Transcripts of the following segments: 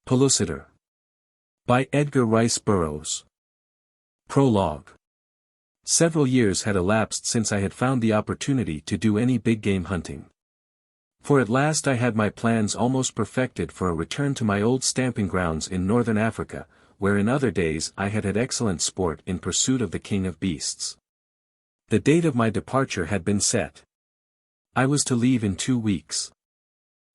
Pellucidar. By Edgar Rice Burroughs. Prologue. Several years had elapsed since I had found the opportunity to do any big game hunting. For at last I had my plans almost perfected for a return to my old stamping grounds in northern Africa, where in other days I had had excellent sport in pursuit of the king of beasts. The date of my departure had been set. I was to leave in 2 weeks.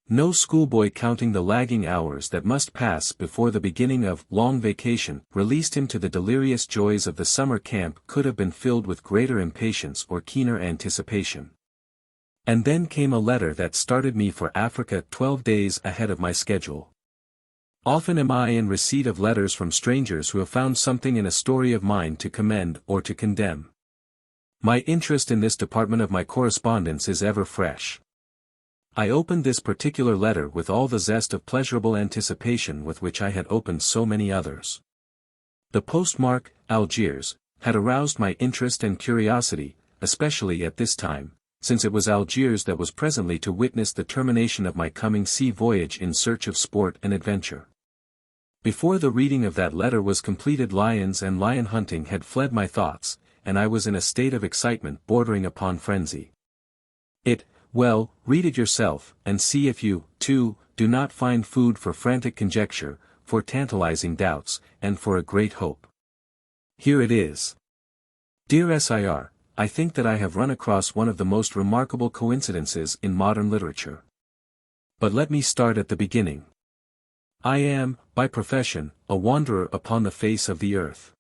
No schoolboy counting the lagging hours that must pass before the beginning of long vacation released him to the delirious joys of the summer camp could have been filled with greater impatience or keener anticipation. And then came a letter that started me for Africa 12 days ahead of my schedule. Often am I in receipt of letters from strangers who have found something in a story of mine to commend or to condemn. My interest in this department of my correspondence is ever fresh. I opened this particular letter with all the zest of pleasurable anticipation with which I had opened so many others. The postmark, Algiers, had aroused my interest and curiosity, especially at this time, since it was Algiers that was presently to witness the termination of my coming sea voyage in search of sport and adventure. Before the reading of that letter was completed, lions and lion hunting had fled my thoughts, and I was in a state of excitement bordering upon frenzy. Well, read it yourself, and see if you, too, do not find food for frantic conjecture, for tantalizing doubts, and for a great hope. Here it is. Dear Sir, I think that I have run across one of the most remarkable coincidences in modern literature. But let me start at the beginning. I am, by profession, a wanderer upon the face of the earth.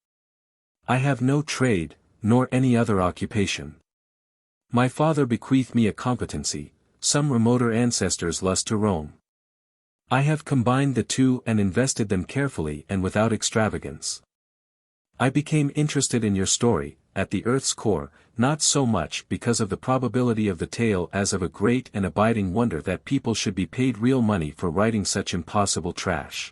I have no trade, nor any other occupation. My father bequeathed me a competency, some remoter ancestors' lust to roam. I have combined the two and invested them carefully and without extravagance. I became interested in your story, at the earth's core, not so much because of the probability of the tale as of a great and abiding wonder that people should be paid real money for writing such impossible trash.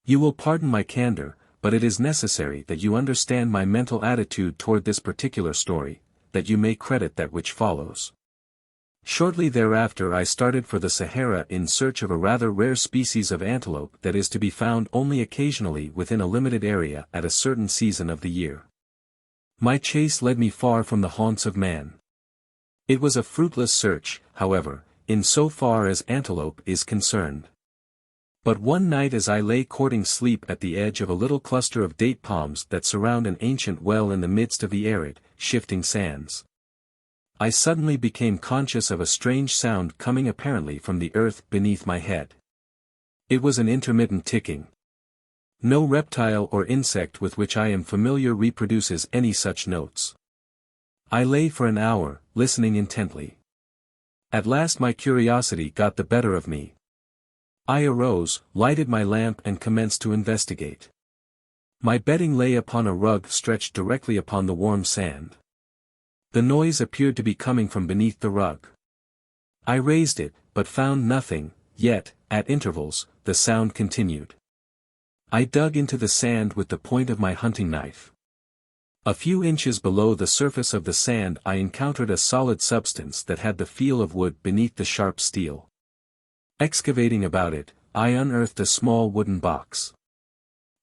You will pardon my candor, but it is necessary that you understand my mental attitude toward this particular story, that you may credit that which follows. Shortly thereafter I started for the Sahara in search of a rather rare species of antelope that is to be found only occasionally within a limited area at a certain season of the year. My chase led me far from the haunts of man. It was a fruitless search, however, in so far as antelope is concerned. But one night as I lay courting sleep at the edge of a little cluster of date palms that surround an ancient well in the midst of the arid, shifting sands, I suddenly became conscious of a strange sound coming apparently from the earth beneath my head. It was an intermittent ticking. No reptile or insect with which I am familiar reproduces any such notes. I lay for an hour, listening intently. At last my curiosity got the better of me. I arose, lighted my lamp and commenced to investigate. My bedding lay upon a rug stretched directly upon the warm sand. The noise appeared to be coming from beneath the rug. I raised it, but found nothing, yet, at intervals, the sound continued. I dug into the sand with the point of my hunting knife. A few inches below the surface of the sand I encountered a solid substance that had the feel of wood beneath the sharp steel. Excavating about it, I unearthed a small wooden box.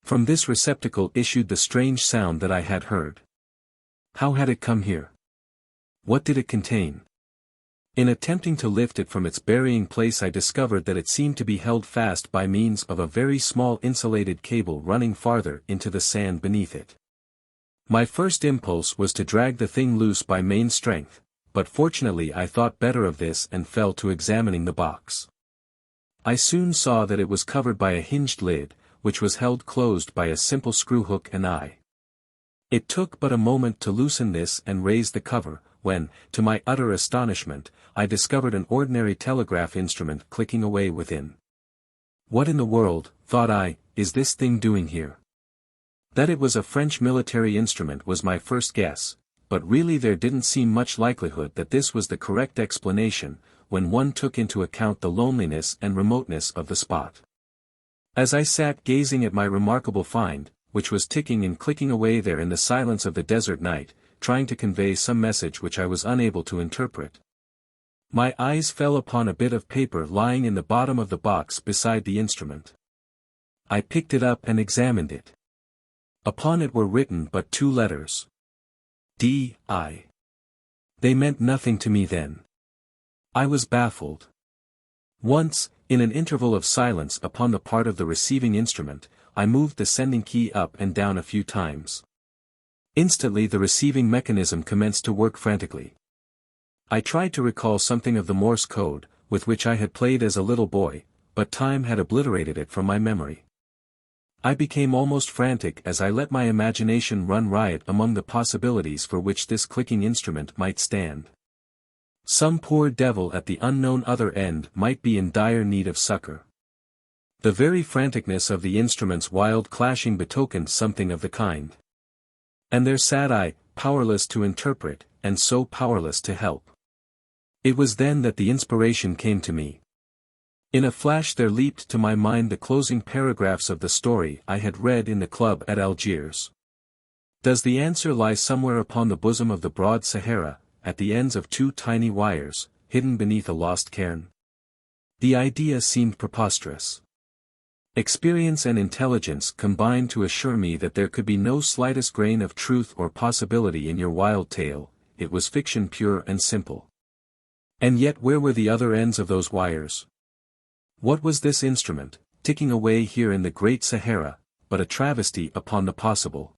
From this receptacle issued the strange sound that I had heard. How had it come here? What did it contain? In attempting to lift it from its burying place I discovered that it seemed to be held fast by means of a very small insulated cable running farther into the sand beneath it. My first impulse was to drag the thing loose by main strength, but fortunately I thought better of this and fell to examining the box. I soon saw that it was covered by a hinged lid, which was held closed by a simple screw hook and eye. It took but a moment to loosen this and raise the cover, when, to my utter astonishment, I discovered an ordinary telegraph instrument clicking away within. What in the world, thought I, is this thing doing here? That it was a French military instrument was my first guess, but really there didn't seem much likelihood that this was the correct explanation, when one took into account the loneliness and remoteness of the spot. As I sat gazing at my remarkable find, which was ticking and clicking away there in the silence of the desert night, trying to convey some message which I was unable to interpret, my eyes fell upon a bit of paper lying in the bottom of the box beside the instrument. I picked it up and examined it. Upon it were written but 2 letters. D.I. They meant nothing to me then. I was baffled. Once, in an interval of silence upon the part of the receiving instrument, I moved the sending key up and down a few times. Instantly the receiving mechanism commenced to work frantically. I tried to recall something of the Morse code, with which I had played as a little boy, but time had obliterated it from my memory. I became almost frantic as I let my imagination run riot among the possibilities for which this clicking instrument might stand. Some poor devil at the unknown other end might be in dire need of succor. The very franticness of the instrument's wild clashing betokened something of the kind. And there sat I, powerless to interpret, and so powerless to help. It was then that the inspiration came to me. In a flash there leaped to my mind the closing paragraphs of the story I had read in the club at Algiers. Does the answer lie somewhere upon the bosom of the broad Sahara, at the ends of 2 tiny wires, hidden beneath a lost cairn? The idea seemed preposterous. Experience and intelligence combined to assure me that there could be no slightest grain of truth or possibility in your wild tale. It was fiction pure and simple. And yet where were the other ends of those wires? What was this instrument, ticking away here in the great Sahara, but a travesty upon the possible?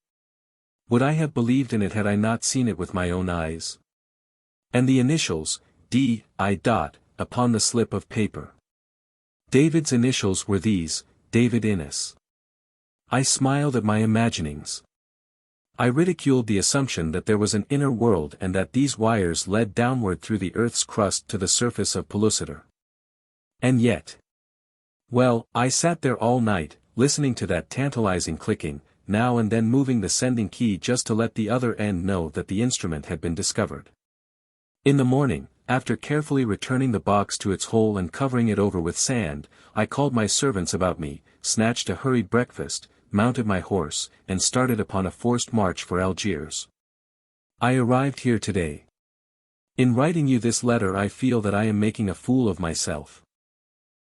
Would I have believed in it had I not seen it with my own eyes? And the initials, D.I. upon the slip of paper. David's initials were these, David Innes. I smiled at my imaginings. I ridiculed the assumption that there was an inner world and that these wires led downward through the earth's crust to the surface of Pellucidar. And yet. Well, I sat there all night, listening to that tantalizing clicking, now and then moving the sending key just to let the other end know that the instrument had been discovered. In the morning, after carefully returning the box to its hole and covering it over with sand, I called my servants about me, snatched a hurried breakfast, mounted my horse, and started upon a forced march for Algiers. I arrived here today. In writing you this letter I feel that I am making a fool of myself.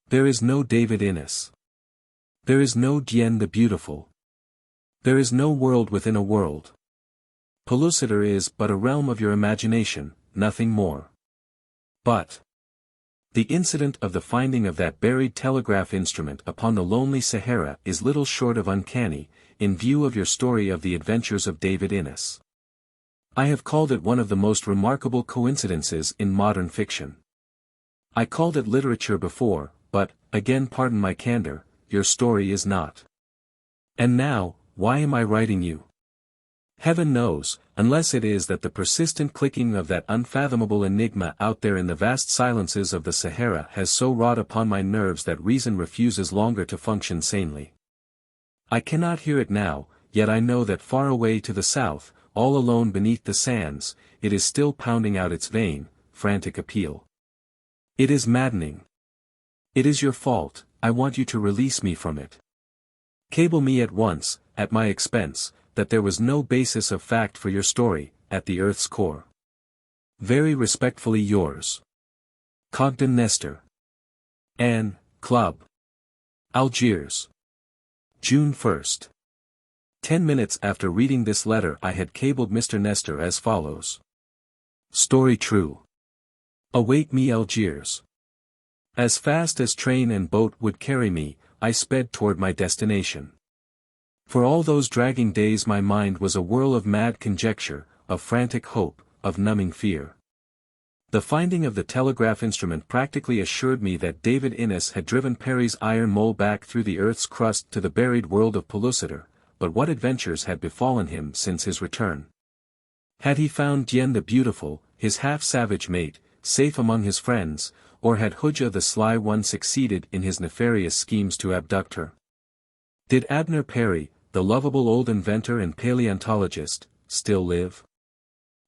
There is no David Innes. There is no Diane the Beautiful. There is no world within a world. Pellucidar is but a realm of your imagination, nothing more. But the incident of the finding of that buried telegraph instrument upon the lonely Sahara is little short of uncanny, in view of your story of the adventures of David Innes. I have called it one of the most remarkable coincidences in modern fiction. I called it literature before, but, again pardon my candor, your story is not. And now, why am I writing you? Heaven knows, unless it is that the persistent clicking of that unfathomable enigma out there in the vast silences of the Sahara has so wrought upon my nerves that reason refuses longer to function sanely. I cannot hear it now, yet I know that far away to the south, all alone beneath the sands, it is still pounding out its vain, frantic appeal. It is maddening. It is your fault, I want you to release me from it. Cable me at once, at my expense, that there was no basis of fact for your story, at the Earth's core. Very respectfully yours. Cogden Nestor. Anne, Club. Algiers. June 1st. 10 minutes after reading this letter I had cabled Mr. Nestor as follows. Story true. Await me Algiers. As fast as train and boat would carry me, I sped toward my destination. For all those dragging days my mind was a whirl of mad conjecture, of frantic hope, of numbing fear. The finding of the telegraph instrument practically assured me that David Innes had driven Perry's iron mole back through the earth's crust to the buried world of Pellucidar, but what adventures had befallen him since his return? Had he found Diane the Beautiful, his half-savage mate, safe among his friends, or had Hooja the sly one succeeded in his nefarious schemes to abduct her? Did Abner Perry, the lovable old inventor and paleontologist, still live?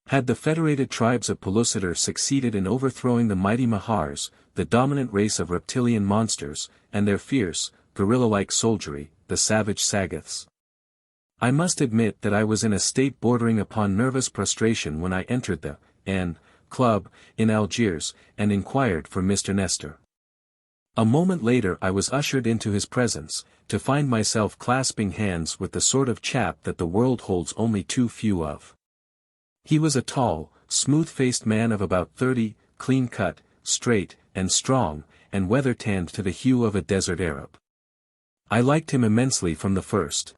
Had the federated tribes of Pellucidar succeeded in overthrowing the mighty Mahars, the dominant race of reptilian monsters, and their fierce, gorilla-like soldiery, the savage Sagoths? I must admit that I was in a state bordering upon nervous prostration when I entered the Club in Algiers, and inquired for Mr. Nestor. A moment later I was ushered into his presence, to find myself clasping hands with the sort of chap that the world holds only too few of. He was a tall, smooth-faced man of about 30, clean-cut, straight, and strong, and weather-tanned to the hue of a desert Arab. I liked him immensely from the first.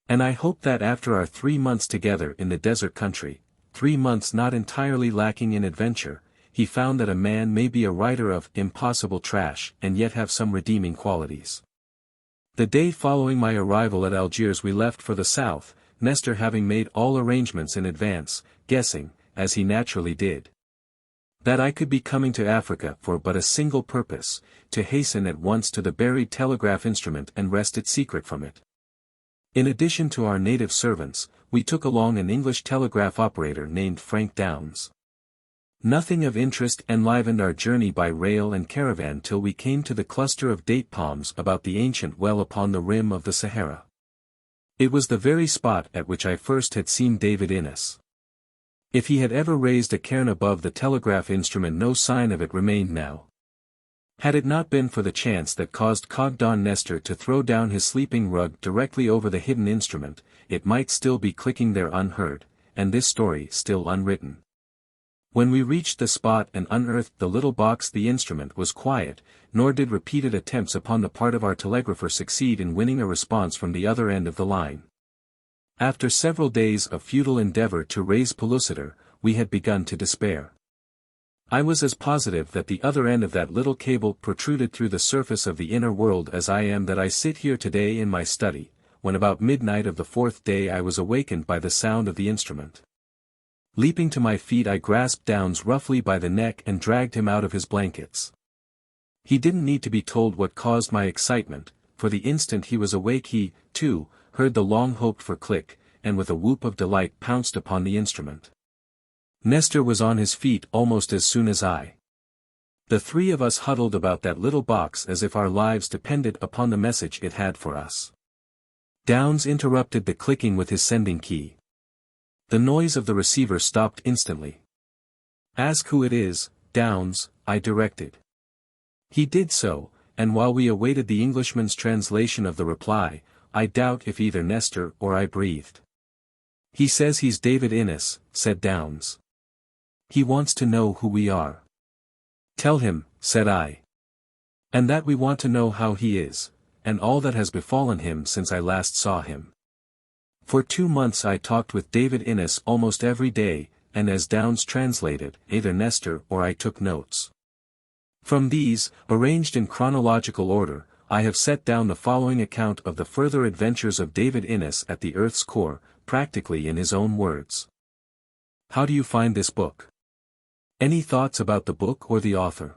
And I hoped that after our 3 months together in the desert country, 3 months not entirely lacking in adventure, he found that a man may be a writer of impossible trash and yet have some redeeming qualities. The day following my arrival at Algiers we left for the south, Nestor having made all arrangements in advance, guessing, as he naturally did, that I could be coming to Africa for but a single purpose, to hasten at once to the buried telegraph instrument and wrest it secret from it. In addition to our native servants, we took along an English telegraph operator named Frank Downes. Nothing of interest enlivened our journey by rail and caravan till we came to the cluster of date palms about the ancient well upon the rim of the Sahara. It was the very spot at which I first had seen David Innes. If he had ever raised a cairn above the telegraph instrument no sign of it remained now. Had it not been for the chance that caused Cogdon Nestor to throw down his sleeping rug directly over the hidden instrument, it might still be clicking there unheard, and this story still unwritten. When we reached the spot and unearthed the little box the instrument was quiet, nor did repeated attempts upon the part of our telegrapher succeed in winning a response from the other end of the line. After several days of futile endeavor to raise Pellucidar, we had begun to despair. I was as positive that the other end of that little cable protruded through the surface of the inner world as I am that I sit here today in my study, when about midnight of the 4th day I was awakened by the sound of the instrument. Leaping to my feet I grasped Downes roughly by the neck and dragged him out of his blankets. He didn't need to be told what caused my excitement, for the instant he was awake he, too, heard the long-hoped-for click, and with a whoop of delight pounced upon the instrument. Nestor was on his feet almost as soon as I. The three of us huddled about that little box as if our lives depended upon the message it had for us. Downes interrupted the clicking with his sending key. The noise of the receiver stopped instantly. "Ask who it is, Downes," I directed. He did so, and while we awaited the Englishman's translation of the reply, I doubt if either Nestor or I breathed. "He says he's David Innes," said Downes. "He wants to know who we are." "Tell him," said I. "And that we want to know how he is, and all that has befallen him since I last saw him." For 2 months I talked with David Innes almost every day, and as Downes translated, either Nestor or I took notes. From these, arranged in chronological order, I have set down the following account of the further adventures of David Innes at the Earth's core, practically in his own words. How do you find this book? Any thoughts about the book or the author?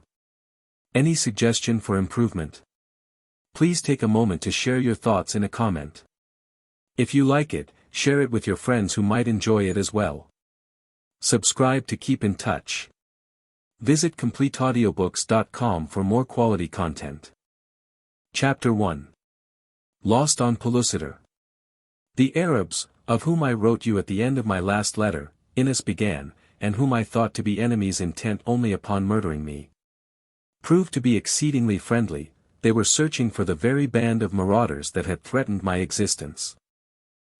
Any suggestion for improvement? Please take a moment to share your thoughts in a comment. If you like it, share it with your friends who might enjoy it as well. Subscribe to keep in touch. Visit CompleteAudiobooks.com for more quality content. Chapter 1. Lost on Pellucidar. The Arabs, of whom I wrote you at the end of my last letter, Innes began, and whom I thought to be enemies intent only upon murdering me, proved to be exceedingly friendly. They were searching for the very band of marauders that had threatened my existence.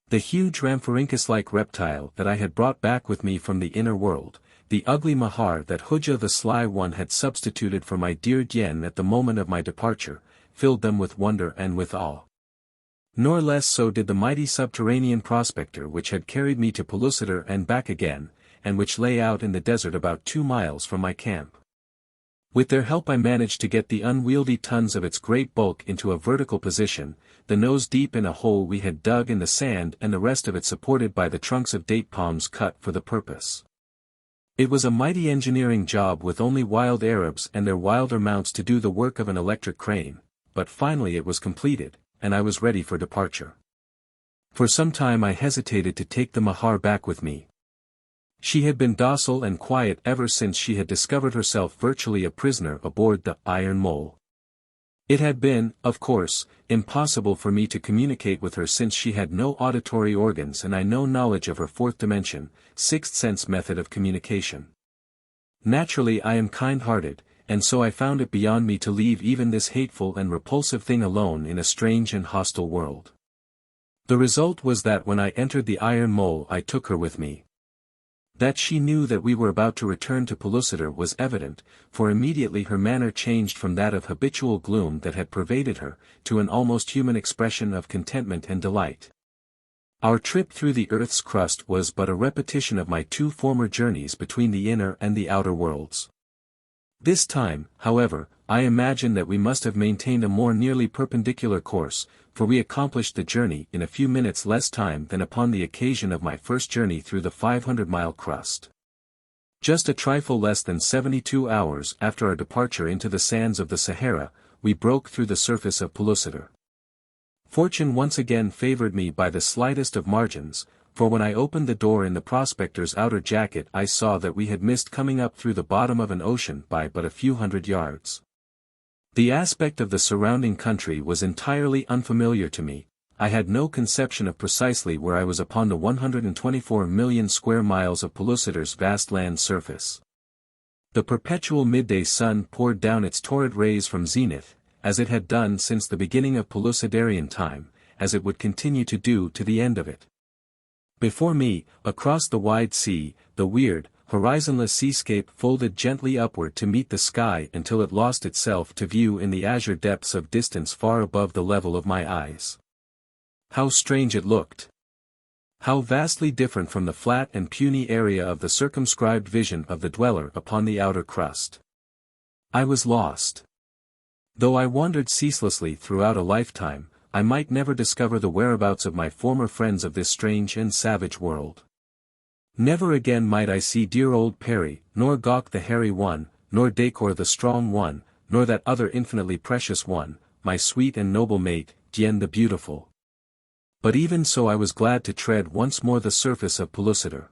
The huge Rhamphorhynchus-like reptile that I had brought back with me from the inner world, the ugly Mahar that Hooja the Sly One had substituted for my dear Dien at the moment of my departure, filled them with wonder and with awe. Nor less so did the mighty subterranean prospector which had carried me to Pellucidar and back again, and which lay out in the desert about 2 miles from my camp. With their help I managed to get the unwieldy tons of its great bulk into a vertical position, the nose deep in a hole we had dug in the sand and the rest of it supported by the trunks of date palms cut for the purpose. It was a mighty engineering job with only wild Arabs and their wilder mounts to do the work of an electric crane, but finally it was completed, and I was ready for departure. For some time I hesitated to take the Mahar back with me. She had been docile and quiet ever since she had discovered herself virtually a prisoner aboard the Iron Mole. It had been, of course, impossible for me to communicate with her since she had no auditory organs and I no knowledge of her fourth dimension, sixth sense method of communication. Naturally I am kind-hearted, and so I found it beyond me to leave even this hateful and repulsive thing alone in a strange and hostile world. The result was that when I entered the Iron Mole I took her with me. That she knew that we were about to return to Pellucidar was evident, for immediately her manner changed from that of habitual gloom that had pervaded her, to an almost human expression of contentment and delight. Our trip through the Earth's crust was but a repetition of my 2 former journeys between the inner and the outer worlds. This time, however, I imagine that we must have maintained a more nearly perpendicular course, for we accomplished the journey in a few minutes less time than upon the occasion of my first journey through the 500-mile crust. Just a trifle less than 72 hours after our departure into the sands of the Sahara, we broke through the surface of Pellucidar. Fortune once again favored me by the slightest of margins, for when I opened the door in the prospector's outer jacket I saw that we had missed coming up through the bottom of an ocean by but a few hundred yards. The aspect of the surrounding country was entirely unfamiliar to me. I had no conception of precisely where I was upon the 124 million square miles of Pellucidar's vast land surface. The perpetual midday sun poured down its torrid rays from zenith, as it had done since the beginning of Pellucidarian time, as it would continue to do to the end of it. Before me, across the wide sea, the weird, horizonless seascape folded gently upward to meet the sky until it lost itself to view in the azure depths of distance far above the level of my eyes. How strange it looked! How vastly different from the flat and puny area of the circumscribed vision of the dweller upon the outer crust. I was lost. Though I wandered ceaselessly throughout a lifetime, I might never discover the whereabouts of my former friends of this strange and savage world. Never again might I see dear old Perry, nor Gawk the hairy one, nor Dacor the strong one, nor that other infinitely precious one, my sweet and noble mate, Dien the beautiful. But even so I was glad to tread once more the surface of Pellucidar.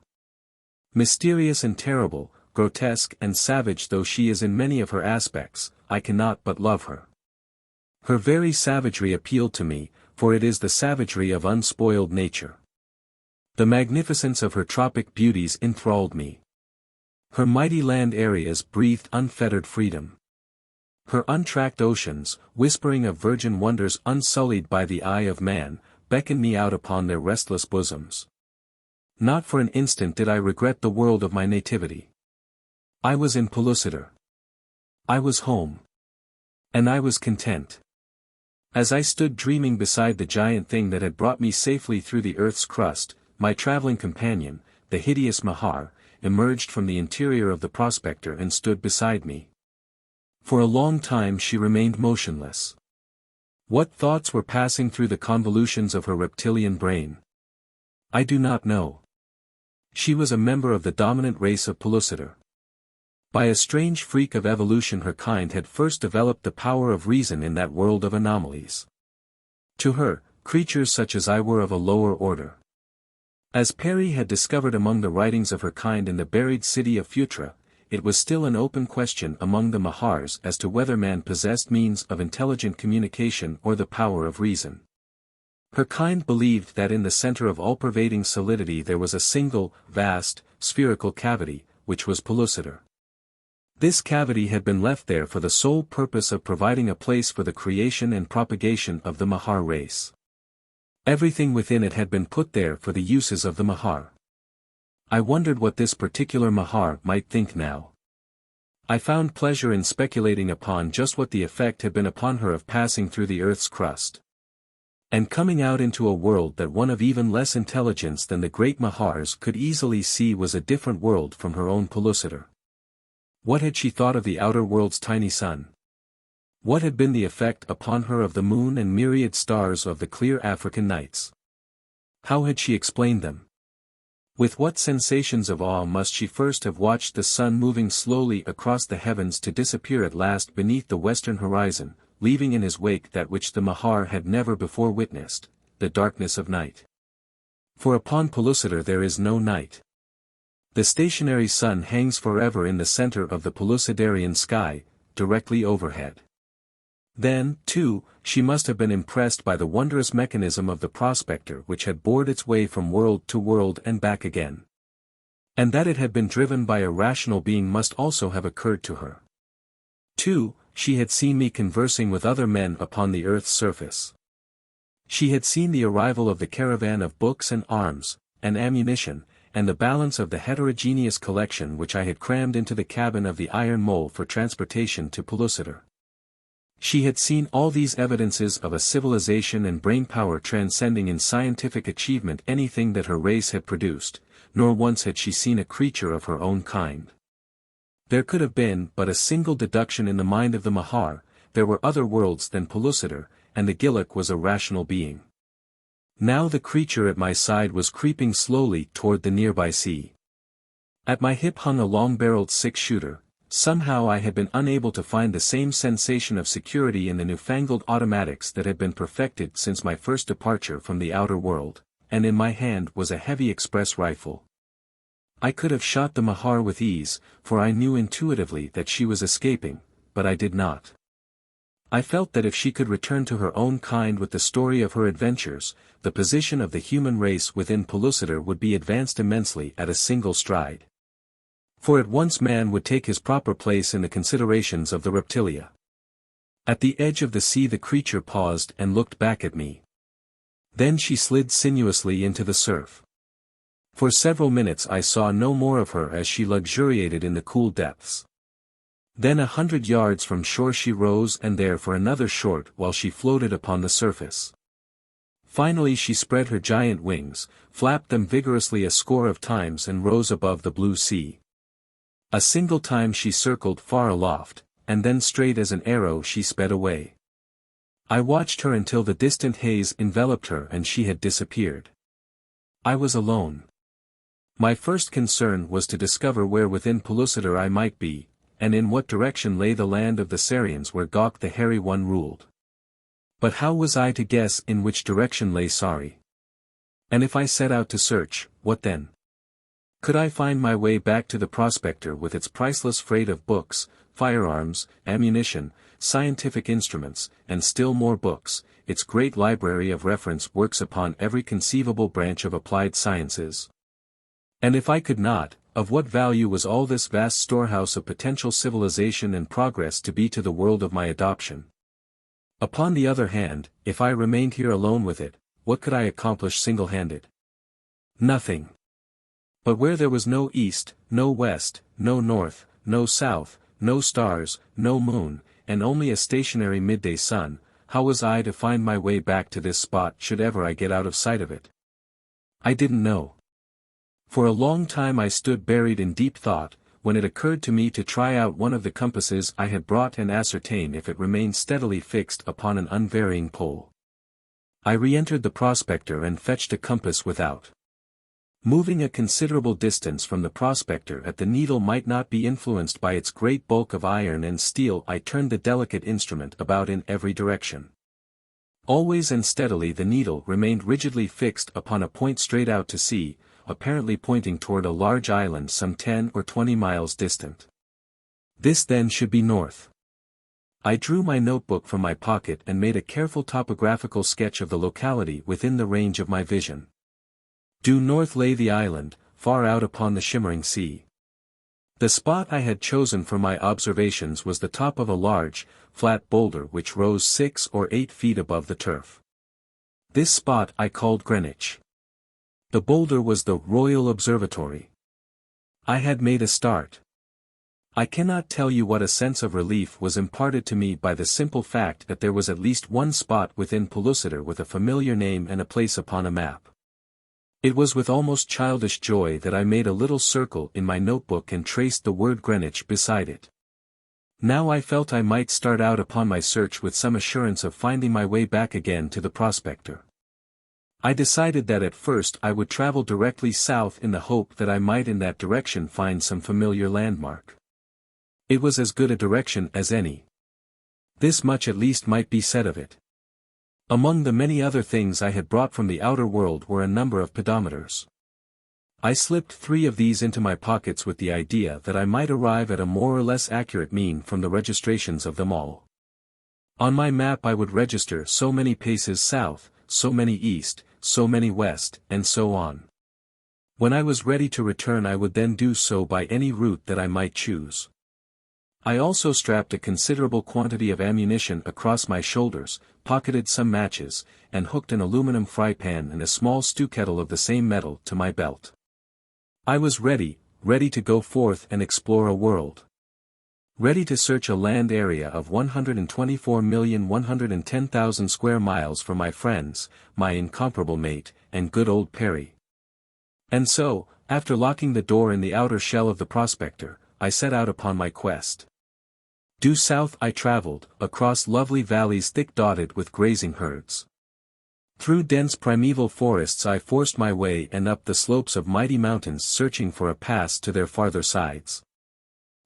Mysterious and terrible, grotesque and savage though she is in many of her aspects, I cannot but love her. Her very savagery appealed to me, for it is the savagery of unspoiled nature. The magnificence of her tropic beauties enthralled me. Her mighty land areas breathed unfettered freedom. Her untracked oceans, whispering of virgin wonders unsullied by the eye of man, beckoned me out upon their restless bosoms. Not for an instant did I regret the world of my nativity. I was in Pellucidar. I was home. And I was content. As I stood dreaming beside the giant thing that had brought me safely through the earth's crust, my traveling companion, the hideous Mahar, emerged from the interior of the prospector and stood beside me. For a long time she remained motionless. What thoughts were passing through the convolutions of her reptilian brain? I do not know. She was a member of the dominant race of Pellucidar. By a strange freak of evolution her kind had first developed the power of reason in that world of anomalies. To her, creatures such as I were of a lower order. As Perry had discovered among the writings of her kind in the buried city of Phutra, it was still an open question among the Mahars as to whether man possessed means of intelligent communication or the power of reason. Her kind believed that in the center of all-pervading solidity there was a single, vast, spherical cavity, which was Pellucidar. This cavity had been left there for the sole purpose of providing a place for the creation and propagation of the Mahar race. Everything within it had been put there for the uses of the Mahar. I wondered what this particular Mahar might think now. I found pleasure in speculating upon just what the effect had been upon her of passing through the earth's crust. And coming out into a world that one of even less intelligence than the great Mahars could easily see was a different world from her own Pellucidar. What had she thought of the outer world's tiny sun? What had been the effect upon her of the moon and myriad stars of the clear African nights? How had she explained them? With what sensations of awe must she first have watched the sun moving slowly across the heavens to disappear at last beneath the western horizon, leaving in his wake that which the Mahar had never before witnessed, the darkness of night. For upon Pellucidar there is no night. The stationary sun hangs forever in the center of the Pellucidarian sky, directly overhead. Then, too, she must have been impressed by the wondrous mechanism of the prospector which had bored its way from world to world and back again. And that it had been driven by a rational being must also have occurred to her. 2. She had seen me conversing with other men upon the earth's surface. She had seen the arrival of the caravan of books and arms, and ammunition, and the balance of the heterogeneous collection which I had crammed into the cabin of the iron mole for transportation to Pellucidar. She had seen all these evidences of a civilization and brainpower transcending in scientific achievement anything that her race had produced, nor once had she seen a creature of her own kind. There could have been but a single deduction in the mind of the Mahar: there were other worlds than Pellucidar, and the Gillick was a rational being. Now the creature at my side was creeping slowly toward the nearby sea. At my hip hung a long-barreled six-shooter. Somehow I had been unable to find the same sensation of security in the newfangled automatics that had been perfected since my first departure from the outer world, and in my hand was a heavy express rifle. I could have shot the Mahar with ease, for I knew intuitively that she was escaping, but I did not. I felt that if she could return to her own kind with the story of her adventures, the position of the human race within Pellucidar would be advanced immensely at a single stride. For at once man would take his proper place in the considerations of the reptilia. At the edge of the sea the creature paused and looked back at me. Then she slid sinuously into the surf. For several minutes I saw no more of her as she luxuriated in the cool depths. Then 100 yards from shore she rose and there for another short while she floated upon the surface. Finally she spread her giant wings, flapped them vigorously a score of times and rose above the blue sea. A single time she circled far aloft, and then straight as an arrow she sped away. I watched her until the distant haze enveloped her and she had disappeared. I was alone. My first concern was to discover where within Pellucidar I might be, and in what direction lay the land of the Sarians where Gok the Hairy One ruled. But how was I to guess in which direction lay Sari? And if I set out to search, what then? Could I find my way back to the prospector with its priceless freight of books, firearms, ammunition, scientific instruments, and still more books, its great library of reference works upon every conceivable branch of applied sciences? And if I could not, of what value was all this vast storehouse of potential civilization and progress to be to the world of my adoption? Upon the other hand, if I remained here alone with it, what could I accomplish single-handed? Nothing. But where there was no east, no west, no north, no south, no stars, no moon, and only a stationary midday sun, how was I to find my way back to this spot should ever I get out of sight of it? I didn't know. For a long time I stood buried in deep thought, when it occurred to me to try out one of the compasses I had brought and ascertain if it remained steadily fixed upon an unvarying pole. I re-entered the prospector and fetched a compass without. Moving a considerable distance from the prospector that the needle might not be influenced by its great bulk of iron and steel, I turned the delicate instrument about in every direction. Always and steadily the needle remained rigidly fixed upon a point straight out to sea, apparently pointing toward a large island some 10 or 20 miles distant. This then should be north. I drew my notebook from my pocket and made a careful topographical sketch of the locality within the range of my vision. Due north lay the island, far out upon the shimmering sea. The spot I had chosen for my observations was the top of a large, flat boulder which rose 6 or 8 feet above the turf. This spot I called Greenwich. The boulder was the Royal Observatory. I had made a start. I cannot tell you what a sense of relief was imparted to me by the simple fact that there was at least one spot within Pellucidar with a familiar name and a place upon a map. It was with almost childish joy that I made a little circle in my notebook and traced the word Greenwich beside it. Now I felt I might start out upon my search with some assurance of finding my way back again to the prospector. I decided that at first I would travel directly south in the hope that I might in that direction find some familiar landmark. It was as good a direction as any. This much at least might be said of it. Among the many other things I had brought from the outer world were a number of pedometers. I slipped 3 of these into my pockets with the idea that I might arrive at a more or less accurate mean from the registrations of them all. On my map I would register so many paces south, so many east, so many west, and so on. When I was ready to return I would then do so by any route that I might choose. I also strapped a considerable quantity of ammunition across my shoulders, pocketed some matches, and hooked an aluminum fry pan and a small stew kettle of the same metal to my belt. I was ready to go forth and explore a world. Ready to search a land area of 124,110,000 square miles for my friends, my incomparable mate, and good old Perry. And so, after locking the door in the outer shell of the prospector, I set out upon my quest. Due south I traveled, across lovely valleys thick dotted with grazing herds. Through dense primeval forests I forced my way and up the slopes of mighty mountains searching for a pass to their farther sides.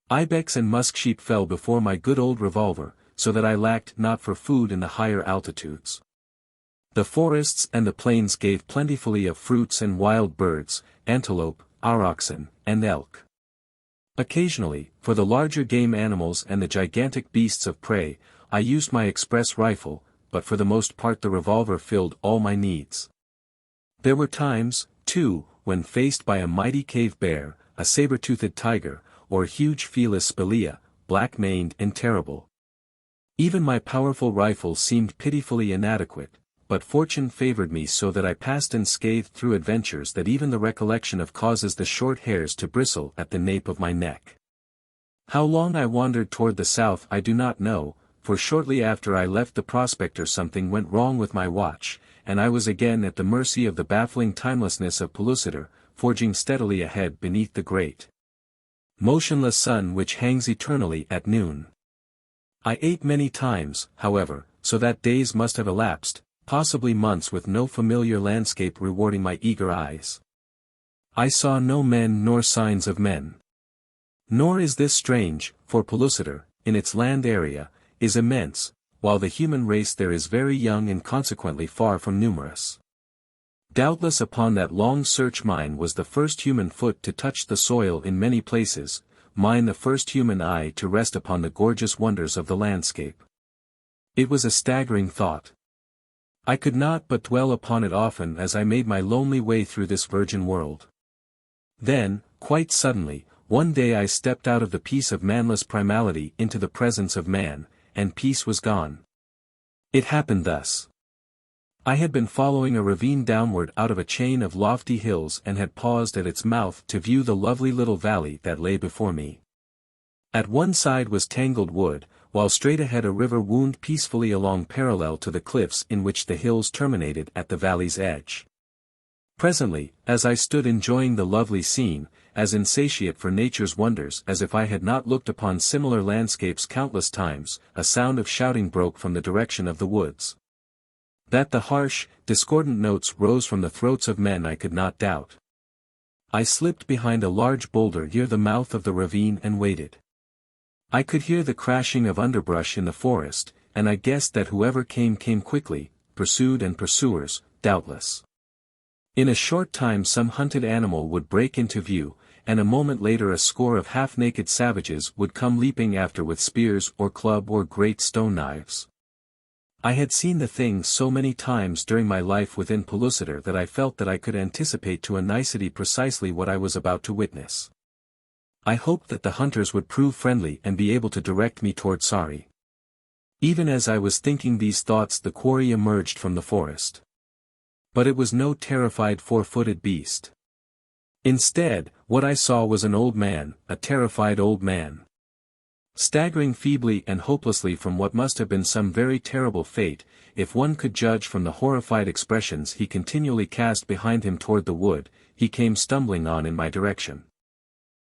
Ibex and musk sheep fell before my good old revolver, so that I lacked not for food in the higher altitudes. The forests and the plains gave plentifully of fruits and wild birds, antelope, aurochsen, and elk. Occasionally, for the larger game animals and the gigantic beasts of prey, I used my express rifle, but for the most part the revolver filled all my needs. There were times, too, when faced by a mighty cave bear, a saber-toothed tiger, or huge Felis spelea, black-maned and terrible. Even my powerful rifle seemed pitifully inadequate, but fortune favored me so that I passed unscathed through adventures that even the recollection of causes the short hairs to bristle at the nape of my neck. How long I wandered toward the south I do not know, for shortly after I left the prospector something went wrong with my watch, and I was again at the mercy of the baffling timelessness of Pellucidar, forging steadily ahead beneath the great, motionless sun which hangs eternally at noon. I ate many times, however, so that days must have elapsed, possibly months with no familiar landscape rewarding my eager eyes. I saw no men nor signs of men. Nor is this strange, for Pellucidar, in its land area, is immense, while the human race there is very young and consequently far from numerous. Doubtless upon that long search mine was the first human foot to touch the soil in many places, mine the first human eye to rest upon the gorgeous wonders of the landscape. It was a staggering thought. I could not but dwell upon it often as I made my lonely way through this virgin world. Then, quite suddenly, one day I stepped out of the peace of manless primality into the presence of man, and peace was gone. It happened thus. I had been following a ravine downward out of a chain of lofty hills and had paused at its mouth to view the lovely little valley that lay before me. At one side was tangled wood, while straight ahead a river wound peacefully along parallel to the cliffs in which the hills terminated at the valley's edge. Presently, as I stood enjoying the lovely scene, as insatiate for nature's wonders as if I had not looked upon similar landscapes countless times, a sound of shouting broke from the direction of the woods. That the harsh, discordant notes rose from the throats of men I could not doubt. I slipped behind a large boulder near the mouth of the ravine and waited. I could hear the crashing of underbrush in the forest, and I guessed that whoever came quickly, pursued and pursuers, doubtless. In a short time some hunted animal would break into view, and a moment later a score of half-naked savages would come leaping after with spears or club or great stone knives. I had seen the thing so many times during my life within Pellucidar that I felt that I could anticipate to a nicety precisely what I was about to witness. I hoped that the hunters would prove friendly and be able to direct me toward Sari. Even as I was thinking these thoughts the quarry emerged from the forest. But it was no terrified four-footed beast. Instead, what I saw was an old man, a terrified old man. Staggering feebly and hopelessly from what must have been some very terrible fate, if one could judge from the horrified expressions he continually cast behind him toward the wood, he came stumbling on in my direction.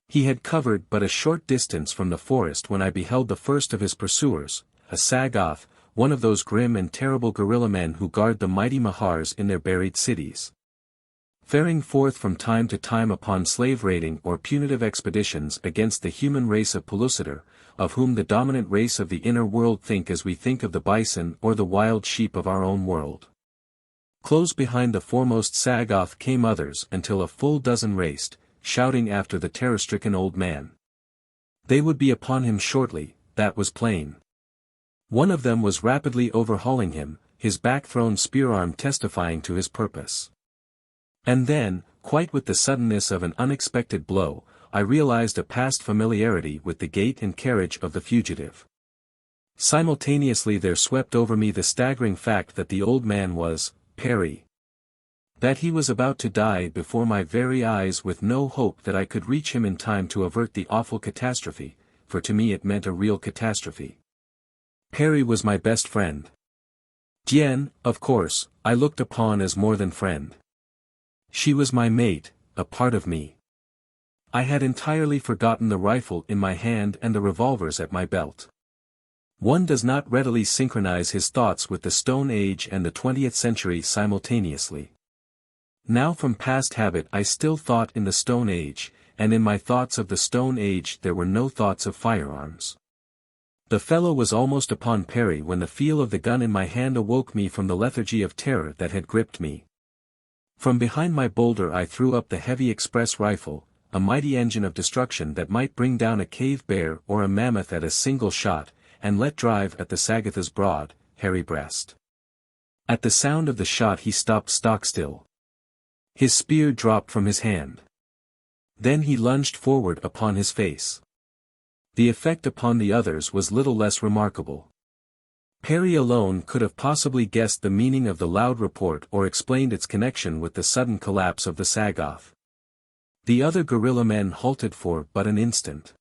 He had covered but a short distance from the forest when I beheld the first of his pursuers, a Sagoth, one of those grim and terrible guerrilla men who guard the mighty Mahars in their buried cities. Faring forth from time to time upon slave-raiding or punitive expeditions against the human race of Pellucidar, of whom the dominant race of the inner world think as we think of the bison or the wild sheep of our own world. Close behind the foremost Sagoth came others until a full dozen raced, shouting after the terror-stricken old man. They would be upon him shortly, that was plain. One of them was rapidly overhauling him, his back-thrown spear-arm testifying to his purpose. And then, quite with the suddenness of an unexpected blow, I realized a past familiarity with the gait and carriage of the fugitive. Simultaneously there swept over me the staggering fact that the old man was, Perry. That he was about to die before my very eyes with no hope that I could reach him in time to avert the awful catastrophe, for to me it meant a real catastrophe. Perry was my best friend. Jen, of course, I looked upon as more than friend. She was my mate, a part of me. I had entirely forgotten the rifle in my hand and the revolvers at my belt. One does not readily synchronize his thoughts with the Stone Age and the 20th century simultaneously. Now from past habit I still thought in the Stone Age, and in my thoughts of the Stone Age there were no thoughts of firearms. The fellow was almost upon Perry when the feel of the gun in my hand awoke me from the lethargy of terror that had gripped me. From behind my boulder I threw up the heavy express rifle, a mighty engine of destruction that might bring down a cave bear or a mammoth at a single shot, and let drive at the Sagatha's broad, hairy breast. At the sound of the shot he stopped stock still. His spear dropped from his hand. Then he lunged forward upon his face. The effect upon the others was little less remarkable. Perry alone could have possibly guessed the meaning of the loud report or explained its connection with the sudden collapse of the Sagoth. The other guerrilla men halted for but an instant.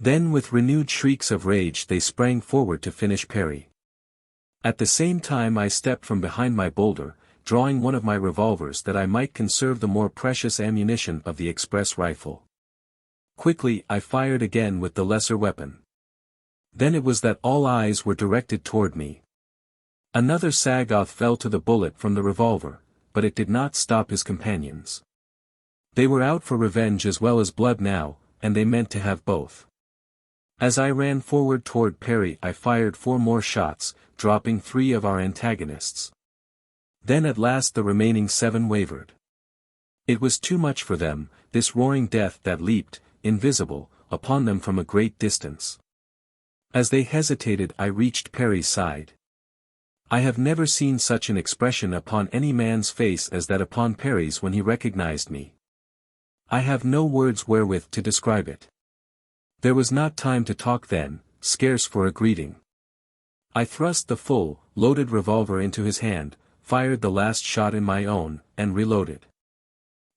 Then with renewed shrieks of rage they sprang forward to finish Perry. At the same time I stepped from behind my boulder, drawing one of my revolvers that I might conserve the more precious ammunition of the express rifle. Quickly I fired again with the lesser weapon. Then it was that all eyes were directed toward me. Another Sagoth fell to the bullet from the revolver, but it did not stop his companions. They were out for revenge as well as blood now, and they meant to have both. As I ran forward toward Perry I fired 4 more shots, dropping 3 of our antagonists. Then at last the remaining 7 wavered. It was too much for them, this roaring death that leaped, invisible, upon them from a great distance. As they hesitated I reached Perry's side. I have never seen such an expression upon any man's face as that upon Perry's when he recognized me. I have no words wherewith to describe it. There was not time to talk then, scarce for a greeting. I thrust the full, loaded revolver into his hand, fired the last shot in my own, and reloaded.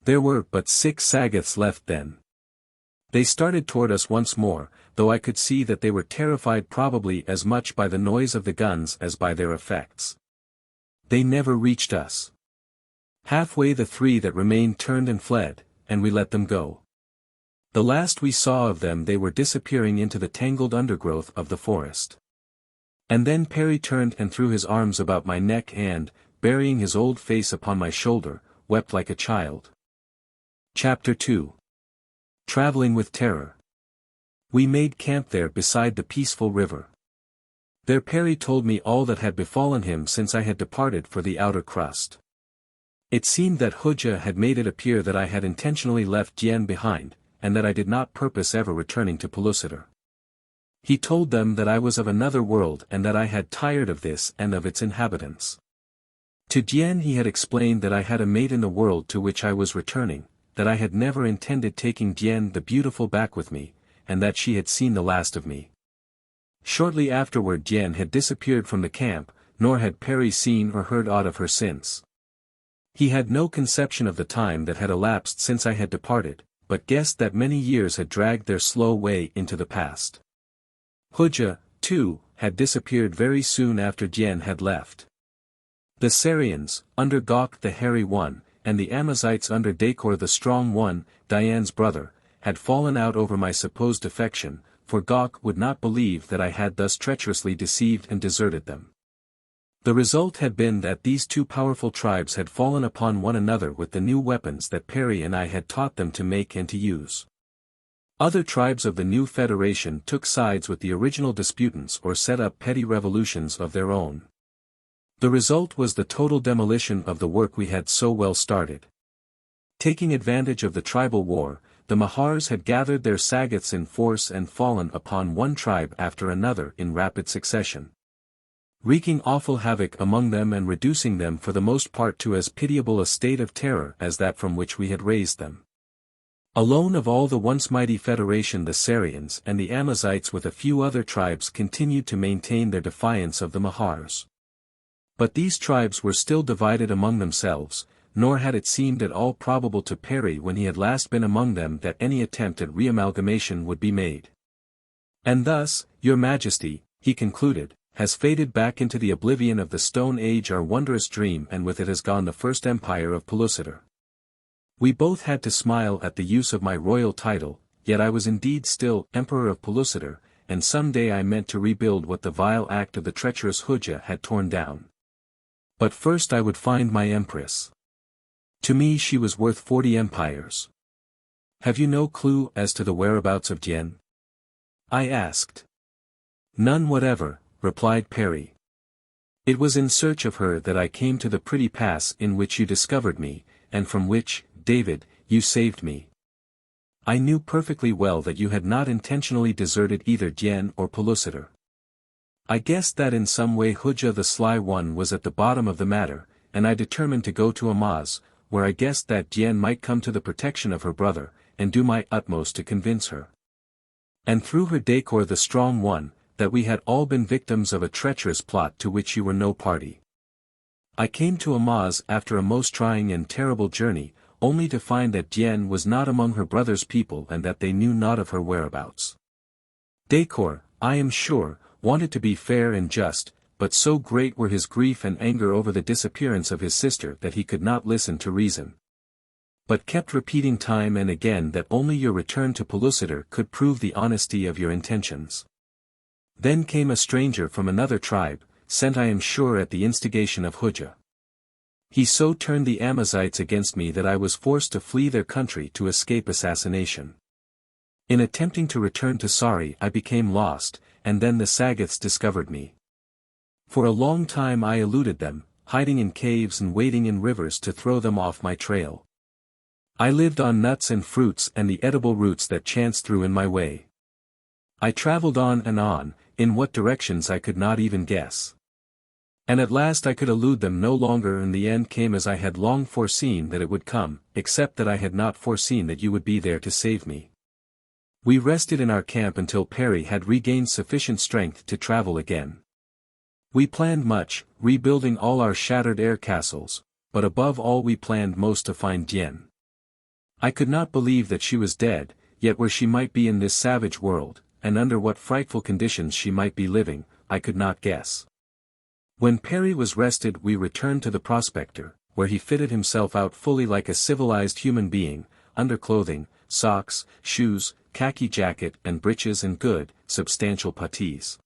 There were but 6 Sagoths left then. They started toward us once more, though I could see that they were terrified probably as much by the noise of the guns as by their effects. They never reached us. Halfway the 3 that remained turned and fled, and we let them go. The last we saw of them they were disappearing into the tangled undergrowth of the forest. And then Perry turned and threw his arms about my neck and, burying his old face upon my shoulder, wept like a child. Chapter 2. Traveling with Terror. We made camp there beside the peaceful river. There Perry told me all that had befallen him since I had departed for the outer crust. It seemed that Hooja had made it appear that I had intentionally left Dien behind, and that I did not purpose ever returning to Pellucidar. He told them that I was of another world and that I had tired of this and of its inhabitants. To Dien he had explained that I had a mate in the world to which I was returning, that I had never intended taking Dien the beautiful back with me, and that she had seen the last of me. Shortly afterward Dien had disappeared from the camp, nor had Perry seen or heard aught of her since. He had no conception of the time that had elapsed since I had departed, but guessed that many years had dragged their slow way into the past. Hooja, too, had disappeared very soon after Dien had left. The Sarians, under Gok the Hairy One, and the Amazites under Dacor the Strong One, Diane's brother, had fallen out over my supposed defection, for Gok would not believe that I had thus treacherously deceived and deserted them. The result had been that these 2 powerful tribes had fallen upon one another with the new weapons that Perry and I had taught them to make and to use. Other tribes of the new federation took sides with the original disputants or set up petty revolutions of their own. The result was the total demolition of the work we had so well started. Taking advantage of the tribal war, the Mahars had gathered their Sagoths in force and fallen upon one tribe after another in rapid succession, wreaking awful havoc among them and reducing them for the most part to as pitiable a state of terror as that from which we had raised them. Alone of all the once mighty federation, the Sarians and the Amazites with a few other tribes continued to maintain their defiance of the Mahars. But these tribes were still divided among themselves, nor had it seemed at all probable to Perry when he had last been among them that any attempt at reamalgamation would be made. And thus, Your Majesty, he concluded, has faded back into the oblivion of the Stone Age, our wondrous dream, and with it has gone the first empire of Pellucidar. We both had to smile at the use of my royal title, yet I was indeed still Emperor of Pellucidar, and some day I meant to rebuild what the vile act of the treacherous Hooja had torn down. But first I would find my Empress. To me she was worth 40 empires. Have you no clue as to the whereabouts of Jen? I asked. None whatever, replied Perry. It was in search of her that I came to the pretty pass in which you discovered me, and from which, David, you saved me. I knew perfectly well that you had not intentionally deserted either Jen or Pellucidar. I guessed that in some way Hooja the Sly One was at the bottom of the matter, and I determined to go to Amaz, where I guessed that Jen might come to the protection of her brother, and do my utmost to convince her. And through her Dacor the Strong One, that we had all been victims of a treacherous plot to which you were no party. I came to Amaz after a most trying and terrible journey, only to find that Jen was not among her brother's people and that they knew not of her whereabouts. Dacor, I am sure, wanted to be fair and just, but so great were his grief and anger over the disappearance of his sister that he could not listen to reason, but kept repeating time and again that only your return to Pellucidar could prove the honesty of your intentions. Then came a stranger from another tribe, sent I am sure at the instigation of Hooja. He so turned the Amazites against me that I was forced to flee their country to escape assassination. In attempting to return to Sari I became lost, and then the Sagoths discovered me. For a long time I eluded them, hiding in caves and wading in rivers to throw them off my trail. I lived on nuts and fruits and the edible roots that chance threw in my way. I traveled on, in what directions I could not even guess. And at last I could elude them no longer, and the end came as I had long foreseen that it would come, except that I had not foreseen that you would be there to save me. We rested in our camp until Perry had regained sufficient strength to travel again. We planned much, rebuilding all our shattered air castles, but above all we planned most to find Jen. I could not believe that she was dead, yet where she might be in this savage world, and under what frightful conditions she might be living, I could not guess. When Perry was rested we returned to the prospector, where he fitted himself out fully like a civilized human being, underclothing, socks, shoes, khaki jacket and breeches and good, substantial puttees.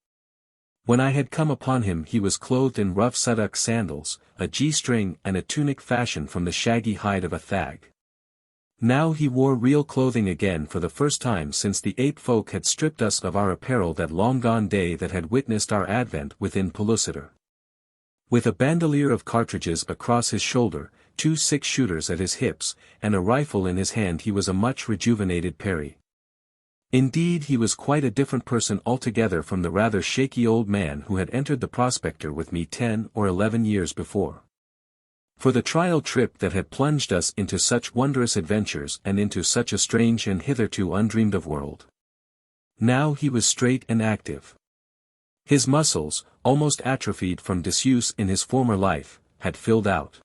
When I had come upon him he was clothed in rough suduk sandals, a G-string and a tunic fashioned from the shaggy hide of a thag. Now he wore real clothing again for the first time since the ape folk had stripped us of our apparel that long-gone day that had witnessed our advent within Pellucidar. With a bandolier of cartridges across his shoulder, 2 six-shooters at his hips, and a rifle in his hand he was a much rejuvenated Perry. Indeed he was quite a different person altogether from the rather shaky old man who had entered the prospector with me 10 or 11 years before. For the trial trip that had plunged us into such wondrous adventures and into such a strange and hitherto undreamed of world. Now he was straight and active. His muscles, almost atrophied from disuse in his former life, had filled out.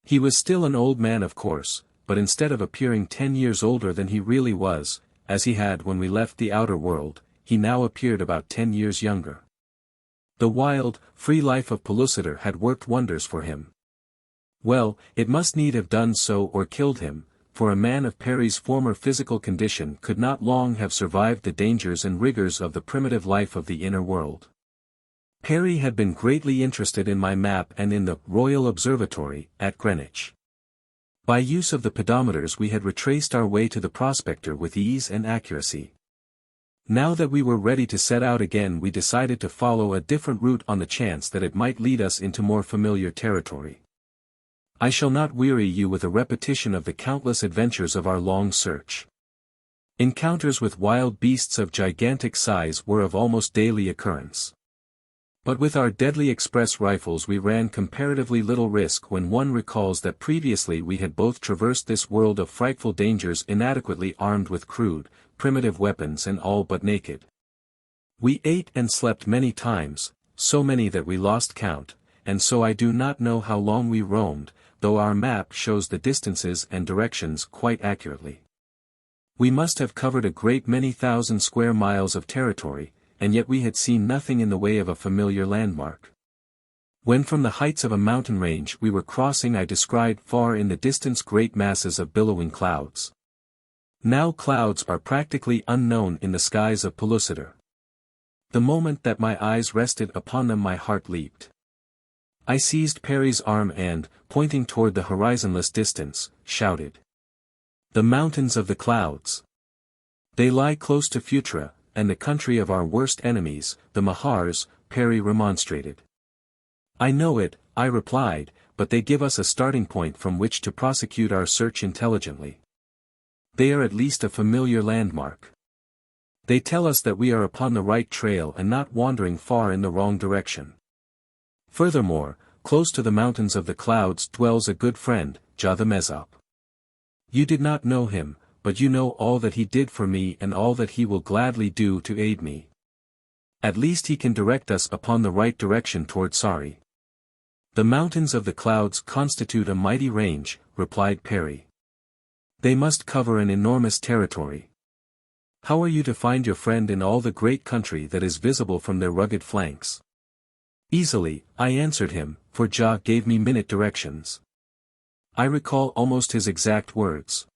He was still an old man of course, but instead of appearing 10 years older than he really was, as he had when we left the outer world, he now appeared about 10 years younger. The wild, free life of Pellucidar had worked wonders for him. Well, it must need have done so or killed him, for a man of Perry's former physical condition could not long have survived the dangers and rigors of the primitive life of the inner world. Perry had been greatly interested in my map and in the Royal Observatory at Greenwich. By use of the pedometers we had retraced our way to the prospector with ease and accuracy. Now that we were ready to set out again we decided to follow a different route on the chance that it might lead us into more familiar territory. I shall not weary you with a repetition of the countless adventures of our long search. Encounters with wild beasts of gigantic size were of almost daily occurrence. But with our deadly express rifles we ran comparatively little risk when one recalls that previously we had both traversed this world of frightful dangers inadequately armed with crude, primitive weapons and all but naked. We ate and slept many times, so many that we lost count, and so I do not know how long we roamed, though our map shows the distances and directions quite accurately. We must have covered a great many thousand square miles of territory, and yet we had seen nothing in the way of a familiar landmark. When from the heights of a mountain range we were crossing I descried far in the distance great masses of billowing clouds. Now clouds are practically unknown in the skies of Pellucidar. The moment that my eyes rested upon them my heart leaped. I seized Perry's arm and, pointing toward the horizonless distance, shouted. "The mountains of the clouds! They lie close to Phutra, and the country of our worst enemies, the Mahars," Perry remonstrated. "I know it," I replied, "but they give us a starting point from which to prosecute our search intelligently. They are at least a familiar landmark. They tell us that we are upon the right trail and not wandering far in the wrong direction. Furthermore, close to the mountains of the clouds dwells a good friend, Jah the Mezop. You did not know him, but you know all that he did for me and all that he will gladly do to aid me. At least he can direct us upon the right direction toward Sari." "The mountains of the clouds constitute a mighty range," replied Perry. "They must cover an enormous territory. How are you to find your friend in all the great country that is visible from their rugged flanks?" "Easily," I answered him, for Jah gave me minute directions. I recall almost his exact words.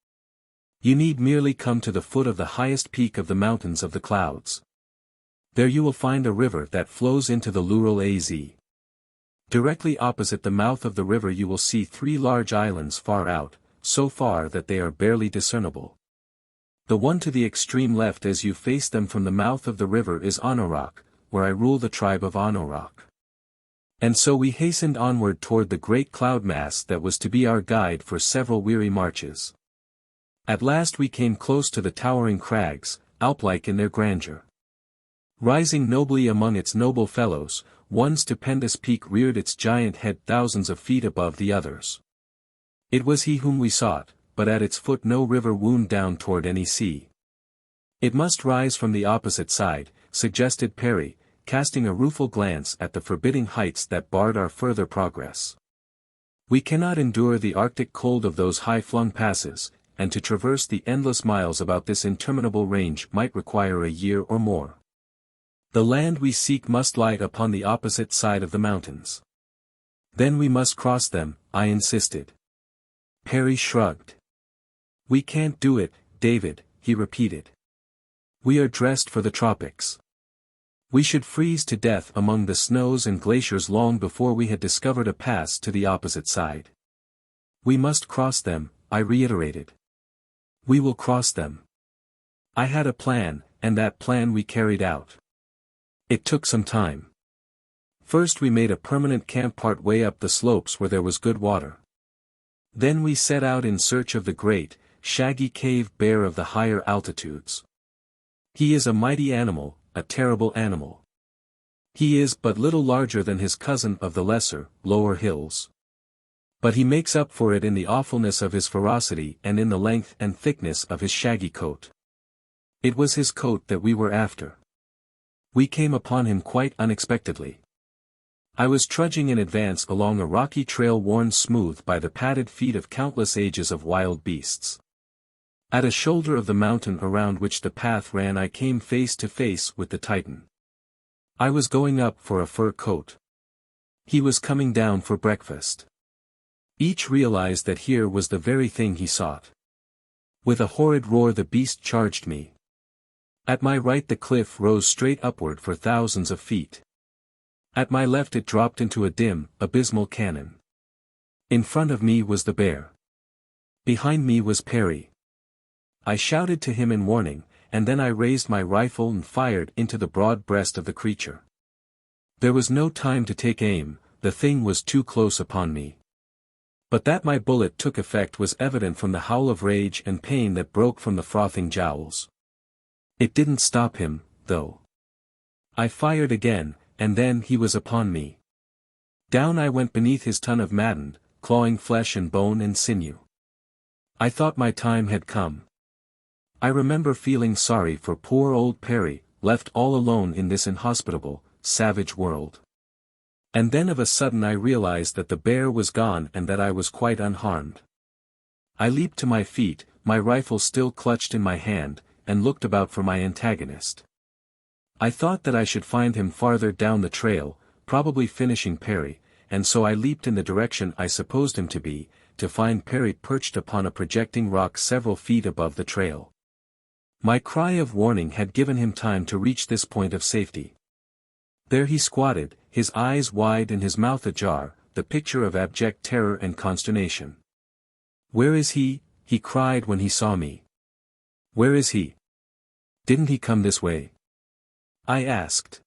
"You need merely come to the foot of the highest peak of the mountains of the clouds. There you will find a river that flows into the Lural Az. Directly opposite the mouth of the river you will see 3 large islands far out, so far that they are barely discernible. The one to the extreme left as you face them from the mouth of the river is Anorak, where I rule the tribe of Anorak." And so we hastened onward toward the great cloud mass that was to be our guide for several weary marches. At last we came close to the towering crags, Alp-like in their grandeur. Rising nobly among its noble fellows, one stupendous peak reared its giant head thousands of feet above the others. It was he whom we sought, but at its foot no river wound down toward any sea. "It must rise from the opposite side," suggested Perry, casting a rueful glance at the forbidding heights that barred our further progress. "We cannot endure the Arctic cold of those high-flung passes, and to traverse the endless miles about this interminable range might require a year or more. The land we seek must lie upon the opposite side of the mountains." "Then we must cross them," I insisted. Perry shrugged. "We can't do it, David," he repeated. "We are dressed for the tropics. We should freeze to death among the snows and glaciers long before we had discovered a pass to the opposite side. We must cross them," I reiterated. "We will cross them." I had a plan, and that plan we carried out. It took some time. First we made a permanent camp part way up the slopes where there was good water. Then we set out in search of the great, shaggy cave bear of the higher altitudes. He is a mighty animal, a terrible animal. He is but little larger than his cousin of the lesser, lower hills. But he makes up for it in the awfulness of his ferocity and in the length and thickness of his shaggy coat. It was his coat that we were after. We came upon him quite unexpectedly. I was trudging in advance along a rocky trail worn smooth by the padded feet of countless ages of wild beasts. At a shoulder of the mountain around which the path ran I came face to face with the Titan. I was going up for a fur coat. He was coming down for breakfast. Each realized that here was the very thing he sought. With a horrid roar the beast charged me. At my right the cliff rose straight upward for thousands of feet. At my left it dropped into a dim, abysmal canon. In front of me was the bear. Behind me was Perry. I shouted to him in warning, and then I raised my rifle and fired into the broad breast of the creature. There was no time to take aim, the thing was too close upon me. But that my bullet took effect was evident from the howl of rage and pain that broke from the frothing jowls. It didn't stop him, though. I fired again, and then he was upon me. Down I went beneath his ton of maddened, clawing flesh and bone and sinew. I thought my time had come. I remember feeling sorry for poor old Perry, left all alone in this inhospitable, savage world. And then of a sudden I realized that the bear was gone and that I was quite unharmed. I leaped to my feet, my rifle still clutched in my hand, and looked about for my antagonist. I thought that I should find him farther down the trail, probably finishing Perry, and so I leaped in the direction I supposed him to be, to find Perry perched upon a projecting rock several feet above the trail. My cry of warning had given him time to reach this point of safety. There he squatted, his eyes wide and his mouth ajar, the picture of abject terror and consternation. "Where is he?" he cried when he saw me. "Where is he? Didn't he come this way?" I asked.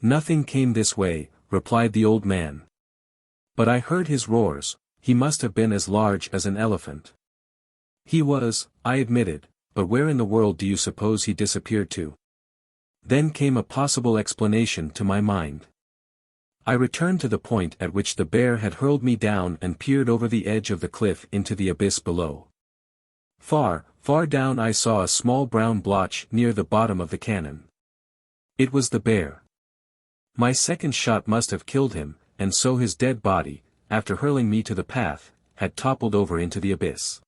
"Nothing came this way," replied the old man. "But I heard his roars, he must have been as large as an elephant." "He was," I admitted, "but where in the world do you suppose he disappeared to?" Then came a possible explanation to my mind. I returned to the point at which the bear had hurled me down and peered over the edge of the cliff into the abyss below. Far, far down I saw a small brown blotch near the bottom of the cannon. It was the bear. My second shot must have killed him, and so his dead body, after hurling me to the path, had toppled over into the abyss.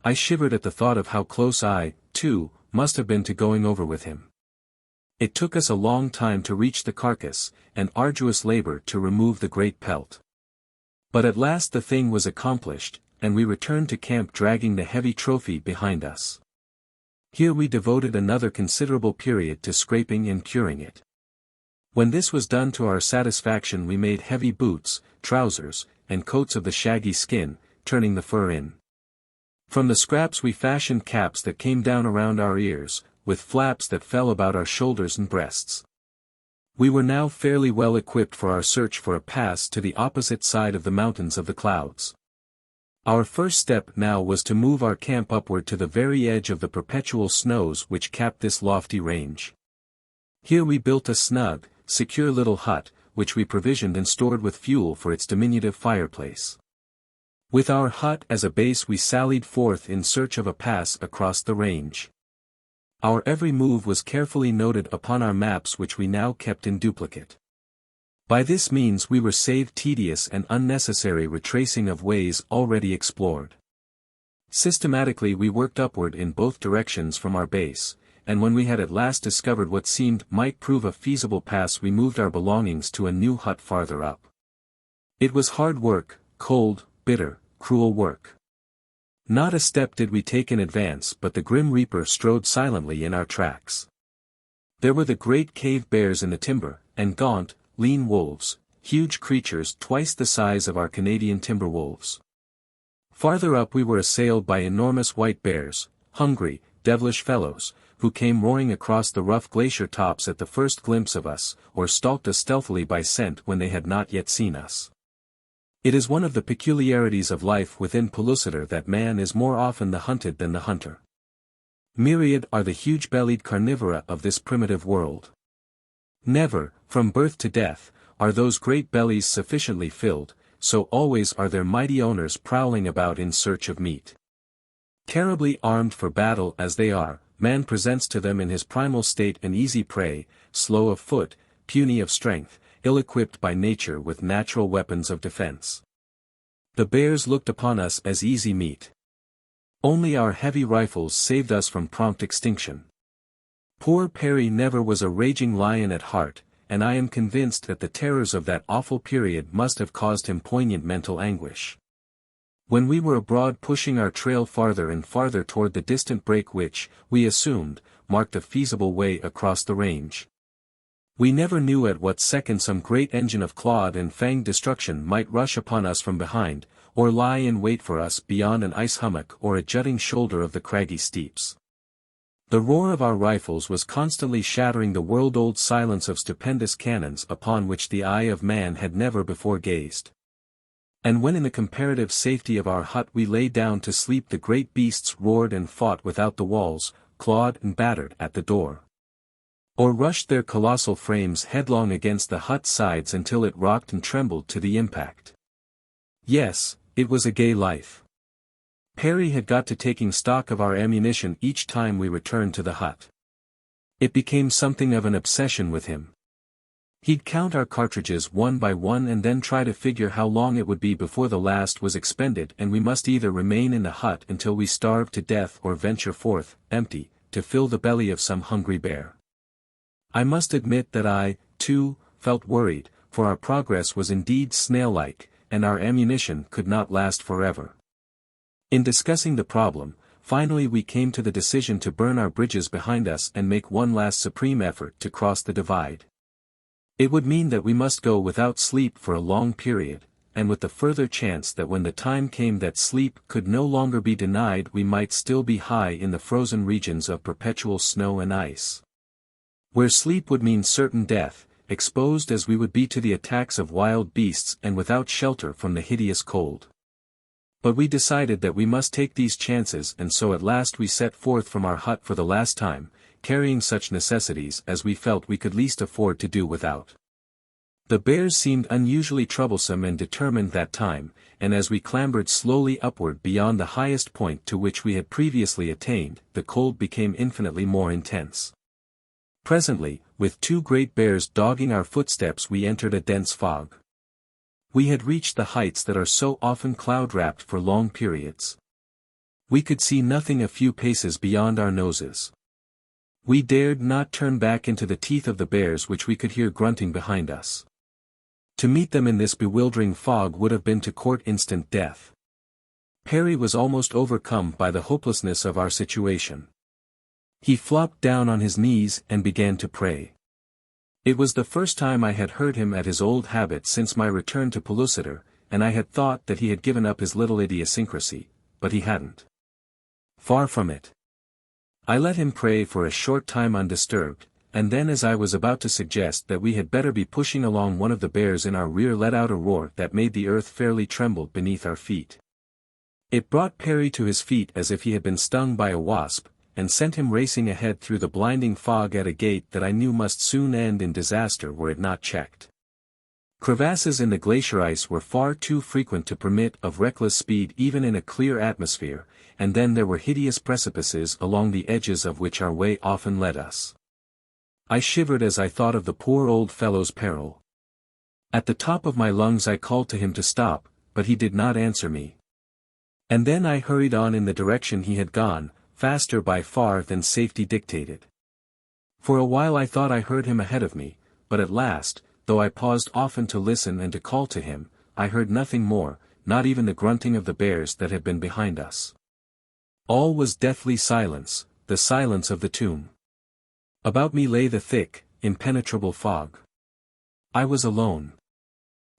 I shivered at the thought of how close I, too, must have been to going over with him. It took us a long time to reach the carcass, and arduous labor to remove the great pelt. But at last the thing was accomplished, and we returned to camp dragging the heavy trophy behind us. Here we devoted another considerable period to scraping and curing it. When this was done to our satisfaction we made heavy boots, trousers, and coats of the shaggy skin, turning the fur in. From the scraps we fashioned caps that came down around our ears, with flaps that fell about our shoulders and breasts. We were now fairly well equipped for our search for a pass to the opposite side of the mountains of the clouds. Our first step now was to move our camp upward to the very edge of the perpetual snows which capped this lofty range. Here we built a snug, secure little hut, which we provisioned and stored with fuel for its diminutive fireplace. With our hut as a base we sallied forth in search of a pass across the range. Our every move was carefully noted upon our maps which we now kept in duplicate. By this means we were saved tedious and unnecessary retracing of ways already explored. Systematically we worked upward in both directions from our base, and when we had at last discovered what seemed might prove a feasible pass we moved our belongings to a new hut farther up. It was hard work, cold, bitter, cruel work. Not a step did we take in advance but the grim reaper strode silently in our tracks. There were the great cave bears in the timber, and gaunt, lean wolves, huge creatures twice the size of our Canadian timber wolves. Farther up we were assailed by enormous white bears, hungry, devilish fellows, who came roaring across the rough glacier tops at the first glimpse of us, or stalked us stealthily by scent when they had not yet seen us. It is one of the peculiarities of life within Pellucidar that man is more often the hunted than the hunter. Myriad are the huge-bellied carnivora of this primitive world. Never, from birth to death, are those great bellies sufficiently filled, so always are their mighty owners prowling about in search of meat. Terribly armed for battle as they are, man presents to them in his primal state an easy prey, slow of foot, puny of strength, ill-equipped by nature with natural weapons of defense. The bears looked upon us as easy meat. Only our heavy rifles saved us from prompt extinction. Poor Perry never was a raging lion at heart, and I am convinced that the terrors of that awful period must have caused him poignant mental anguish. When we were abroad pushing our trail farther and farther toward the distant break which, we assumed, marked a feasible way across the range, we never knew at what second some great engine of clawed and fanged destruction might rush upon us from behind, or lie in wait for us beyond an ice hummock or a jutting shoulder of the craggy steeps. The roar of our rifles was constantly shattering the world-old silence of stupendous cannons upon which the eye of man had never before gazed. And when in the comparative safety of our hut we lay down to sleep the great beasts roared and fought without the walls, clawed and battered at the door. or rushed their colossal frames headlong against the hut's sides until it rocked and trembled to the impact. Yes, it was a gay life. Perry had got to taking stock of our ammunition each time we returned to the hut. It became something of an obsession with him. He'd count our cartridges one by one and then try to figure how long it would be before the last was expended, and we must either remain in the hut until we starved to death or venture forth, empty, to fill the belly of some hungry bear. I must admit that I, too, felt worried, for our progress was indeed snail-like, and our ammunition could not last forever. In discussing the problem, finally we came to the decision to burn our bridges behind us and make one last supreme effort to cross the divide. It would mean that we must go without sleep for a long period, and with the further chance that when the time came that sleep could no longer be denied, we might still be high in the frozen regions of perpetual snow and ice, where sleep would mean certain death, exposed as we would be to the attacks of wild beasts and without shelter from the hideous cold. But we decided that we must take these chances, and so at last we set forth from our hut for the last time, carrying such necessities as we felt we could least afford to do without. The bears seemed unusually troublesome and determined that time, and as we clambered slowly upward beyond the highest point to which we had previously attained, the cold became infinitely more intense. Presently, with two great bears dogging our footsteps, we entered a dense fog. We had reached the heights that are so often cloud-wrapped for long periods. We could see nothing a few paces beyond our noses. We dared not turn back into the teeth of the bears which we could hear grunting behind us. To meet them in this bewildering fog would have been to court instant death. Perry was almost overcome by the hopelessness of our situation. He flopped down on his knees and began to pray. It was the first time I had heard him at his old habit since my return to Pellucidar, and I had thought that he had given up his little idiosyncrasy, but he hadn't. Far from it. I let him pray for a short time undisturbed, and then as I was about to suggest that we had better be pushing along, one of the bears in our rear let out a roar that made the earth fairly tremble beneath our feet. It brought Perry to his feet as if he had been stung by a wasp, and sent him racing ahead through the blinding fog at a gait that I knew must soon end in disaster were it not checked. Crevasses in the glacier ice were far too frequent to permit of reckless speed even in a clear atmosphere, and then there were hideous precipices along the edges of which our way often led us. I shivered as I thought of the poor old fellow's peril. At the top of my lungs I called to him to stop, but he did not answer me. And then I hurried on in the direction he had gone, faster by far than safety dictated. For a while I thought I heard him ahead of me, but at last, though I paused often to listen and to call to him, I heard nothing more, not even the grunting of the bears that had been behind us. All was deathly silence, the silence of the tomb. About me lay the thick, impenetrable fog. I was alone.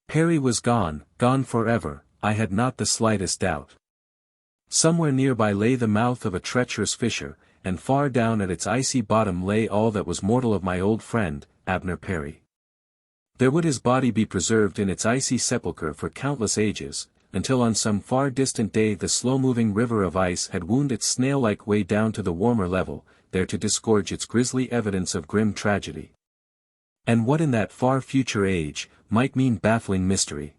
Perry was gone, gone forever, I had not the slightest doubt. Somewhere nearby lay the mouth of a treacherous fissure, and far down at its icy bottom lay all that was mortal of my old friend, Abner Perry. There would his body be preserved in its icy sepulchre for countless ages, until on some far distant day the slow-moving river of ice had wound its snail-like way down to the warmer level, there to disgorge its grisly evidence of grim tragedy. And what in that far future age might mean baffling mystery.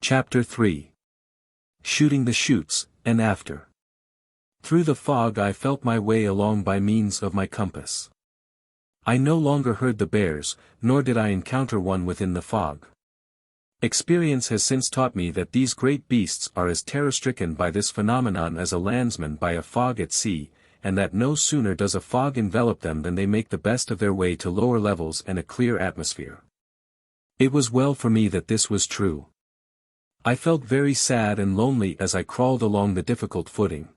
Chapter 3. Shooting the Chutes, and After. Through the fog I felt my way along by means of my compass. I no longer heard the bears, nor did I encounter one within the fog. Experience has since taught me that these great beasts are as terror-stricken by this phenomenon as a landsman by a fog at sea, and that no sooner does a fog envelop them than they make the best of their way to lower levels and a clear atmosphere. It was well for me that this was true. I felt very sad and lonely as I crawled along the difficult footing.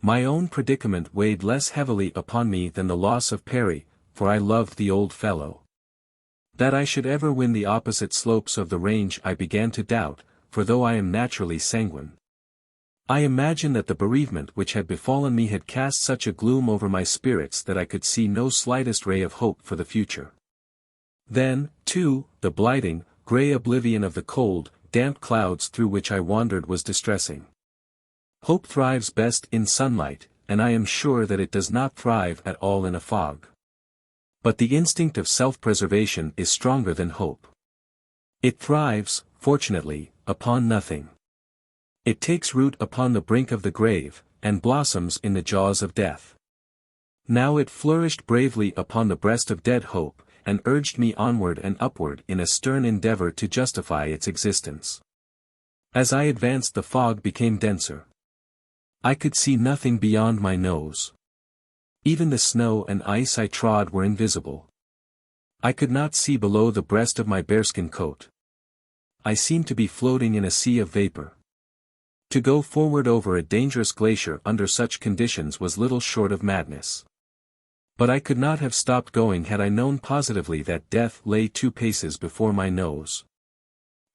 My own predicament weighed less heavily upon me than the loss of Perry, for I loved the old fellow. That I should ever win the opposite slopes of the range I began to doubt, for though I am naturally sanguine, I imagine that the bereavement which had befallen me had cast such a gloom over my spirits that I could see no slightest ray of hope for the future. Then, too, the blighting, grey oblivion of the cold, damp clouds through which I wandered was distressing. Hope thrives best in sunlight, and I am sure that it does not thrive at all in a fog. But the instinct of self-preservation is stronger than hope. It thrives, fortunately, upon nothing. It takes root upon the brink of the grave, and blossoms in the jaws of death. Now it flourished bravely upon the breast of dead hope, and urged me onward and upward in a stern endeavor to justify its existence. As I advanced, the fog became denser. I could see nothing beyond my nose. Even the snow and ice I trod were invisible. I could not see below the breast of my bearskin coat. I seemed to be floating in a sea of vapor. To go forward over a dangerous glacier under such conditions was little short of madness. But I could not have stopped going had I known positively that death lay 2 paces before my nose.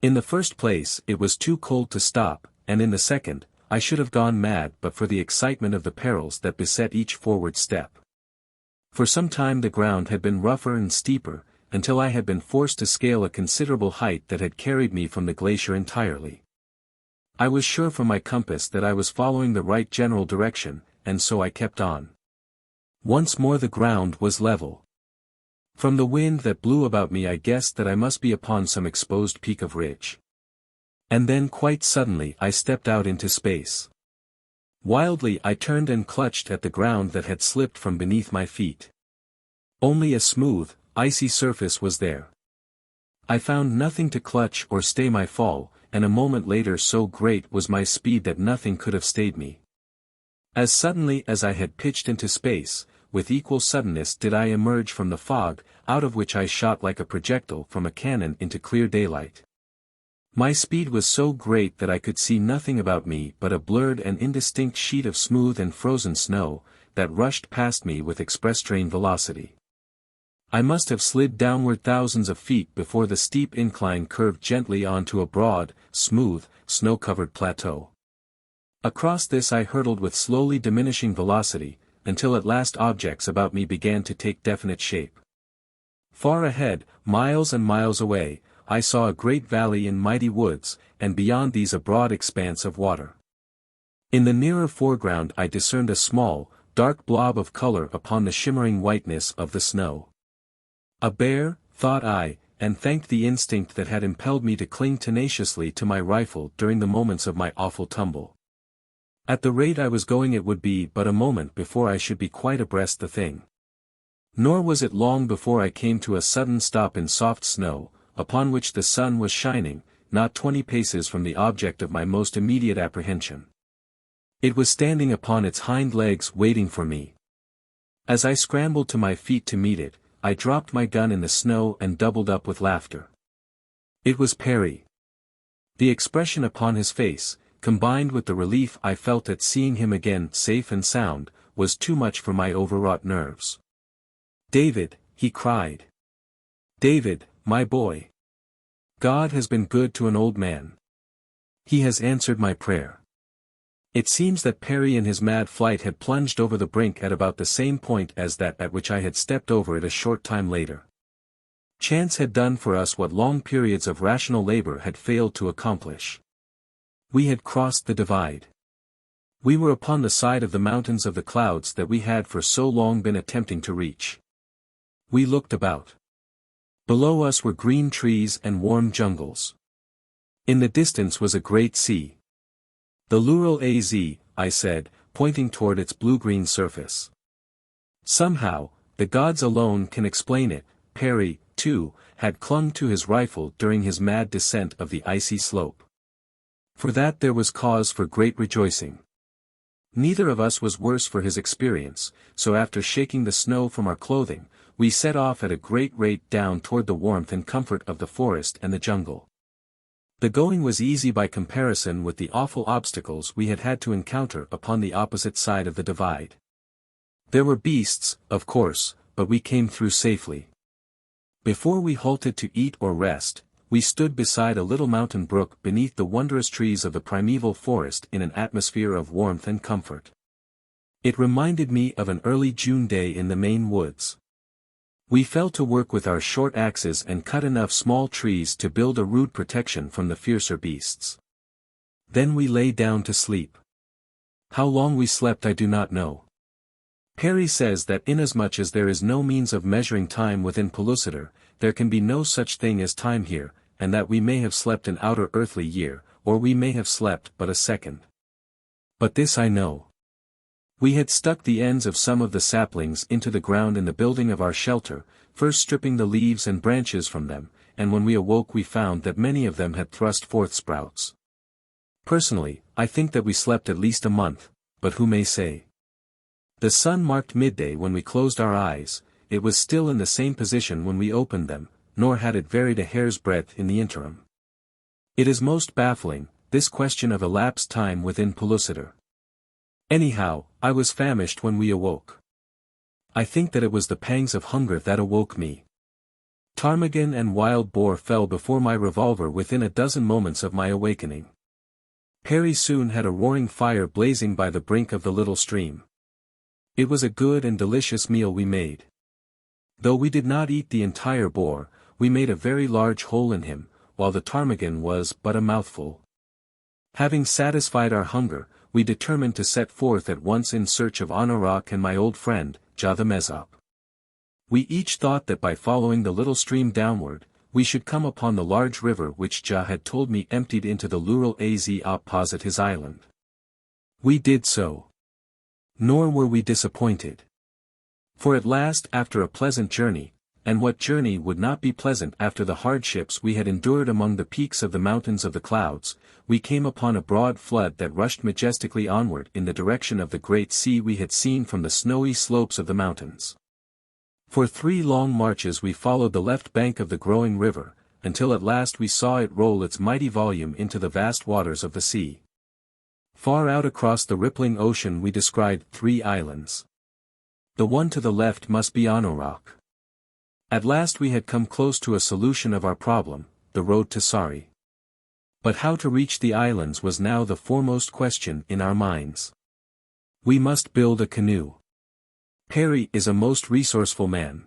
In the first place, it was too cold to stop, and in the second, I should have gone mad but for the excitement of the perils that beset each forward step. For some time the ground had been rougher and steeper, until I had been forced to scale a considerable height that had carried me from the glacier entirely. I was sure from my compass that I was following the right general direction, and so I kept on. Once more the ground was level. From the wind that blew about me I guessed that I must be upon some exposed peak of ridge. And then quite suddenly I stepped out into space. Wildly I turned and clutched at the ground that had slipped from beneath my feet. Only a smooth, icy surface was there. I found nothing to clutch or stay my fall, and a moment later so great was my speed that nothing could have stayed me. As suddenly as I had pitched into space, with equal suddenness did I emerge from the fog, out of which I shot like a projectile from a cannon into clear daylight. My speed was so great that I could see nothing about me but a blurred and indistinct sheet of smooth and frozen snow, that rushed past me with express train velocity. I must have slid downward thousands of feet before the steep incline curved gently onto a broad, smooth, snow-covered plateau. Across this I hurtled with slowly diminishing velocity, until at last objects about me began to take definite shape. Far ahead, miles and miles away, I saw a great valley in mighty woods, and beyond these a broad expanse of water. In the nearer foreground I discerned a small, dark blob of color upon the shimmering whiteness of the snow. A bear, thought I, and thanked the instinct that had impelled me to cling tenaciously to my rifle during the moments of my awful tumble. At the rate I was going it would be but a moment before I should be quite abreast the thing. Nor was it long before I came to a sudden stop in soft snow, upon which the sun was shining, not 20 paces from the object of my most immediate apprehension. It was standing upon its hind legs waiting for me. As I scrambled to my feet to meet it, I dropped my gun in the snow and doubled up with laughter. It was Perry. The expression upon his face, combined with the relief I felt at seeing him again safe and sound, was too much for my overwrought nerves. "David," he cried. "David, my boy. God has been good to an old man. He has answered my prayer." It seems that Perry in his mad flight had plunged over the brink at about the same point as that at which I had stepped over it a short time later. Chance had done for us what long periods of rational labor had failed to accomplish. We had crossed the divide. We were upon the side of the mountains of the clouds that we had for so long been attempting to reach. We looked about. Below us were green trees and warm jungles. In the distance was a great sea. "The Lural Az," I said, pointing toward its blue-green surface. Somehow, the gods alone can explain it. Perry, too, had clung to his rifle during his mad descent of the icy slope. For that there was cause for great rejoicing. Neither of us was worse for his experience, so after shaking the snow from our clothing, we set off at a great rate down toward the warmth and comfort of the forest and the jungle. The going was easy by comparison with the awful obstacles we had had to encounter upon the opposite side of the divide. There were beasts, of course, but we came through safely. Before we halted to eat or rest, we stood beside a little mountain brook beneath the wondrous trees of the primeval forest in an atmosphere of warmth and comfort. It reminded me of an early June day in the Maine woods. We fell to work with our short axes and cut enough small trees to build a rude protection from the fiercer beasts. Then we lay down to sleep. How long we slept I do not know. Perry says that inasmuch as there is no means of measuring time within Pellucidar, there can be no such thing as time here, and that we may have slept an outer earthly year, or we may have slept but a second. But this I know. We had stuck the ends of some of the saplings into the ground in the building of our shelter, first stripping the leaves and branches from them, and when we awoke we found that many of them had thrust forth sprouts. Personally, I think that we slept at least a month, but who may say? The sun marked midday when we closed our eyes, it was still in the same position when we opened them, nor had it varied a hair's breadth in the interim. It is most baffling, this question of elapsed time within Pellucidar. Anyhow, I was famished when we awoke. I think that it was the pangs of hunger that awoke me. Ptarmigan and wild boar fell before my revolver within a dozen moments of my awakening. Perry soon had a roaring fire blazing by the brink of the little stream. It was a good and delicious meal we made. Though we did not eat the entire boar, we made a very large hole in him, while the ptarmigan was but a mouthful. Having satisfied our hunger, we determined to set forth at once in search of Anorak and my old friend, Ja the Mezop. We each thought that by following the little stream downward, we should come upon the large river which Ja had told me emptied into the Lural Az opposite his island. We did so. Nor were we disappointed. For at last, after a pleasant journey, and what journey would not be pleasant after the hardships we had endured among the peaks of the mountains of the clouds, we came upon a broad flood that rushed majestically onward in the direction of the great sea we had seen from the snowy slopes of the mountains. For 3 long marches we followed the left bank of the growing river, until at last we saw it roll its mighty volume into the vast waters of the sea. Far out across the rippling ocean we descried 3 islands. The one to the left must be Anorak. At last we had come close to a solution of our problem, the road to Sari. But how to reach the islands was now the foremost question in our minds. We must build a canoe. Perry is a most resourceful man.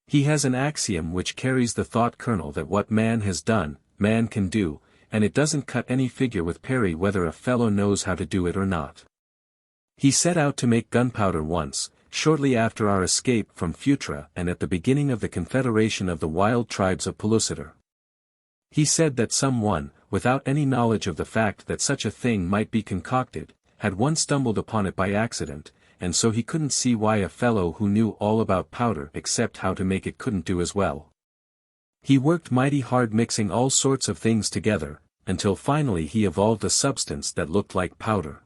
He has an axiom which carries the thought kernel that what man has done, man can do, and it doesn't cut any figure with Perry whether a fellow knows how to do it or not. He set out to make gunpowder once, shortly after our escape from Phutra and at the beginning of the confederation of the wild tribes of Pellucidar. He said that someone, without any knowledge of the fact that such a thing might be concocted, had once stumbled upon it by accident, and so he couldn't see why a fellow who knew all about powder except how to make it couldn't do as well. He worked mighty hard mixing all sorts of things together, until finally he evolved a substance that looked like powder.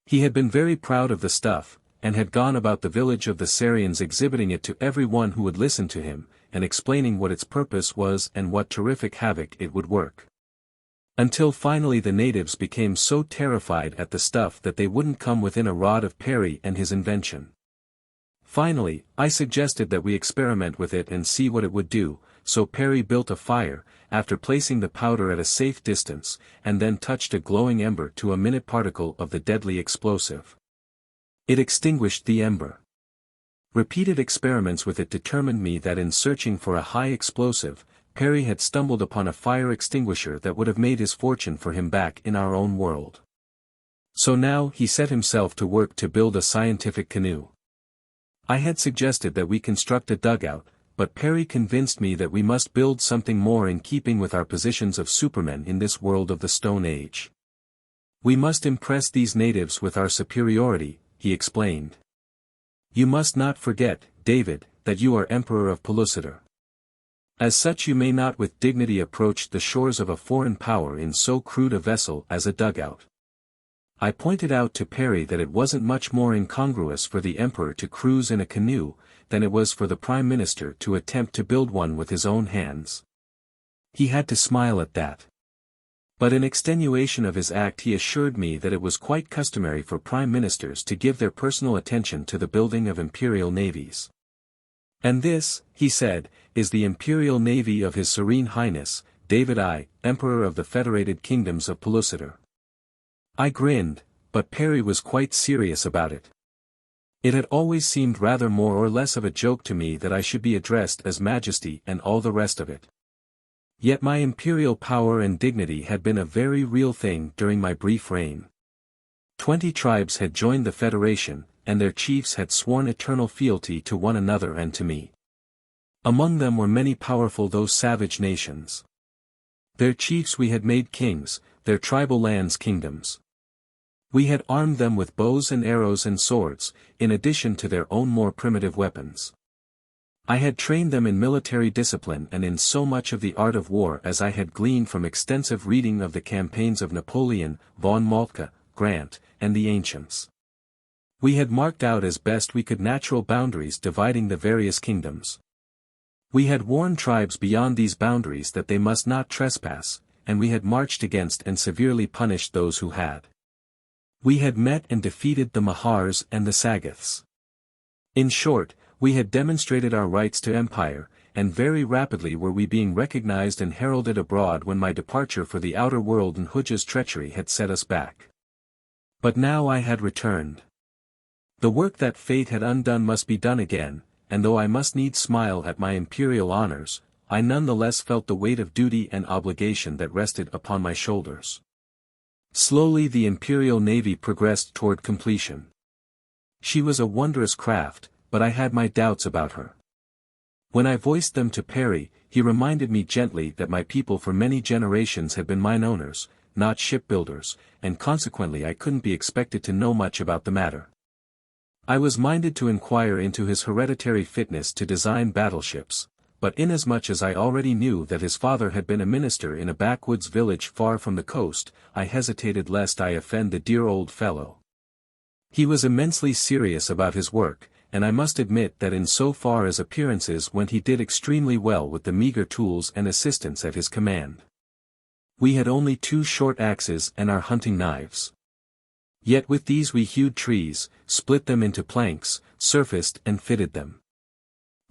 He had been very proud of the stuff, and had gone about the village of the Sarians exhibiting it to every one who would listen to him, and explaining what its purpose was and what terrific havoc it would work. Until finally the natives became so terrified at the stuff that they wouldn't come within a rod of Perry and his invention. Finally, I suggested that we experiment with it and see what it would do, so Perry built a fire, after placing the powder at a safe distance, and then touched a glowing ember to a minute particle of the deadly explosive. It extinguished the ember. Repeated experiments with it determined me that in searching for a high explosive, Perry had stumbled upon a fire extinguisher that would have made his fortune for him back in our own world. So now he set himself to work to build a scientific canoe. I had suggested that we construct a dugout, but Perry convinced me that we must build something more in keeping with our positions of supermen in this world of the Stone Age. We must impress these natives with our superiority, he explained. You must not forget, David, that you are Emperor of Pellucidar. As such you may not with dignity approach the shores of a foreign power in so crude a vessel as a dugout. I pointed out to Perry that it wasn't much more incongruous for the Emperor to cruise in a canoe, than it was for the Prime Minister to attempt to build one with his own hands. He had to smile at that. But in extenuation of his act he assured me that it was quite customary for Prime Ministers to give their personal attention to the building of imperial navies. And this, he said, is the Imperial Navy of His Serene Highness, David I, Emperor of the Federated Kingdoms of Pellucidar. I grinned, but Perry was quite serious about it. It had always seemed rather more or less of a joke to me that I should be addressed as Majesty and all the rest of it. Yet my imperial power and dignity had been a very real thing during my brief reign. 20 tribes had joined the Federation, and their chiefs had sworn eternal fealty to one another and to me. Among them were many powerful though savage nations. Their chiefs we had made kings, their tribal lands kingdoms. We had armed them with bows and arrows and swords, in addition to their own more primitive weapons. I had trained them in military discipline and in so much of the art of war as I had gleaned from extensive reading of the campaigns of Napoleon, von Moltke, Grant, and the ancients. We had marked out as best we could natural boundaries dividing the various kingdoms. We had warned tribes beyond these boundaries that they must not trespass, and we had marched against and severely punished those who had. We had met and defeated the Mahars and the Sagoths. In short, we had demonstrated our rights to empire, and very rapidly were we being recognized and heralded abroad when my departure for the outer world and Hooja's treachery had set us back. But now I had returned. The work that fate had undone must be done again, and though I must needs smile at my imperial honors, I none the less felt the weight of duty and obligation that rested upon my shoulders. Slowly the imperial navy progressed toward completion. She was a wondrous craft, but I had my doubts about her. When I voiced them to Perry, he reminded me gently that my people for many generations had been mine owners, not shipbuilders, and consequently I couldn't be expected to know much about the matter. I was minded to inquire into his hereditary fitness to design battleships, but inasmuch as I already knew that his father had been a minister in a backwoods village far from the coast, I hesitated lest I offend the dear old fellow. He was immensely serious about his work, and I must admit that in so far as appearances went he did extremely well with the meager tools and assistance at his command. We had only 2 short axes and our hunting knives. Yet with these we hewed trees, split them into planks, surfaced and fitted them.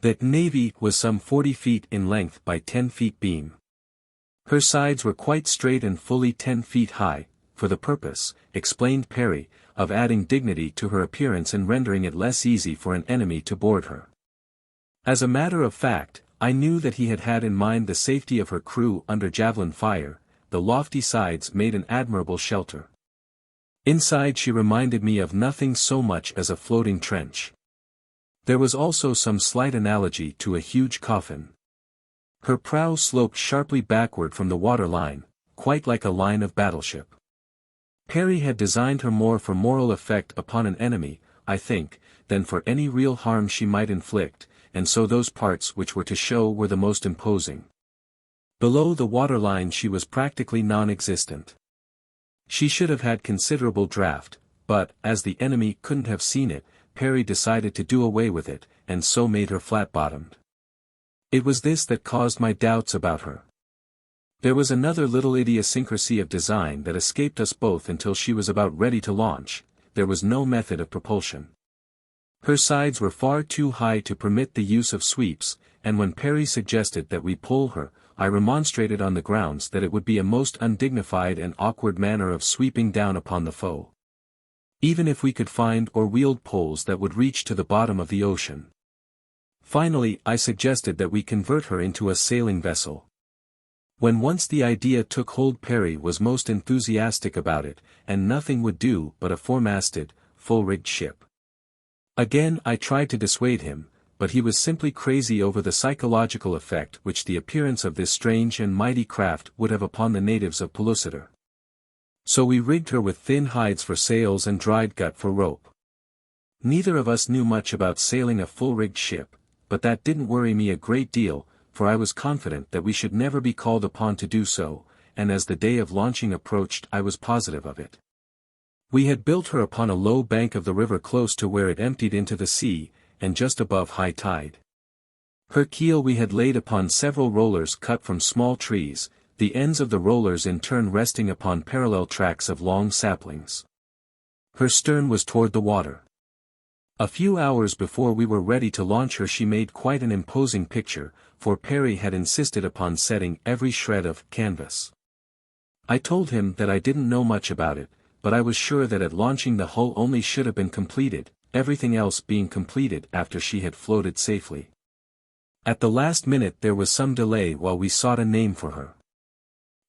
That navy was some 40 feet in length by 10 feet beam. Her sides were quite straight and fully 10 feet high, for the purpose, explained Perry, of adding dignity to her appearance and rendering it less easy for an enemy to board her. As a matter of fact, I knew that he had had in mind the safety of her crew under javelin fire. The lofty sides made an admirable shelter. Inside she reminded me of nothing so much as a floating trench. There was also some slight analogy to a huge coffin. Her prow sloped sharply backward from the waterline, quite like a line of battleship. Perry had designed her more for moral effect upon an enemy, I think, than for any real harm she might inflict, and so those parts which were to show were the most imposing. Below the waterline she was practically non-existent. She should have had considerable draft, but, as the enemy couldn't have seen it, Perry decided to do away with it, and so made her flat-bottomed. It was this that caused my doubts about her. There was another little idiosyncrasy of design that escaped us both until she was about ready to launch. There was no method of propulsion. Her sides were far too high to permit the use of sweeps, and when Perry suggested that we pull her, I remonstrated on the grounds that it would be a most undignified and awkward manner of sweeping down upon the foe. Even if we could find or wield poles that would reach to the bottom of the ocean. Finally, I suggested that we convert her into a sailing vessel. When once the idea took hold, Perry was most enthusiastic about it, and nothing would do but a four-masted, full-rigged ship. Again I tried to dissuade him, but he was simply crazy over the psychological effect which the appearance of this strange and mighty craft would have upon the natives of Pellucidar. So we rigged her with thin hides for sails and dried gut for rope. Neither of us knew much about sailing a full-rigged ship, but that didn't worry me a great deal, for I was confident that we should never be called upon to do so, and as the day of launching approached I was positive of it. We had built her upon a low bank of the river close to where it emptied into the sea, and just above high tide. Her keel we had laid upon several rollers cut from small trees, the ends of the rollers in turn resting upon parallel tracks of long saplings. Her stern was toward the water. A few hours before we were ready to launch her she made quite an imposing picture, for Perry had insisted upon setting every shred of canvas. I told him that I didn't know much about it, but I was sure that at launching the hull only should have been completed, everything else being completed after she had floated safely. At the last minute there was some delay while we sought a name for her.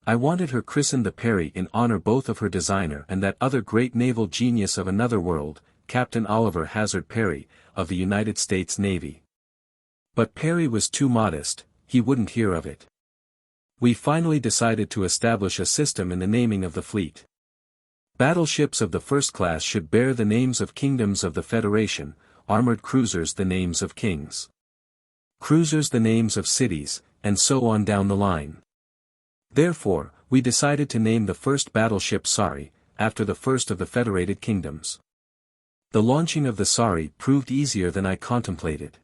I wanted her christened the Perry in honor both of her designer and that other great naval genius of another world, Captain Oliver Hazard Perry, of the United States Navy. But Perry was too modest, he wouldn't hear of it. We finally decided to establish a system in the naming of the fleet. Battleships of the first class should bear the names of kingdoms of the Federation, armored cruisers the names of kings. Cruisers the names of cities, and so on down the line. Therefore, we decided to name the first battleship Sari, after the first of the Federated Kingdoms. The launching of the Sari proved easier than I contemplated.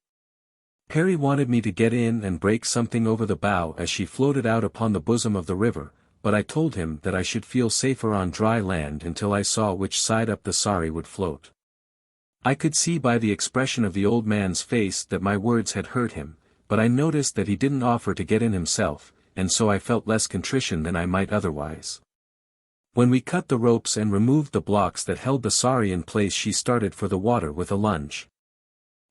Perry wanted me to get in and break something over the bow as she floated out upon the bosom of the river, but I told him that I should feel safer on dry land until I saw which side up the Sari would float. I could see by the expression of the old man's face that my words had hurt him, but I noticed that he didn't offer to get in himself, and so I felt less contrition than I might otherwise. When we cut the ropes and removed the blocks that held the Sari in place, she started for the water with a lunge.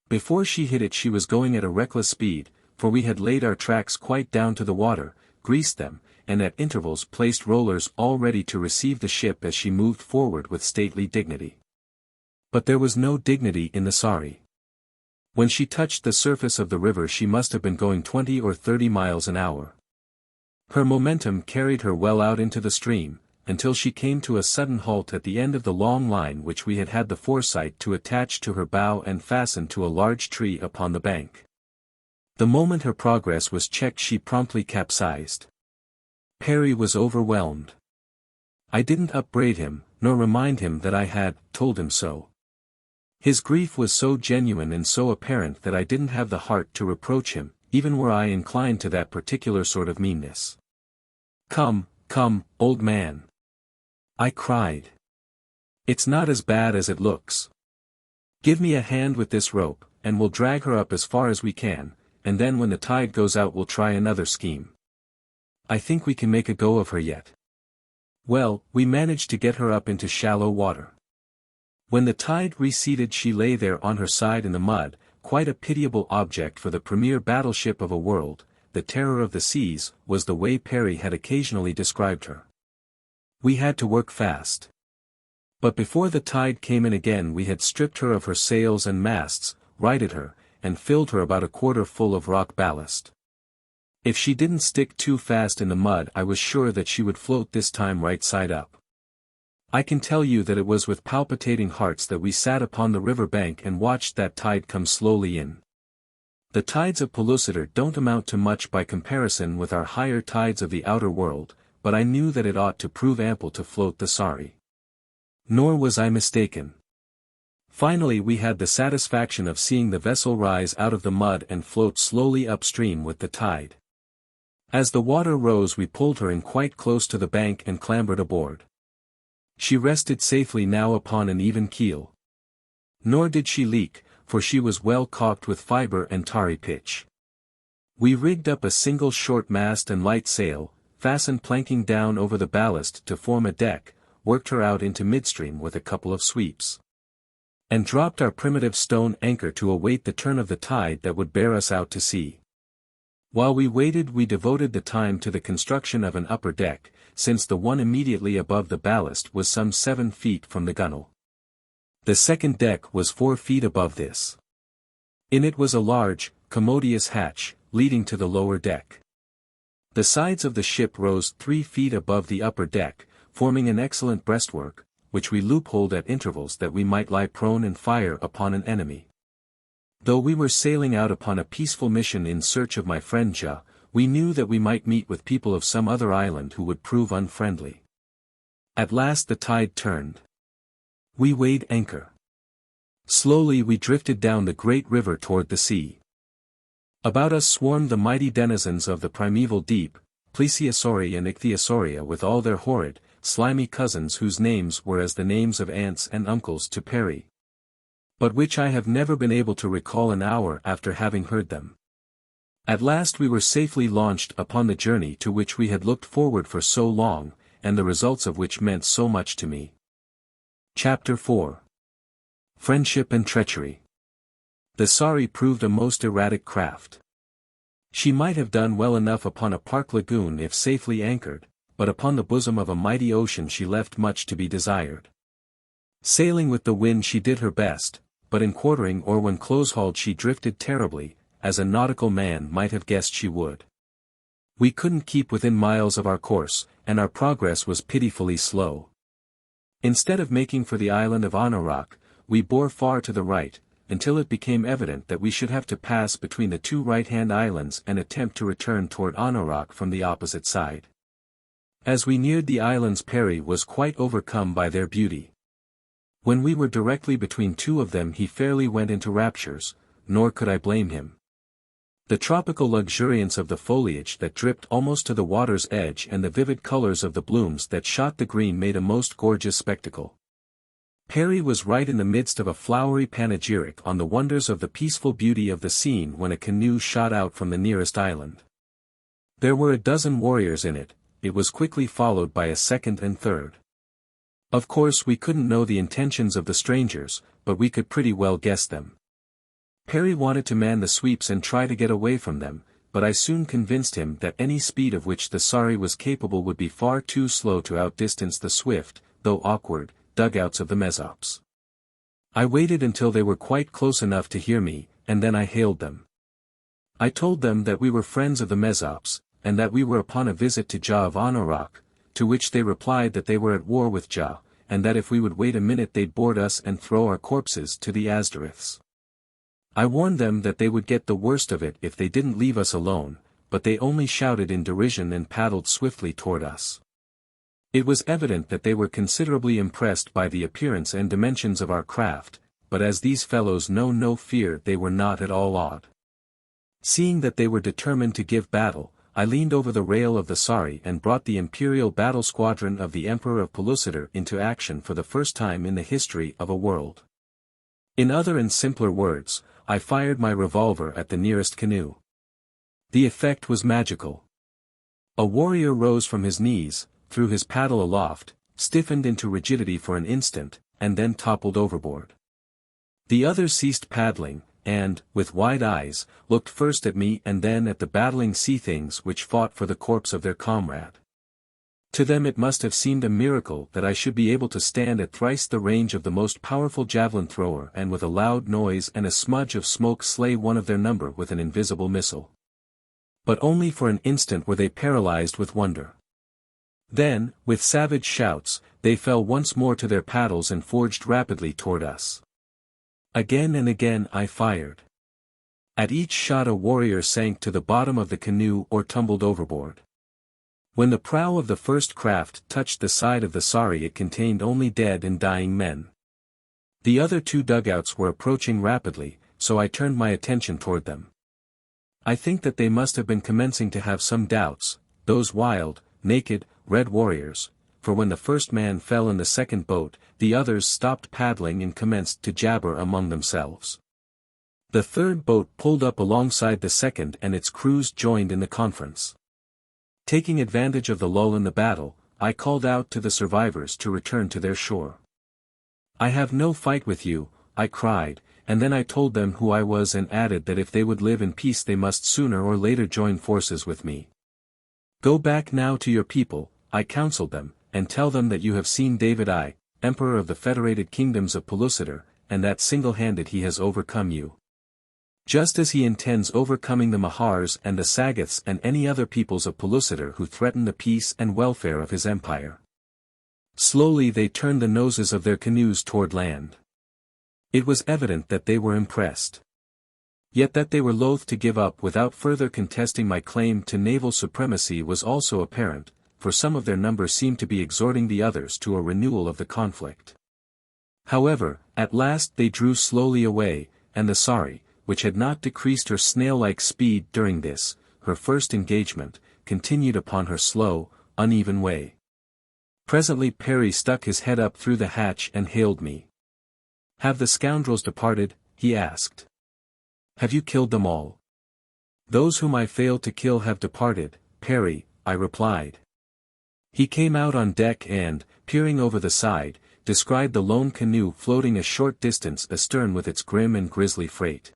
Before she hit it she was going at a reckless speed, for we had laid our tracks quite down to the water, greased them, and at intervals placed rollers all ready to receive the ship as she moved forward with stately dignity. But there was no dignity in the Sari. When she touched the surface of the river she must have been going 20 or 30 miles an hour. Her momentum carried her well out into the stream, until she came to a sudden halt at the end of the long line which we had had the foresight to attach to her bow and fasten to a large tree upon the bank. The moment her progress was checked she promptly capsized. Perry was overwhelmed. I didn't upbraid him, nor remind him that I had told him so. His grief was so genuine and so apparent that I didn't have the heart to reproach him, even were I inclined to that particular sort of meanness. "Come, come, old man," I cried. "It's not as bad as it looks. Give me a hand with this rope, and we'll drag her up as far as we can, and then when the tide goes out we'll try another scheme. I think we can make a go of her yet." Well, we managed to get her up into shallow water. When the tide receded she lay there on her side in the mud, quite a pitiable object for the premier battleship of a world. The terror of the seas was the way Perry had occasionally described her. We had to work fast. But before the tide came in again we had stripped her of her sails and masts, righted her, and filled her about a quarter full of rock ballast. If she didn't stick too fast in the mud I was sure that she would float this time right side up. I can tell you that it was with palpitating hearts that we sat upon the river bank and watched that tide come slowly in. The tides of Pellucidar don't amount to much by comparison with our higher tides of the outer world, but I knew that it ought to prove ample to float the Sari. Nor was I mistaken. Finally we had the satisfaction of seeing the vessel rise out of the mud and float slowly upstream with the tide. As the water rose we pulled her in quite close to the bank and clambered aboard. She rested safely now upon an even keel. Nor did she leak, for she was well caulked with fibre and tarry pitch. We rigged up a single short mast and light sail, fastened planking down over the ballast to form a deck, worked her out into midstream with a couple of sweeps, and dropped our primitive stone anchor to await the turn of the tide that would bear us out to sea. While we waited we devoted the time to the construction of an upper deck, since the one immediately above the ballast was some 7 feet from the gunwale. The second deck was 4 feet above this. In it was a large, commodious hatch, leading to the lower deck. The sides of the ship rose 3 feet above the upper deck, forming an excellent breastwork, which we loopholed at intervals that we might lie prone and fire upon an enemy. Though we were sailing out upon a peaceful mission in search of my friend Hooja, we knew that we might meet with people of some other island who would prove unfriendly. At last the tide turned. We weighed anchor. Slowly we drifted down the great river toward the sea. About us swarmed the mighty denizens of the primeval deep, Plesiosauri and Ichthyosauria with all their horrid, slimy cousins whose names were as the names of aunts and uncles to Perry, but which I have never been able to recall an hour after having heard them. At last we were safely launched upon the journey to which we had looked forward for so long, and the results of which meant so much to me. Chapter 4. Friendship and Treachery. The Sari proved a most erratic craft. She might have done well enough upon a park lagoon if safely anchored, but upon the bosom of a mighty ocean she left much to be desired. Sailing with the wind she did her best, but in quartering or when close-hauled she drifted terribly, as a nautical man might have guessed she would. We couldn't keep within miles of our course, and our progress was pitifully slow. Instead of making for the island of Anorak, we bore far to the right, until it became evident that we should have to pass between the two right-hand islands and attempt to return toward Anorak from the opposite side. As we neared the islands, Perry was quite overcome by their beauty. When we were directly between two of them he fairly went into raptures, nor could I blame him. The tropical luxuriance of the foliage that dripped almost to the water's edge and the vivid colors of the blooms that shot the green made a most gorgeous spectacle. Perry was right in the midst of a flowery panegyric on the wonders of the peaceful beauty of the scene when a canoe shot out from the nearest island. There were a dozen warriors in it. It was quickly followed by a second and third. Of course we couldn't know the intentions of the strangers, but we could pretty well guess them. Perry wanted to man the sweeps and try to get away from them, but I soon convinced him that any speed of which the Sari was capable would be far too slow to outdistance the swift, though awkward, dugouts of the Mesops. I waited until they were quite close enough to hear me, and then I hailed them. I told them that we were friends of the Mesops, and that we were upon a visit to Ja of Anorak, to which they replied that they were at war with Ja, and that if we would wait a minute they'd board us and throw our corpses to the Asdoriths. I warned them that they would get the worst of it if they didn't leave us alone, but they only shouted in derision and paddled swiftly toward us. It was evident that they were considerably impressed by the appearance and dimensions of our craft, but as these fellows know no fear they were not at all awed. Seeing that they were determined to give battle, I leaned over the rail of the Sari and brought the Imperial Battle Squadron of the Emperor of Pellucidar into action for the first time in the history of a world. In other and simpler words, I fired my revolver at the nearest canoe. The effect was magical. A warrior rose from his knees, threw his paddle aloft, stiffened into rigidity for an instant, and then toppled overboard. The others ceased paddling, and, with wide eyes, looked first at me and then at the battling sea things which fought for the corpse of their comrade. To them it must have seemed a miracle that I should be able to stand at thrice the range of the most powerful javelin thrower and with a loud noise and a smudge of smoke slay one of their number with an invisible missile. But only for an instant were they paralyzed with wonder. Then, with savage shouts, they fell once more to their paddles and forged rapidly toward us. Again and again I fired. At each shot a warrior sank to the bottom of the canoe or tumbled overboard. When the prow of the first craft touched the side of the Sari it contained only dead and dying men. The other two dugouts were approaching rapidly, so I turned my attention toward them. I think that they must have been commencing to have some doubts, those wild, naked, red warriors, for when the first man fell in the second boat, the others stopped paddling and commenced to jabber among themselves. The third boat pulled up alongside the second and its crews joined in the conference. Taking advantage of the lull in the battle, I called out to the survivors to return to their shore. "I have no fight with you," I cried, and then I told them who I was and added that if they would live in peace they must sooner or later join forces with me. "Go back now to your people," I counseled them, "and tell them that you have seen David I, Emperor of the Federated Kingdoms of Pellucidar, and that single-handed he has overcome you. Just as he intends overcoming the Mahars and the Sagoths and any other peoples of Pellucidar who threaten the peace and welfare of his empire." Slowly they turned the noses of their canoes toward land. It was evident that they were impressed. Yet that they were loath to give up without further contesting my claim to naval supremacy was also apparent, for some of their number seemed to be exhorting the others to a renewal of the conflict. However, at last they drew slowly away, and the Sari, which had not decreased her snail-like speed during this, her first engagement, continued upon her slow, uneven way. Presently Perry stuck his head up through the hatch and hailed me. "Have the scoundrels departed?" he asked. "Have you killed them all?" "Those whom I failed to kill have departed, Perry," I replied. He came out on deck and, peering over the side, descried the lone canoe floating a short distance astern with its grim and grisly freight.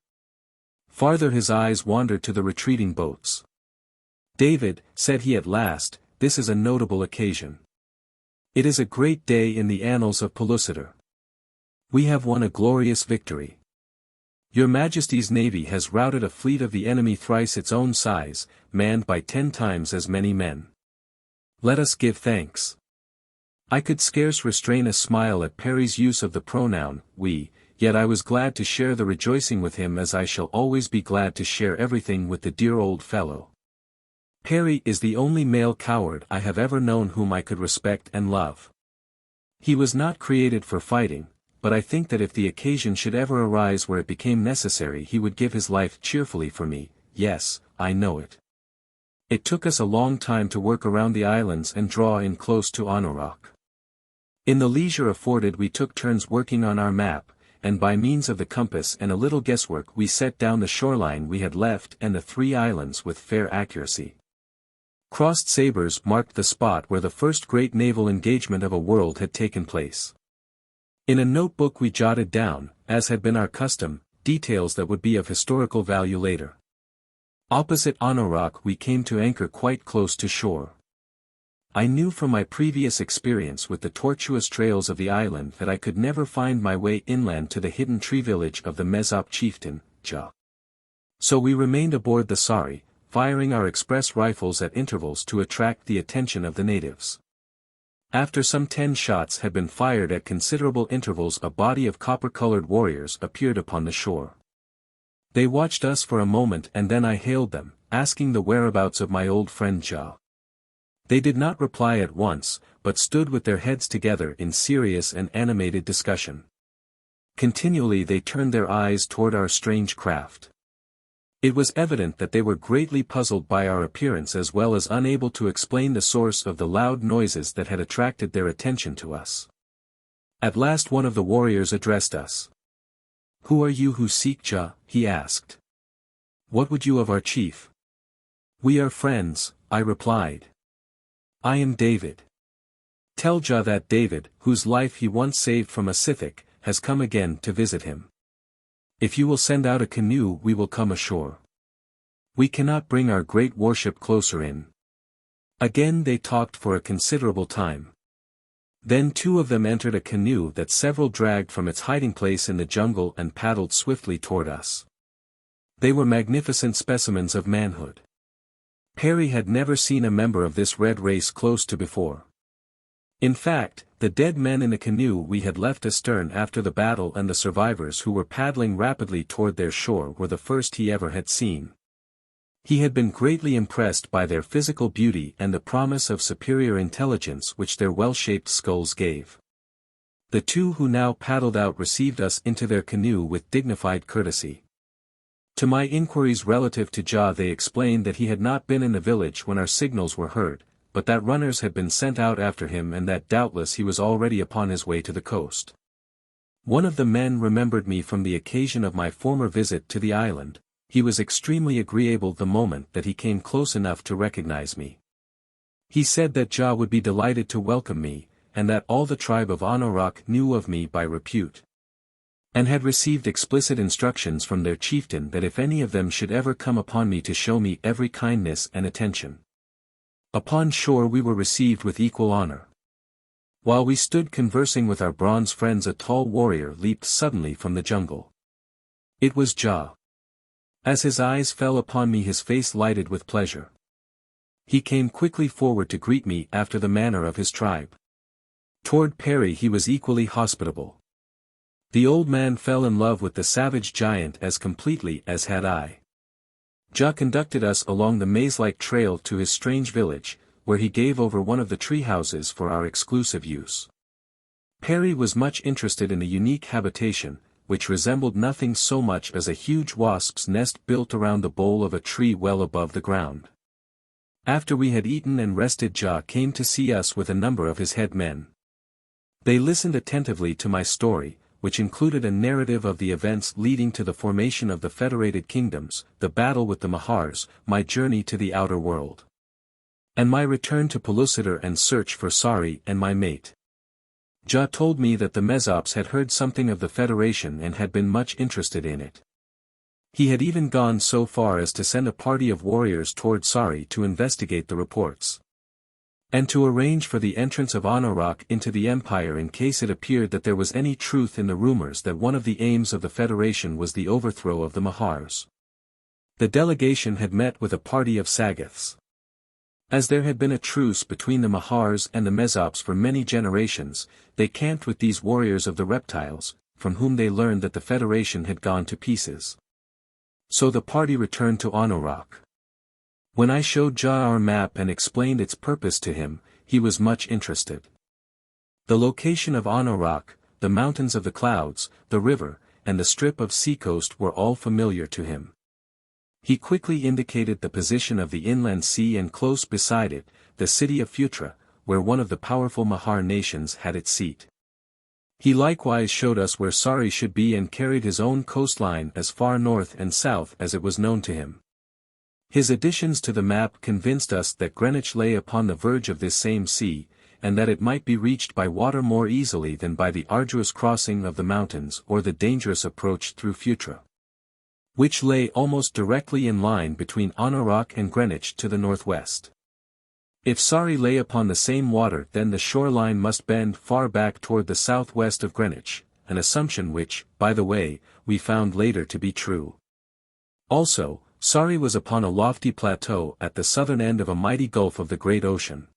Farther his eyes wandered to the retreating boats. "David," said he at last, "this is a notable occasion. It is a great day in the annals of Pellucidar. We have won a glorious victory. Your Majesty's navy has routed a fleet of the enemy thrice its own size, manned by 10 times as many men. Let us give thanks. I could scarce restrain a smile at Perry's use of the pronoun, we, yet I was glad to share the rejoicing with him as I shall always be glad to share everything with the dear old fellow. Perry is the only male coward I have ever known whom I could respect and love. He was not created for fighting, but I think that if the occasion should ever arise where it became necessary he would give his life cheerfully for me. Yes, I know it. It took us a long time to work around the islands and draw in close to Anorak. In the leisure afforded we took turns working on our map, and by means of the compass and a little guesswork we set down the shoreline we had left and the 3 islands with fair accuracy. Crossed sabers marked the spot where the first great naval engagement of a world had taken place. In a notebook we jotted down, as had been our custom, details that would be of historical value later. Opposite Anorak we came to anchor quite close to shore. I knew from my previous experience with the tortuous trails of the island that I could never find my way inland to the hidden tree village of the Mezop chieftain, Ja. So we remained aboard the Sari, firing our express rifles at intervals to attract the attention of the natives. After some 10 shots had been fired at considerable intervals a body of copper-colored warriors appeared upon the shore. They watched us for a moment and then I hailed them, asking the whereabouts of my old friend Ja. They did not reply at once, but stood with their heads together in serious and animated discussion. Continually they turned their eyes toward our strange craft. It was evident that they were greatly puzzled by our appearance as well as unable to explain the source of the loud noises that had attracted their attention to us. At last one of the warriors addressed us. "Who are you who seek Ja?" he asked. "What would you of our chief?" "We are friends," I replied. "I am David. Tell Ja that David, whose life he once saved from a Scythic, has come again to visit him. If you will send out a canoe we will come ashore. We cannot bring our great warship closer in." Again they talked for a considerable time. Then 2 of them entered a canoe that several dragged from its hiding place in the jungle and paddled swiftly toward us. They were magnificent specimens of manhood. Perry had never seen a member of this red race close to before. In fact, the dead men in the canoe we had left astern after the battle and the survivors who were paddling rapidly toward their shore were the first he ever had seen. He had been greatly impressed by their physical beauty and the promise of superior intelligence which their well-shaped skulls gave. The 2 who now paddled out received us into their canoe with dignified courtesy. To my inquiries relative to Ja they explained that he had not been in the village when our signals were heard, but that runners had been sent out after him and that doubtless he was already upon his way to the coast. One of the men remembered me from the occasion of my former visit to the island. He was extremely agreeable the moment that he came close enough to recognize me. He said that Ja would be delighted to welcome me, and that all the tribe of Anorak knew of me by repute, and had received explicit instructions from their chieftain that if any of them should ever come upon me to show me every kindness and attention. Upon shore we were received with equal honor. While we stood conversing with our bronze friends a tall warrior leaped suddenly from the jungle. It was Ja. As his eyes fell upon me his face lighted with pleasure. He came quickly forward to greet me after the manner of his tribe. Toward Perry he was equally hospitable. The old man fell in love with the savage giant as completely as had I. Ja conducted us along the maze-like trail to his strange village, where he gave over one of the tree houses for our exclusive use. Perry was much interested in the unique habitation, which resembled nothing so much as a huge wasp's nest built around the bole of a tree well above the ground. After we had eaten and rested Ja came to see us with a number of his head men. They listened attentively to my story, which included a narrative of the events leading to the formation of the Federated Kingdoms, the battle with the Mahars, my journey to the outer world, and my return to Pellucidar and search for Sari and my mate. Ja told me that the Mezops had heard something of the Federation and had been much interested in it. He had even gone so far as to send a party of warriors toward Sari to investigate the reports. and to arrange for the entrance of Anauroch into the Empire in case it appeared that there was any truth in the rumors that one of the aims of the Federation was the overthrow of the Mahars. The delegation had met with a party of Sagoths. As there had been a truce between the Mahars and the Mezops for many generations, they camped with these warriors of the reptiles, from whom they learned that the Federation had gone to pieces. So the party returned to Anauroch. When I showed Ja our map and explained its purpose to him, he was much interested. The location of Anauroch, the mountains of the clouds, the river, and the strip of seacoast were all familiar to him. He quickly indicated the position of the inland sea and close beside it, the city of Phutra, where one of the powerful Mahar nations had its seat. He likewise showed us where Sari should be and carried his own coastline as far north and south as it was known to him. His additions to the map convinced us that Greenwich lay upon the verge of this same sea, and that it might be reached by water more easily than by the arduous crossing of the mountains or the dangerous approach through Phutra, which lay almost directly in line between Anauroch and Greenwich to the northwest. If Sari lay upon the same water, then the shoreline must bend far back toward the southwest of Greenwich, an assumption which, by the way, we found later to be true. Also, Sari was upon a lofty plateau at the southern end of a mighty gulf of the great ocean.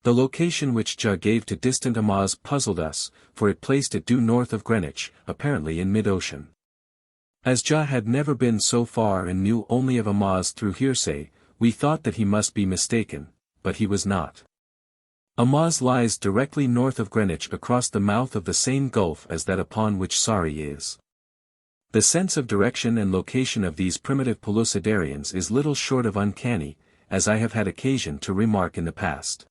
The location which Ja gave to distant Amaz puzzled us, for it placed it due north of Greenwich, apparently in mid-ocean. As Ja had never been so far and knew only of Amaz through hearsay, we thought that he must be mistaken, but he was not. Amaz lies directly north of Greenwich across the mouth of the same gulf as that upon which Sari is. The sense of direction and location of these primitive Pellucidarians is little short of uncanny, as I have had occasion to remark in the past.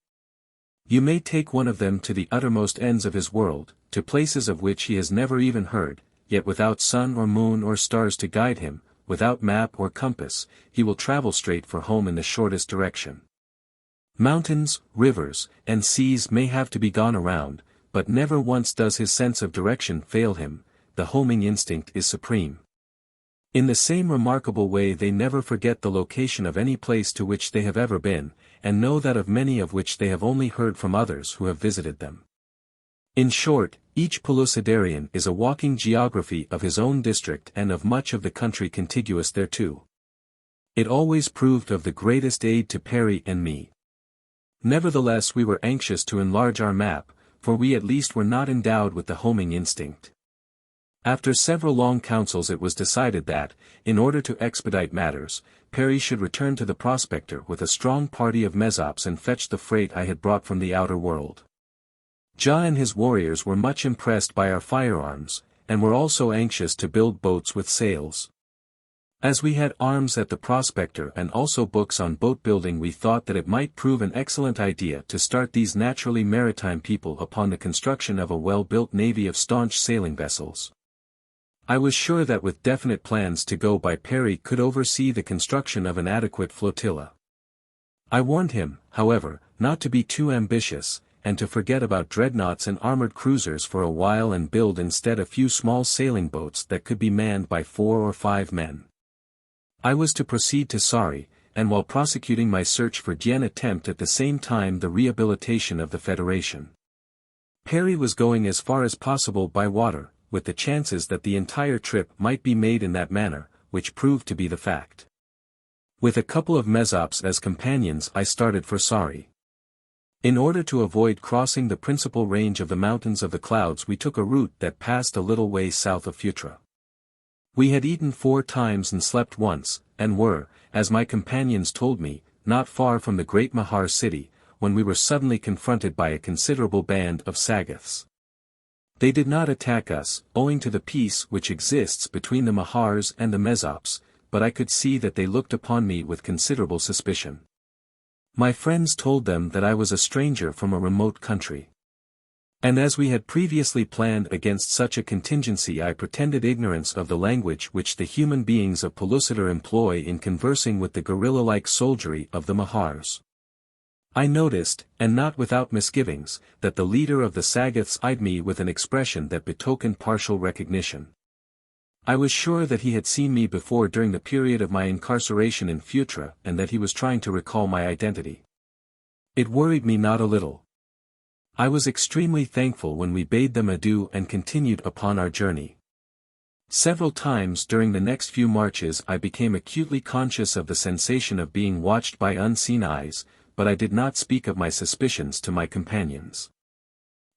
You may take one of them to the uttermost ends of his world, to places of which he has never even heard, yet without sun or moon or stars to guide him, without map or compass, he will travel straight for home in the shortest direction. Mountains, rivers, and seas may have to be gone around, but never once does his sense of direction fail him. The homing instinct is supreme. In the same remarkable way they never forget the location of any place to which they have ever been, and know that of many of which they have only heard from others who have visited them. In short, each Pellucidarian is a walking geography of his own district and of much of the country contiguous thereto. It always proved of the greatest aid to Perry and me. Nevertheless we were anxious to enlarge our map, for we at least were not endowed with the homing instinct. After several long councils it was decided that, in order to expedite matters, Perry should return to the Prospector with a strong party of Mezops and fetch the freight I had brought from the outer world. Ja and his warriors were much impressed by our firearms, and were also anxious to build boats with sails. As we had arms at the Prospector and also books on boat building, we thought that it might prove an excellent idea to start these naturally maritime people upon the construction of a well-built navy of staunch sailing vessels. I was sure that with definite plans to go by Perry could oversee the construction of an adequate flotilla. I warned him, however, not to be too ambitious, and to forget about dreadnoughts and armored cruisers for a while and build instead a few small sailing boats that could be manned by 4 or 5 men. I was to proceed to Sari, and while prosecuting my search for Dien attempt at the same time the rehabilitation of the Federation. Perry was going as far as possible by water, with the chances that the entire trip might be made in that manner, which proved to be the fact. With a couple of Mezops as companions I started for Sari. In order to avoid crossing the principal range of the mountains of the clouds we took a route that passed a little way south of Phutra. We had eaten 4 times and slept once, and were, as my companions told me, not far from the great Mahar city, when we were suddenly confronted by a considerable band of Sagoths. They did not attack us, owing to the peace which exists between the Mahars and the Mezops, but I could see that they looked upon me with considerable suspicion. My friends told them that I was a stranger from a remote country. And as we had previously planned against such a contingency, I pretended ignorance of the language which the human beings of Pellucidar employ in conversing with the guerrilla-like soldiery of the Mahars. I noticed, and not without misgivings, that the leader of the Sagoths eyed me with an expression that betokened partial recognition. I was sure that he had seen me before during the period of my incarceration in Phutra and that he was trying to recall my identity. It worried me not a little. I was extremely thankful when we bade them adieu and continued upon our journey. Several times during the next few marches I became acutely conscious of the sensation of being watched by unseen eyes, but I did not speak of my suspicions to my companions.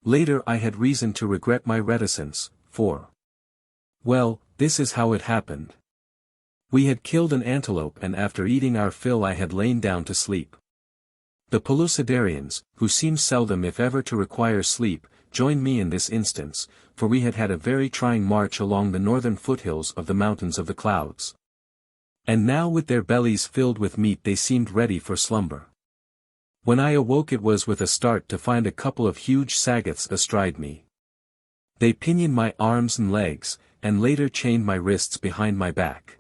Later I had reason to regret my reticence, for... well, this is how it happened. We had killed an antelope and after eating our fill I had lain down to sleep. The Pellucidarians, who seem seldom if ever to require sleep, joined me in this instance, for we had had a very trying march along the northern foothills of the mountains of the clouds. And now with their bellies filled with meat they seemed ready for slumber. When I awoke it was with a start to find a couple of huge sagoths astride me. They pinioned my arms and legs, and later chained my wrists behind my back.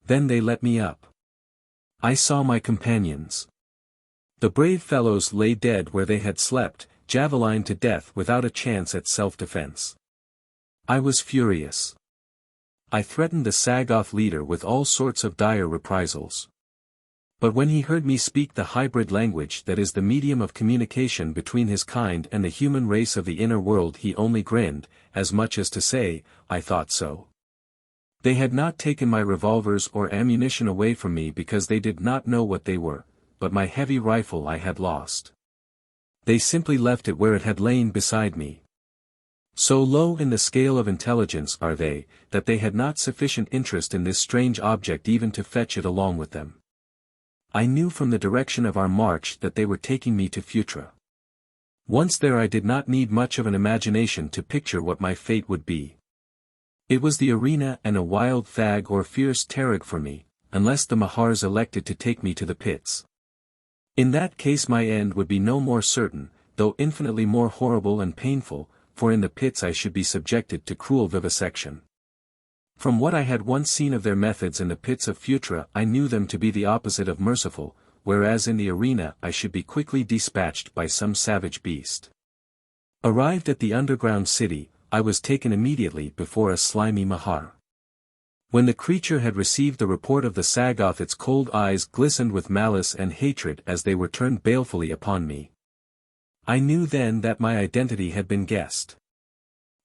Then they let me up. I saw my companions. The brave fellows lay dead where they had slept, javelined to death without a chance at self-defense. I was furious. I threatened the Sagoth leader with all sorts of dire reprisals. But when he heard me speak the hybrid language that is the medium of communication between his kind and the human race of the inner world he only grinned, as much as to say, I thought so. They had not taken my revolvers or ammunition away from me because they did not know what they were, but my heavy rifle I had lost. They simply left it where it had lain beside me. So low in the scale of intelligence are they, that they had not sufficient interest in this strange object even to fetch it along with them. I knew from the direction of our march that they were taking me to Futra. Once there I did not need much of an imagination to picture what my fate would be. It was the arena and a wild thag or fierce terrag for me, unless the Mahars elected to take me to the pits. In that case my end would be no more certain, though infinitely more horrible and painful, for in the pits I should be subjected to cruel vivisection. From what I had once seen of their methods in the pits of Futra I knew them to be the opposite of merciful, whereas in the arena I should be quickly dispatched by some savage beast. Arrived at the underground city, I was taken immediately before a slimy Mahar. When the creature had received the report of the Sagoth its cold eyes glistened with malice and hatred as they were turned balefully upon me. I knew then that my identity had been guessed.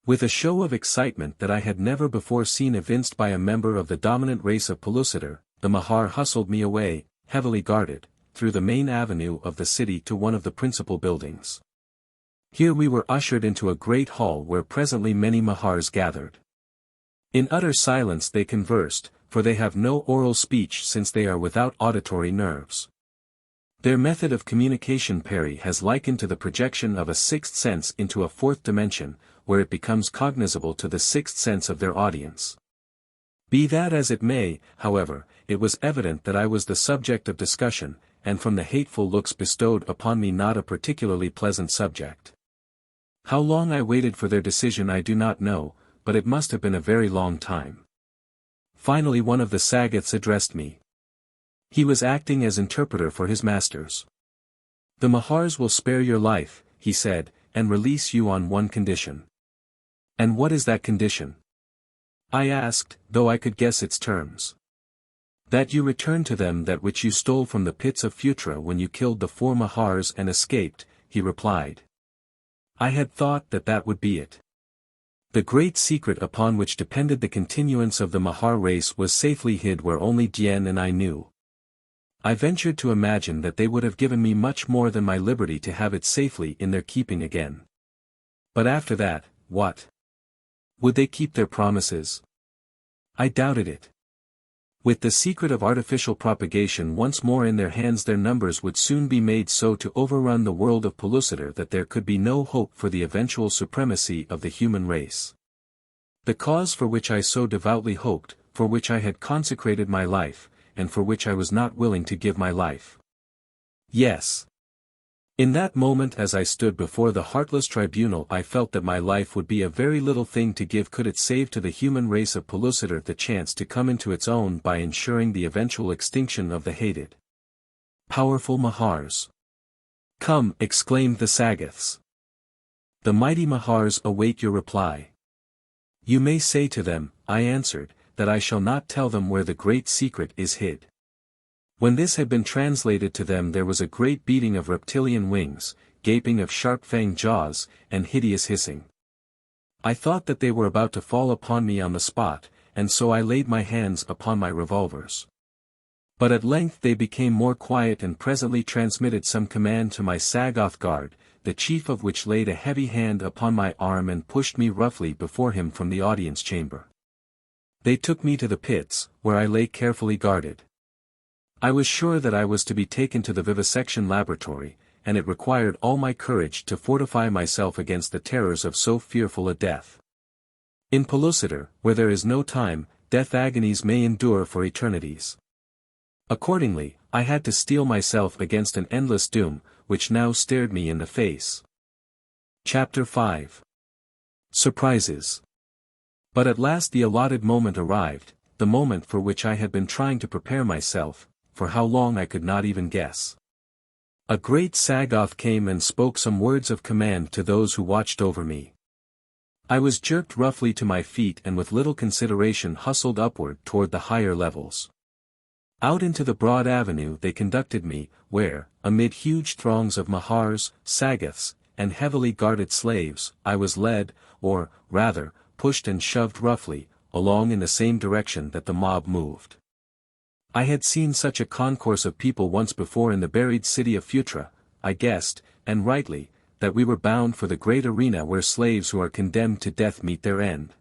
With a show of excitement that I had never before seen evinced by a member of the dominant race of Pellucidar, the Mahar hustled me away, heavily guarded, through the main avenue of the city to one of the principal buildings. Here we were ushered into a great hall where presently many Mahars gathered. In utter silence they conversed, for they have no oral speech since they are without auditory nerves. Their method of communication Perry has likened to the projection of a sixth sense into a fourth dimension, where it becomes cognizable to the sixth sense of their audience. Be that as it may, however, it was evident that I was the subject of discussion, and from the hateful looks bestowed upon me not a particularly pleasant subject. How long I waited for their decision I do not know, but it must have been a very long time. Finally one of the Sagoths addressed me. He was acting as interpreter for his masters. The Mahars will spare your life, he said, and release you on one condition. And what is that condition? I asked, though I could guess its terms. That you return to them that which you stole from the pits of Futra when you killed the 4 Mahars and escaped, he replied. I had thought that that would be it. The great secret upon which depended the continuance of the Mahar race was safely hid where only Dien and I knew. I ventured to imagine that they would have given me much more than my liberty to have it safely in their keeping again. But after that, what? Would they keep their promises? I doubted it. With the secret of artificial propagation once more in their hands their numbers would soon be made so to overrun the world of Pellucidar that there could be no hope for the eventual supremacy of the human race. The cause for which I so devoutly hoped, for which I had consecrated my life, and for which I was not willing to give my life. Yes. In that moment as I stood before the heartless tribunal I felt that my life would be a very little thing to give could it save to the human race of Pellucidar the chance to come into its own by ensuring the eventual extinction of the hated, powerful Mahars. Come, exclaimed the Sagoths. The mighty Mahars await your reply. You may say to them, I answered, that I shall not tell them where the great secret is hid. When this had been translated to them there was a great beating of reptilian wings, gaping of sharp-fanged jaws, and hideous hissing. I thought that they were about to fall upon me on the spot, and so I laid my hands upon my revolvers. But at length they became more quiet and presently transmitted some command to my Sagoth guard, the chief of which laid a heavy hand upon my arm and pushed me roughly before him from the audience chamber. They took me to the pits, where I lay carefully guarded. I was sure that I was to be taken to the vivisection laboratory, and it required all my courage to fortify myself against the terrors of so fearful a death. In Pellucidar, where there is no time, death agonies may endure for eternities. Accordingly, I had to steel myself against an endless doom, which now stared me in the face. Chapter 5. Surprises. But at last the allotted moment arrived, the moment for which I had been trying to prepare myself, for how long I could not even guess. A great Sagoth came and spoke some words of command to those who watched over me. I was jerked roughly to my feet and with little consideration hustled upward toward the higher levels. Out into the broad avenue they conducted me, where, amid huge throngs of Mahars, Sagoths, and heavily guarded slaves, I was led, or, rather, pushed and shoved roughly, along in the same direction that the mob moved. I had seen such a concourse of people once before in the buried city of Phutra, I guessed, and rightly, that we were bound for the great arena where slaves who are condemned to death meet their end.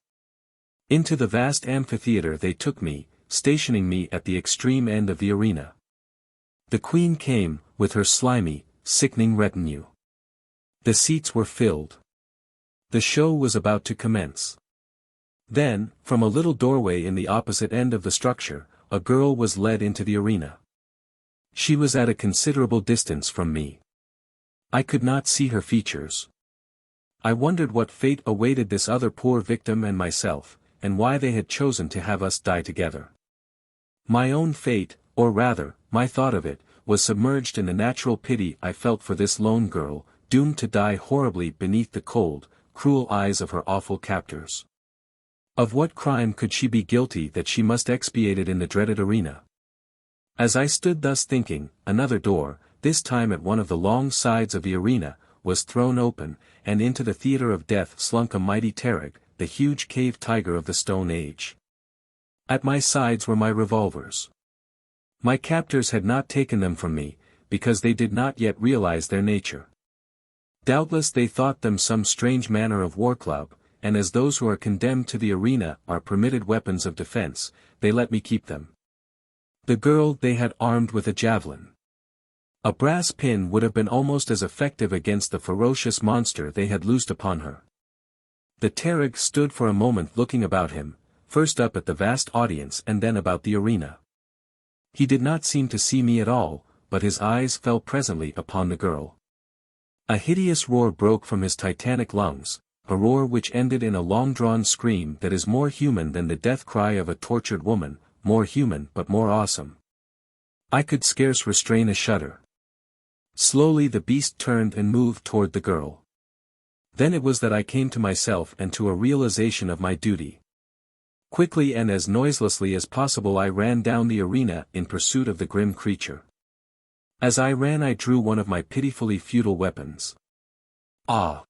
Into the vast amphitheater they took me, stationing me at the extreme end of the arena. The queen came, with her slimy, sickening retinue. The seats were filled. The show was about to commence. Then, from a little doorway in the opposite end of the structure, a girl was led into the arena. She was at a considerable distance from me. I could not see her features. I wondered what fate awaited this other poor victim and myself, and why they had chosen to have us die together. My own fate, or rather, my thought of it, was submerged in the natural pity I felt for this lone girl, doomed to die horribly beneath the cold, cruel eyes of her awful captors. Of what crime could she be guilty that she must expiate it in the dreaded arena? As I stood thus thinking, another door, this time at one of the long sides of the arena, was thrown open, and into the theater of death slunk a mighty Tereg, the huge cave tiger of the Stone Age. At my sides were my revolvers. My captors had not taken them from me, because they did not yet realize their nature. Doubtless they thought them some strange manner of war club, and as those who are condemned to the arena are permitted weapons of defense, they let me keep them. The girl they had armed with a javelin. A brass pin would have been almost as effective against the ferocious monster they had loosed upon her. The Tereg stood for a moment looking about him, first up at the vast audience and then about the arena. He did not seem to see me at all, but his eyes fell presently upon the girl. A hideous roar broke from his titanic lungs, a roar which ended in a long-drawn scream that is more human than the death cry of a tortured woman, more human but more awesome. I could scarce restrain a shudder. Slowly the beast turned and moved toward the girl. Then it was that I came to myself and to a realization of my duty. Quickly and as noiselessly as possible I ran down the arena in pursuit of the grim creature. As I ran I drew one of my pitifully futile weapons. Ah!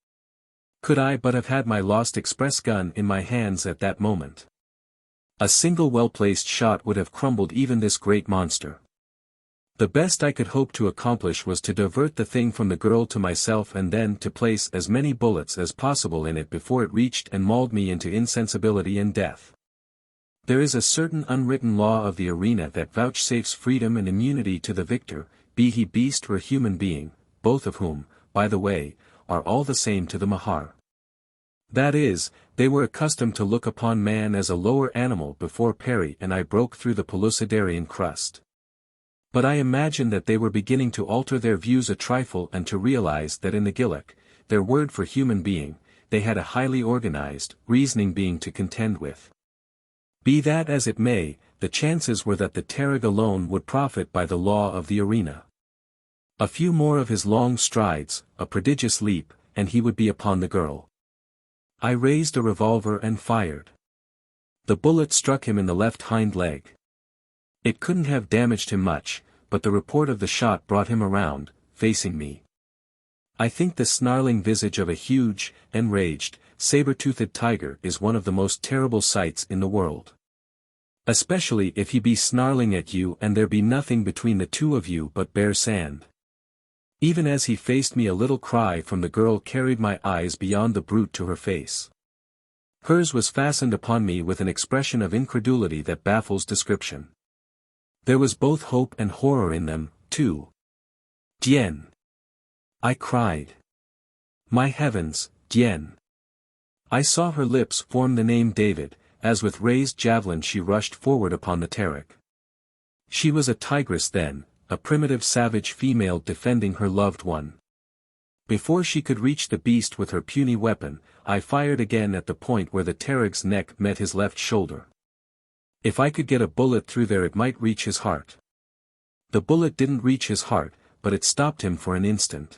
Could I but have had my lost express gun in my hands at that moment! A single well-placed shot would have crumbled even this great monster. The best I could hope to accomplish was to divert the thing from the girl to myself and then to place as many bullets as possible in it before it reached and mauled me into insensibility and death. There is a certain unwritten law of the arena that vouchsafes freedom and immunity to the victor, be he beast or human being, both of whom, by the way, are all the same to the Mahar. That is, they were accustomed to look upon man as a lower animal before Perry and I broke through the Pellucidarian crust. But I imagine that they were beginning to alter their views a trifle and to realize that in the Gillick, their word for human being, they had a highly organized, reasoning being to contend with. Be that as it may, the chances were that the Tereg alone would profit by the law of the arena. A few more of his long strides, a prodigious leap, and he would be upon the girl. I raised a revolver and fired. The bullet struck him in the left hind leg. It couldn't have damaged him much, but the report of the shot brought him around, facing me. I think the snarling visage of a huge, enraged, saber-toothed tiger is one of the most terrible sights in the world. Especially if he be snarling at you and there be nothing between the two of you but bare sand. Even as he faced me, a little cry from the girl carried my eyes beyond the brute to her face. Hers was fastened upon me with an expression of incredulity that baffles description. There was both hope and horror in them, too. "Dien!" I cried. "My heavens, Dien!" I saw her lips form the name David, as with raised javelin she rushed forward upon the Terek. She was a tigress then, a primitive savage female defending her loved one. Before she could reach the beast with her puny weapon, I fired again at the point where the Terek's neck met his left shoulder. If I could get a bullet through there, it might reach his heart. The bullet didn't reach his heart, but it stopped him for an instant.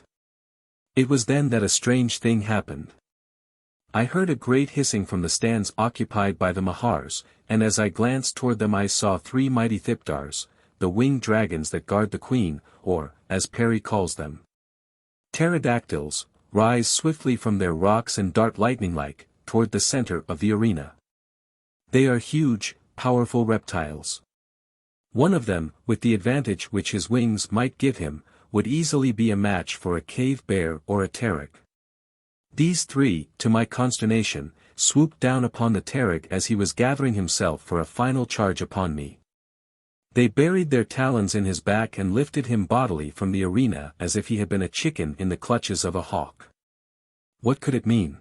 It was then that a strange thing happened. I heard a great hissing from the stands occupied by the Mahars, and as I glanced toward them I saw 3 mighty thipdars, the winged dragons that guard the queen, or, as Perry calls them, pterodactyls, rise swiftly from their rocks and dart lightning-like, toward the center of the arena. They are huge, powerful reptiles. One of them, with the advantage which his wings might give him, would easily be a match for a cave bear or a Terek. These 3, to my consternation, swooped down upon the Terek as he was gathering himself for a final charge upon me. They buried their talons in his back and lifted him bodily from the arena as if he had been a chicken in the clutches of a hawk. What could it mean?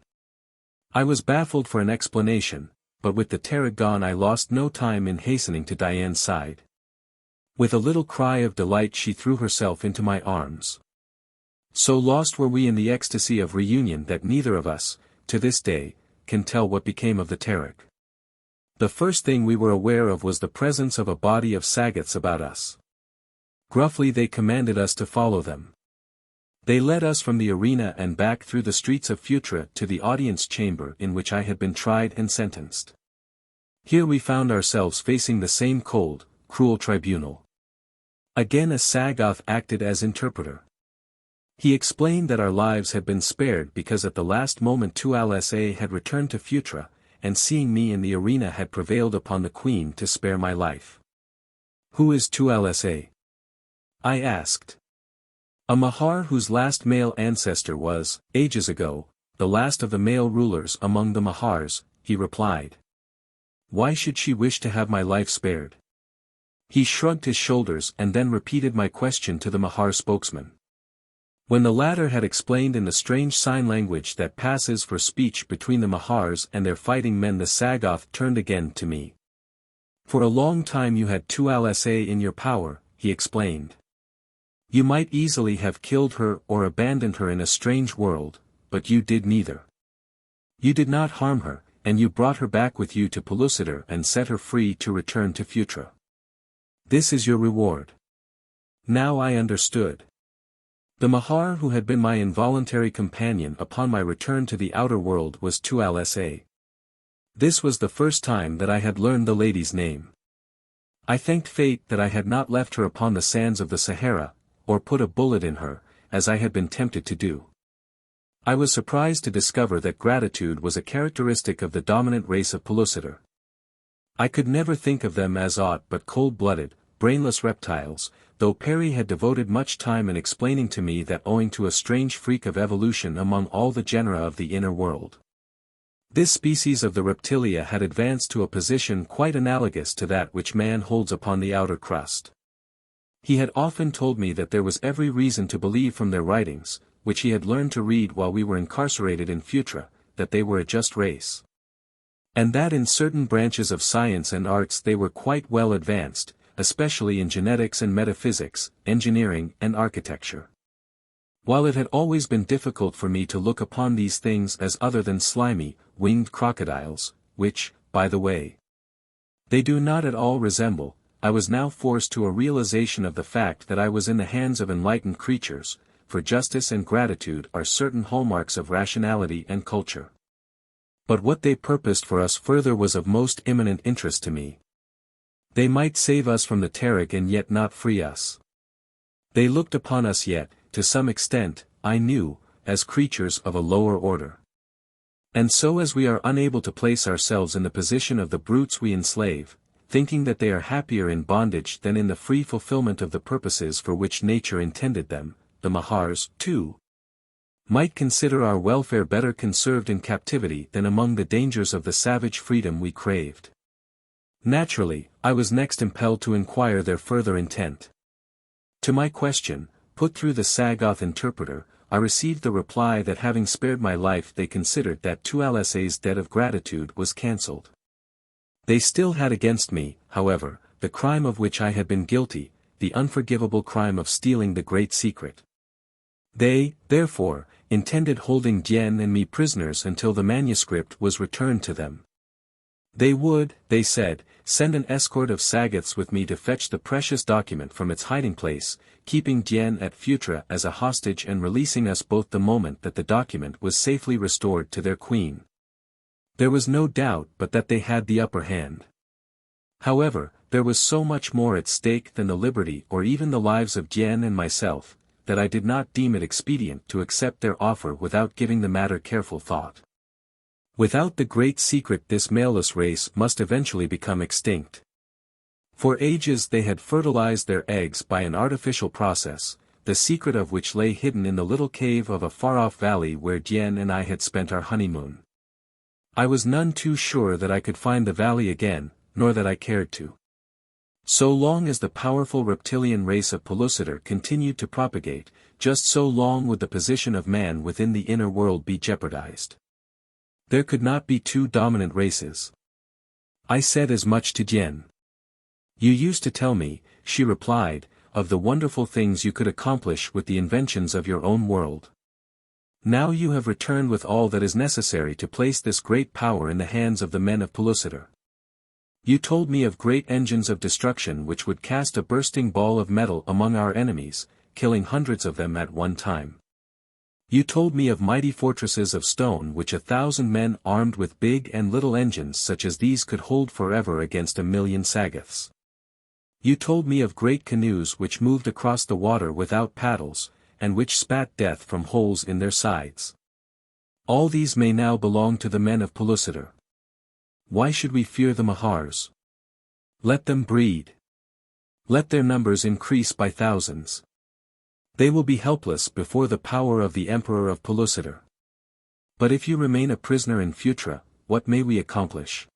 I was baffled for an explanation, but with the Terek gone I lost no time in hastening to Diane's side. With a little cry of delight she threw herself into my arms. So lost were we in the ecstasy of reunion that neither of us, to this day, can tell what became of the Terek. The first thing we were aware of was the presence of a body of Sagoths about us. Gruffly they commanded us to follow them. They led us from the arena and back through the streets of Phutra to the audience chamber in which I had been tried and sentenced. Here we found ourselves facing the same cold, cruel tribunal. Again a Sagoth acted as interpreter. He explained that our lives had been spared because at the last moment Tualsa had returned to Phutra, and seeing me in the arena had prevailed upon the queen to spare my life. "Who is Tualsa?" I asked. "A Mahar whose last male ancestor was, ages ago, the last of the male rulers among the Mahars," he replied. "Why should she wish to have my life spared?" He shrugged his shoulders and then repeated my question to the Mahar spokesman. When the latter had explained in the strange sign language that passes for speech between the Mahars and their fighting men, the Sagoth turned again to me. "For a long time you had Tualsa in your power," he explained. "You might easily have killed her or abandoned her in a strange world, but you did neither. You did not harm her, and you brought her back with you to Pellucidar and set her free to return to Phutra. This is your reward." Now I understood. The Mahar who had been my involuntary companion upon my return to the outer world was Tualsa. This was the first time that I had learned the lady's name. I thanked fate that I had not left her upon the sands of the Sahara, or put a bullet in her, as I had been tempted to do. I was surprised to discover that gratitude was a characteristic of the dominant race of Pellucidar. I could never think of them as aught but cold-blooded, brainless reptiles, though Perry had devoted much time in explaining to me that owing to a strange freak of evolution among all the genera of the inner world, this species of the reptilia had advanced to a position quite analogous to that which man holds upon the outer crust. He had often told me that there was every reason to believe from their writings, which he had learned to read while we were incarcerated in Phutra, that they were a just race. And that in certain branches of science and arts they were quite well advanced, especially in genetics and metaphysics, engineering and architecture. While it had always been difficult for me to look upon these things as other than slimy, winged crocodiles, which, by the way, they do not at all resemble, I was now forced to a realization of the fact that I was in the hands of enlightened creatures, for justice and gratitude are certain hallmarks of rationality and culture. But what they purposed for us further was of most imminent interest to me. They might save us from the Terek and yet not free us. They looked upon us yet, to some extent, I knew, as creatures of a lower order. And so as we are unable to place ourselves in the position of the brutes we enslave, thinking that they are happier in bondage than in the free fulfillment of the purposes for which nature intended them, the Mahars, too, might consider our welfare better conserved in captivity than among the dangers of the savage freedom we craved. Naturally, I was next impelled to inquire their further intent. To my question, put through the Sagoth interpreter, I received the reply that having spared my life they considered that Tualase's debt of gratitude was cancelled. They still had against me, however, the crime of which I had been guilty, the unforgivable crime of stealing the great secret. They, therefore, intended holding Dien and me prisoners until the manuscript was returned to them. They would, they said, send an escort of Sagoths with me to fetch the precious document from its hiding place, keeping Dien at Phutra as a hostage and releasing us both the moment that the document was safely restored to their queen. There was no doubt but that they had the upper hand. However, there was so much more at stake than the liberty or even the lives of Dien and myself, that I did not deem it expedient to accept their offer without giving the matter careful thought. Without the great secret this maleless race must eventually become extinct. For ages they had fertilized their eggs by an artificial process, the secret of which lay hidden in the little cave of a far-off valley where Dien and I had spent our honeymoon. I was none too sure that I could find the valley again, nor that I cared to. So long as the powerful reptilian race of Pellucidar continued to propagate, just so long would the position of man within the inner world be jeopardized. There could not be two dominant races. I said as much to Dien. You used to tell me, she replied, of the wonderful things you could accomplish with the inventions of your own world. Now you have returned with all that is necessary to place this great power in the hands of the men of Pellucidar. You told me of great engines of destruction which would cast a bursting ball of metal among our enemies, killing hundreds of them at one time. You told me of mighty fortresses of stone which 1,000 men armed with big and little engines such as these could hold forever against 1,000,000 Sagoths. You told me of great canoes which moved across the water without paddles, and which spat death from holes in their sides. All these may now belong to the men of Pellucidar. Why should we fear the Mahars? Let them breed. Let their numbers increase by thousands. They will be helpless before the power of the Emperor of Pellucidar. But if you remain a prisoner in Phutra, what may we accomplish?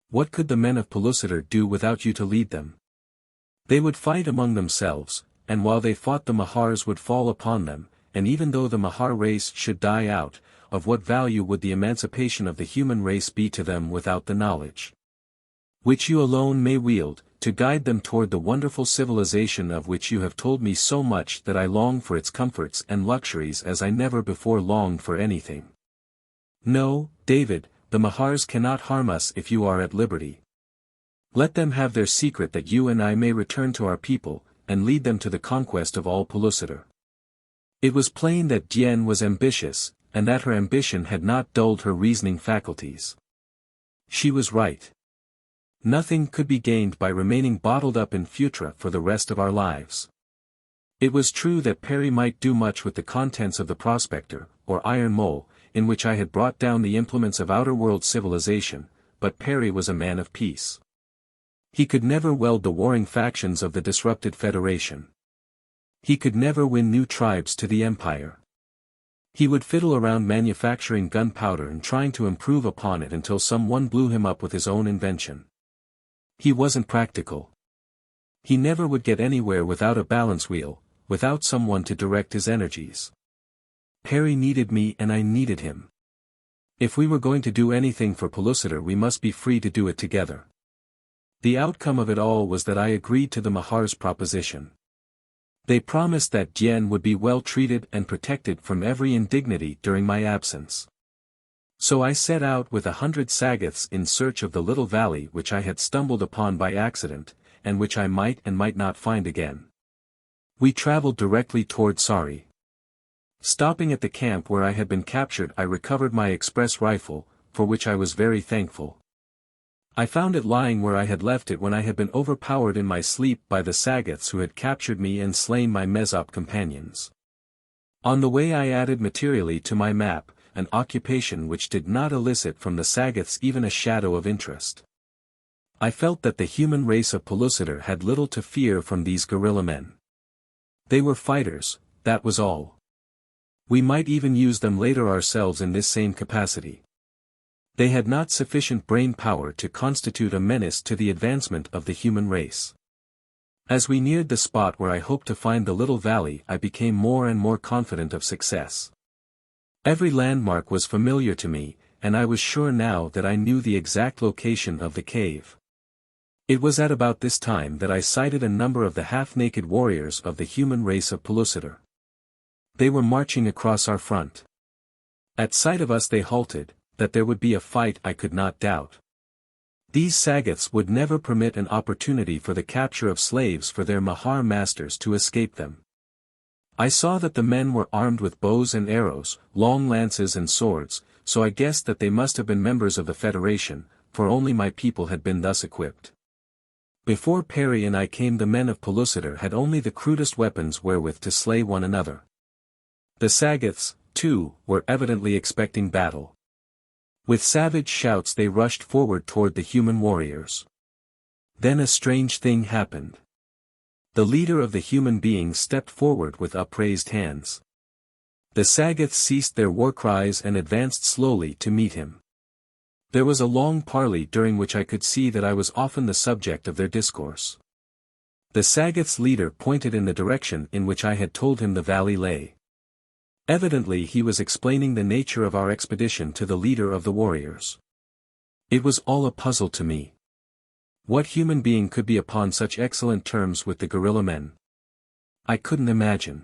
What could the men of Pellucidar do without you to lead them? They would fight among themselves, and while they fought the Mahars would fall upon them, and even though the Mahar race should die out, of what value would the emancipation of the human race be to them without the knowledge which you alone may wield, to guide them toward the wonderful civilization of which you have told me so much that I long for its comforts and luxuries as I never before longed for anything? No, David, the Mahars cannot harm us if you are at liberty. Let them have their secret that you and I may return to our people, and lead them to the conquest of all Pellucidar. It was plain that Dien was ambitious, and that her ambition had not dulled her reasoning faculties. She was right. Nothing could be gained by remaining bottled up in Phutra for the rest of our lives. It was true that Perry might do much with the contents of the Prospector, or Iron Mole, in which I had brought down the implements of outer-world civilization, but Perry was a man of peace. He could never weld the warring factions of the disrupted Federation. He could never win new tribes to the Empire. He would fiddle around manufacturing gunpowder and trying to improve upon it until someone blew him up with his own invention. He wasn't practical. He never would get anywhere without a balance wheel, without someone to direct his energies. Perry needed me and I needed him. If we were going to do anything for Pellucidar we must be free to do it together. The outcome of it all was that I agreed to the Mahar's proposition. They promised that Dien would be well treated and protected from every indignity during my absence. So I set out with 100 Sagoths in search of the little valley which I had stumbled upon by accident, and which I might and might not find again. We traveled directly toward Sari. Stopping at the camp where I had been captured I recovered my express rifle, for which I was very thankful. I found it lying where I had left it when I had been overpowered in my sleep by the Sagoths who had captured me and slain my Mesop companions. On the way I added materially to my map, an occupation which did not elicit from the Sagoths even a shadow of interest. I felt that the human race of Pellucidar had little to fear from these guerrilla men. They were fighters, that was all. We might even use them later ourselves in this same capacity. They had not sufficient brain power to constitute a menace to the advancement of the human race. As we neared the spot where I hoped to find the little valley, I became more and more confident of success. Every landmark was familiar to me, and I was sure now that I knew the exact location of the cave. It was at about this time that I sighted a number of the half-naked warriors of the human race of Pellucidar. They were marching across our front. At sight of us they halted. That there would be a fight I could not doubt. These Sagoths would never permit an opportunity for the capture of slaves for their Mahar masters to escape them. I saw that the men were armed with bows and arrows, long lances and swords, so I guessed that they must have been members of the Federation, for only my people had been thus equipped. Before Perry and I came, the men of Pellucidar had only the crudest weapons wherewith to slay one another. The Sagoths, too, were evidently expecting battle. With savage shouts they rushed forward toward the human warriors. Then a strange thing happened. The leader of the human beings stepped forward with upraised hands. The Sagoths ceased their war cries and advanced slowly to meet him. There was a long parley during which I could see that I was often the subject of their discourse. The Sagoths' leader pointed in the direction in which I had told him the valley lay. Evidently he was explaining the nature of our expedition to the leader of the warriors. It was all a puzzle to me. What human being could be upon such excellent terms with the guerrilla men? I couldn't imagine.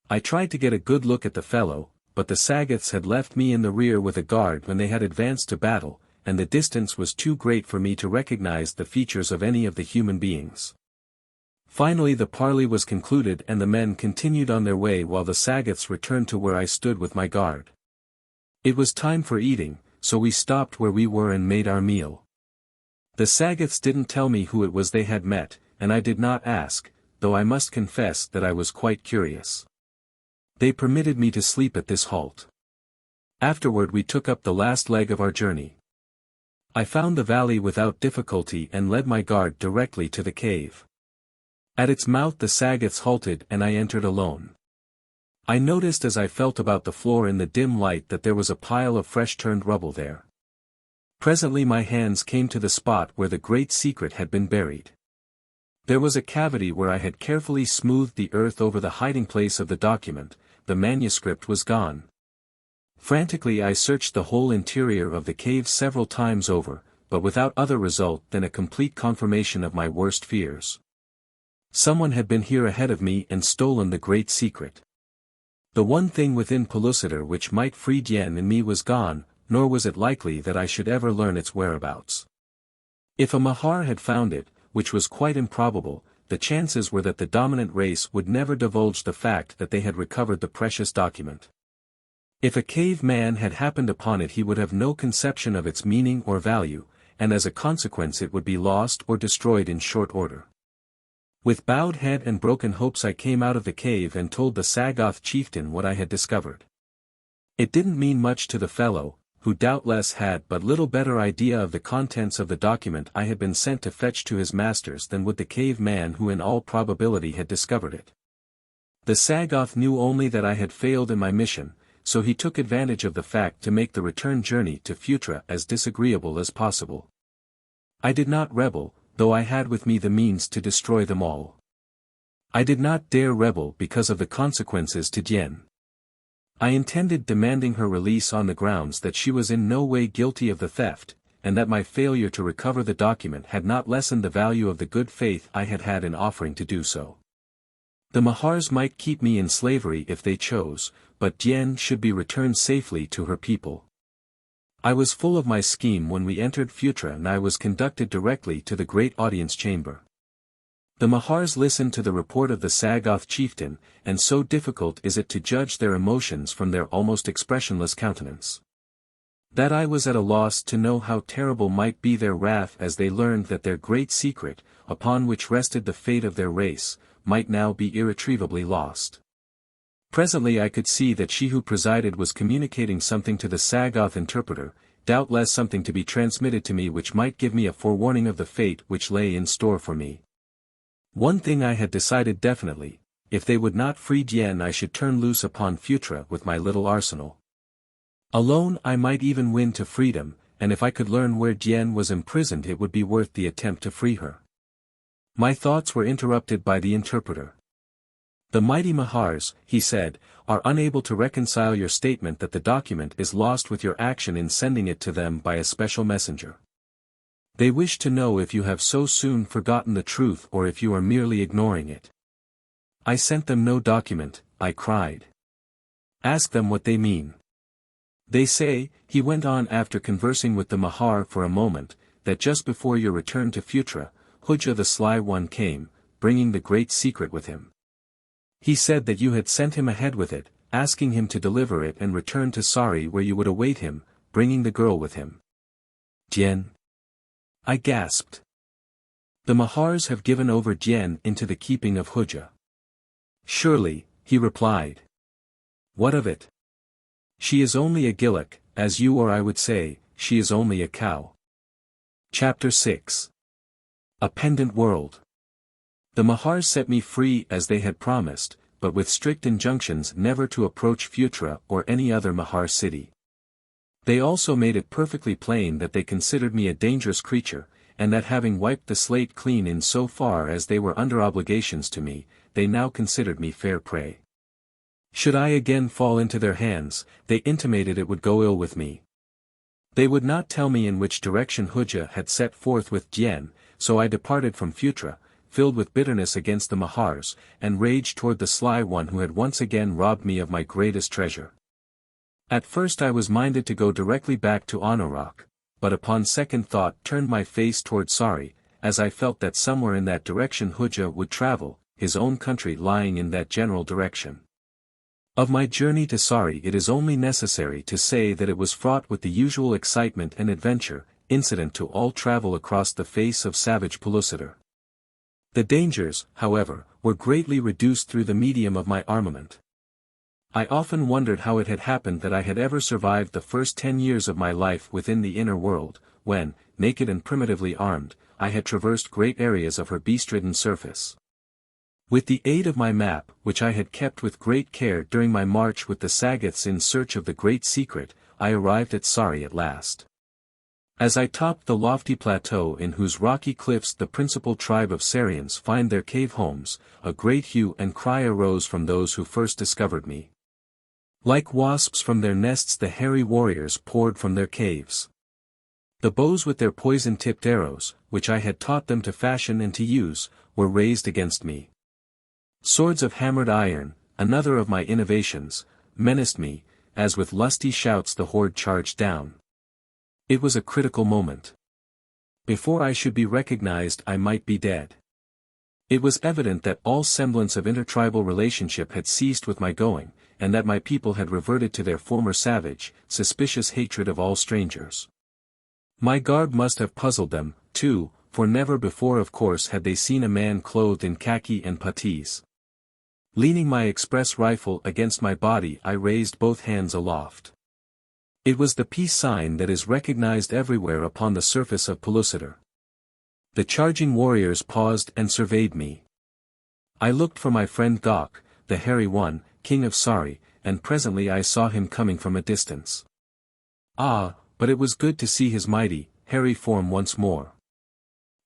I tried to get a good look at the fellow, but the Sagoths had left me in the rear with a guard when they had advanced to battle, and the distance was too great for me to recognize the features of any of the human beings. Finally the parley was concluded and the men continued on their way while the Sagoths returned to where I stood with my guard. It was time for eating, so we stopped where we were and made our meal. The Sagoths didn't tell me who it was they had met, and I did not ask, though I must confess that I was quite curious. They permitted me to sleep at this halt. Afterward we took up the last leg of our journey. I found the valley without difficulty and led my guard directly to the cave. At its mouth the Sagoths halted and I entered alone. I noticed as I felt about the floor in the dim light that there was a pile of fresh-turned rubble there. Presently my hands came to the spot where the great secret had been buried. There was a cavity where I had carefully smoothed the earth over the hiding place of the document. The manuscript was gone. Frantically I searched the whole interior of the cave several times over, but without other result than a complete confirmation of my worst fears. Someone had been here ahead of me and stolen the great secret. The one thing within Pellucidar which might free Dien and me was gone, nor was it likely that I should ever learn its whereabouts. If a Mahar had found it, which was quite improbable, the chances were that the dominant race would never divulge the fact that they had recovered the precious document. If a cave man had happened upon it he would have no conception of its meaning or value, and as a consequence it would be lost or destroyed in short order. With bowed head and broken hopes I came out of the cave and told the Sagoth chieftain what I had discovered. It didn't mean much to the fellow, who doubtless had but little better idea of the contents of the document I had been sent to fetch to his masters than would the cave man who in all probability had discovered it. The Sagoth knew only that I had failed in my mission, so he took advantage of the fact to make the return journey to Phutra as disagreeable as possible. I did not rebel, though I had with me the means to destroy them all. I did not dare rebel because of the consequences to Dien. I intended demanding her release on the grounds that she was in no way guilty of the theft, and that my failure to recover the document had not lessened the value of the good faith I had had in offering to do so. The Mahars might keep me in slavery if they chose, but Dien should be returned safely to her people. I was full of my scheme when we entered Phutra and I was conducted directly to the great audience chamber. The Mahars listened to the report of the Sagoth chieftain, and so difficult is it to judge their emotions from their almost expressionless countenance. That I was at a loss to know how terrible might be their wrath as they learned that their great secret, upon which rested the fate of their race, might now be irretrievably lost. Presently I could see that she who presided was communicating something to the Sagoth interpreter, doubtless something to be transmitted to me which might give me a forewarning of the fate which lay in store for me. One thing I had decided definitely: if they would not free Dien, I should turn loose upon Phutra with my little arsenal. Alone I might even win to freedom, and if I could learn where Dien was imprisoned it would be worth the attempt to free her. My thoughts were interrupted by the interpreter. "The mighty Mahars," he said, "are unable to reconcile your statement that the document is lost with your action in sending it to them by a special messenger. They wish to know if you have so soon forgotten the truth or if you are merely ignoring it." "I sent them no document," I cried. "Ask them what they mean. They say," he went on after conversing with the Mahar for a moment, "that just before your return to Phutra, Hooja the Sly One came, bringing the great secret with him. He said that you had sent him ahead with it, asking him to deliver it and return to Sari where you would await him, bringing the girl with him." "Dien?" I gasped. "The Mahars have given over Dien into the keeping of Hooja." "Surely," he replied. "What of it? She is only a Gillik, as you or I would say, she is only a cow." Chapter 6. A Pendant World. The Mahars set me free as they had promised, but with strict injunctions never to approach Phutra or any other Mahar city. They also made it perfectly plain that they considered me a dangerous creature, and that having wiped the slate clean in so far as they were under obligations to me, they now considered me fair prey. Should I again fall into their hands, they intimated it would go ill with me. They would not tell me in which direction Hooja had set forth with Dien, so I departed from Phutra, filled with bitterness against the Mahars, and rage toward the Sly One who had once again robbed me of my greatest treasure. At first I was minded to go directly back to Anauroch, but upon second thought turned my face toward Sari, as I felt that somewhere in that direction Hooja would travel, his own country lying in that general direction. Of my journey to Sari it is only necessary to say that it was fraught with the usual excitement and adventure, incident to all travel across the face of savage Pellucidar. The dangers, however, were greatly reduced through the medium of my armament. I often wondered how it had happened that I had ever survived the first 10 years of my life within the inner world, when, naked and primitively armed, I had traversed great areas of her beast-ridden surface. With the aid of my map, which I had kept with great care during my march with the Sagoths in search of the great secret, I arrived at Sari at last. As I topped the lofty plateau in whose rocky cliffs the principal tribe of Sarians find their cave homes, a great hue and cry arose from those who first discovered me. Like wasps from their nests the hairy warriors poured from their caves. The bows with their poison-tipped arrows, which I had taught them to fashion and to use, were raised against me. Swords of hammered iron, another of my innovations, menaced me, as with lusty shouts the horde charged down. It was a critical moment. Before I should be recognized I might be dead. It was evident that all semblance of intertribal relationship had ceased with my going, and that my people had reverted to their former savage, suspicious hatred of all strangers. My garb must have puzzled them, too, for never before of course had they seen a man clothed in khaki and puttees. Leaning my express rifle against my body I raised both hands aloft. It was the peace sign that is recognized everywhere upon the surface of Pellucidar. The charging warriors paused and surveyed me. I looked for my friend Gok, the hairy one, king of Sari, and presently I saw him coming from a distance. Ah, but it was good to see his mighty, hairy form once more.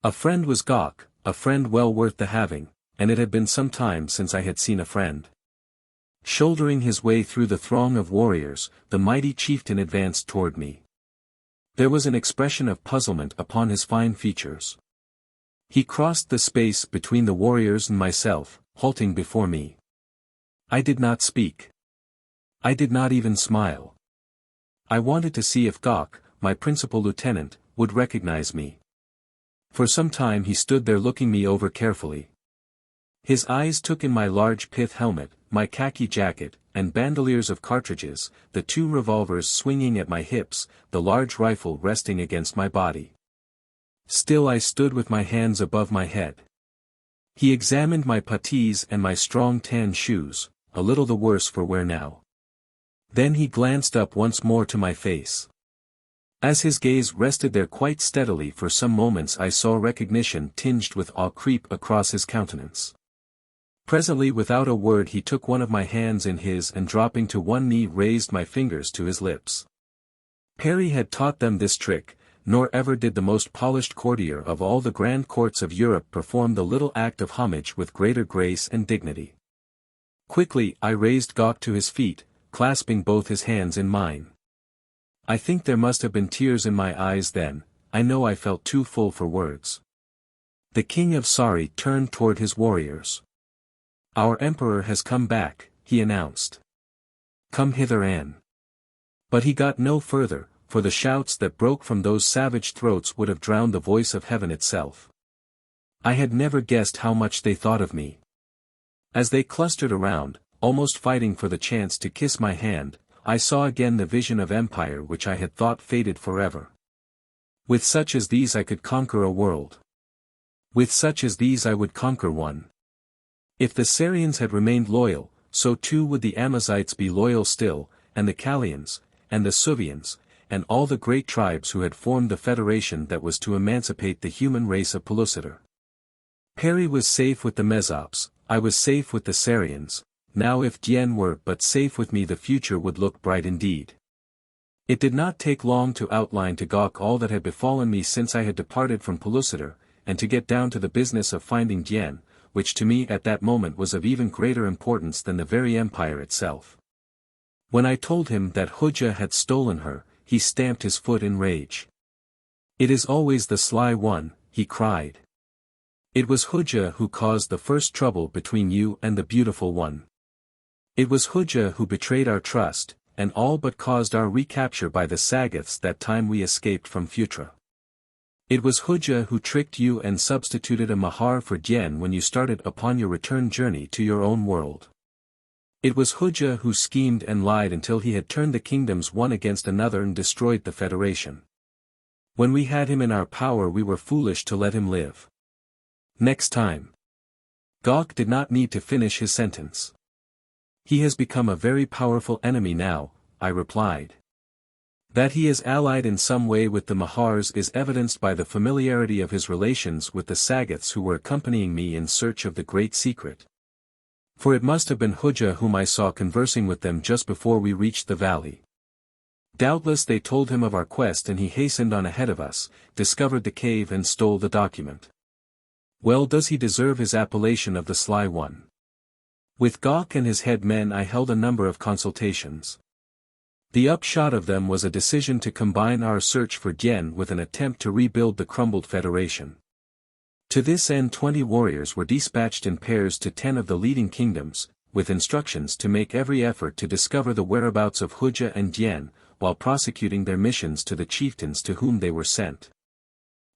A friend was Gok, a friend well worth the having, and it had been some time since I had seen a friend. Shouldering his way through the throng of warriors, the mighty chieftain advanced toward me. There was an expression of puzzlement upon his fine features. He crossed the space between the warriors and myself, halting before me. I did not speak. I did not even smile. I wanted to see if Gok, my principal lieutenant, would recognize me. For some time he stood there looking me over carefully. His eyes took in my large pith helmet, my khaki jacket, and bandoliers of cartridges, the 2 revolvers swinging at my hips, the large rifle resting against my body. Still I stood with my hands above my head. He examined my puttees and my strong tan shoes, a little the worse for wear now. Then he glanced up once more to my face. As his gaze rested there quite steadily for some moments, I saw recognition tinged with awe creep across his countenance. Presently, without a word, he took one of my hands in his and, dropping to one knee, raised my fingers to his lips. Perry had taught them this trick, nor ever did the most polished courtier of all the grand courts of Europe perform the little act of homage with greater grace and dignity. Quickly I raised Gok to his feet, clasping both his hands in mine. I think there must have been tears in my eyes then. I know I felt too full for words. The king of Sari turned toward his warriors. "Our emperor has come back," he announced. "Come hither, Anne." But he got no further, for the shouts that broke from those savage throats would have drowned the voice of heaven itself. I had never guessed how much they thought of me. As they clustered around, almost fighting for the chance to kiss my hand, I saw again the vision of empire which I had thought faded forever. With such as these I could conquer a world. With such as these I would conquer one. If the Sarians had remained loyal, so too would the Amazites be loyal still, and the Calians, and the Suevians, and all the great tribes who had formed the federation that was to emancipate the human race of Pellucidar. Perry was safe with the Mesops, I was safe with the Sarians. Now if Dien were but safe with me, the future would look bright indeed. It did not take long to outline to Gok all that had befallen me since I had departed from Pellucidar, and to get down to the business of finding Dien, which to me at that moment was of even greater importance than the very empire itself. When I told him that Hooja had stolen her, he stamped his foot in rage. "It is always the sly one," he cried. "It was Hooja who caused the first trouble between you and the beautiful one. It was Hooja who betrayed our trust, and all but caused our recapture by the Sagoths that time we escaped from Phutra. It was Hooja who tricked you and substituted a Mahar for Dien when you started upon your return journey to your own world. It was Hooja who schemed and lied until he had turned the kingdoms one against another and destroyed the Federation. When we had him in our power, we were foolish to let him live. Next time." Gok did not need to finish his sentence. "He has become a very powerful enemy now," I replied. "That he is allied in some way with the Mahars is evidenced by the familiarity of his relations with the Sagoths who were accompanying me in search of the great secret. For it must have been Hooja whom I saw conversing with them just before we reached the valley. Doubtless they told him of our quest and he hastened on ahead of us, discovered the cave and stole the document. Well does he deserve his appellation of the Sly One." With Gok and his head men I held a number of consultations. The upshot of them was a decision to combine our search for Dien with an attempt to rebuild the crumbled Federation. To this end 20 warriors were dispatched in pairs to 10 of the leading kingdoms, with instructions to make every effort to discover the whereabouts of Hooja and Dien, while prosecuting their missions to the chieftains to whom they were sent.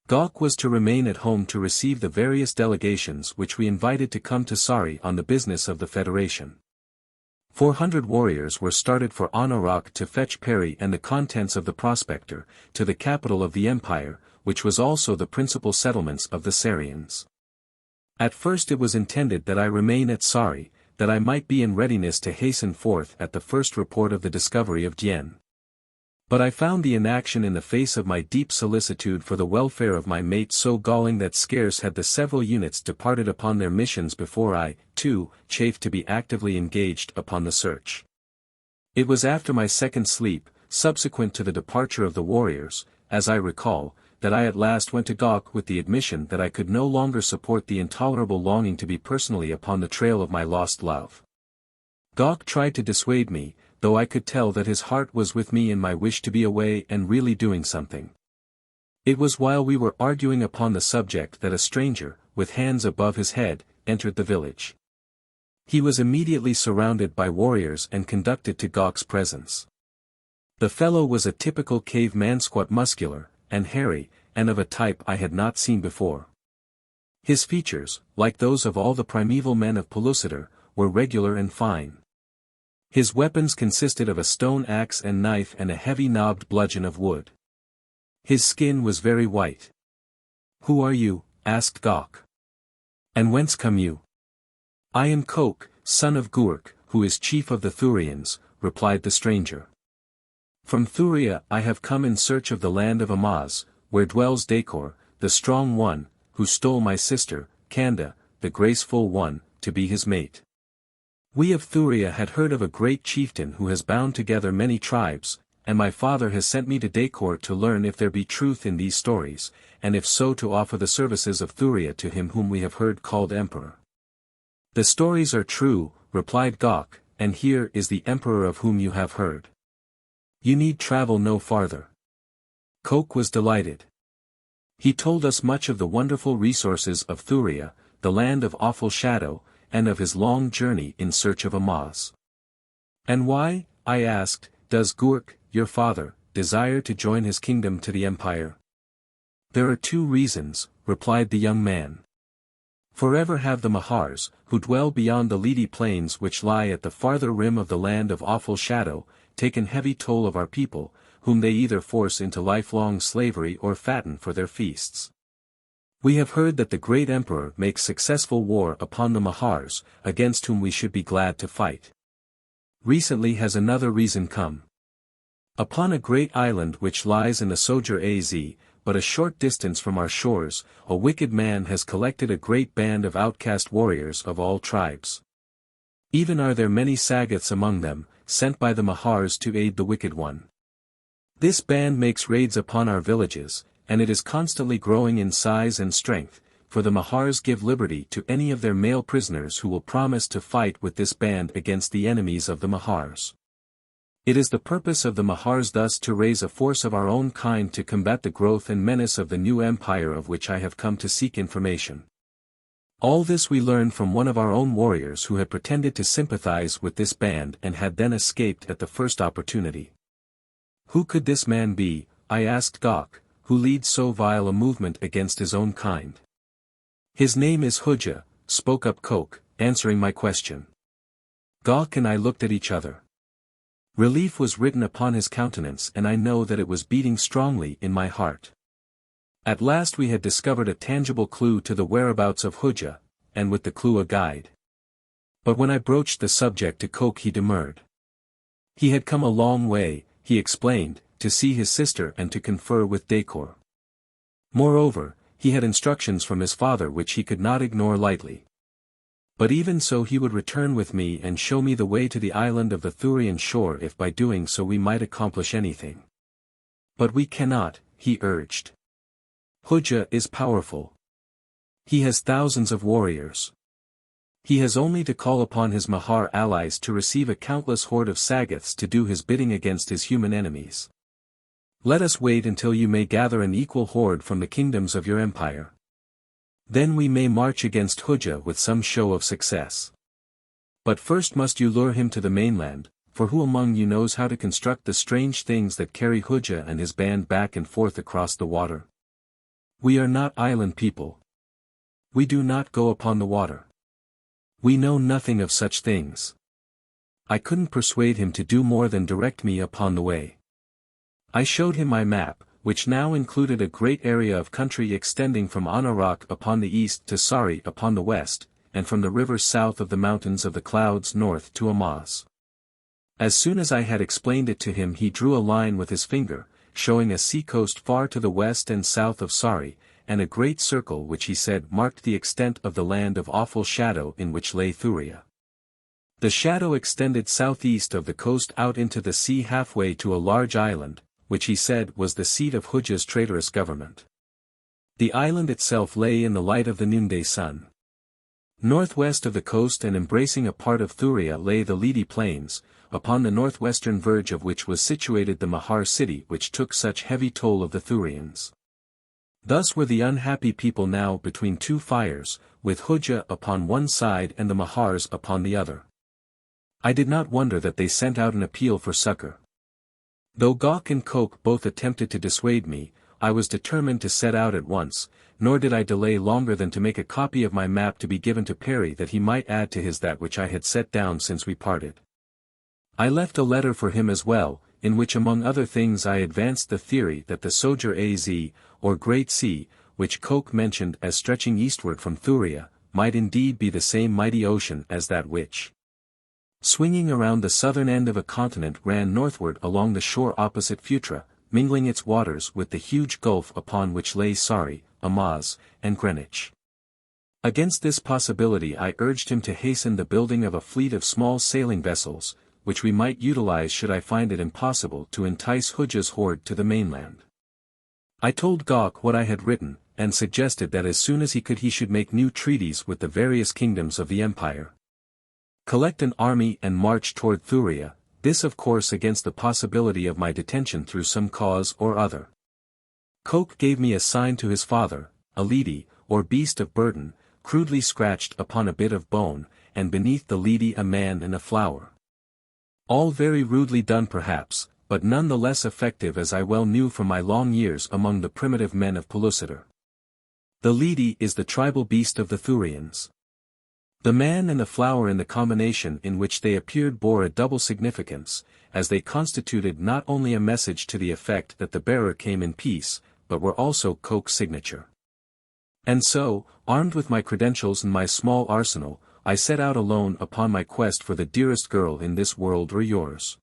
Gok was to remain at home to receive the various delegations which we invited to come to Sari on the business of the Federation. 400 warriors were started for Anorak to fetch Perry and the contents of the prospector, to the capital of the empire, which was also the principal settlements of the Sarians. At first it was intended that I remain at Sari, that I might be in readiness to hasten forth at the first report of the discovery of Dien. But I found the inaction in the face of my deep solicitude for the welfare of my mate so galling that scarce had the several units departed upon their missions before I, too, chafed to be actively engaged upon the search. It was after my second sleep, subsequent to the departure of the warriors, as I recall, that I at last went to Gok with the admission that I could no longer support the intolerable longing to be personally upon the trail of my lost love. Gok tried to dissuade me, though I could tell that his heart was with me in my wish to be away and really doing something. It was while we were arguing upon the subject that a stranger, with hands above his head, entered the village. He was immediately surrounded by warriors and conducted to Gok's presence. The fellow was a typical cave man, squat, muscular, and hairy, and of a type I had not seen before. His features, like those of all the primeval men of Pellucidar, were regular and fine. His weapons consisted of a stone axe and knife and a heavy knobbed bludgeon of wood. His skin was very white. "Who are you?" asked Gok. "And whence come you?" "I am Kok, son of Gurk, who is chief of the Thurians," replied the stranger. "From Thuria I have come in search of the land of Amaz, where dwells Dacor, the strong one, who stole my sister, Kanda, the graceful one, to be his mate. We of Thuria had heard of a great chieftain who has bound together many tribes, and my father has sent me to Dacor to learn if there be truth in these stories, and if so to offer the services of Thuria to him whom we have heard called Emperor." "The stories are true," replied Gok, "and here is the Emperor of whom you have heard. You need travel no farther." Kok was delighted. He told us much of the wonderful resources of Thuria, the land of awful shadow, and of his long journey in search of Amaz. "And why," I asked, "does Gurk, your father, desire to join his kingdom to the empire?" "There are 2 reasons," replied the young man. "Forever have the Mahars, who dwell beyond the Lidi plains which lie at the farther rim of the land of awful shadow, taken heavy toll of our people, whom they either force into lifelong slavery or fatten for their feasts. We have heard that the great emperor makes successful war upon the Mahars, against whom we should be glad to fight. Recently has another reason come. Upon a great island which lies in the Sojer Az, but a short distance from our shores, a wicked man has collected a great band of outcast warriors of all tribes. Even are there many Sagoths among them, sent by the Mahars to aid the wicked one. This band makes raids upon our villages, and it is constantly growing in size and strength, for the Mahars give liberty to any of their male prisoners who will promise to fight with this band against the enemies of the Mahars. It is the purpose of the Mahars thus to raise a force of our own kind to combat the growth and menace of the new empire of which I have come to seek information. All this we learned from one of our own warriors who had pretended to sympathize with this band and had then escaped at the first opportunity." "Who could this man be," I asked Gok, "who leads so vile a movement against his own kind?" "His name is Hooja," spoke up Kok, answering my question. Gok and I looked at each other. Relief was written upon his countenance and I know that it was beating strongly in my heart. At last we had discovered a tangible clue to the whereabouts of Hooja, and with the clue a guide. But when I broached the subject to Kok he demurred. He had come a long way, he explained, to see his sister and to confer with Dacor. Moreover, he had instructions from his father which he could not ignore lightly. But even so he would return with me and show me the way to the island of the Thurian shore if by doing so we might accomplish anything. "But we cannot," he urged. "Hooja is powerful. He has thousands of warriors. He has only to call upon his Mahar allies to receive a countless horde of Sagoths to do his bidding against his human enemies. Let us wait until you may gather an equal horde from the kingdoms of your empire. Then we may march against Hooja with some show of success. But first must you lure him to the mainland, for who among you knows how to construct the strange things that carry Hooja and his band back and forth across the water? We are not island people. We do not go upon the water. We know nothing of such things." I couldn't persuade him to do more than direct me upon the way. I showed him my map, which now included a great area of country extending from Anarak upon the east to Sari upon the west, and from the rivers south of the mountains of the clouds north to Amaz. As soon as I had explained it to him he drew a line with his finger, showing a sea-coast far to the west and south of Sari, and a great circle which he said marked the extent of the land of awful shadow in which lay Thuria. The shadow extended southeast of the coast out into the sea halfway to a large island, which he said was the seat of Hooja's traitorous government. The island itself lay in the light of the noonday sun. Northwest of the coast and embracing a part of Thuria lay the Lidi plains, upon the northwestern verge of which was situated the Mahar city which took such heavy toll of the Thurians. Thus were the unhappy people now between 2 fires, with Hooja upon one side and the Mahars upon the other. I did not wonder that they sent out an appeal for succor. Though Gok and Kok both attempted to dissuade me, I was determined to set out at once, nor did I delay longer than to make a copy of my map to be given to Perry that he might add to his that which I had set down since we parted. I left a letter for him as well, in which among other things I advanced the theory that the Soger Az, or Great Sea, which Coke mentioned as stretching eastward from Thuria, might indeed be the same mighty ocean as that which, swinging around the southern end of a continent, ran northward along the shore opposite Phutra, mingling its waters with the huge gulf upon which lay Sari, Amaz, and Greenwich. Against this possibility I urged him to hasten the building of a fleet of small sailing vessels, which we might utilize should I find it impossible to entice Hooja's horde to the mainland. I told Gok what I had written, and suggested that as soon as he could he should make new treaties with the various kingdoms of the empire, collect an army and march toward Thuria, this of course against the possibility of my detention through some cause or other. Coke gave me a sign to his father, a lidi, or beast of burden, crudely scratched upon a bit of bone, and beneath the lidi a man and a flower. All very rudely done perhaps, but none the less effective as I well knew from my long years among the primitive men of Pellucidar. The lidi is the tribal beast of the Thurians. The man and the flower in the combination in which they appeared bore a double significance, as they constituted not only a message to the effect that the bearer came in peace, but were also Coke's signature. And so, armed with my credentials and my small arsenal, I set out alone upon my quest for the dearest girl in this world or yours.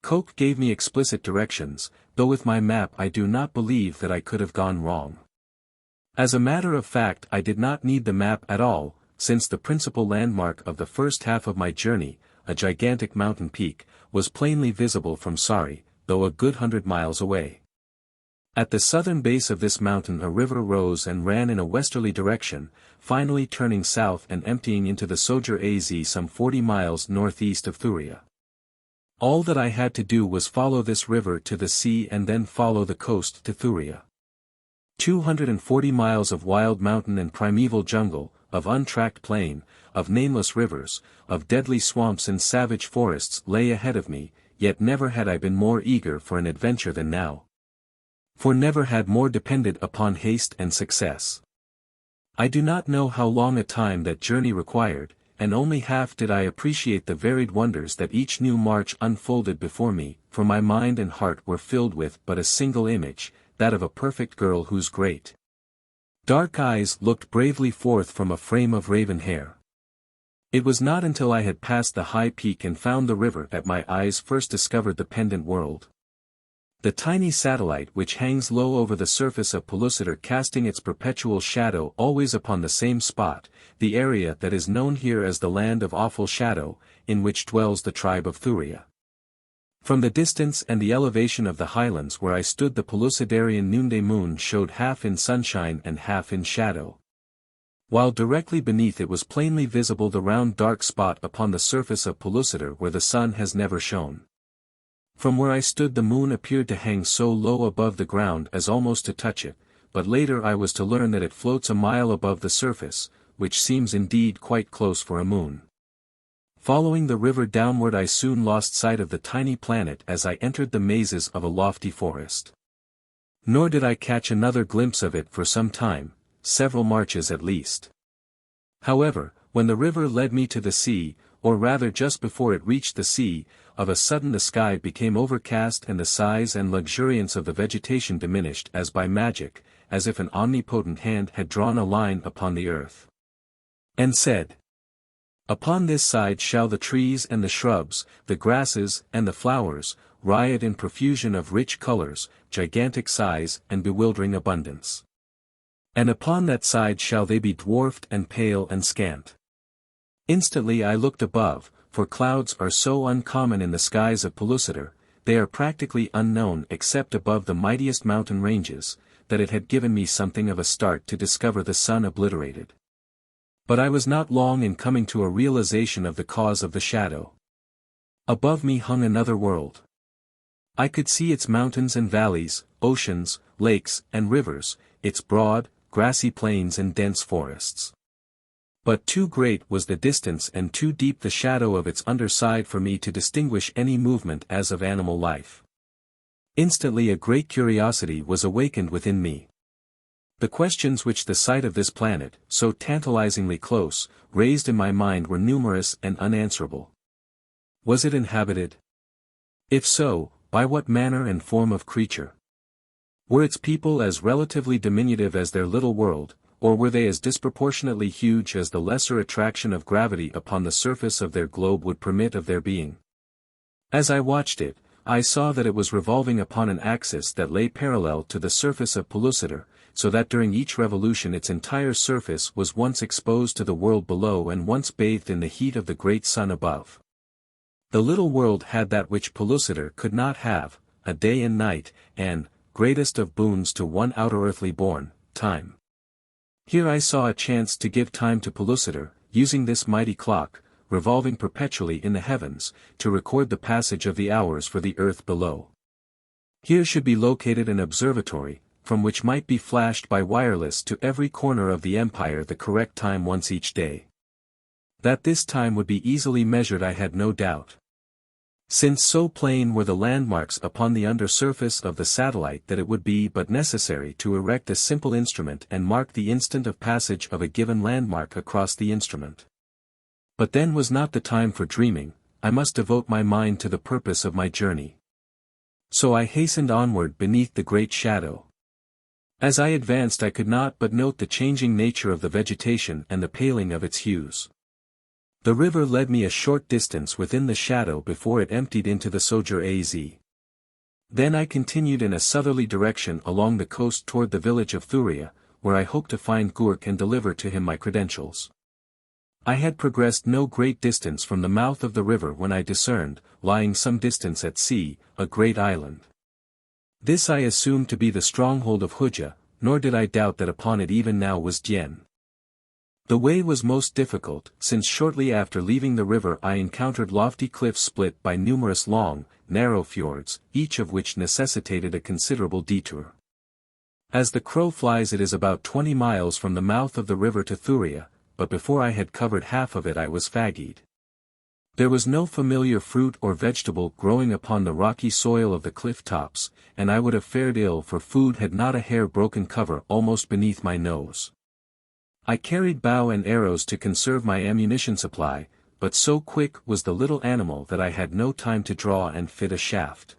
Coke gave me explicit directions, though with my map I do not believe that I could have gone wrong. As a matter of fact I did not need the map at all, since the principal landmark of the first half of my journey, a gigantic mountain peak, was plainly visible from Sari, though a good 100 miles away. At the southern base of this mountain a river rose and ran in a westerly direction, finally turning south and emptying into the Soger Az some 40 miles northeast of Thuria. All that I had to do was follow this river to the sea and then follow the coast to Thuria. 240 miles of wild mountain and primeval jungle, of untracked plain, of nameless rivers, of deadly swamps and savage forests lay ahead of me, yet never had I been more eager for an adventure than now. For never had more depended upon haste and success. I do not know how long a time that journey required, and only half did I appreciate the varied wonders that each new march unfolded before me, for my mind and heart were filled with but a single image, that of a perfect girl whose great dark eyes looked bravely forth from a frame of raven hair. It was not until I had passed the high peak and found the river that my eyes first discovered the pendant world. The tiny satellite which hangs low over the surface of Pellucidar, casting its perpetual shadow always upon the same spot, the area that is known here as the Land of Awful Shadow, in which dwells the tribe of Thuria. From the distance and the elevation of the highlands where I stood the Pellucidarian noonday moon showed half in sunshine and half in shadow, while directly beneath it was plainly visible the round dark spot upon the surface of Pellucidar where the sun has never shone. From where I stood the moon appeared to hang so low above the ground as almost to touch it, but later I was to learn that it floats a mile above the surface, which seems indeed quite close for a moon. Following the river downward I soon lost sight of the tiny planet as I entered the mazes of a lofty forest. Nor did I catch another glimpse of it for some time, several marches at least. However, when the river led me to the sea, or rather just before it reached the sea, of a sudden the sky became overcast and the size and luxuriance of the vegetation diminished as by magic, as if an omnipotent hand had drawn a line upon the earth, and said, "Upon this side shall the trees and the shrubs, the grasses and the flowers, riot in profusion of rich colors, gigantic size and bewildering abundance. And upon that side shall they be dwarfed and pale and scant." Instantly I looked above, for clouds are so uncommon in the skies of Pellucidar, they are practically unknown except above the mightiest mountain ranges, that it had given me something of a start to discover the sun obliterated. But I was not long in coming to a realization of the cause of the shadow. Above me hung another world. I could see its mountains and valleys, oceans, lakes, and rivers, its broad, grassy plains and dense forests. But too great was the distance and too deep the shadow of its underside for me to distinguish any movement as of animal life. Instantly a great curiosity was awakened within me. The questions which the sight of this planet, so tantalizingly close, raised in my mind were numerous and unanswerable. Was it inhabited? If so, by what manner and form of creature? Were its people as relatively diminutive as their little world, or were they as disproportionately huge as the lesser attraction of gravity upon the surface of their globe would permit of their being? As I watched it, I saw that it was revolving upon an axis that lay parallel to the surface of Pellucidar, so that during each revolution its entire surface was once exposed to the world below and once bathed in the heat of the great sun above. The little world had that which Pellucidar could not have, a day and night, and, greatest of boons to one outer-earthly born, time. Here I saw a chance to give time to Pellucidar, using this mighty clock, revolving perpetually in the heavens, to record the passage of the hours for the earth below. Here should be located an observatory, from which might be flashed by wireless to every corner of the empire the correct time once each day. That this time would be easily measured I had no doubt. Since so plain were the landmarks upon the undersurface of the satellite that it would be but necessary to erect a simple instrument and mark the instant of passage of a given landmark across the instrument. But then was not the time for dreaming, I must devote my mind to the purpose of my journey. So I hastened onward beneath the great shadow. As I advanced I could not but note the changing nature of the vegetation and the paling of its hues. The river led me a short distance within the shadow before it emptied into the Soger-az. Then I continued in a southerly direction along the coast toward the village of Thuria, where I hoped to find Gore and deliver to him my credentials. I had progressed no great distance from the mouth of the river when I discerned, lying some distance at sea, a great island. This I assumed to be the stronghold of Hooja, nor did I doubt that upon it even now was Dien. The way was most difficult, since shortly after leaving the river I encountered lofty cliffs split by numerous long, narrow fjords, each of which necessitated a considerable detour. As the crow flies it is about 20 miles from the mouth of the river to Thuria, but before I had covered half of it I was fagged. There was no familiar fruit or vegetable growing upon the rocky soil of the cliff tops, and I would have fared ill for food had not a hair-broken cover almost beneath my nose. I carried bow and arrows to conserve my ammunition supply, but so quick was the little animal that I had no time to draw and fit a shaft.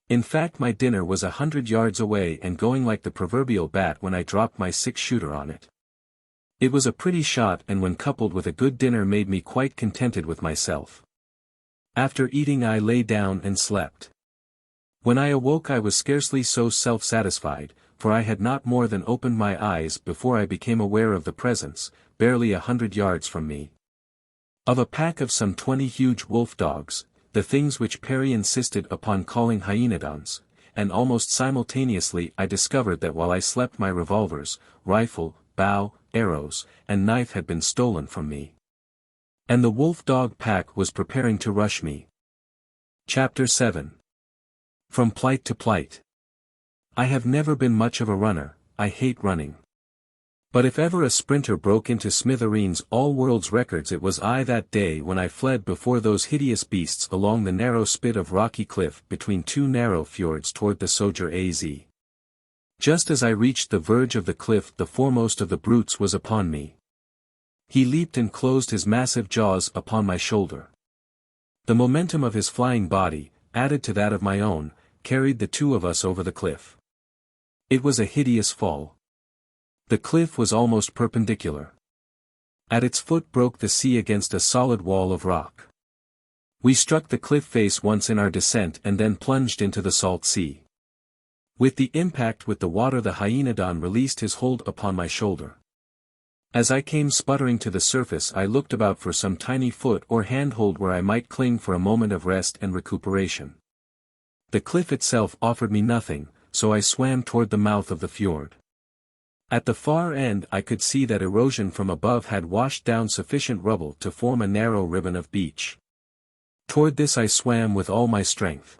In fact my dinner was 100 yards away and going like the proverbial bat when I dropped my 6-shooter on it. It was a pretty shot and when coupled with a good dinner made me quite contented with myself. After eating I lay down and slept. When I awoke I was scarcely so self-satisfied, for I had not more than opened my eyes before I became aware of the presence, barely 100 yards from me, of a pack of some 20 huge wolf dogs, the things which Perry insisted upon calling hyaenodons, and almost simultaneously I discovered that while I slept my revolvers, rifle, bow, arrows, and knife had been stolen from me. And the wolf-dog pack was preparing to rush me. Chapter 7. From Plight to Plight. I have never been much of a runner, I hate running. But if ever a sprinter broke into smithereens all world's records it was I that day when I fled before those hideous beasts along the narrow spit of rocky cliff between two narrow fjords toward the Soger-az. Just as I reached the verge of the cliff the foremost of the brutes was upon me. He leaped and closed his massive jaws upon my shoulder. The momentum of his flying body, added to that of my own, carried the two of us over the cliff. It was a hideous fall. The cliff was almost perpendicular. At its foot broke the sea against a solid wall of rock. We struck the cliff face once in our descent and then plunged into the salt sea. With the impact with the water the hyaenodon released his hold upon my shoulder. As I came sputtering to the surface I looked about for some tiny foot or handhold where I might cling for a moment of rest and recuperation. The cliff itself offered me nothing, so I swam toward the mouth of the fjord. At the far end I could see that erosion from above had washed down sufficient rubble to form a narrow ribbon of beach. Toward this I swam with all my strength.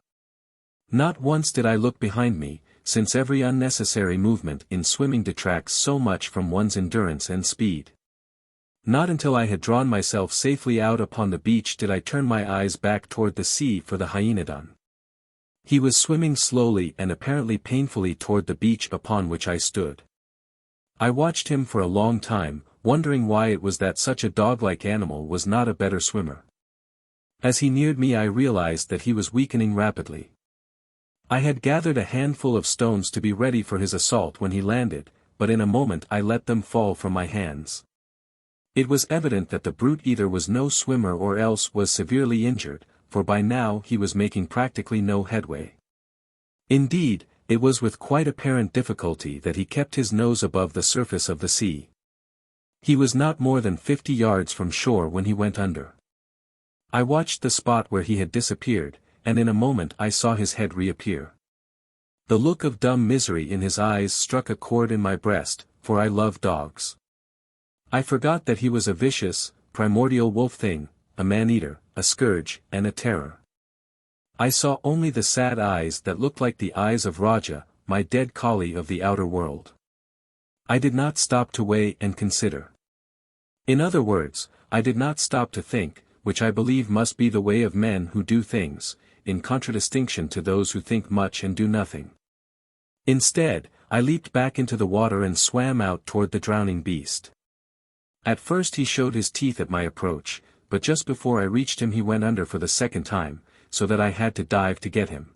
Not once did I look behind me, since every unnecessary movement in swimming detracts so much from one's endurance and speed. Not until I had drawn myself safely out upon the beach did I turn my eyes back toward the sea for the hyaenodon. He was swimming slowly and apparently painfully toward the beach upon which I stood. I watched him for a long time, wondering why it was that such a dog-like animal was not a better swimmer. As he neared me, I realized that he was weakening rapidly. I had gathered a handful of stones to be ready for his assault when he landed, but in a moment I let them fall from my hands. It was evident that the brute either was no swimmer or else was severely injured, for by now he was making practically no headway. Indeed, it was with quite apparent difficulty that he kept his nose above the surface of the sea. He was not more than 50 yards from shore when he went under. I watched the spot where he had disappeared, and in a moment I saw his head reappear. The look of dumb misery in his eyes struck a chord in my breast, for I love dogs. I forgot that he was a vicious, primordial wolf thing, a man-eater, a scourge, and a terror. I saw only the sad eyes that looked like the eyes of Raja, my dead collie of the outer world. I did not stop to weigh and consider. In other words, I did not stop to think, which I believe must be the way of men who do things, in contradistinction to those who think much and do nothing. Instead, I leaped back into the water and swam out toward the drowning beast. At first he showed his teeth at my approach, but just before I reached him he went under for the second time, so that I had to dive to get him.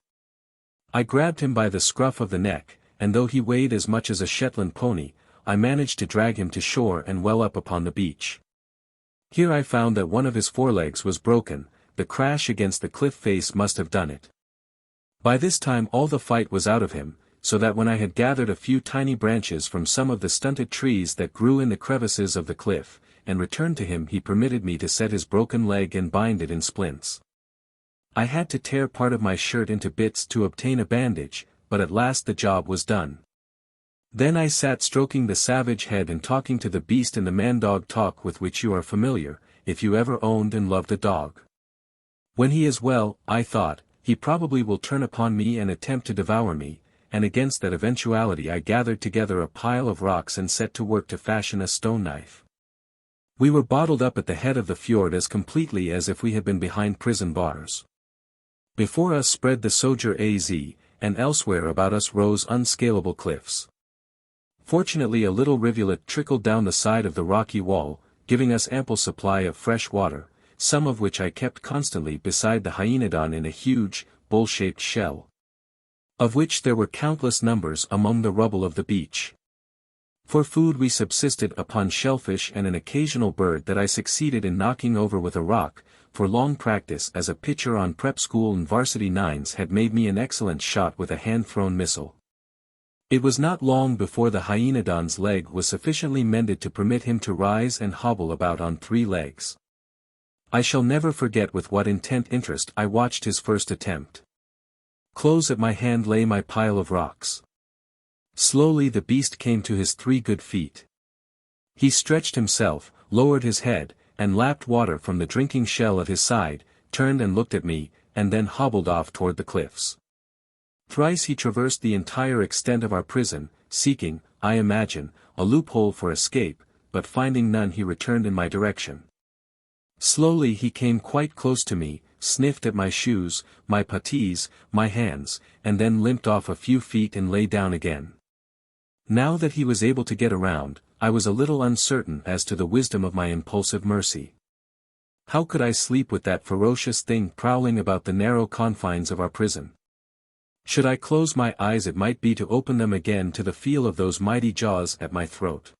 I grabbed him by the scruff of the neck, and though he weighed as much as a Shetland pony, I managed to drag him to shore and well up upon the beach. Here I found that one of his forelegs was broken. The crash against the cliff face must have done it. By this time all the fight was out of him, so that when I had gathered a few tiny branches from some of the stunted trees that grew in the crevices of the cliff, and returned to him, he permitted me to set his broken leg and bind it in splints. I had to tear part of my shirt into bits to obtain a bandage, but at last the job was done. Then I sat stroking the savage head and talking to the beast in the man-dog talk with which you are familiar, if you ever owned and loved a dog. When he is well, I thought, he probably will turn upon me and attempt to devour me, and against that eventuality I gathered together a pile of rocks and set to work to fashion a stone knife. We were bottled up at the head of the fjord as completely as if we had been behind prison bars. Before us spread the Soger Az, and elsewhere about us rose unscalable cliffs. Fortunately a little rivulet trickled down the side of the rocky wall, giving us ample supply of fresh water, some of which I kept constantly beside the hyaenodon in a huge, bowl-shaped shell, of which there were countless numbers among the rubble of the beach. For food we subsisted upon shellfish and an occasional bird that I succeeded in knocking over with a rock, for long practice as a pitcher on prep school and varsity nines had made me an excellent shot with a hand-thrown missile. It was not long before the hyaenodon's leg was sufficiently mended to permit him to rise and hobble about on 3 legs. I shall never forget with what intent interest I watched his first attempt. Close at my hand lay my pile of rocks. Slowly the beast came to his 3 good feet. He stretched himself, lowered his head, and lapped water from the drinking shell at his side, turned and looked at me, and then hobbled off toward the cliffs. Thrice he traversed the entire extent of our prison, seeking, I imagine, a loophole for escape, but finding none he returned in my direction. Slowly he came quite close to me, sniffed at my shoes, my puttees, my hands, and then limped off a few feet and lay down again. Now that he was able to get around, I was a little uncertain as to the wisdom of my impulsive mercy. How could I sleep with that ferocious thing prowling about the narrow confines of our prison? Should I close my eyes it might be to open them again to the feel of those mighty jaws at my throat.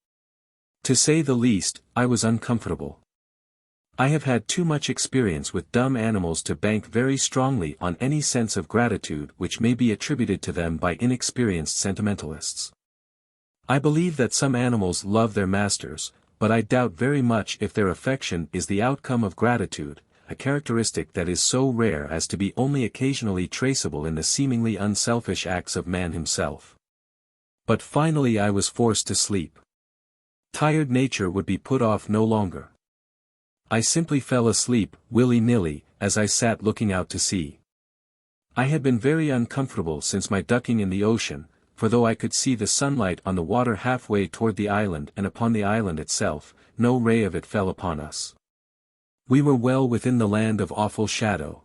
To say the least, I was uncomfortable. I have had too much experience with dumb animals to bank very strongly on any sense of gratitude which may be attributed to them by inexperienced sentimentalists. I believe that some animals love their masters, but I doubt very much if their affection is the outcome of gratitude, a characteristic that is so rare as to be only occasionally traceable in the seemingly unselfish acts of man himself. But finally I was forced to sleep. Tired nature would be put off no longer. I simply fell asleep, willy-nilly, as I sat looking out to sea. I had been very uncomfortable since my ducking in the ocean, for though I could see the sunlight on the water halfway toward the island and upon the island itself, no ray of it fell upon us. We were well within the land of awful shadow.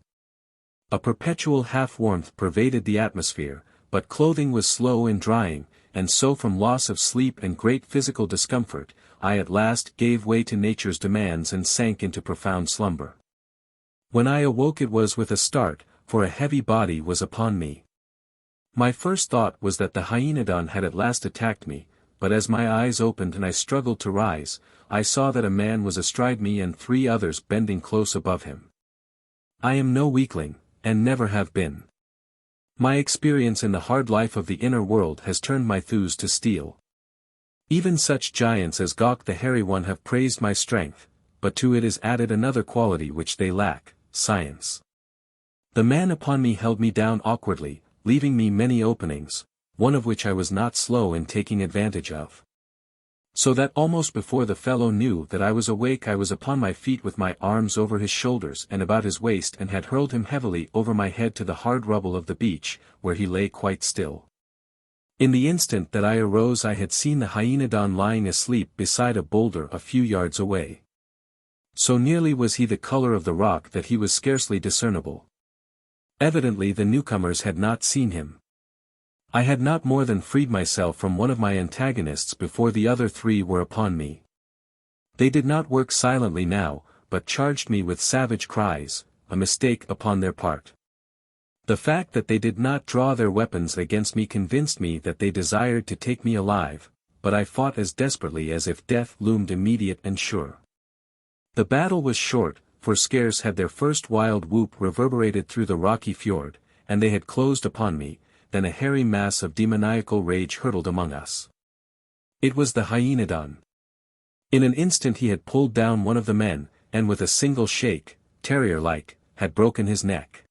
A perpetual half-warmth pervaded the atmosphere, but clothing was slow in drying, and so from loss of sleep and great physical discomfort, I at last gave way to nature's demands and sank into profound slumber. When I awoke it was with a start, for a heavy body was upon me. My first thought was that the hyaenodon had at last attacked me, but as my eyes opened and I struggled to rise, I saw that a man was astride me and 3 others bending close above him. I am no weakling, and never have been. My experience in the hard life of the inner world has turned my thews to steel. Even such giants as Gok the Hairy One have praised my strength, but to it is added another quality which they lack, science. The man upon me held me down awkwardly, leaving me many openings, one of which I was not slow in taking advantage of. So that almost before the fellow knew that I was awake I was upon my feet with my arms over his shoulders and about his waist and had hurled him heavily over my head to the hard rubble of the beach, where he lay quite still. In the instant that I arose I had seen the hyaenodon lying asleep beside a boulder a few yards away. So nearly was he the color of the rock that he was scarcely discernible. Evidently the newcomers had not seen him. I had not more than freed myself from one of my antagonists before the other 3 were upon me. They did not work silently now, but charged me with savage cries, a mistake upon their part. The fact that they did not draw their weapons against me convinced me that they desired to take me alive, but I fought as desperately as if death loomed immediate and sure. The battle was short, for scarce had their first wild whoop reverberated through the rocky fjord, and they had closed upon me, then a hairy mass of demoniacal rage hurtled among us. It was the hyaenodon. In an instant he had pulled down one of the men, and with a single shake, terrier-like, had broken his neck.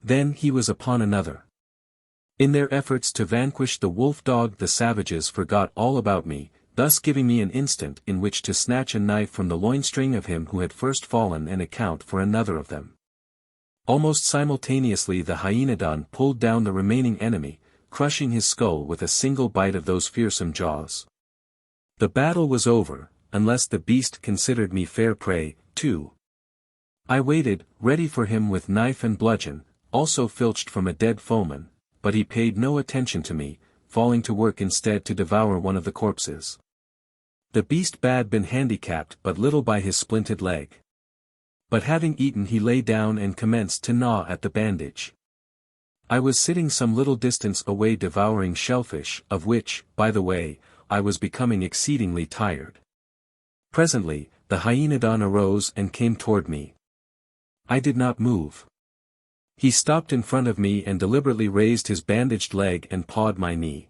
Then he was upon another. In their efforts to vanquish the wolf-dog the savages forgot all about me, thus giving me an instant in which to snatch a knife from the loinstring of him who had first fallen and account for another of them. Almost simultaneously the hyaenodon pulled down the remaining enemy, crushing his skull with a single bite of those fearsome jaws. The battle was over, unless the beast considered me fair prey, too. I waited, ready for him with knife and bludgeon, also filched from a dead foeman, but he paid no attention to me, falling to work instead to devour one of the corpses. The beast had been handicapped but little by his splinted leg. But having eaten he lay down and commenced to gnaw at the bandage. I was sitting some little distance away devouring shellfish, of which, by the way, I was becoming exceedingly tired. Presently, the hyaenodon arose and came toward me. I did not move. He stopped in front of me and deliberately raised his bandaged leg and pawed my knee.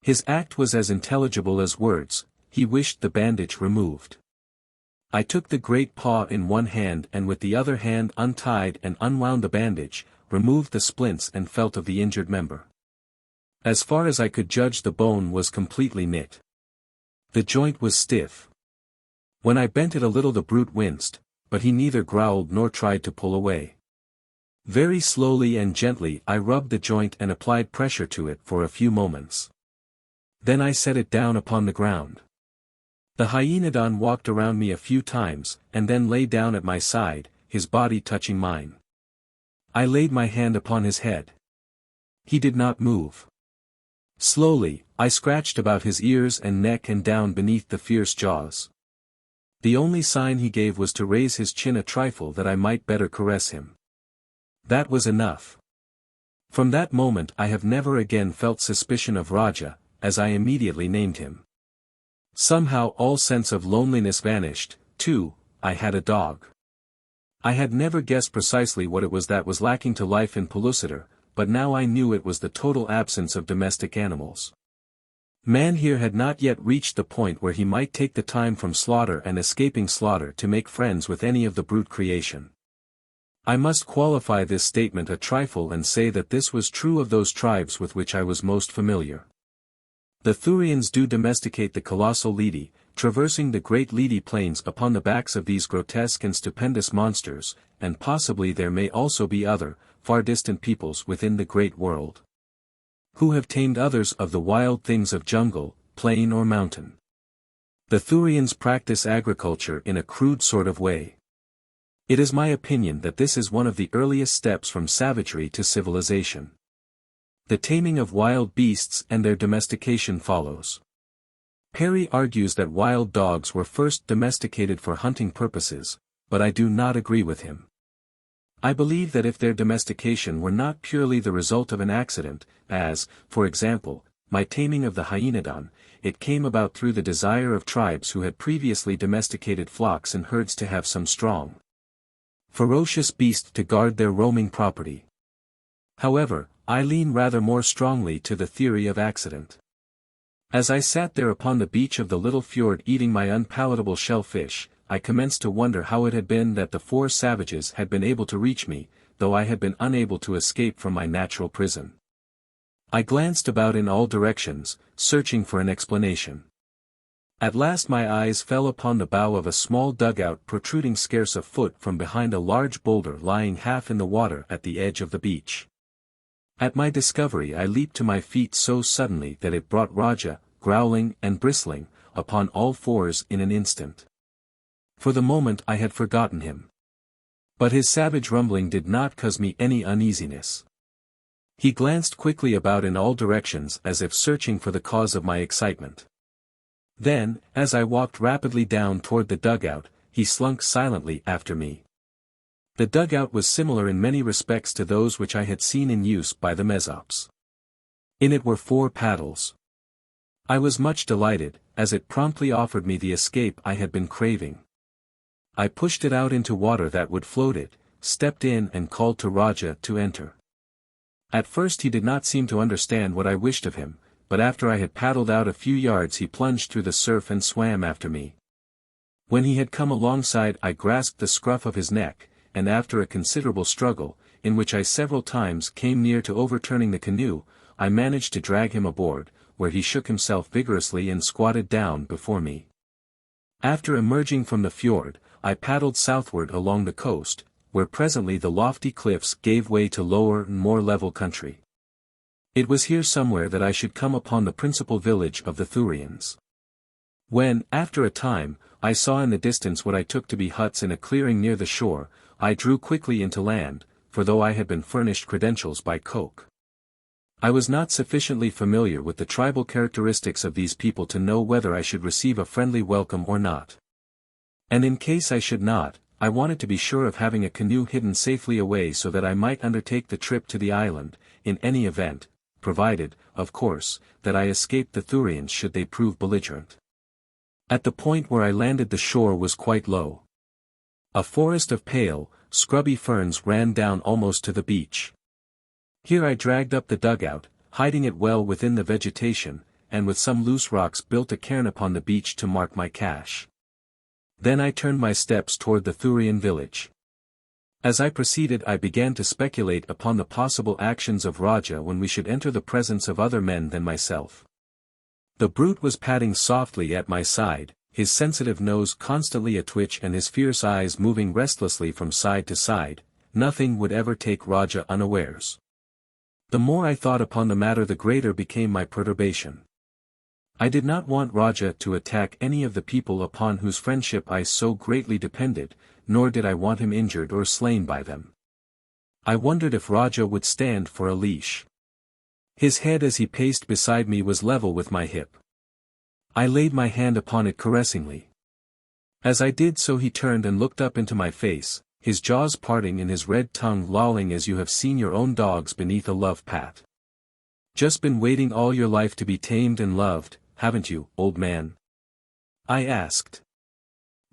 His act was as intelligible as words, he wished the bandage removed. I took the great paw in one hand and with the other hand untied and unwound the bandage, removed the splints and felt of the injured member. As far as I could judge the bone was completely knit. The joint was stiff. When I bent it a little the brute winced, but he neither growled nor tried to pull away. Very slowly and gently I rubbed the joint and applied pressure to it for a few moments. Then I set it down upon the ground. The hyaenodon walked around me a few times, and then lay down at my side, his body touching mine. I laid my hand upon his head. He did not move. Slowly, I scratched about his ears and neck and down beneath the fierce jaws. The only sign he gave was to raise his chin a trifle that I might better caress him. That was enough. From that moment I have never again felt suspicion of Raja, as I immediately named him. Somehow all sense of loneliness vanished, too. I had a dog. I had never guessed precisely what it was that was lacking to life in Pellucidar, but now I knew it was the total absence of domestic animals. Man here had not yet reached the point where he might take the time from slaughter and escaping slaughter to make friends with any of the brute creation. I must qualify this statement a trifle and say that this was true of those tribes with which I was most familiar. The Thurians do domesticate the colossal Lidi, traversing the great Lidi plains upon the backs of these grotesque and stupendous monsters, and possibly there may also be other, far distant peoples within the great world, who have tamed others of the wild things of jungle, plain or mountain. The Thurians practice agriculture in a crude sort of way. It is my opinion that this is one of the earliest steps from savagery to civilization. The taming of wild beasts and their domestication follows. Perry argues that wild dogs were first domesticated for hunting purposes, but I do not agree with him. I believe that if their domestication were not purely the result of an accident, as, for example, my taming of the hyenodon, it came about through the desire of tribes who had previously domesticated flocks and herds to have some strong, ferocious beast to guard their roaming property. However, I lean rather more strongly to the theory of accident. As I sat there upon the beach of the little fjord eating my unpalatable shellfish, I commenced to wonder how it had been that the four savages had been able to reach me, though I had been unable to escape from my natural prison. I glanced about in all directions, searching for an explanation. At last my eyes fell upon the bow of a small dugout protruding scarce a foot from behind a large boulder lying half in the water at the edge of the beach. At my discovery I leaped to my feet so suddenly that it brought Raja, growling and bristling, upon all fours in an instant. For the moment I had forgotten him. But his savage rumbling did not cause me any uneasiness. He glanced quickly about in all directions as if searching for the cause of my excitement. Then, as I walked rapidly down toward the dugout, he slunk silently after me. The dugout was similar in many respects to those which I had seen in use by the Mesops. In it were 4 paddles. I was much delighted, as it promptly offered me the escape I had been craving. I pushed it out into water that would float it, stepped in and called to Raja to enter. At first he did not seem to understand what I wished of him, but after I had paddled out a few yards he plunged through the surf and swam after me. When he had come alongside I grasped the scruff of his neck, and after a considerable struggle, in which I several times came near to overturning the canoe, I managed to drag him aboard, where he shook himself vigorously and squatted down before me. After emerging from the fjord, I paddled southward along the coast, where presently the lofty cliffs gave way to lower and more level country. It was here somewhere that I should come upon the principal village of the Thurians. When, after a time, I saw in the distance what I took to be huts in a clearing near the shore, I drew quickly into land, for though I had been furnished credentials by Koch, I was not sufficiently familiar with the tribal characteristics of these people to know whether I should receive a friendly welcome or not. And in case I should not, I wanted to be sure of having a canoe hidden safely away so that I might undertake the trip to the island, in any event, provided, of course, that I escaped the Thurians should they prove belligerent. At the point where I landed the shore was quite low. A forest of pale, scrubby ferns ran down almost to the beach. Here I dragged up the dugout, hiding it well within the vegetation, and with some loose rocks built a cairn upon the beach to mark my cache. Then I turned my steps toward the Thurian village. As I proceeded I began to speculate upon the possible actions of Raja when we should enter the presence of other men than myself. The brute was padding softly at my side, his sensitive nose constantly atwitch and his fierce eyes moving restlessly from side to side. Nothing would ever take Raja unawares. The more I thought upon the matter the greater became my perturbation. I did not want Raja to attack any of the people upon whose friendship I so greatly depended, nor did I want him injured or slain by them. I wondered if Raja would stand for a leash. His head as he paced beside me was level with my hip. I laid my hand upon it caressingly. As I did so he turned and looked up into my face, his jaws parting and his red tongue lolling as you have seen your own dogs beneath a love pat. Just been waiting all your life to be tamed and loved, haven't you, old man? I asked.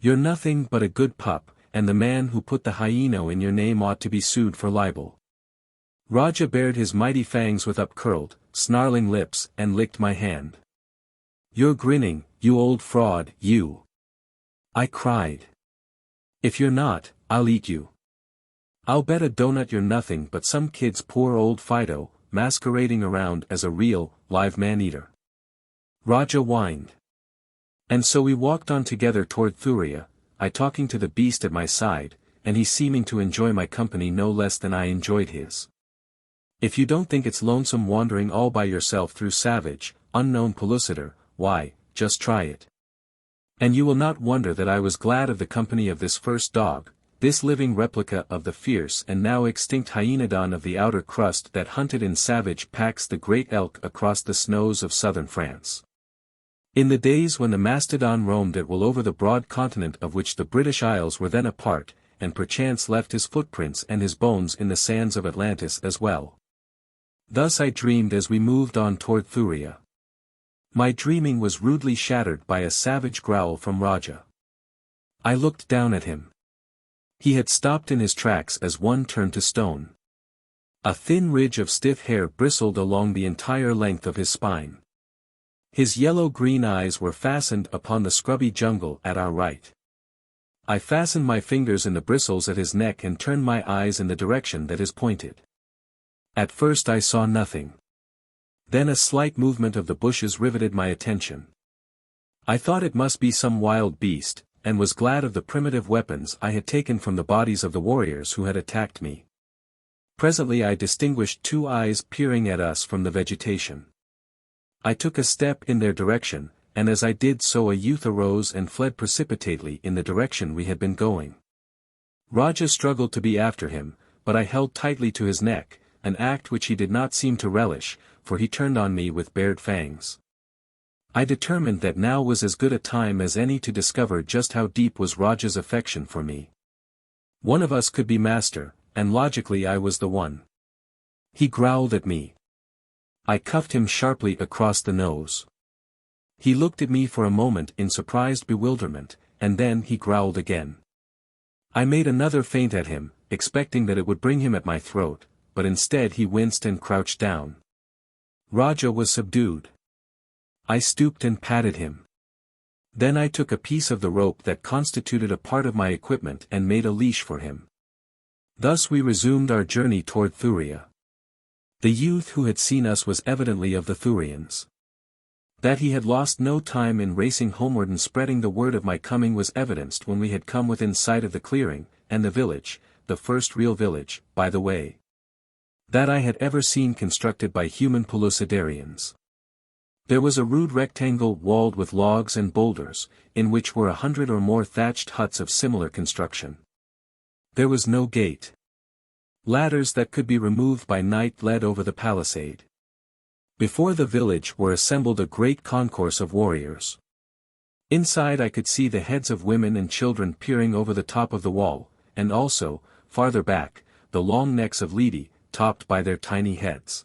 You're nothing but a good pup, and the man who put the hyeno in your name ought to be sued for libel. Raja bared his mighty fangs with upcurled, snarling lips and licked my hand. You're grinning, you old fraud, you! I cried. If you're not, I'll eat you. I'll bet a donut you're nothing but some kid's poor old Fido, masquerading around as a real, live man-eater. Raja whined. And so we walked on together toward Thuria, I talking to the beast at my side, and he seeming to enjoy my company no less than I enjoyed his. If you don't think it's lonesome wandering all by yourself through savage, unknown Pellucidar, why, just try it. And you will not wonder that I was glad of the company of this first dog, this living replica of the fierce and now extinct hyenodon of the outer crust that hunted in savage packs the great elk across the snows of southern France. In the days when the mastodon roamed at will over the broad continent of which the British Isles were then a part, and perchance left his footprints and his bones in the sands of Atlantis as well. Thus I dreamed as we moved on toward Thuria. My dreaming was rudely shattered by a savage growl from Hooja. I looked down at him. He had stopped in his tracks as one turned to stone. A thin ridge of stiff hair bristled along the entire length of his spine. His yellow-green eyes were fastened upon the scrubby jungle at our right. I fastened my fingers in the bristles at his neck and turned my eyes in the direction that is pointed. At first I saw nothing. Then a slight movement of the bushes riveted my attention. I thought it must be some wild beast, and was glad of the primitive weapons I had taken from the bodies of the warriors who had attacked me. Presently I distinguished two eyes peering at us from the vegetation. I took a step in their direction, and as I did so a youth arose and fled precipitately in the direction we had been going. Hooja struggled to be after him, but I held tightly to his neck, an act which he did not seem to relish, for he turned on me with bared fangs. I determined that now was as good a time as any to discover just how deep was Hooja's affection for me. One of us could be master, and logically I was the one. He growled at me. I cuffed him sharply across the nose. He looked at me for a moment in surprised bewilderment, and then he growled again. I made another feint at him, expecting that it would bring him at my throat, but instead he winced and crouched down. Hooja was subdued. I stooped and patted him. Then I took a piece of the rope that constituted a part of my equipment and made a leash for him. Thus we resumed our journey toward Thuria. The youth who had seen us was evidently of the Thurians. That he had lost no time in racing homeward and spreading the word of my coming was evidenced when we had come within sight of the clearing, and the village, the first real village, by the way, that I had ever seen constructed by human Pellucidarians. There was a rude rectangle walled with logs and boulders, in which were 100 or more thatched huts of similar construction. There was no gate. Ladders that could be removed by night led over the palisade. Before the village were assembled a great concourse of warriors. Inside I could see the heads of women and children peering over the top of the wall, and also, farther back, the long necks of Lidi, topped by their tiny heads.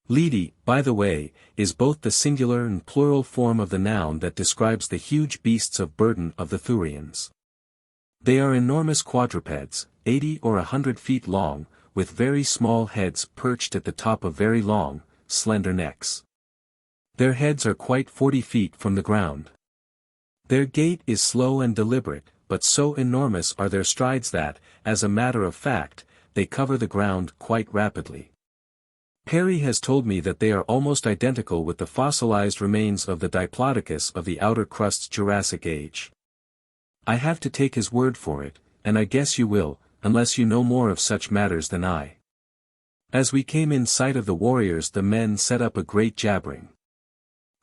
Lidi, by the way, is both the singular and plural form of the noun that describes the huge beasts of burden of the Thurians. They are enormous quadrupeds, 80 or 100 feet long, with very small heads perched at the top of very long, slender necks. Their heads are quite 40 feet from the ground. Their gait is slow and deliberate, but so enormous are their strides that, as a matter of fact, they cover the ground quite rapidly. Perry has told me that they are almost identical with the fossilized remains of the Diplodocus of the outer crust's Jurassic Age. I have to take his word for it, and I guess you will, unless you know more of such matters than I. As we came in sight of the warriors the men set up a great jabbering.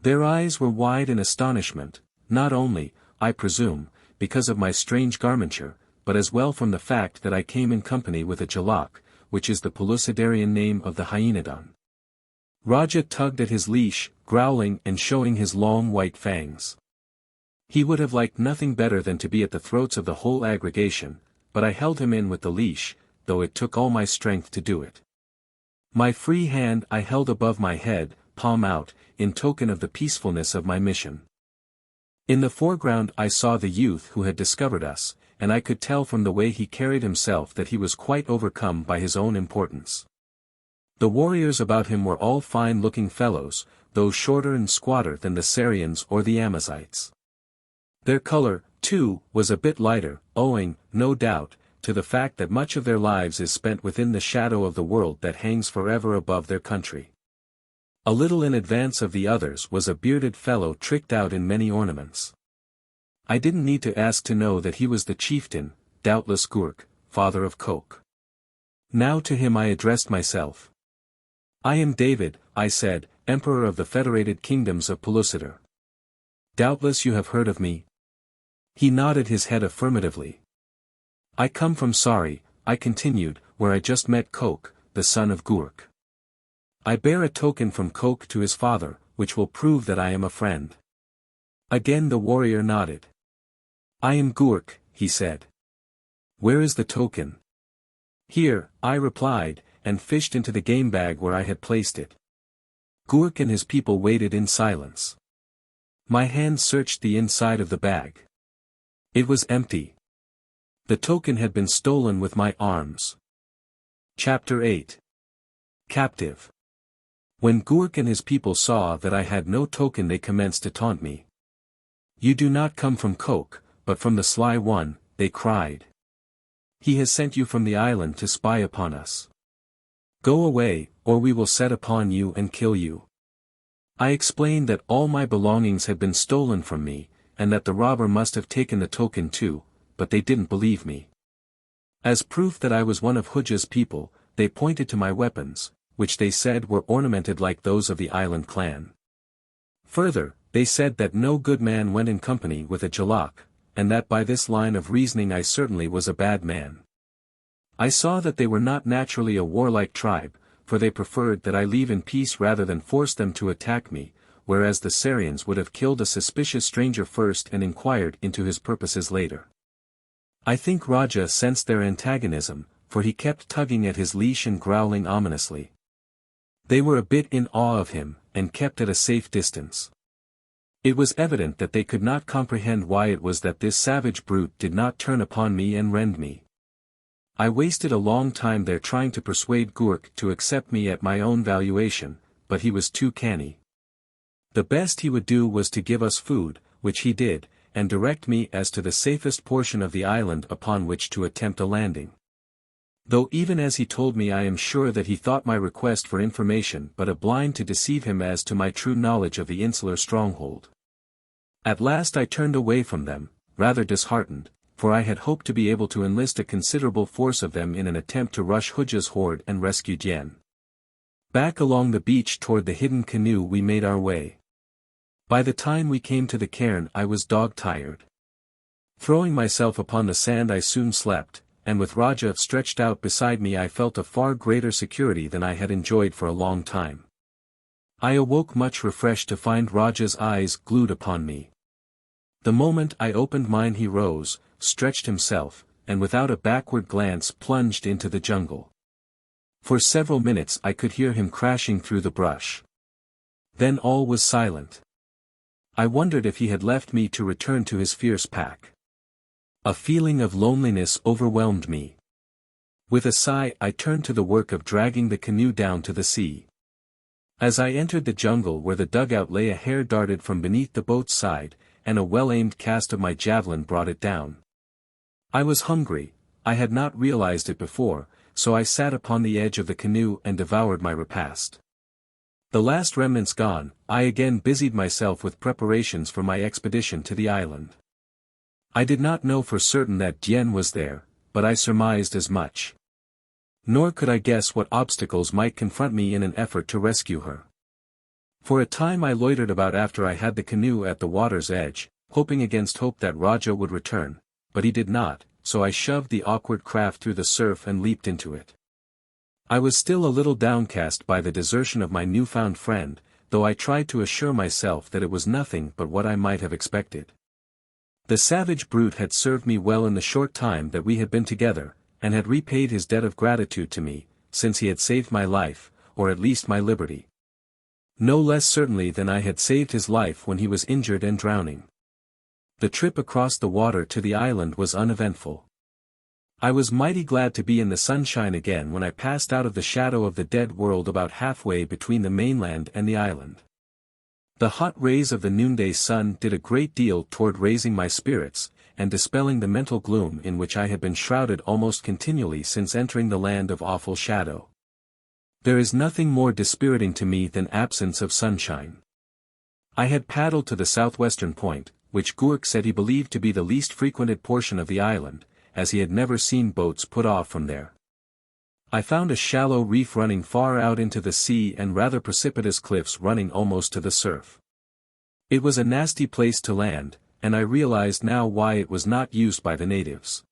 Their eyes were wide in astonishment, not only, I presume, because of my strange garmenture, but as well from the fact that I came in company with a Jalak, which is the Pellucidarian name of the hyenodon. Hooja tugged at his leash, growling and showing his long white fangs. He would have liked nothing better than to be at the throats of the whole aggregation, but I held him in with the leash, though it took all my strength to do it. My free hand I held above my head, palm out, in token of the peacefulness of my mission. In the foreground I saw the youth who had discovered us, and I could tell from the way he carried himself that he was quite overcome by his own importance. The warriors about him were all fine-looking fellows, though shorter and squatter than the Sarians or the Amazites. Their color, too, was a bit lighter, owing, no doubt, to the fact that much of their lives is spent within the shadow of the world that hangs forever above their country. A little in advance of the others was a bearded fellow tricked out in many ornaments. I didn't need to ask to know that he was the chieftain, doubtless Gurk, father of Coke. Now to him I addressed myself. I am David, I said, Emperor of the Federated Kingdoms of Pellucidar. Doubtless you have heard of me? He nodded his head affirmatively. I come from Sari, I continued, where I just met Coke, the son of Gurk. I bear a token from Coke to his father, which will prove that I am a friend. Again the warrior nodded. I am Gurk, he said. Where is the token? Here, I replied, and fished into the game bag where I had placed it. Gurk and his people waited in silence. My hand searched the inside of the bag. It was empty. The token had been stolen with my arms. Chapter 8. Captive. When Gurk and his people saw that I had no token, they commenced to taunt me. You do not come from Coke, but from the Sly One, they cried. He has sent you from the island to spy upon us. Go away, or we will set upon you and kill you. I explained that all my belongings had been stolen from me, and that the robber must have taken the token too, but they didn't believe me. As proof that I was one of Hooja's people, they pointed to my weapons, which they said were ornamented like those of the island clan. Further, they said that no good man went in company with a Jalak, and that by this line of reasoning I certainly was a bad man. I saw that they were not naturally a warlike tribe, for they preferred that I leave in peace rather than force them to attack me, whereas the Sarians would have killed a suspicious stranger first and inquired into his purposes later. I think Raja sensed their antagonism, for he kept tugging at his leash and growling ominously. They were a bit in awe of him, and kept at a safe distance. It was evident that they could not comprehend why it was that this savage brute did not turn upon me and rend me. I wasted a long time there trying to persuade Gurk to accept me at my own valuation, but he was too canny. The best he would do was to give us food, which he did, and direct me as to the safest portion of the island upon which to attempt a landing. Though even as he told me I am sure that he thought my request for information but a blind to deceive him as to my true knowledge of the insular stronghold. At last I turned away from them, rather disheartened, for I had hoped to be able to enlist a considerable force of them in an attempt to rush Hooja's horde and rescue Dien. Back along the beach toward the hidden canoe we made our way. By the time we came to the cairn I was dog-tired. Throwing myself upon the sand I soon slept, and with Raja stretched out beside me I felt a far greater security than I had enjoyed for a long time. I awoke much refreshed to find Raja's eyes glued upon me. The moment I opened mine he rose, stretched himself, and without a backward glance plunged into the jungle. For several minutes I could hear him crashing through the brush. Then all was silent. I wondered if he had left me to return to his fierce pack. A feeling of loneliness overwhelmed me. With a sigh I turned to the work of dragging the canoe down to the sea. As I entered the jungle where the dugout lay, a hare darted from beneath the boat's side, and a well-aimed cast of my javelin brought it down. I was hungry, I had not realized it before, so I sat upon the edge of the canoe and devoured my repast. The last remnants gone, I again busied myself with preparations for my expedition to the island. I did not know for certain that Dien was there, but I surmised as much. Nor could I guess what obstacles might confront me in an effort to rescue her. For a time I loitered about after I had the canoe at the water's edge, hoping against hope that Raja would return, but he did not, so I shoved the awkward craft through the surf and leaped into it. I was still a little downcast by the desertion of my newfound friend, though I tried to assure myself that it was nothing but what I might have expected. The savage brute had served me well in the short time that we had been together, and had repaid his debt of gratitude to me, since he had saved my life, or at least my liberty. No less certainly than I had saved his life when he was injured and drowning. The trip across the water to the island was uneventful. I was mighty glad to be in the sunshine again when I passed out of the shadow of the dead world about halfway between the mainland and the island. The hot rays of the noonday sun did a great deal toward raising my spirits, and dispelling the mental gloom in which I had been shrouded almost continually since entering the land of awful shadow. There is nothing more dispiriting to me than absence of sunshine. I had paddled to the southwestern point, which Gurk said he believed to be the least frequented portion of the island, as he had never seen boats put off from there. I found a shallow reef running far out into the sea and rather precipitous cliffs running almost to the surf. It was a nasty place to land, and I realized now why it was not used by the natives.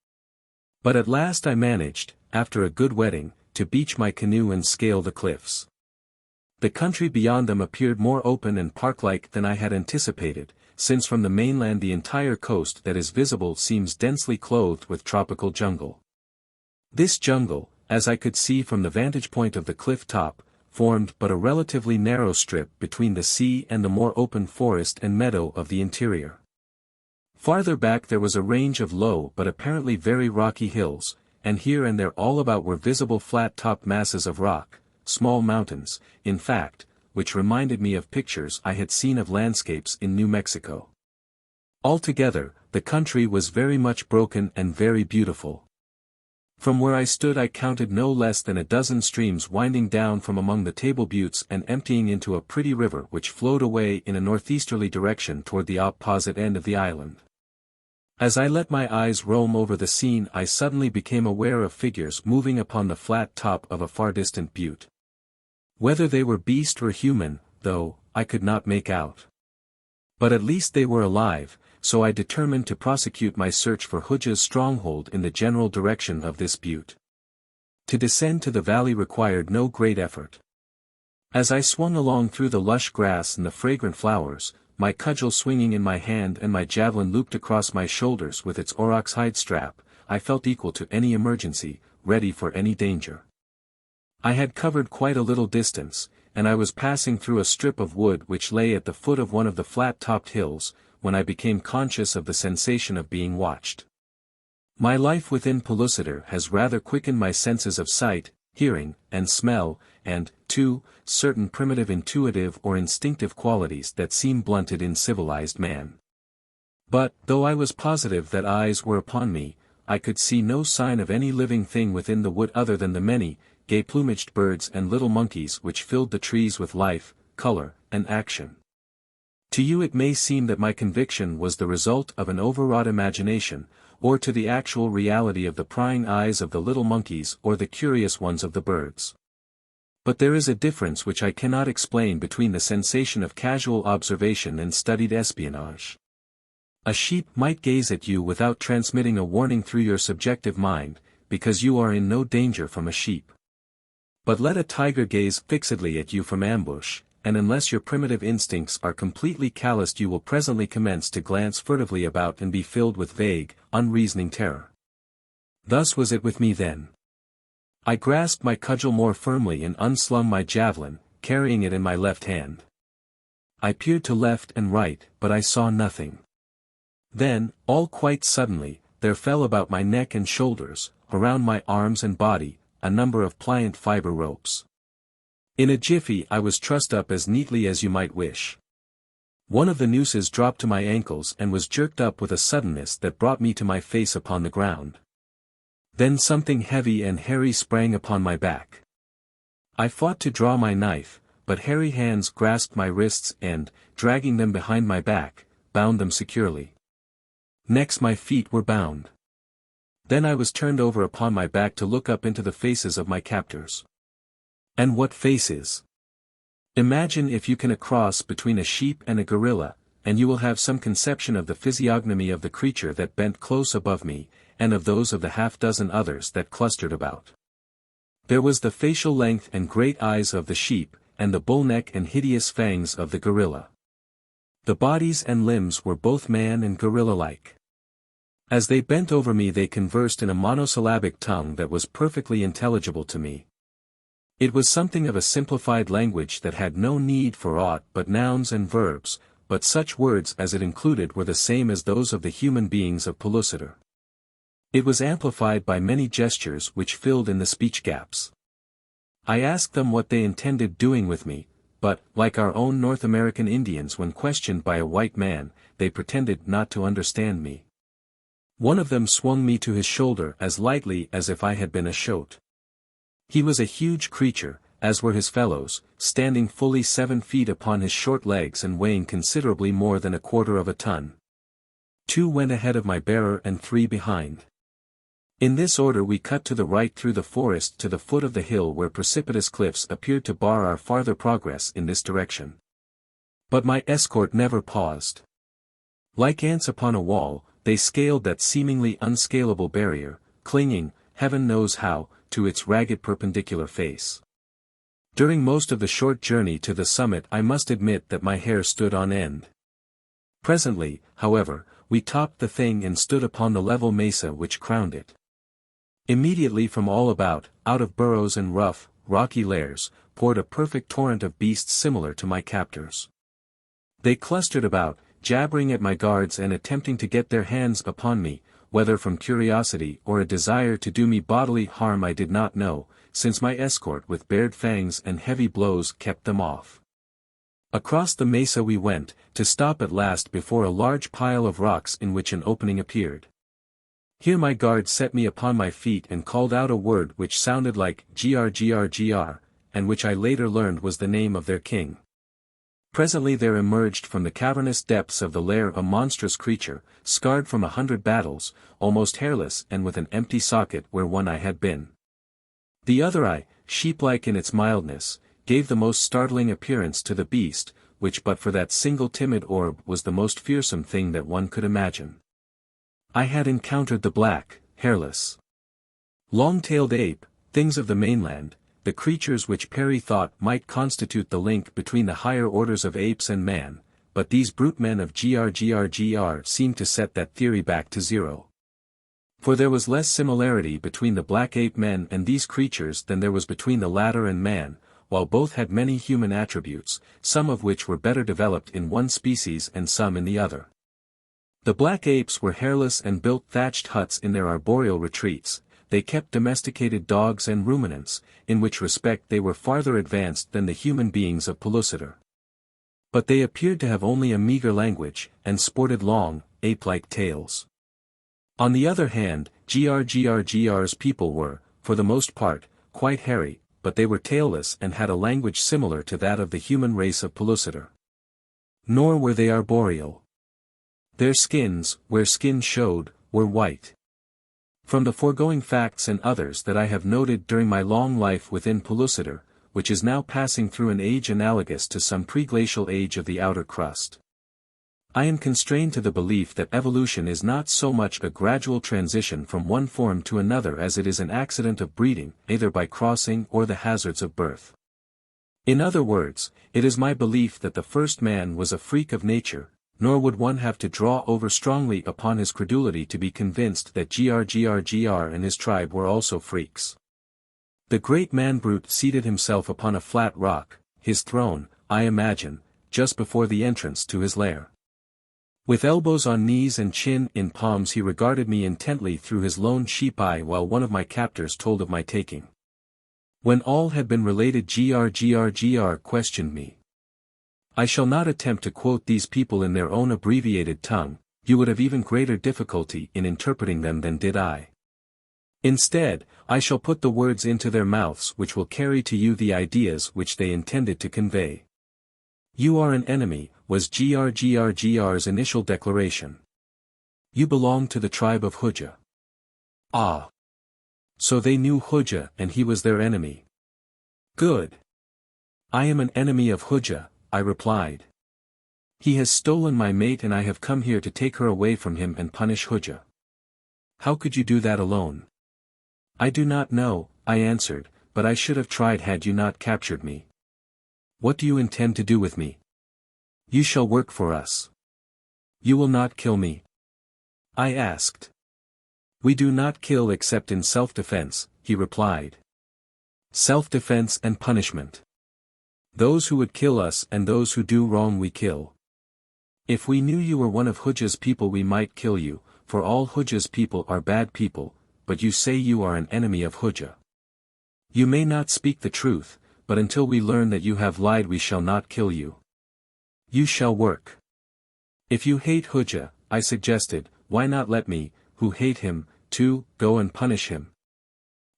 But at last I managed, after a good wetting, to beach my canoe and scale the cliffs. The country beyond them appeared more open and park-like than I had anticipated, since from the mainland the entire coast that is visible seems densely clothed with tropical jungle. This jungle, as I could see from the vantage point of the cliff top, formed but a relatively narrow strip between the sea and the more open forest and meadow of the interior. Farther back there was a range of low but apparently very rocky hills, and here and there all about were visible flat-topped masses of rock, small mountains, in fact, which reminded me of pictures I had seen of landscapes in New Mexico. Altogether, the country was very much broken and very beautiful. From where I stood I counted no less than a dozen streams winding down from among the Table Buttes and emptying into a pretty river which flowed away in a northeasterly direction toward the opposite end of the island. As I let my eyes roam over the scene I suddenly became aware of figures moving upon the flat top of a far distant butte. Whether they were beast or human, though, I could not make out. But at least they were alive, so I determined to prosecute my search for Hooja's stronghold in the general direction of this butte. To descend to the valley required no great effort. As I swung along through the lush grass and the fragrant flowers, my cudgel swinging in my hand and my javelin looped across my shoulders with its aurochs hide strap, I felt equal to any emergency, ready for any danger. I had covered quite a little distance, and I was passing through a strip of wood which lay at the foot of one of the flat-topped hills, when I became conscious of the sensation of being watched. My life within Pellucidar has rather quickened my senses of sight, hearing, and smell, and, too, certain primitive intuitive or instinctive qualities that seem blunted in civilized man. But, though I was positive that eyes were upon me, I could see no sign of any living thing within the wood other than the many, gay-plumaged birds and little monkeys which filled the trees with life, color, and action. To you it may seem that my conviction was the result of an overwrought imagination, or to the actual reality of the prying eyes of the little monkeys or the curious ones of the birds. But there is a difference which I cannot explain between the sensation of casual observation and studied espionage. A sheep might gaze at you without transmitting a warning through your subjective mind, because you are in no danger from a sheep. But let a tiger gaze fixedly at you from ambush, and unless your primitive instincts are completely calloused you will presently commence to glance furtively about and be filled with vague, unreasoning terror. Thus was it with me then. I grasped my cudgel more firmly and unslung my javelin, carrying it in my left hand. I peered to left and right, but I saw nothing. Then, all quite suddenly, there fell about my neck and shoulders, around my arms and body, a number of pliant fiber ropes. In a jiffy I was trussed up as neatly as you might wish. One of the nooses dropped to my ankles and was jerked up with a suddenness that brought me to my face upon the ground. Then something heavy and hairy sprang upon my back. I fought to draw my knife, but hairy hands grasped my wrists and, dragging them behind my back, bound them securely. Next my feet were bound. Then I was turned over upon my back to look up into the faces of my captors. And what faces! Imagine if you can a cross between a sheep and a gorilla, and you will have some conception of the physiognomy of the creature that bent close above me, and of those of the half-dozen others that clustered about. There was the facial length and great eyes of the sheep, and the bull neck and hideous fangs of the gorilla. The bodies and limbs were both man and gorilla-like. As they bent over me they conversed in a monosyllabic tongue that was perfectly intelligible to me. It was something of a simplified language that had no need for aught but nouns and verbs, but such words as it included were the same as those of the human beings of Pellucidar. It was amplified by many gestures which filled in the speech gaps. I asked them what they intended doing with me, but, like our own North American Indians when questioned by a white man, they pretended not to understand me. One of them swung me to his shoulder as lightly as if I had been a shote. He was a huge creature, as were his fellows, standing fully 7 feet upon his short legs and weighing considerably more than 1/4 of a ton. 2 went ahead of my bearer and 3 behind. In this order we cut to the right through the forest to the foot of the hill where precipitous cliffs appeared to bar our farther progress in this direction. But my escort never paused. Like ants upon a wall, they scaled that seemingly unscalable barrier, clinging, heaven knows how, to its ragged perpendicular face. During most of the short journey to the summit I must admit that my hair stood on end. Presently, however, we topped the thing and stood upon the level mesa which crowned it. Immediately from all about, out of burrows and rough, rocky lairs, poured a perfect torrent of beasts similar to my captors. They clustered about, jabbering at my guards and attempting to get their hands upon me, whether from curiosity or a desire to do me bodily harm I did not know, since my escort with bared fangs and heavy blows kept them off. Across the mesa we went, to stop at last before a large pile of rocks in which an opening appeared. Here my guard set me upon my feet and called out a word which sounded like grgrgr, and which I later learned was the name of their king. Presently there emerged from the cavernous depths of the lair a monstrous creature, scarred from 100 battles, almost hairless and with an empty socket where one eye had been. The other eye, sheep-like in its mildness, gave the most startling appearance to the beast, which but for that single timid orb was the most fearsome thing that one could imagine. I had encountered the black, hairless, long-tailed ape, things of the mainland, the creatures which Perry thought might constitute the link between the higher orders of apes and man, but these brute men of grgrgr seemed to set that theory back to zero. For there was less similarity between the black ape men and these creatures than there was between the latter and man, while both had many human attributes, some of which were better developed in one species and some in the other. The black apes were hairless and built thatched huts in their arboreal retreats. They kept domesticated dogs and ruminants, in which respect they were farther advanced than the human beings of Pellucidar. But they appeared to have only a meager language, and sported long, ape-like tails. On the other hand, grgrgr's people were, for the most part, quite hairy, but they were tailless and had a language similar to that of the human race of Pellucidar. Nor were they arboreal. Their skins, where skin showed, were white. From the foregoing facts and others that I have noted during my long life within Pellucidar, which is now passing through an age analogous to some preglacial age of the outer crust, I am constrained to the belief that evolution is not so much a gradual transition from one form to another as it is an accident of breeding, either by crossing or the hazards of birth. In other words, it is my belief that the first man was a freak of nature, nor would one have to draw over strongly upon his credulity to be convinced that grgrgr and his tribe were also freaks. The great man-brute seated himself upon a flat rock, his throne, I imagine, just before the entrance to his lair. With elbows on knees and chin in palms he regarded me intently through his lone sheep eye while one of my captors told of my taking. When all had been related grgrgr questioned me. I shall not attempt to quote these people in their own abbreviated tongue, you would have even greater difficulty in interpreting them than did I. Instead, I shall put the words into their mouths which will carry to you the ideas which they intended to convey. You are an enemy, was grgrgr's initial declaration. You belong to the tribe of Hooja. Ah. So they knew Hooja and he was their enemy. Good. I am an enemy of Hooja, I replied. He has stolen my mate and I have come here to take her away from him and punish Hooja. How could you do that alone? I do not know, I answered, but I should have tried had you not captured me. What do you intend to do with me? You shall work for us. You will not kill me? I asked. We do not kill except in self-defense, he replied. Self-defense and punishment. Those who would kill us and those who do wrong we kill. If we knew you were one of Hooja's people we might kill you, for all Hooja's people are bad people, but you say you are an enemy of Hooja. You may not speak the truth, but until we learn that you have lied we shall not kill you. You shall work. If you hate Hooja, I suggested, why not let me, who hate him, too, go and punish him?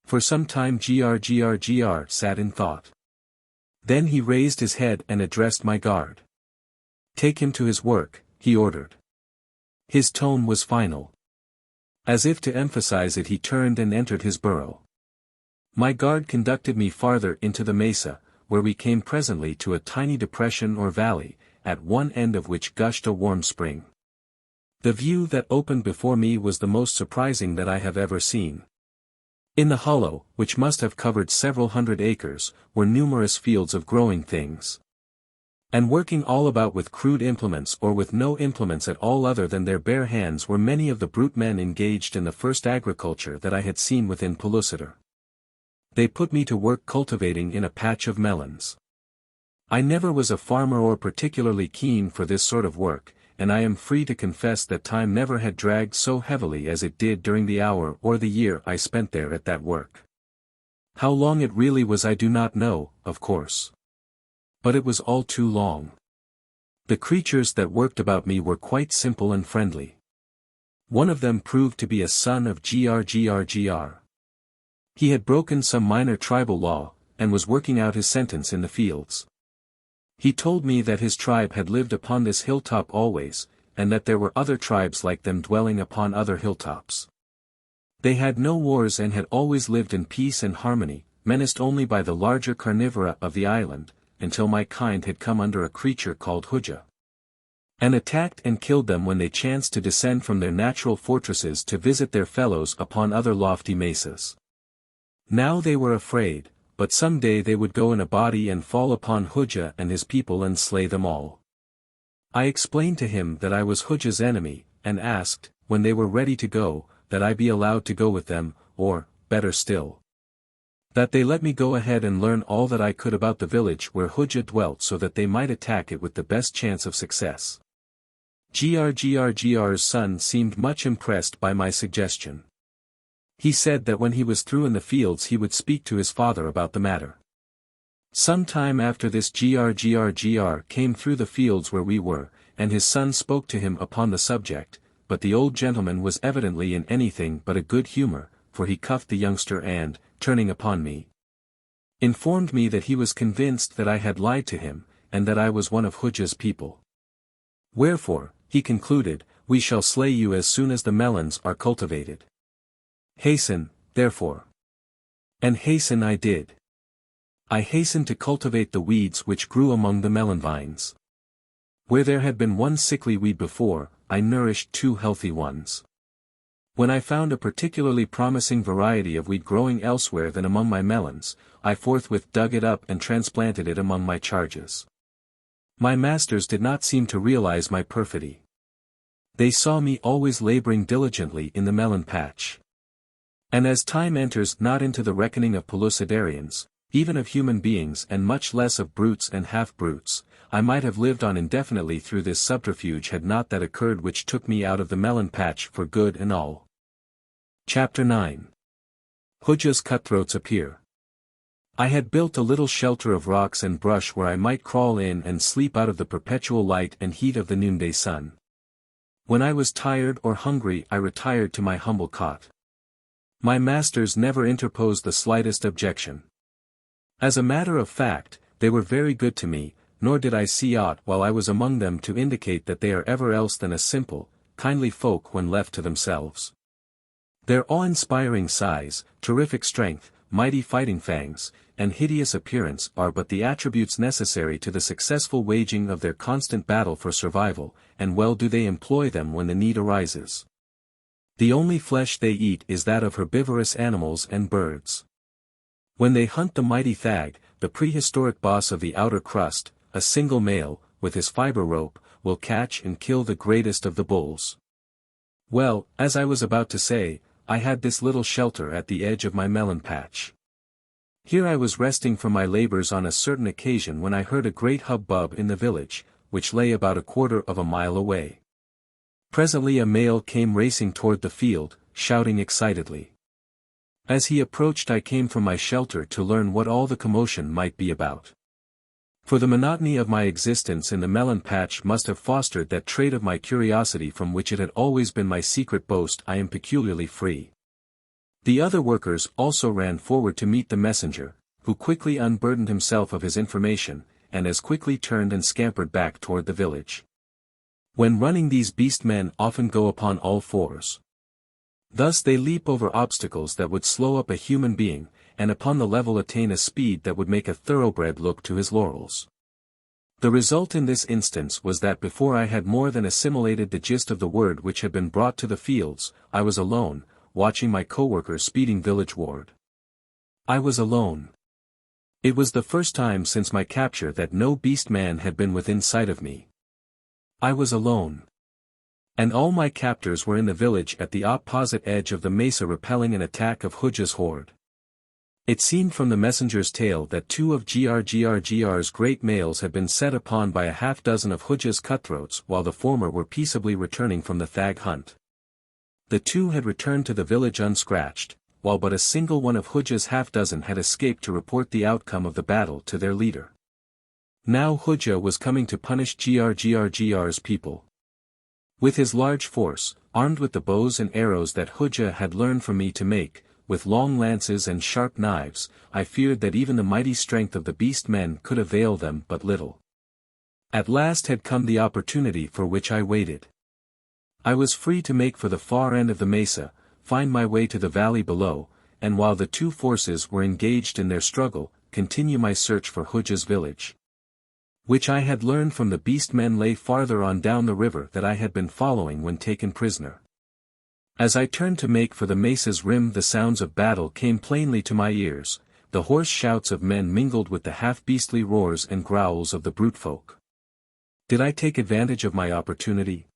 For some time grgrgr sat in thought. Then he raised his head and addressed my guard. Take him to his work, he ordered. His tone was final. As if to emphasize it he turned and entered his burrow. My guard conducted me farther into the mesa, where we came presently to a tiny depression or valley, at one end of which gushed a warm spring. The view that opened before me was the most surprising that I have ever seen. In the hollow, which must have covered several hundred acres, were numerous fields of growing things. And working all about with crude implements or with no implements at all other than their bare hands were many of the brute men engaged in the first agriculture that I had seen within Pellucidar. They put me to work cultivating in a patch of melons. I never was a farmer or particularly keen for this sort of work, and I am free to confess that time never had dragged so heavily as it did during the hour or the year I spent there at that work. How long it really was I do not know, of course. But it was all too long. The creatures that worked about me were quite simple and friendly. One of them proved to be a son of Grr. He had broken some minor tribal law, and was working out his sentence in the fields. He told me that his tribe had lived upon this hilltop always, and that there were other tribes like them dwelling upon other hilltops. They had no wars and had always lived in peace and harmony, menaced only by the larger carnivora of the island, until my kind had come under a creature called Hooja, and attacked and killed them when they chanced to descend from their natural fortresses to visit their fellows upon other lofty mesas. Now they were afraid, but some day they would go in a body and fall upon Hooja and his people and slay them all. I explained to him that I was Hooja's enemy, and asked, when they were ready to go, that I be allowed to go with them, or, better still, that they let me go ahead and learn all that I could about the village where Hooja dwelt so that they might attack it with the best chance of success. Grr's son seemed much impressed by my suggestion. He said that when he was through in the fields he would speak to his father about the matter. Some time after this Grr came through the fields where we were, and his son spoke to him upon the subject, but the old gentleman was evidently in anything but a good humor, for he cuffed the youngster and, turning upon me, informed me that he was convinced that I had lied to him, and that I was one of Hooja's people. Wherefore, he concluded, we shall slay you as soon as the melons are cultivated. Hasten, therefore. And hasten I did. I hastened to cultivate the weeds which grew among the melon vines. Where there had been one sickly weed before, I nourished 2 healthy ones. When I found a particularly promising variety of weed growing elsewhere than among my melons, I forthwith dug it up and transplanted it among my charges. My masters did not seem to realize my perfidy. They saw me always laboring diligently in the melon patch. And as time enters not into the reckoning of Pellucidarians, even of human beings and much less of brutes and half-brutes, I might have lived on indefinitely through this subterfuge had not that occurred which took me out of the melon patch for good and all. Chapter 9. Hooja's Cutthroats Appear. I had built a little shelter of rocks and brush where I might crawl in and sleep out of the perpetual light and heat of the noonday sun. When I was tired or hungry I retired to my humble cot. My masters never interposed the slightest objection. As a matter of fact, they were very good to me, nor did I see aught while I was among them to indicate that they are ever else than a simple, kindly folk when left to themselves. Their awe-inspiring size, terrific strength, mighty fighting fangs, and hideous appearance are but the attributes necessary to the successful waging of their constant battle for survival, and well do they employ them when the need arises. The only flesh they eat is that of herbivorous animals and birds. When they hunt the mighty thag, the prehistoric boss of the outer crust, a single male, with his fiber rope, will catch and kill the greatest of the bulls. Well, as I was about to say, I had this little shelter at the edge of my melon patch. Here I was resting from my labors on a certain occasion when I heard a great hubbub in the village, which lay about 1/4 of a mile away. Presently a male came racing toward the field, shouting excitedly. As he approached I came from my shelter to learn what all the commotion might be about. For the monotony of my existence in the melon patch must have fostered that trait of my curiosity from which it had always been my secret boast I am peculiarly free. The other workers also ran forward to meet the messenger, who quickly unburdened himself of his information, and as quickly turned and scampered back toward the village. When running these beast men often go upon all fours. Thus they leap over obstacles that would slow up a human being, and upon the level attain a speed that would make a thoroughbred look to his laurels. The result in this instance was that before I had more than assimilated the gist of the word which had been brought to the fields, I was alone, watching my coworker speeding villageward. I was alone. It was the first time since my capture that no beast man had been within sight of me. I was alone. And all my captors were in the village at the opposite edge of the mesa repelling an attack of Hooja's horde. It seemed from the messenger's tale that 2 of Grr's great males had been set upon by a half-dozen of Hooja's cutthroats while the former were peaceably returning from the thag hunt. The 2 had returned to the village unscratched, while but a single one of Hooja's half-dozen had escaped to report the outcome of the battle to their leader. Now Hooja was coming to punish Grr's people. With his large force, armed with the bows and arrows that Hooja had learned from me to make, with long lances and sharp knives, I feared that even the mighty strength of the beast men could avail them but little. At last had come the opportunity for which I waited. I was free to make for the far end of the mesa, find my way to the valley below, and while the 2 forces were engaged in their struggle, continue my search for Hooja's village. Which I had learned from the beast men lay farther on down the river that I had been following when taken prisoner. As I turned to make for the mesa's rim, the sounds of battle came plainly to my ears, the hoarse shouts of men mingled with the half-beastly roars and growls of the brute folk. Did I take advantage of my opportunity?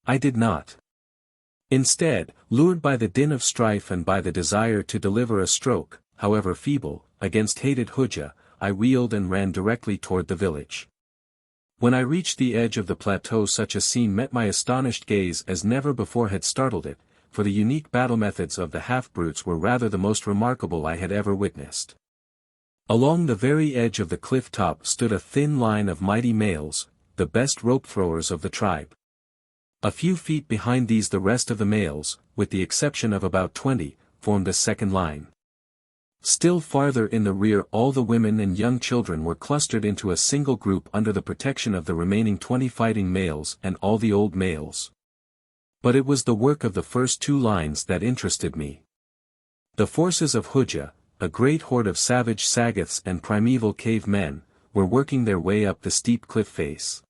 I did not. Instead, lured by the din of strife and by the desire to deliver a stroke, however feeble, against hated Hooja, I wheeled and ran directly toward the village. When I reached the edge of the plateau, such a scene met my astonished gaze as never before had startled it, for the unique battle methods of the half-brutes were rather the most remarkable I had ever witnessed. Along the very edge of the cliff top stood a thin line of mighty males, the best rope-throwers of the tribe. A few feet behind these the rest of the males, with the exception of about 20, formed a second line. Still farther in the rear all the women and young children were clustered into a single group under the protection of the remaining 20 fighting males and all the old males. But it was the work of the first 2 lines that interested me. The forces of Hooja, a great horde of savage Sagoths and primeval cave men, were working their way up the steep cliff face.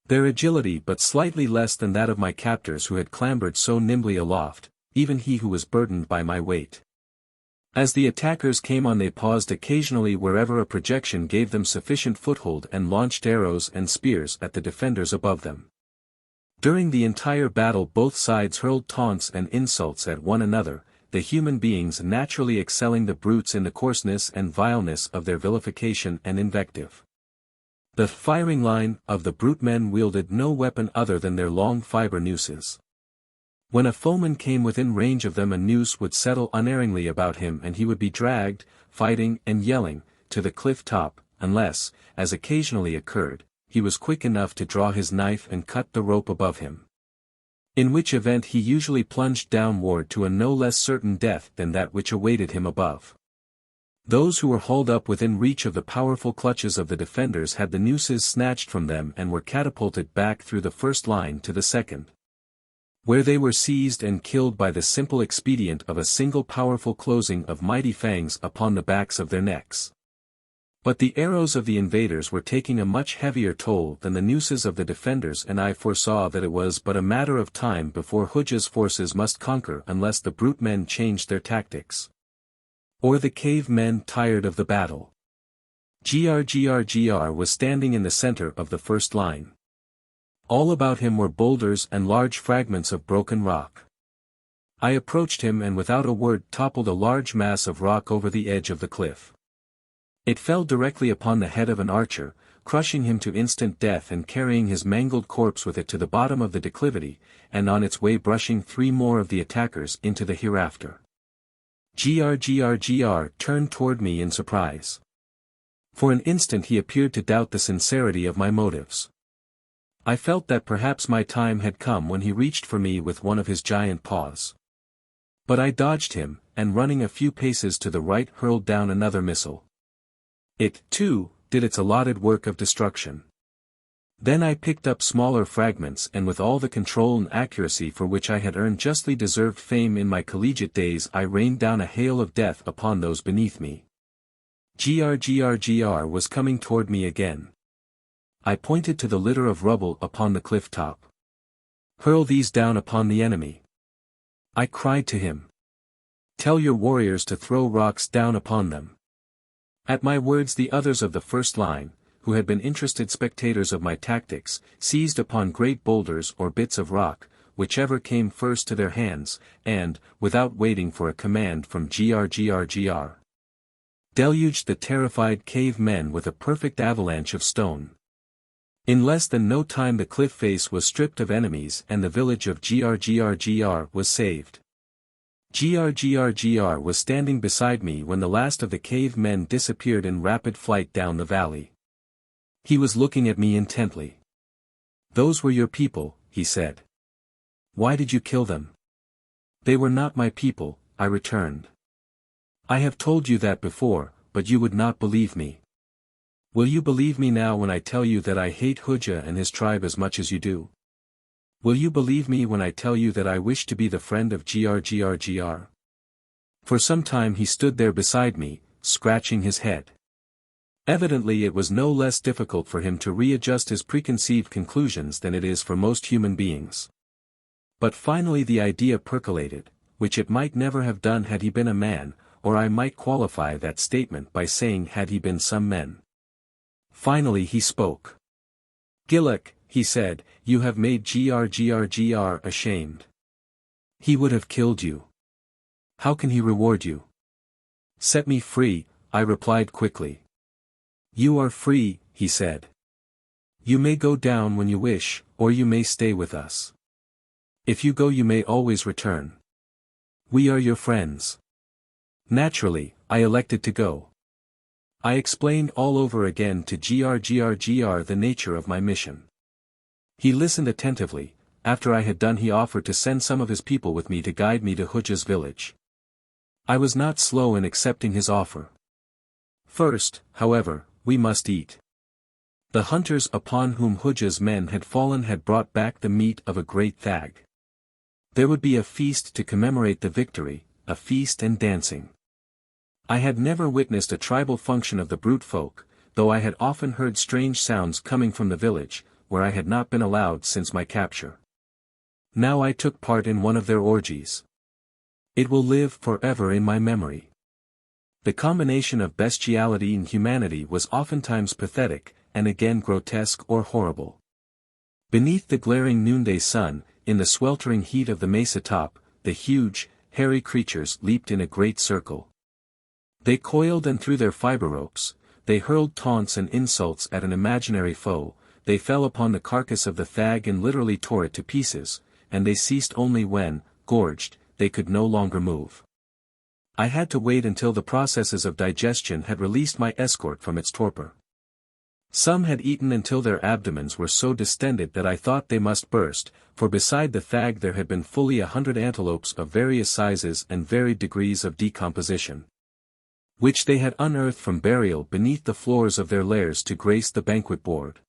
Their agility but slightly less than that of my captors who had clambered so nimbly aloft, even he who was burdened by my weight. As the attackers came on, they paused occasionally wherever a projection gave them sufficient foothold and launched arrows and spears at the defenders above them. During the entire battle both sides hurled taunts and insults at one another, the human beings naturally excelling the brutes in the coarseness and vileness of their vilification and invective. The firing line of the brute men wielded no weapon other than their long fiber nooses. When a foeman came within range of them, a noose would settle unerringly about him and he would be dragged, fighting and yelling, to the cliff top, unless, as occasionally occurred, he was quick enough to draw his knife and cut the rope above him. In which event he usually plunged downward to a no less certain death than that which awaited him above. Those who were hauled up within reach of the powerful clutches of the defenders had the nooses snatched from them and were catapulted back through the first line to the second, where they were seized and killed by the simple expedient of a single powerful closing of mighty fangs upon the backs of their necks. But the arrows of the invaders were taking a much heavier toll than the nooses of the defenders, and I foresaw that it was but a matter of time before Hooja's forces must conquer unless the brute men changed their tactics, or the cave men tired of the battle. Gr was standing in the center of the first line. All about him were boulders and large fragments of broken rock. I approached him and without a word toppled a large mass of rock over the edge of the cliff. It fell directly upon the head of an archer, crushing him to instant death and carrying his mangled corpse with it to the bottom of the declivity, and on its way brushing 3 more of the attackers into the hereafter. Gr turned toward me in surprise. For an instant he appeared to doubt the sincerity of my motives. I felt that perhaps my time had come when he reached for me with one of his giant paws. But I dodged him, and running a few paces to the right hurled down another missile. It, too, did its allotted work of destruction. Then I picked up smaller fragments and with all the control and accuracy for which I had earned justly deserved fame in my collegiate days I rained down a hail of death upon those beneath me. Gr was coming toward me again. I pointed to the litter of rubble upon the cliff top. Hurl these down upon the enemy. I cried to him. Tell your warriors to throw rocks down upon them. At my words the others of the first line, who had been interested spectators of my tactics, seized upon great boulders or bits of rock, whichever came first to their hands, and, without waiting for a command from Grr, deluged the terrified cave men with a perfect avalanche of stone. In less than no time the cliff face was stripped of enemies and the village of Grr was saved. Grr was standing beside me when the last of the cave men disappeared in rapid flight down the valley. He was looking at me intently. Those were your people, he said. Why did you kill them? They were not my people, I returned. I have told you that before, but you would not believe me. Will you believe me now when I tell you that I hate Hooja and his tribe as much as you do? Will you believe me when I tell you that I wish to be the friend of Grr? For some time he stood there beside me, scratching his head. Evidently it was no less difficult for him to readjust his preconceived conclusions than it is for most human beings. But finally the idea percolated, which it might never have done had he been a man, or I might qualify that statement by saying had he been some men. Finally he spoke. Gillick, he said, you have made Grr ashamed. He would have killed you. How can he reward you? Set me free, I replied quickly. You are free, he said. You may go down when you wish, or you may stay with us. If you go you may always return. We are your friends. Naturally, I elected to go. I explained all over again to Grr the nature of my mission. He listened attentively. After I had done he offered to send some of his people with me to guide me to Hooja's village. I was not slow in accepting his offer. First, however, we must eat. The hunters upon whom Hooja's men had fallen had brought back the meat of a great thag. There would be a feast to commemorate the victory, a feast and dancing. I had never witnessed a tribal function of the brute folk, though I had often heard strange sounds coming from the village, where I had not been allowed since my capture. Now I took part in one of their orgies. It will live forever in my memory. The combination of bestiality and humanity was oftentimes pathetic, and again grotesque or horrible. Beneath the glaring noonday sun, in the sweltering heat of the mesa top, the huge, hairy creatures leaped in a great circle. They coiled and threw their fiber ropes, they hurled taunts and insults at an imaginary foe, they fell upon the carcass of the thag and literally tore it to pieces, and they ceased only when, gorged, they could no longer move. I had to wait until the processes of digestion had released my escort from its torpor. Some had eaten until their abdomens were so distended that I thought they must burst, for beside the thag there had been fully 100 antelopes of various sizes and varied degrees of decomposition, which they had unearthed from burial beneath the floors of their lairs to grace the banquet board.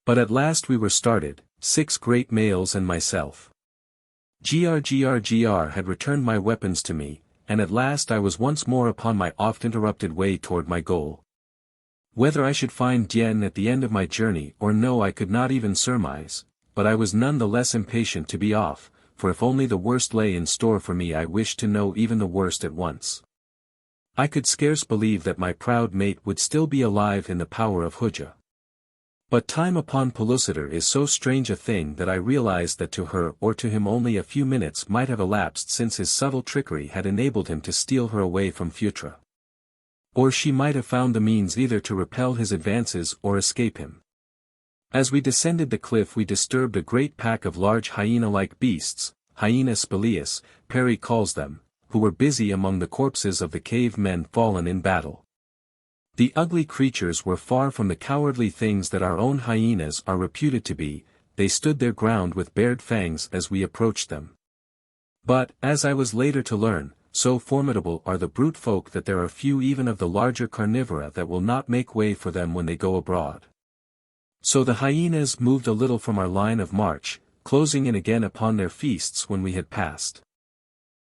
But at last we were started, 6 great males and myself. Grr had returned my weapons to me, and at last I was once more upon my oft-interrupted way toward my goal. Whether I should find Dien at the end of my journey or no I could not even surmise, but I was none the less impatient to be off, for if only the worst lay in store for me I wished to know even the worst at once. I could scarce believe that my proud mate would still be alive in the power of Hooja. But time upon Pellucidar is so strange a thing that I realized that to her or to him only a few minutes might have elapsed since his subtle trickery had enabled him to steal her away from Phutra. Or she might have found the means either to repel his advances or escape him. As we descended the cliff we disturbed a great pack of large hyena-like beasts, hyena speleus, Perry calls them, who were busy among the corpses of the cave men fallen in battle. The ugly creatures were far from the cowardly things that our own hyenas are reputed to be, they stood their ground with bared fangs as we approached them. But, as I was later to learn, so formidable are the brute folk that there are few even of the larger carnivora that will not make way for them when they go abroad. So the hyenas moved a little from our line of march, closing in again upon their feasts when we had passed.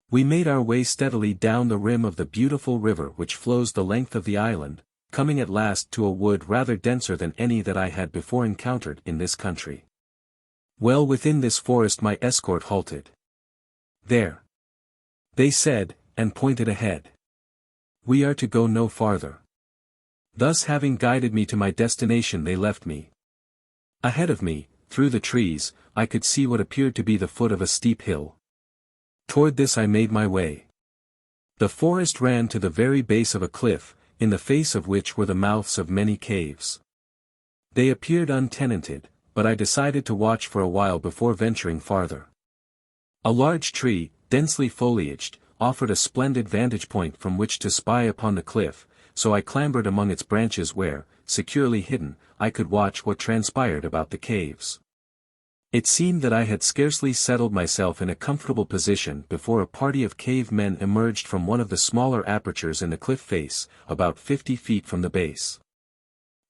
We made our way steadily down the rim of the beautiful river which flows the length of the island, coming at last to a wood rather denser than any that I had before encountered in this country. Well within this forest my escort halted. There. They said, and pointed ahead. We are to go no farther. Thus having guided me to my destination they left me. Ahead of me, through the trees, I could see what appeared to be the foot of a steep hill. Toward this I made my way. The forest ran to the very base of a cliff, in the face of which were the mouths of many caves. They appeared untenanted, but I decided to watch for a while before venturing farther. A large tree, densely foliaged, offered a splendid vantage point from which to spy upon the cliff, so I clambered among its branches where, securely hidden, I could watch what transpired about the caves. It seemed that I had scarcely settled myself in a comfortable position before a party of cave men emerged from one of the smaller apertures in the cliff face, about 50 feet from the base.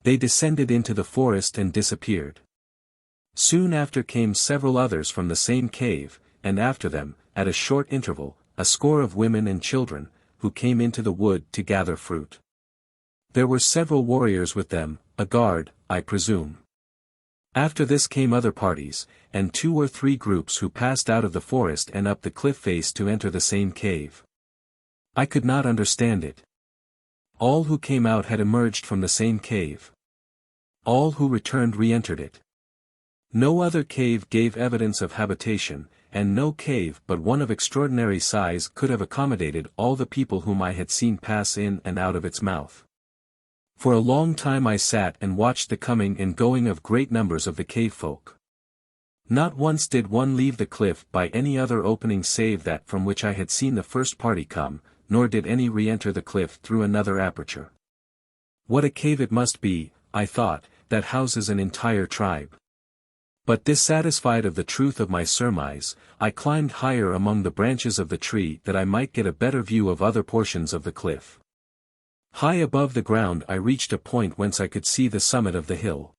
They descended into the forest and disappeared. Soon after came several others from the same cave, and after them, at a short interval, a score of women and children, who came into the wood to gather fruit. There were several warriors with them, a guard, I presume. After this came other parties, and 2 or 3 groups who passed out of the forest and up the cliff face to enter the same cave. I could not understand it. All who came out had emerged from the same cave. All who returned re-entered it. No other cave gave evidence of habitation, and no cave but one of extraordinary size could have accommodated all the people whom I had seen pass in and out of its mouth. For a long time I sat and watched the coming and going of great numbers of the cave folk. Not once did one leave the cliff by any other opening save that from which I had seen the first party come, nor did any re-enter the cliff through another aperture. What a cave it must be, I thought, that houses an entire tribe. But dissatisfied of the truth of my surmise, I climbed higher among the branches of the tree that I might get a better view of other portions of the cliff. High above the ground I reached a point whence I could see the summit of the hill.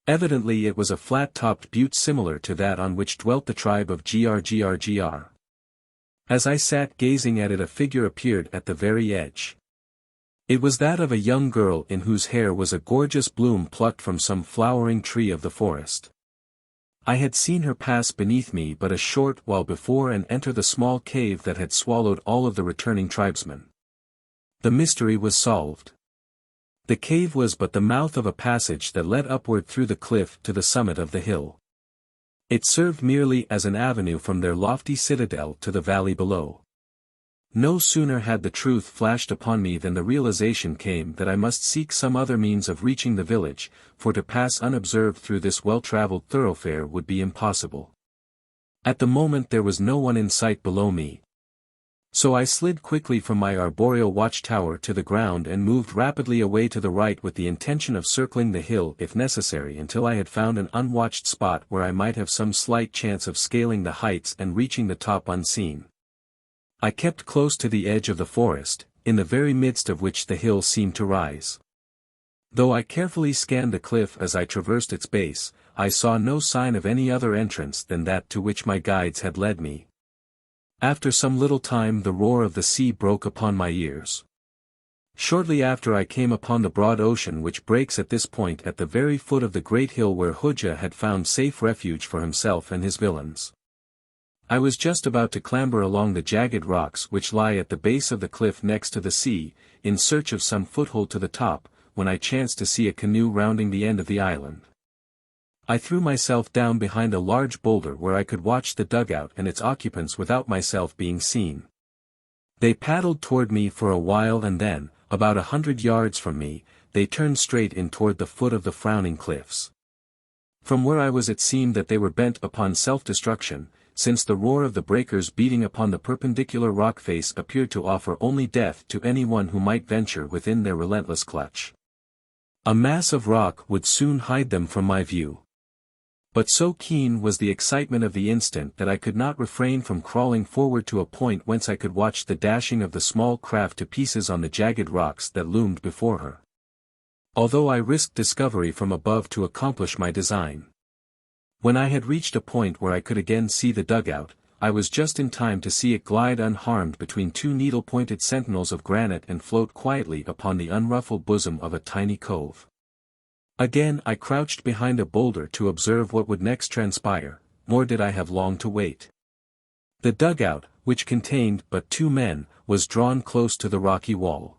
Evidently it was a flat-topped butte similar to that on which dwelt the tribe of Grgrgr. As I sat gazing at it a figure appeared at the very edge. It was that of a young girl in whose hair was a gorgeous bloom plucked from some flowering tree of the forest. I had seen her pass beneath me but a short while before and enter the small cave that had swallowed all of the returning tribesmen. The mystery was solved. The cave was but the mouth of a passage that led upward through the cliff to the summit of the hill. It served merely as an avenue from their lofty citadel to the valley below. No sooner had the truth flashed upon me than the realization came that I must seek some other means of reaching the village, for to pass unobserved through this well-traveled thoroughfare would be impossible. At the moment there was no one in sight below me. So I slid quickly from my arboreal watchtower to the ground and moved rapidly away to the right with the intention of circling the hill if necessary until I had found an unwatched spot where I might have some slight chance of scaling the heights and reaching the top unseen. I kept close to the edge of the forest, in the very midst of which the hill seemed to rise. Though I carefully scanned the cliff as I traversed its base, I saw no sign of any other entrance than that to which my guides had led me. After some little time the roar of the sea broke upon my ears. Shortly after I came upon the broad ocean which breaks at this point at the very foot of the great hill where Hooja had found safe refuge for himself and his villains. I was just about to clamber along the jagged rocks which lie at the base of the cliff next to the sea, in search of some foothold to the top, when I chanced to see a canoe rounding the end of the island. I threw myself down behind a large boulder where I could watch the dugout and its occupants without myself being seen. They paddled toward me for a while and then, about 100 yards from me, they turned straight in toward the foot of the frowning cliffs. From where I was it seemed that they were bent upon self-destruction, since the roar of the breakers beating upon the perpendicular rock face appeared to offer only death to anyone who might venture within their relentless clutch. A mass of rock would soon hide them from my view. But so keen was the excitement of the instant that I could not refrain from crawling forward to a point whence I could watch the dashing of the small craft to pieces on the jagged rocks that loomed before her. Although I risked discovery from above to accomplish my design. When I had reached a point where I could again see the dugout, I was just in time to see it glide unharmed between 2 needle-pointed sentinels of granite and float quietly upon the unruffled bosom of a tiny cove. Again I crouched behind a boulder to observe what would next transpire, nor did I have long to wait. The dugout, which contained but 2 men, was drawn close to the rocky wall.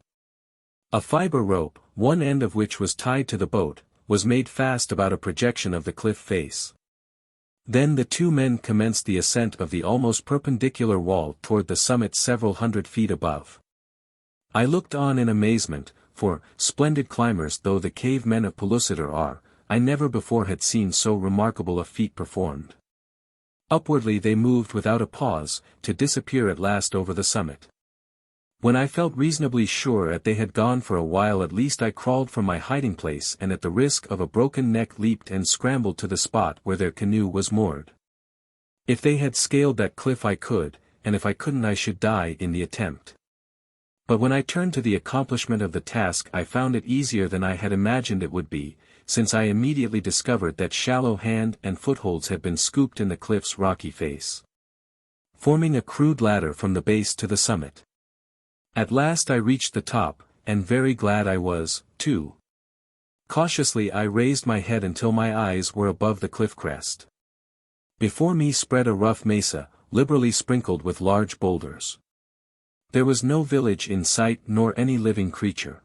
A fiber rope, one end of which was tied to the boat, was made fast about a projection of the cliff face. Then the 2 men commenced the ascent of the almost perpendicular wall toward the summit several hundred feet above. I looked on in amazement, for, splendid climbers though the cave men of Pellucidar are, I never before had seen so remarkable a feat performed. Upwardly they moved without a pause, to disappear at last over the summit. When I felt reasonably sure that they had gone for a while, at least I crawled from my hiding place and at the risk of a broken neck leaped and scrambled to the spot where their canoe was moored. If they had scaled that cliff I could, and if I couldn't I should die in the attempt. But when I turned to the accomplishment of the task I found it easier than I had imagined it would be, since I immediately discovered that shallow hand and footholds had been scooped in the cliff's rocky face, forming a crude ladder from the base to the summit. At last I reached the top, and very glad I was, too. Cautiously I raised my head until my eyes were above the cliff crest. Before me spread a rough mesa, liberally sprinkled with large boulders. There was no village in sight nor any living creature.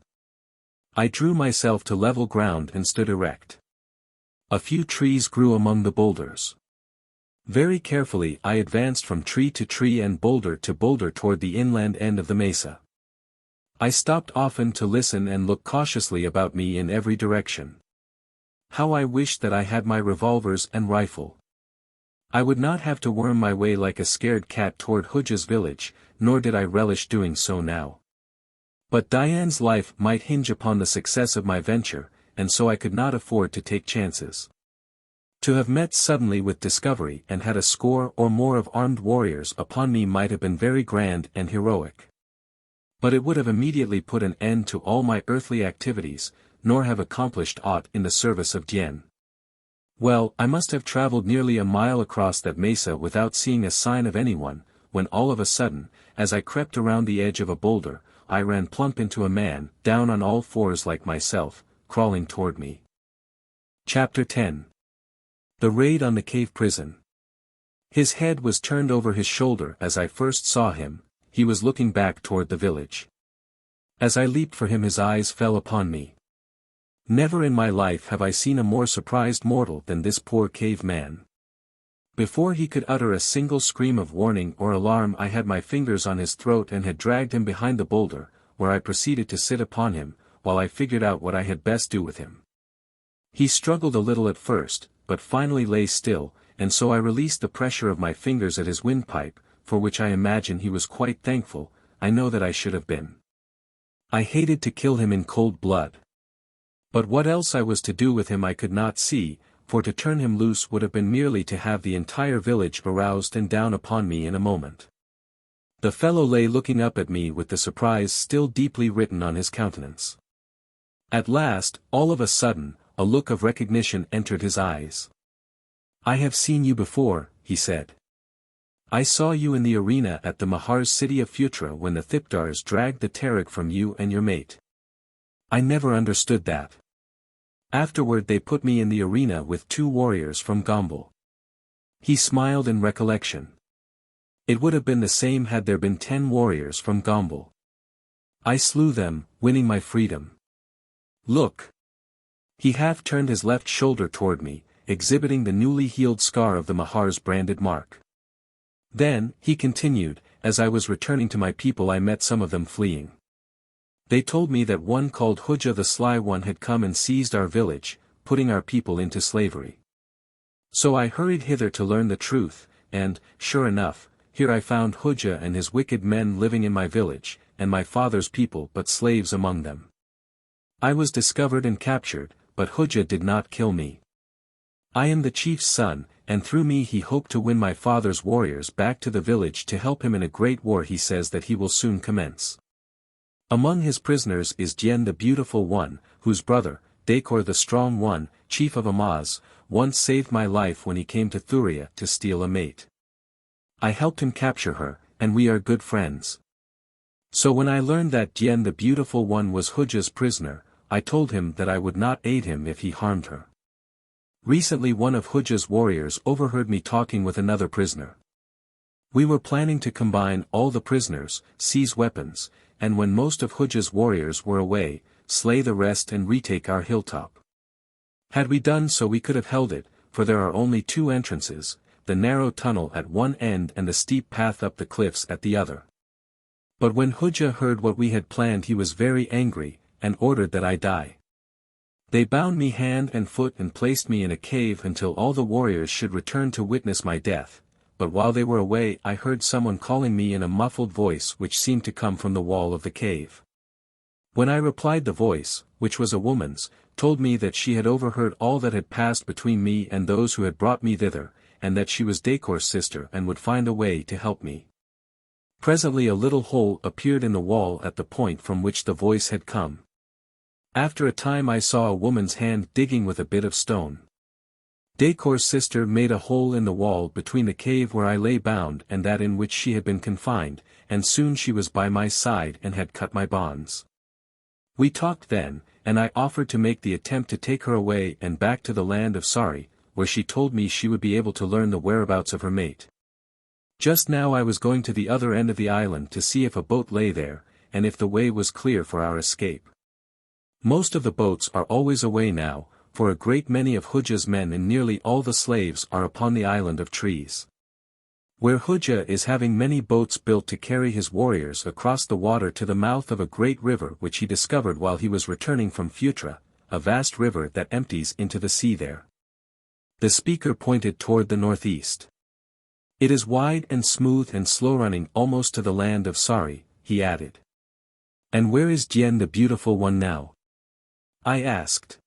I drew myself to level ground and stood erect. A few trees grew among the boulders. Very carefully I advanced from tree to tree and boulder to boulder toward the inland end of the mesa. I stopped often to listen and look cautiously about me in every direction. How I wished that I had my revolvers and rifle. I would not have to worm my way like a scared cat toward Hooja's village, nor did I relish doing so now. But Diane's life might hinge upon the success of my venture, and so I could not afford to take chances. To have met suddenly with discovery and had a score or more of armed warriors upon me might have been very grand and heroic. But it would have immediately put an end to all my earthly activities, nor have accomplished aught in the service of Diane. Well, I must have traveled nearly a mile across that mesa without seeing a sign of anyone, when all of a sudden, as I crept around the edge of a boulder, I ran plump into a man, down on all fours like myself, crawling toward me. Chapter 10. The Raid on the Cave Prison. His head was turned over his shoulder as I first saw him, he was looking back toward the village. As I leaped for him his eyes fell upon me. Never in my life have I seen a more surprised mortal than this poor cave man. Before he could utter a single scream of warning or alarm I had my fingers on his throat and had dragged him behind the boulder, where I proceeded to sit upon him, while I figured out what I had best do with him. He struggled a little at first, but finally lay still, and so I released the pressure of my fingers at his windpipe, for which I imagine he was quite thankful. I know that I should have been. I hated to kill him in cold blood. But what else I was to do with him I could not see, for to turn him loose would have been merely to have the entire village aroused and down upon me in a moment. The fellow lay looking up at me with the surprise still deeply written on his countenance. At last, all of a sudden, a look of recognition entered his eyes. "I have seen you before," he said. "I saw you in the arena at the Mahars city of Futra when the Thipdars dragged the Tarik from you and your mate. I never understood that. Afterward they put me in the arena with 2 warriors from Gombel." He smiled in recollection. "It would have been the same had there been 10 warriors from Gombel. I slew them, winning my freedom. Look." He half turned his left shoulder toward me, exhibiting the newly healed scar of the Mahars branded mark. "Then," he continued, "as I was returning to my people I met some of them fleeing. They told me that one called Hooja the Sly One had come and seized our village, putting our people into slavery. So I hurried hither to learn the truth, and, sure enough, here I found Hooja and his wicked men living in my village, and my father's people but slaves among them. I was discovered and captured, but Hooja did not kill me. I am the chief's son, and through me he hoped to win my father's warriors back to the village to help him in a great war he says that he will soon commence. Among his prisoners is Diane the Beautiful One, whose brother, Dakor the Strong One, chief of Amaz, once saved my life when he came to Thuria to steal a mate. I helped him capture her, and we are good friends. So when I learned that Diane the Beautiful One was Hooja's prisoner, I told him that I would not aid him if he harmed her. Recently one of Hooja's warriors overheard me talking with another prisoner. We were planning to combine all the prisoners, seize weapons, and when most of Hooja's warriors were away, slay the rest and retake our hilltop. Had we done so we could have held it, for there are only two entrances, the narrow tunnel at one end and the steep path up the cliffs at the other. But when Hooja heard what we had planned he was very angry, and ordered that I die. They bound me hand and foot and placed me in a cave until all the warriors should return to witness my death, but while they were away I heard someone calling me in a muffled voice which seemed to come from the wall of the cave. When I replied the voice, which was a woman's, told me that she had overheard all that had passed between me and those who had brought me thither, and that she was Dakor's sister and would find a way to help me. Presently a little hole appeared in the wall at the point from which the voice had come. After a time I saw a woman's hand digging with a bit of stone. Dakor's sister made a hole in the wall between the cave where I lay bound and that in which she had been confined, and soon she was by my side and had cut my bonds. We talked then, and I offered to make the attempt to take her away and back to the land of Sari, where she told me she would be able to learn the whereabouts of her mate. Just now I was going to the other end of the island to see if a boat lay there, and if the way was clear for our escape. Most of the boats are always away now, for a great many of Hooja's men and nearly all the slaves are upon the island of trees. Where Hooja is having many boats built to carry his warriors across the water to the mouth of a great river which he discovered while he was returning from Futra, a vast river that empties into the sea there. The speaker pointed toward the northeast. It is wide and smooth and slow-running almost to the land of Sari, he added. And where is Jien the beautiful one now? I asked.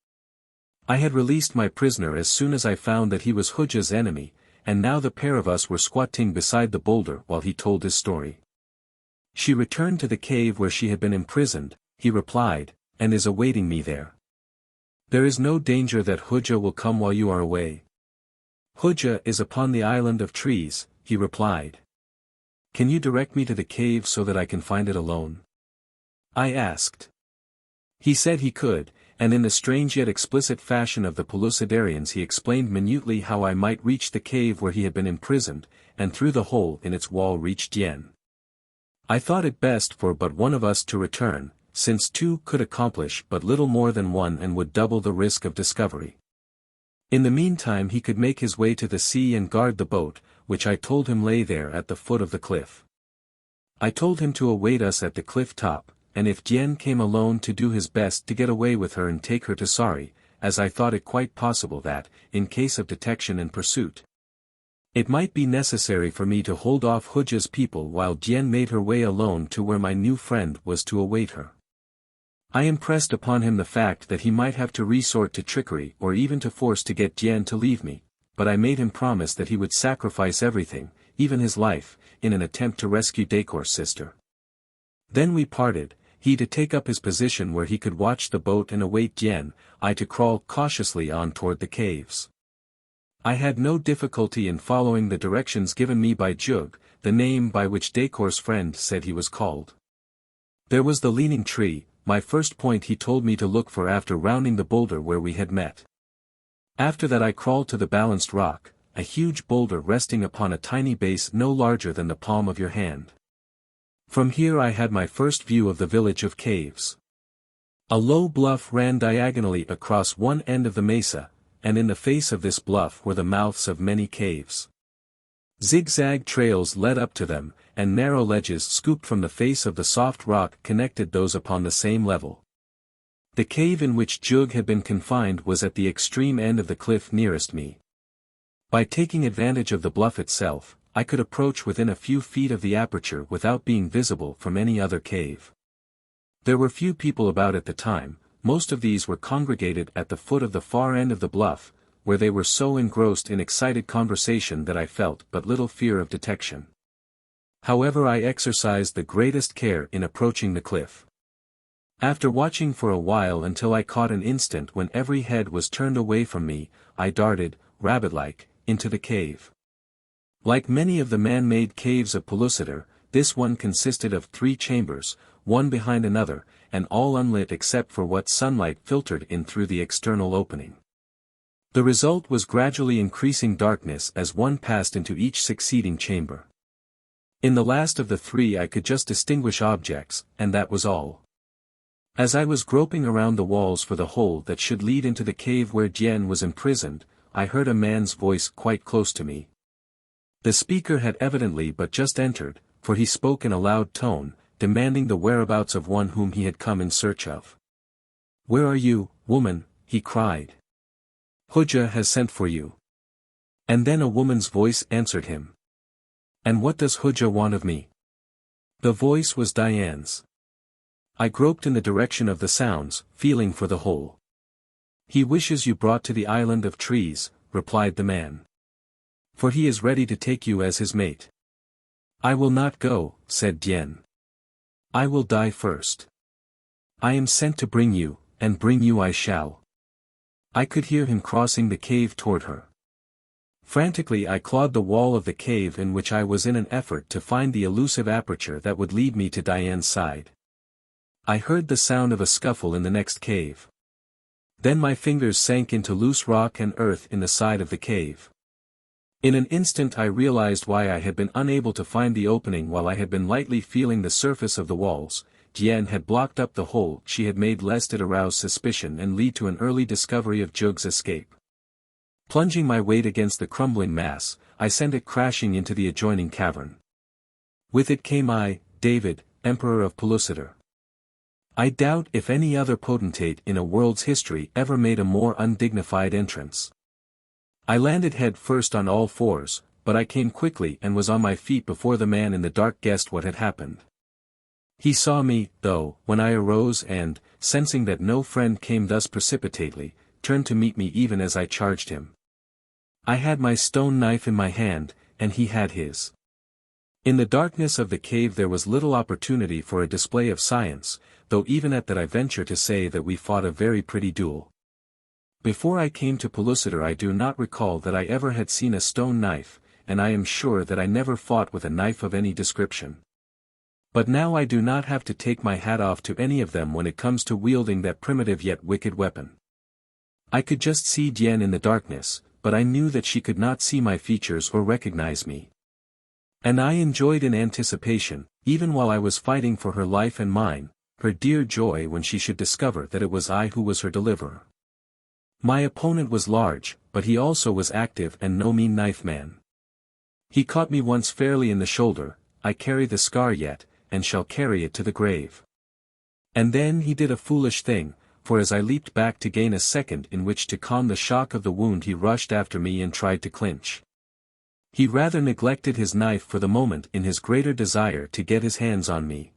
I had released my prisoner as soon as I found that he was Hooja's enemy, and now the pair of us were squatting beside the boulder while he told his story. She returned to the cave where she had been imprisoned, he replied, and is awaiting me there. There is no danger that Hooja will come while you are away. Hooja is upon the island of trees, he replied. Can you direct me to the cave so that I can find it alone? I asked. He said he could, and in the strange yet explicit fashion of the Pellucidarians he explained minutely how I might reach the cave where he had been imprisoned, and through the hole in its wall reach Jien. I thought it best for but one of us to return, since two could accomplish but little more than one and would double the risk of discovery. In the meantime he could make his way to the sea and guard the boat, which I told him lay there at the foot of the cliff. I told him to await us at the cliff top, and if Jien came alone to do his best to get away with her and take her to Sari, as I thought it quite possible that, in case of detection and pursuit, it might be necessary for me to hold off Hooja's people while Jien made her way alone to where my new friend was to await her. I impressed upon him the fact that he might have to resort to trickery or even to force to get Jien to leave me, but I made him promise that he would sacrifice everything, even his life, in an attempt to rescue Dakor's sister. Then we parted, he to take up his position where he could watch the boat and await Jien, I to crawl cautiously on toward the caves. I had no difficulty in following the directions given me by Jug, the name by which Dakor's friend said he was called. There was the leaning tree, my first point he told me to look for after rounding the boulder where we had met. After that I crawled to the balanced rock, a huge boulder resting upon a tiny base no larger than the palm of your hand. From here I had my first view of the village of caves. A low bluff ran diagonally across one end of the mesa, and in the face of this bluff were the mouths of many caves. Zigzag trails led up to them, and narrow ledges scooped from the face of the soft rock connected those upon the same level. The cave in which Jug had been confined was at the extreme end of the cliff nearest me. By taking advantage of the bluff itself, I could approach within a few feet of the aperture without being visible from any other cave. There were few people about at the time, most of these were congregated at the foot of the far end of the bluff, where they were so engrossed in excited conversation that I felt but little fear of detection. However, I exercised the greatest care in approaching the cliff. After watching for a while until I caught an instant when every head was turned away from me, I darted, rabbit-like, into the cave. Like many of the man-made caves of Pellucidar, this one consisted of 3 chambers, one behind another, and all unlit except for what sunlight filtered in through the external opening. The result was gradually increasing darkness as one passed into each succeeding chamber. In the last of the three I could just distinguish objects, and that was all. As I was groping around the walls for the hole that should lead into the cave where Jian was imprisoned, I heard a man's voice quite close to me. The speaker had evidently but just entered, for he spoke in a loud tone, demanding the whereabouts of one whom he had come in search of. "Where are you, woman?" he cried. "Hooja has sent for you." And then a woman's voice answered him. "And what does Hooja want of me?" The voice was Diane's. I groped in the direction of the sounds, feeling for the hole. "He wishes you brought to the island of trees," replied the man. "For he is ready to take you as his mate." "I will not go," said Dian. "I will die first. I am sent to bring you, and bring you I shall." I could hear him crossing the cave toward her. Frantically I clawed the wall of the cave in which I was in an effort to find the elusive aperture that would lead me to Diane's side. I heard the sound of a scuffle in the next cave. Then my fingers sank into loose rock and earth in the side of the cave. In an instant I realized why I had been unable to find the opening while I had been lightly feeling the surface of the walls. Jian had blocked up the hole she had made lest it arouse suspicion and lead to an early discovery of Jug's escape. Plunging my weight against the crumbling mass, I sent it crashing into the adjoining cavern. With it came I, David, Emperor of Pellucidar. I doubt if any other potentate in a world's history ever made a more undignified entrance. I landed head first on all fours, but I came quickly and was on my feet before the man in the dark guessed what had happened. He saw me, though, when I arose and, sensing that no friend came thus precipitately, turned to meet me even as I charged him. I had my stone knife in my hand, and he had his. In the darkness of the cave there was little opportunity for a display of science, though even at that I venture to say that we fought a very pretty duel. Before I came to Pellucidar I do not recall that I ever had seen a stone knife, and I am sure that I never fought with a knife of any description. But now I do not have to take my hat off to any of them when it comes to wielding that primitive yet wicked weapon. I could just see Jian in the darkness, but I knew that she could not see my features or recognize me. And I enjoyed in anticipation, even while I was fighting for her life and mine, her dear joy when she should discover that it was I who was her deliverer. My opponent was large, but he also was active and no mean knife man. He caught me once fairly in the shoulder. I carry the scar yet, and shall carry it to the grave. And then he did a foolish thing, for as I leaped back to gain a second in which to calm the shock of the wound he rushed after me and tried to clinch. He rather neglected his knife for the moment in his greater desire to get his hands on me.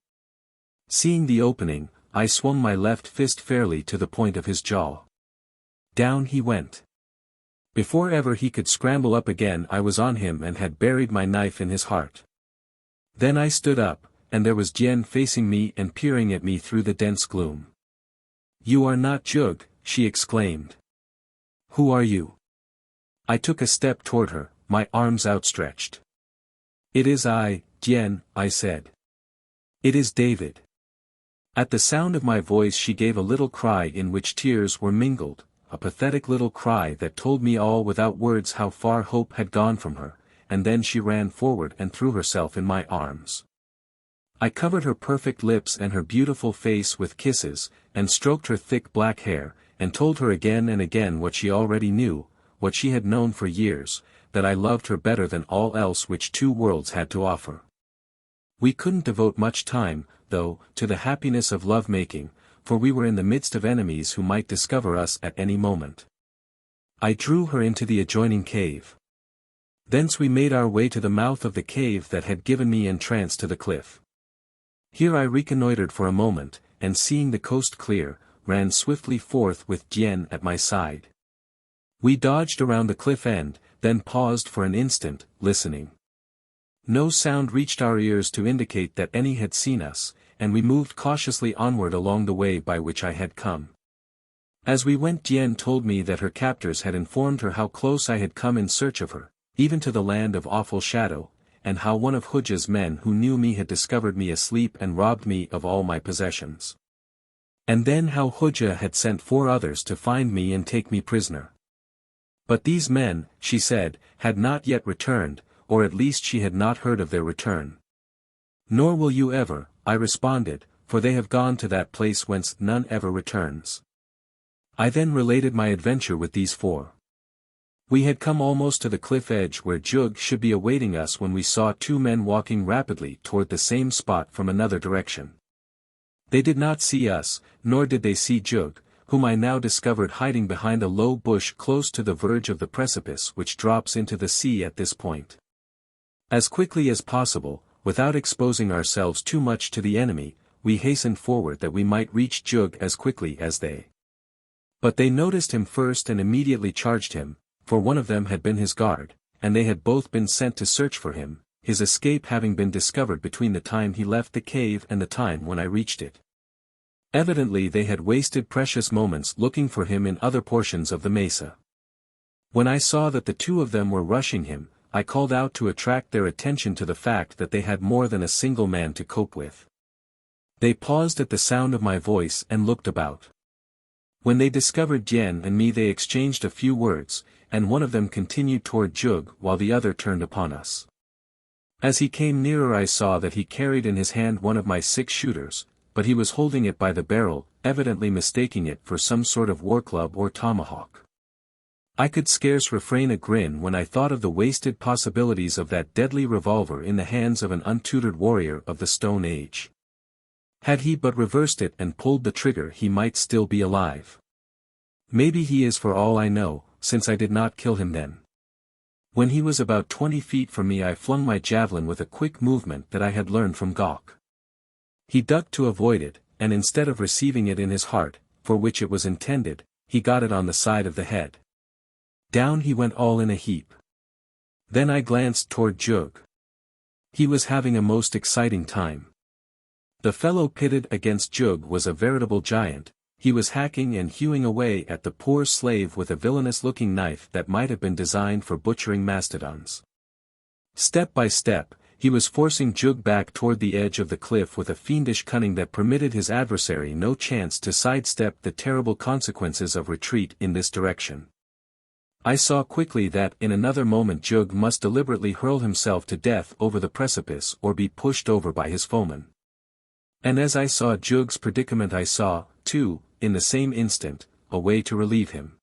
Seeing the opening, I swung my left fist fairly to the point of his jaw. Down he went. Before ever he could scramble up again I was on him and had buried my knife in his heart. Then I stood up, and there was Jian facing me and peering at me through the dense gloom. "You are not Jug," she exclaimed. "Who are you?" I took a step toward her, my arms outstretched. "It is I, Jian," I said. "It is David." At the sound of my voice she gave a little cry in which tears were mingled, a pathetic little cry that told me all without words how far hope had gone from her, and then she ran forward and threw herself in my arms. I covered her perfect lips and her beautiful face with kisses, and stroked her thick black hair, and told her again and again what she already knew, what she had known for years, that I loved her better than all else which two worlds had to offer. We couldn't devote much time, though, to the happiness of love-making, for we were in the midst of enemies who might discover us at any moment. I drew her into the adjoining cave. Thence we made our way to the mouth of the cave that had given me entrance to the cliff. Here I reconnoitered for a moment, and seeing the coast clear, ran swiftly forth with Jian at my side. We dodged around the cliff end, then paused for an instant, listening. No sound reached our ears to indicate that any had seen us, and we moved cautiously onward along the way by which I had come. As we went Jian told me that her captors had informed her how close I had come in search of her, even to the land of awful shadow, and how one of Hooja's men who knew me had discovered me asleep and robbed me of all my possessions. And then how Hooja had sent 4 others to find me and take me prisoner. But these men, she said, had not yet returned, or at least she had not heard of their return. Nor will you ever, I responded, for they have gone to that place whence none ever returns. I then related my adventure with these four. We had come almost to the cliff edge where Jug should be awaiting us when we saw two men walking rapidly toward the same spot from another direction. They did not see us, nor did they see Jug, whom I now discovered hiding behind a low bush close to the verge of the precipice which drops into the sea at this point. As quickly as possible, without exposing ourselves too much to the enemy, we hastened forward that we might reach Jug as quickly as they. But they noticed him first and immediately charged him, for one of them had been his guard, and they had both been sent to search for him, his escape having been discovered between the time he left the cave and the time when I reached it. Evidently they had wasted precious moments looking for him in other portions of the mesa. When I saw that the two of them were rushing him, I called out to attract their attention to the fact that they had more than a single man to cope with. They paused at the sound of my voice and looked about. When they discovered Jen and me they exchanged a few words, and one of them continued toward Jug while the other turned upon us. As he came nearer I saw that he carried in his hand one of my 6 shooters, but he was holding it by the barrel, evidently mistaking it for some sort of war club or tomahawk. I could scarce refrain a grin when I thought of the wasted possibilities of that deadly revolver in the hands of an untutored warrior of the Stone Age. Had he but reversed it and pulled the trigger he might still be alive. Maybe he is for all I know, since I did not kill him then. When he was about 20 feet from me I flung my javelin with a quick movement that I had learned from Gawk. He ducked to avoid it, and instead of receiving it in his heart, for which it was intended, he got it on the side of the head. Down he went all in a heap. Then I glanced toward Jug. He was having a most exciting time. The fellow pitted against Jug was a veritable giant. He was hacking and hewing away at the poor slave with a villainous-looking knife that might have been designed for butchering mastodons. Step by step, he was forcing Jug back toward the edge of the cliff with a fiendish cunning that permitted his adversary no chance to sidestep the terrible consequences of retreat in this direction. I saw quickly that in another moment Jug must deliberately hurl himself to death over the precipice or be pushed over by his foeman. And as I saw Jug's predicament I saw, too, in the same instant, a way to relieve him.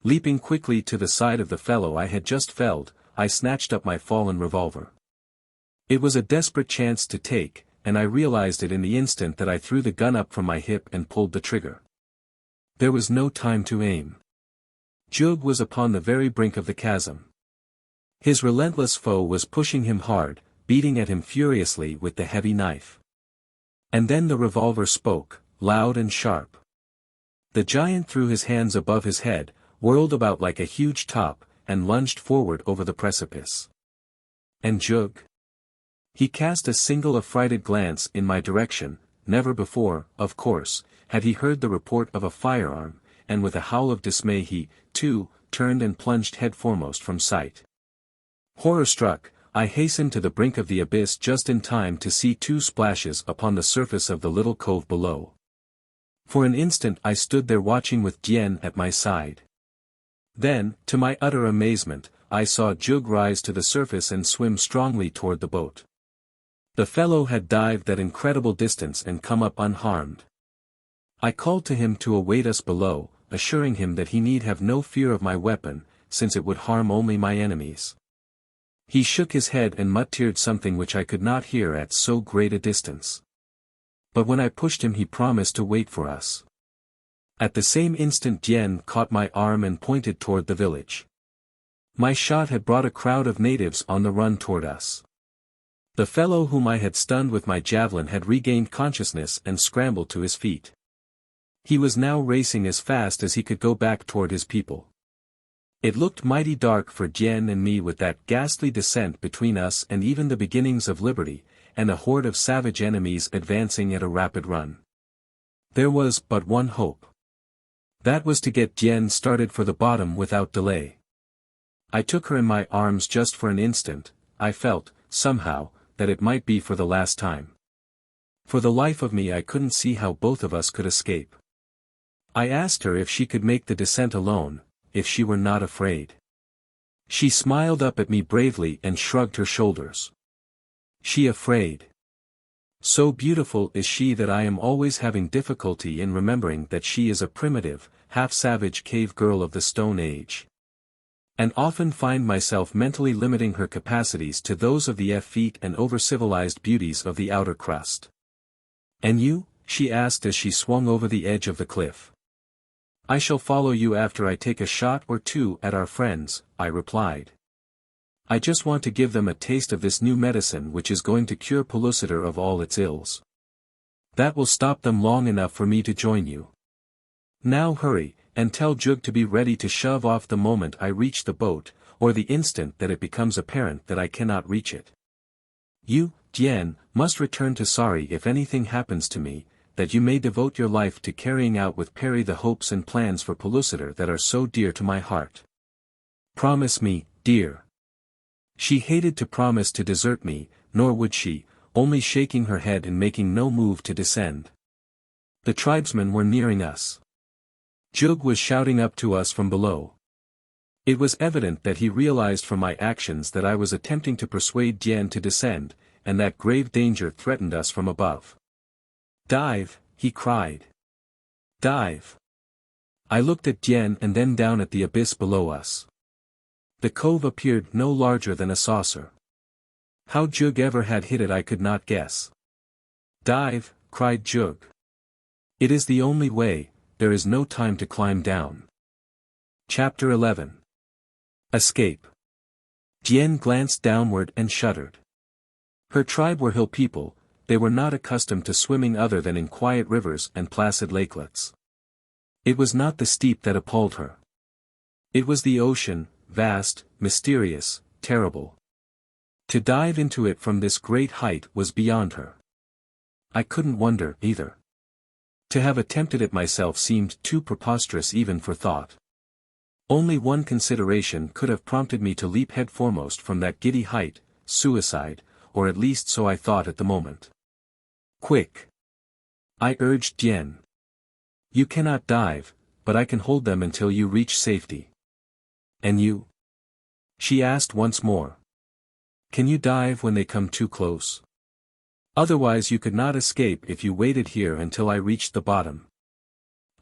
Leaping quickly to the side of the fellow I had just felled, I snatched up my fallen revolver. It was a desperate chance to take, and I realized it in the instant that I threw the gun up from my hip and pulled the trigger. There was no time to aim. Jug was upon the very brink of the chasm. His relentless foe was pushing him hard, beating at him furiously with the heavy knife. And then the revolver spoke, loud and sharp. The giant threw his hands above his head, whirled about like a huge top, and lunged forward over the precipice. And Jug? He cast a single affrighted glance in my direction. Never before, of course, had he heard the report of a firearm, and with a howl of dismay he, too, turned and plunged headforemost from sight. Horror-struck, I hastened to the brink of the abyss just in time to see 2 splashes upon the surface of the little cove below. For an instant I stood there watching with Tien at my side. Then, to my utter amazement, I saw Jug rise to the surface and swim strongly toward the boat. The fellow had dived that incredible distance and come up unharmed. I called to him to await us below, assuring him that he need have no fear of my weapon, since it would harm only my enemies. He shook his head and muttered something which I could not hear at so great a distance. But when I pushed him he promised to wait for us. At the same instant Tien caught my arm and pointed toward the village. My shot had brought a crowd of natives on the run toward us. The fellow whom I had stunned with my javelin had regained consciousness and scrambled to his feet. He was now racing as fast as he could go back toward his people. It looked mighty dark for Tien and me with that ghastly descent between us and even the beginnings of liberty, and a horde of savage enemies advancing at a rapid run. There was but one hope. That was to get Tien started for the bottom without delay. I took her in my arms just for an instant. I felt, somehow, that it might be for the last time. For the life of me I couldn't see how both of us could escape. I asked her if she could make the descent alone, if she were not afraid. She smiled up at me bravely and shrugged her shoulders. She afraid? So beautiful is she that I am always having difficulty in remembering that she is a primitive, half-savage cave girl of the Stone Age. And often find myself mentally limiting her capacities to those of the effete and over-civilized beauties of the outer crust. And you? She asked as she swung over the edge of the cliff. I shall follow you after I take a shot or two at our friends, I replied. I just want to give them a taste of this new medicine which is going to cure Pellucidar of all its ills. That will stop them long enough for me to join you. Now hurry, and tell Jug to be ready to shove off the moment I reach the boat, or the instant that it becomes apparent that I cannot reach it. You, Tien, must return to Sari if anything happens to me, that you may devote your life to carrying out with Perry the hopes and plans for Pellucidar that are so dear to my heart. Promise me, dear. She hated to promise to desert me, nor would she, only shaking her head and making no move to descend. The tribesmen were nearing us. Jug was shouting up to us from below. It was evident that he realized from my actions that I was attempting to persuade Tien to descend, and that grave danger threatened us from above. Dive, he cried. Dive. I looked at Tien and then down at the abyss below us. The cove appeared no larger than a saucer. How Jug ever had hit it I could not guess. Dive, cried Jug. It is the only way, there is no time to climb down. Chapter 11. Escape. Tien glanced downward and shuddered. Her tribe were hill people, they were not accustomed to swimming other than in quiet rivers and placid lakelets. It was not the steep that appalled her. It was the ocean, vast, mysterious, terrible. To dive into it from this great height was beyond her. I couldn't wonder, either. To have attempted it myself seemed too preposterous even for thought. Only one consideration could have prompted me to leap headforemost from that giddy height, suicide, or at least so I thought at the moment. Quick! I urged Tien. You cannot dive, but I can hold them until you reach safety. And you? She asked once more. Can you dive when they come too close? Otherwise you could not escape if you waited here until I reached the bottom.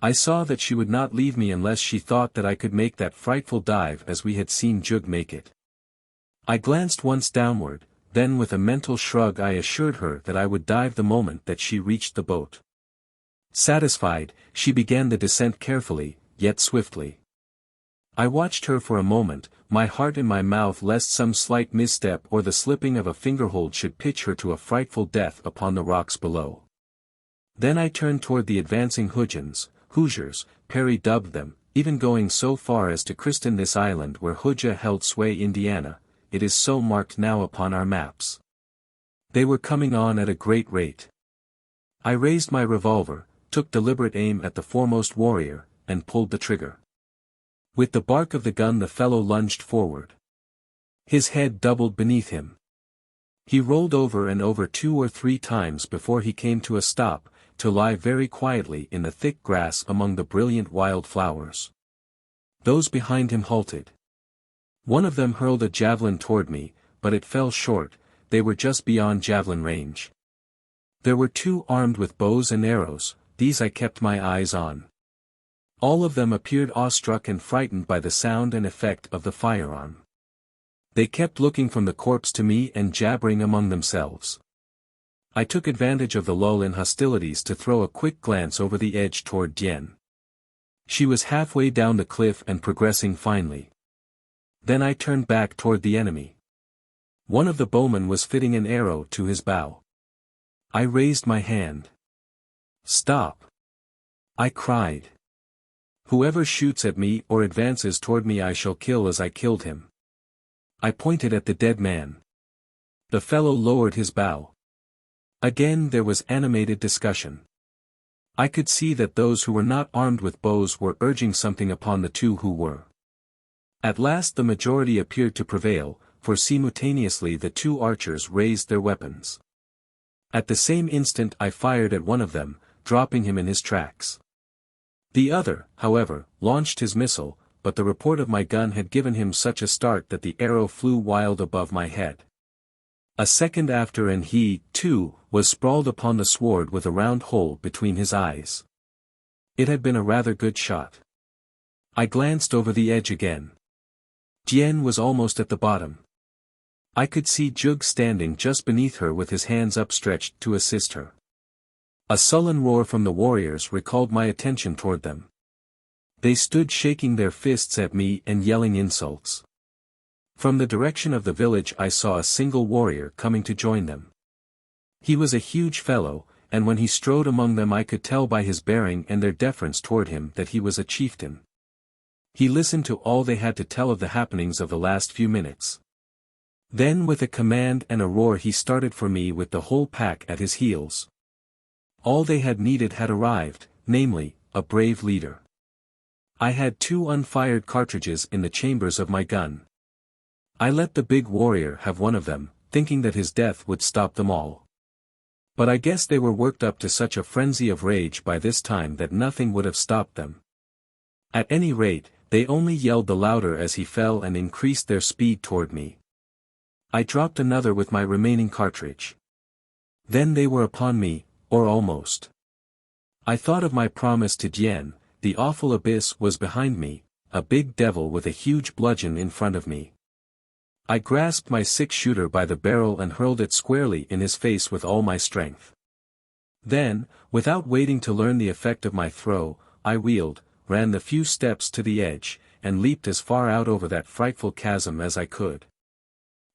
I saw that she would not leave me unless she thought that I could make that frightful dive as we had seen Jug make it. I glanced once downward, then with a mental shrug I assured her that I would dive the moment that she reached the boat. Satisfied, she began the descent carefully, yet swiftly. I watched her for a moment, my heart in my mouth lest some slight misstep or the slipping of a fingerhold should pitch her to a frightful death upon the rocks below. Then I turned toward the advancing Hoosiers, Perry dubbed them, even going so far as to christen this island where Hooja held sway Indiana, it is so marked now upon our maps. They were coming on at a great rate. I raised my revolver, took deliberate aim at the foremost warrior, and pulled the trigger. With the bark of the gun the fellow lunged forward. His head doubled beneath him. He rolled over and over 2 or 3 times before he came to a stop, to lie very quietly in the thick grass among the brilliant wild flowers. Those behind him halted. One of them hurled a javelin toward me, but it fell short, they were just beyond javelin range. There were 2 armed with bows and arrows, these I kept my eyes on. All of them appeared awestruck and frightened by the sound and effect of the firearm. They kept looking from the corpse to me and jabbering among themselves. I took advantage of the lull in hostilities to throw a quick glance over the edge toward Tien. She was halfway down the cliff and progressing finely. Then I turned back toward the enemy. One of the bowmen was fitting an arrow to his bow. I raised my hand. Stop! I cried. Whoever shoots at me or advances toward me I shall kill as I killed him. I pointed at the dead man. The fellow lowered his bow. Again there was animated discussion. I could see that those who were not armed with bows were urging something upon the 2 who were. At last the majority appeared to prevail, for simultaneously the 2 archers raised their weapons. At the same instant I fired at one of them, dropping him in his tracks. The other, however, launched his missile, but the report of my gun had given him such a start that the arrow flew wild above my head. A second after and he, too, was sprawled upon the sward with a round hole between his eyes. It had been a rather good shot. I glanced over the edge again. Tien was almost at the bottom. I could see Jug standing just beneath her with his hands upstretched to assist her. A sullen roar from the warriors recalled my attention toward them. They stood shaking their fists at me and yelling insults. From the direction of the village I saw a single warrior coming to join them. He was a huge fellow, and when he strode among them I could tell by his bearing and their deference toward him that he was a chieftain. He listened to all they had to tell of the happenings of the last few minutes. Then with a command and a roar he started for me with the whole pack at his heels. All they had needed had arrived, namely, a brave leader. I had 2 unfired cartridges in the chambers of my gun. I let the big warrior have one of them, thinking that his death would stop them all. But I guess they were worked up to such a frenzy of rage by this time that nothing would have stopped them. At any rate, they only yelled the louder as he fell and increased their speed toward me. I dropped another with my remaining cartridge. Then they were upon me, or almost. I thought of my promise to Tien. The awful abyss was behind me, a big devil with a huge bludgeon in front of me. I grasped my 6-shooter by the barrel and hurled it squarely in his face with all my strength. Then, without waiting to learn the effect of my throw, I wheeled, ran the few steps to the edge, and leaped as far out over that frightful chasm as I could.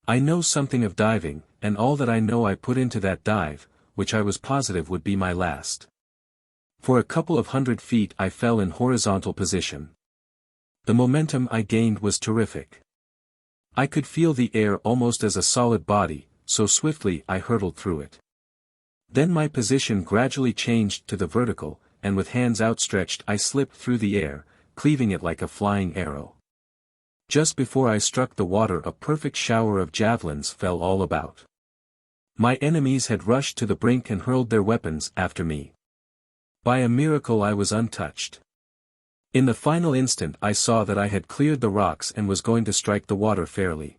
I know something of diving, and all that I know I put into that dive, which I was positive would be my last. For a couple of 100 feet I fell in horizontal position. The momentum I gained was terrific. I could feel the air almost as a solid body, so swiftly I hurtled through it. Then my position gradually changed to the vertical, and with hands outstretched I slipped through the air, cleaving it like a flying arrow. Just before I struck the water a perfect shower of javelins fell all about. My enemies had rushed to the brink and hurled their weapons after me. By a miracle I was untouched. In the final instant I saw that I had cleared the rocks and was going to strike the water fairly.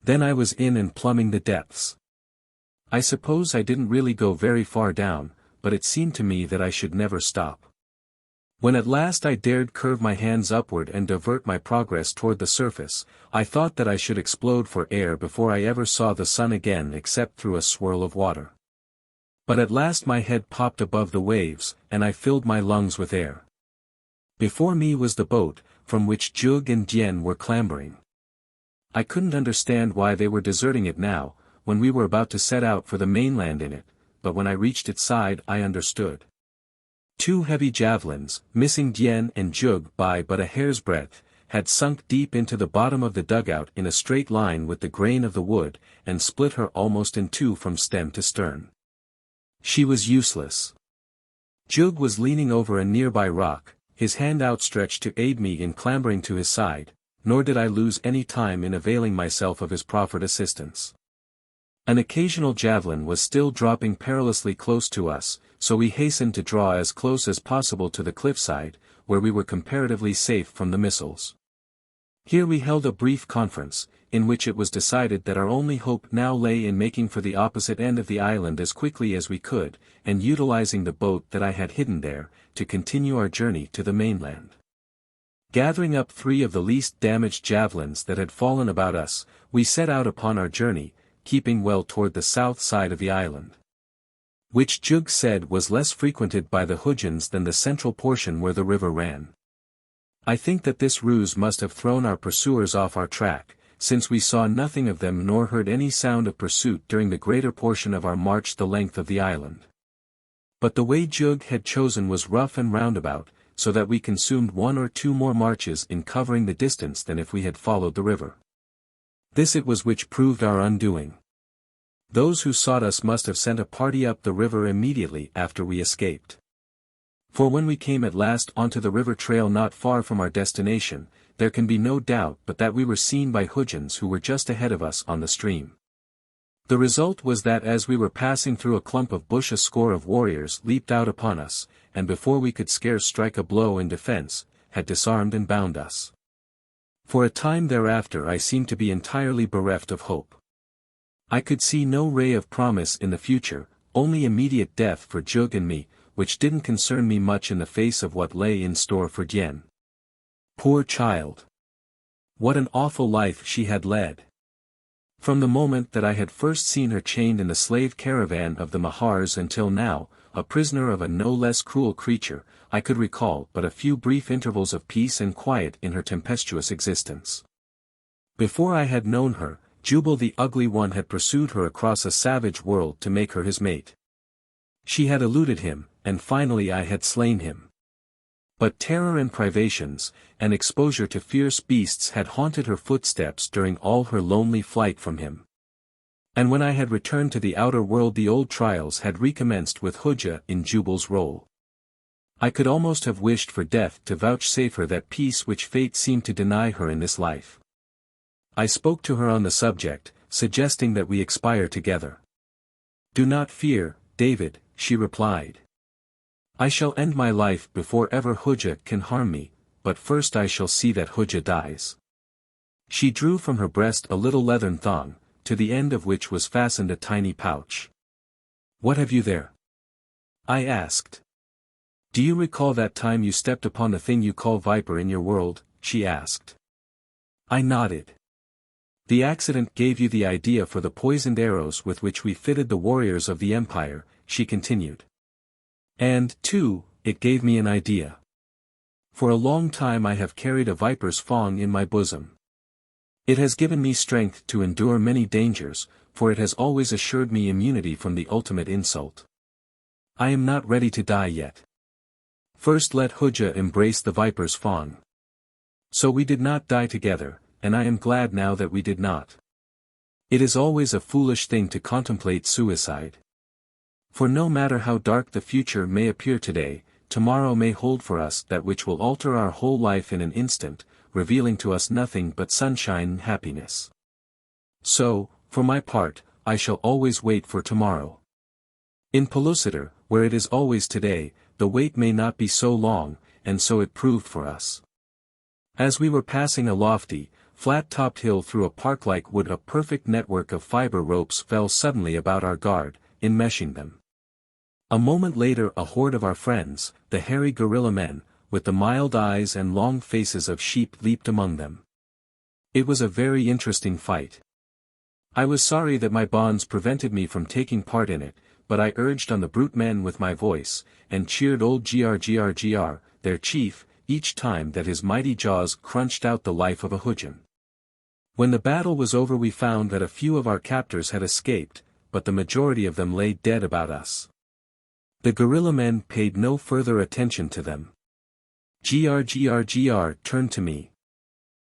Then I was in and plumbing the depths. I suppose I didn't really go very far down, but it seemed to me that I should never stop. When at last I dared curve my hands upward and divert my progress toward the surface, I thought that I should explode for air before I ever saw the sun again except through a swirl of water. But at last my head popped above the waves, and I filled my lungs with air. Before me was the boat, from which Jug and Tien were clambering. I couldn't understand why they were deserting it now, when we were about to set out for the mainland in it, but when I reached its side I understood. 2 heavy javelins, missing Tien and Jug by but a hair's breadth, had sunk deep into the bottom of the dugout in a straight line with the grain of the wood, and split her almost in 2 from stem to stern. She was useless. Jug was leaning over a nearby rock, his hand outstretched to aid me in clambering to his side, nor did I lose any time in availing myself of his proffered assistance. An occasional javelin was still dropping perilously close to us, so we hastened to draw as close as possible to the cliffside, where we were comparatively safe from the missiles. Here we held a brief conference, in which it was decided that our only hope now lay in making for the opposite end of the island as quickly as we could, and utilizing the boat that I had hidden there, to continue our journey to the mainland. Gathering up 3 of the least damaged javelins that had fallen about us, we set out upon our journey, keeping well toward the south side of the island, which Jug said was less frequented by the Hoojans than the central portion where the river ran. I think that this ruse must have thrown our pursuers off our track, since we saw nothing of them nor heard any sound of pursuit during the greater portion of our march the length of the island. But the way Jug had chosen was rough and roundabout, so that we consumed 1 or 2 more marches in covering the distance than if we had followed the river. This it was which proved our undoing. Those who sought us must have sent a party up the river immediately after we escaped. For when we came at last onto the river trail not far from our destination, there can be no doubt but that we were seen by Hoojans who were just ahead of us on the stream. The result was that as we were passing through a clump of bush a score of warriors leaped out upon us, and before we could scarce strike a blow in defense, had disarmed and bound us. For a time thereafter I seemed to be entirely bereft of hope. I could see no ray of promise in the future, only immediate death for Jug and me, which didn't concern me much in the face of what lay in store for Jen. Poor child. What an awful life she had led. From the moment that I had first seen her chained in the slave caravan of the Mahars until now, a prisoner of a no less cruel creature, I could recall but a few brief intervals of peace and quiet in her tempestuous existence. Before I had known her, Jubal the Ugly One had pursued her across a savage world to make her his mate. She had eluded him, and finally I had slain him. But terror and privations, and exposure to fierce beasts had haunted her footsteps during all her lonely flight from him. And when I had returned to the outer world the old trials had recommenced with Hooja in Jubal's role. I could almost have wished for death to vouchsafe her that peace which fate seemed to deny her in this life. I spoke to her on the subject, suggesting that we expire together. "Do not fear, David," she replied. "I shall end my life before ever Hooja can harm me, but first I shall see that Hooja dies." She drew from her breast a little leathern thong, to the end of which was fastened a tiny pouch. "What have you there?" I asked. "Do you recall that time you stepped upon the thing you call viper in your world?" she asked. I nodded. "The accident gave you the idea for the poisoned arrows with which we fitted the warriors of the Empire," she continued. "And, too, it gave me an idea. For a long time I have carried a viper's fang in my bosom. It has given me strength to endure many dangers, for it has always assured me immunity from the ultimate insult. I am not ready to die yet. First let Hooja embrace the viper's fang." So we did not die together, and I am glad now that we did not. It is always a foolish thing to contemplate suicide. For no matter how dark the future may appear today, tomorrow may hold for us that which will alter our whole life in an instant, revealing to us nothing but sunshine and happiness. So, for my part, I shall always wait for tomorrow. In Pellucidar, where it is always today, the wait may not be so long, and so it proved for us. As we were passing a lofty, flat-topped hill through a park-like wood, a perfect network of fiber ropes fell suddenly about our guard, enmeshing them. A moment later a horde of our friends, the hairy gorilla men, with the mild eyes and long faces of sheep, leaped among them. It was a very interesting fight. I was sorry that my bonds prevented me from taking part in it, but I urged on the brute men with my voice, and cheered old Grr, their chief, each time that his mighty jaws crunched out the life of a Hoojan. When the battle was over we found that a few of our captors had escaped, but the majority of them lay dead about us. The gorilla men paid no further attention to them. Grr turned to me.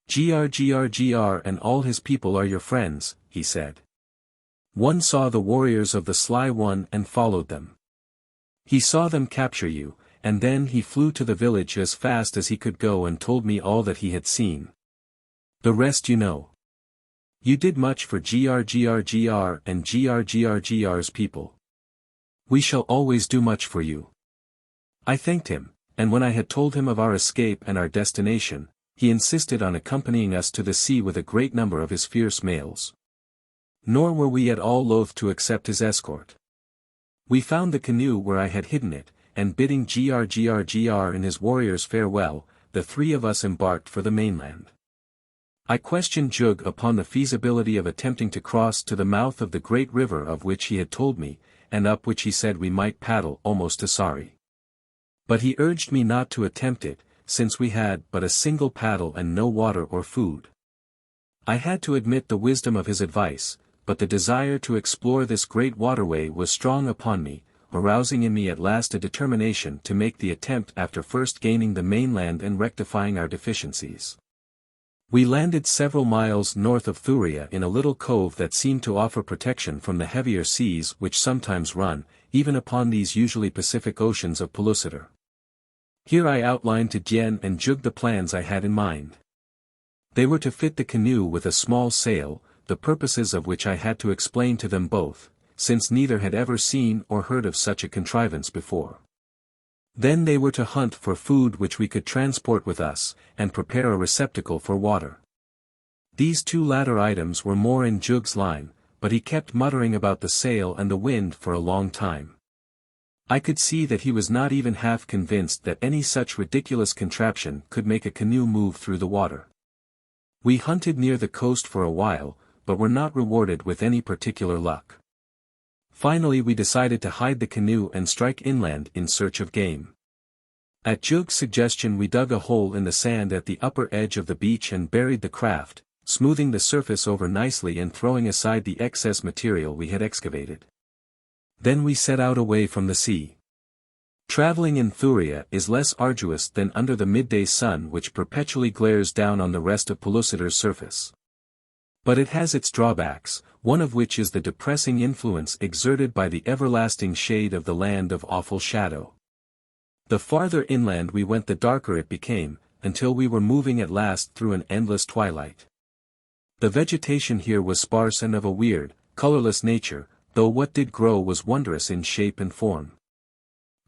Grr and all his people are your friends," he said. "One saw the warriors of the Sly One and followed them. He saw them capture you, and then he flew to the village as fast as he could go and told me all that he had seen. The rest you know. You did much for Grr and Grr's people. We shall always do much for you." I thanked him, and when I had told him of our escape and our destination, he insisted on accompanying us to the sea with a great number of his fierce males. Nor were we at all loath to accept his escort. We found the canoe where I had hidden it, and bidding Grr and his warriors farewell, the three of us embarked for the mainland. I questioned Jug upon the feasibility of attempting to cross to the mouth of the great river of which he had told me, and up which he said we might paddle almost to Sari. But he urged me not to attempt it, since we had but a single paddle and no water or food. I had to admit the wisdom of his advice, but the desire to explore this great waterway was strong upon me, arousing in me at last a determination to make the attempt after first gaining the mainland and rectifying our deficiencies. We landed several miles north of Thuria in a little cove that seemed to offer protection from the heavier seas which sometimes run, even upon these usually Pacific oceans of Pellucidar. Here I outlined to Dien and Jug the plans I had in mind. They were to fit the canoe with a small sail, the purposes of which I had to explain to them both, since neither had ever seen or heard of such a contrivance before. Then they were to hunt for food which we could transport with us, and prepare a receptacle for water. These two latter items were more in Jug's line, but he kept muttering about the sail and the wind for a long time. I could see that he was not even half convinced that any such ridiculous contraption could make a canoe move through the water. We hunted near the coast for a while, but were not rewarded with any particular luck. Finally we decided to hide the canoe and strike inland in search of game. At Jug's suggestion we dug a hole in the sand at the upper edge of the beach and buried the craft, smoothing the surface over nicely and throwing aside the excess material we had excavated. Then we set out away from the sea. Traveling in Thuria is less arduous than under the midday sun which perpetually glares down on the rest of Pellucidar's surface. But it has its drawbacks, one of which is the depressing influence exerted by the everlasting shade of the land of awful shadow. The farther inland we went the darker it became, until we were moving at last through an endless twilight. The vegetation here was sparse and of a weird, colorless nature, though what did grow was wondrous in shape and form.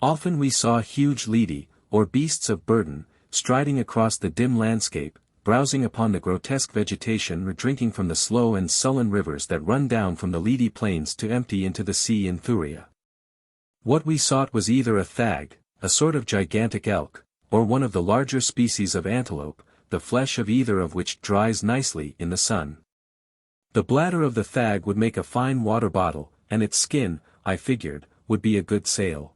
Often we saw huge lidi, or beasts of burden, striding across the dim landscape, browsing upon the grotesque vegetation or drinking from the slow and sullen rivers that run down from the Lidi plains to empty into the sea in Thuria. What we sought was either a thag, a sort of gigantic elk, or one of the larger species of antelope, the flesh of either of which dries nicely in the sun. The bladder of the thag would make a fine water bottle, and its skin, I figured, would be a good sail.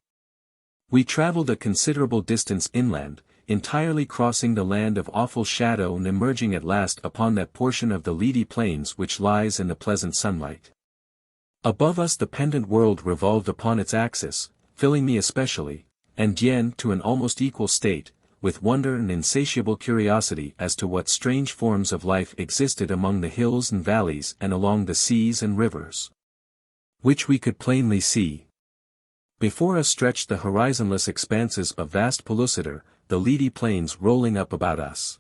We traveled a considerable distance inland, entirely crossing the land of awful shadow and emerging at last upon that portion of the Lidi plains which lies in the pleasant sunlight. Above us the pendant world revolved upon its axis, filling me especially, and Yen to an almost equal state, with wonder and insatiable curiosity as to what strange forms of life existed among the hills and valleys and along the seas and rivers, which we could plainly see. Before us stretched the horizonless expanses of vast Pellucidar, the Lidi plains rolling up about us.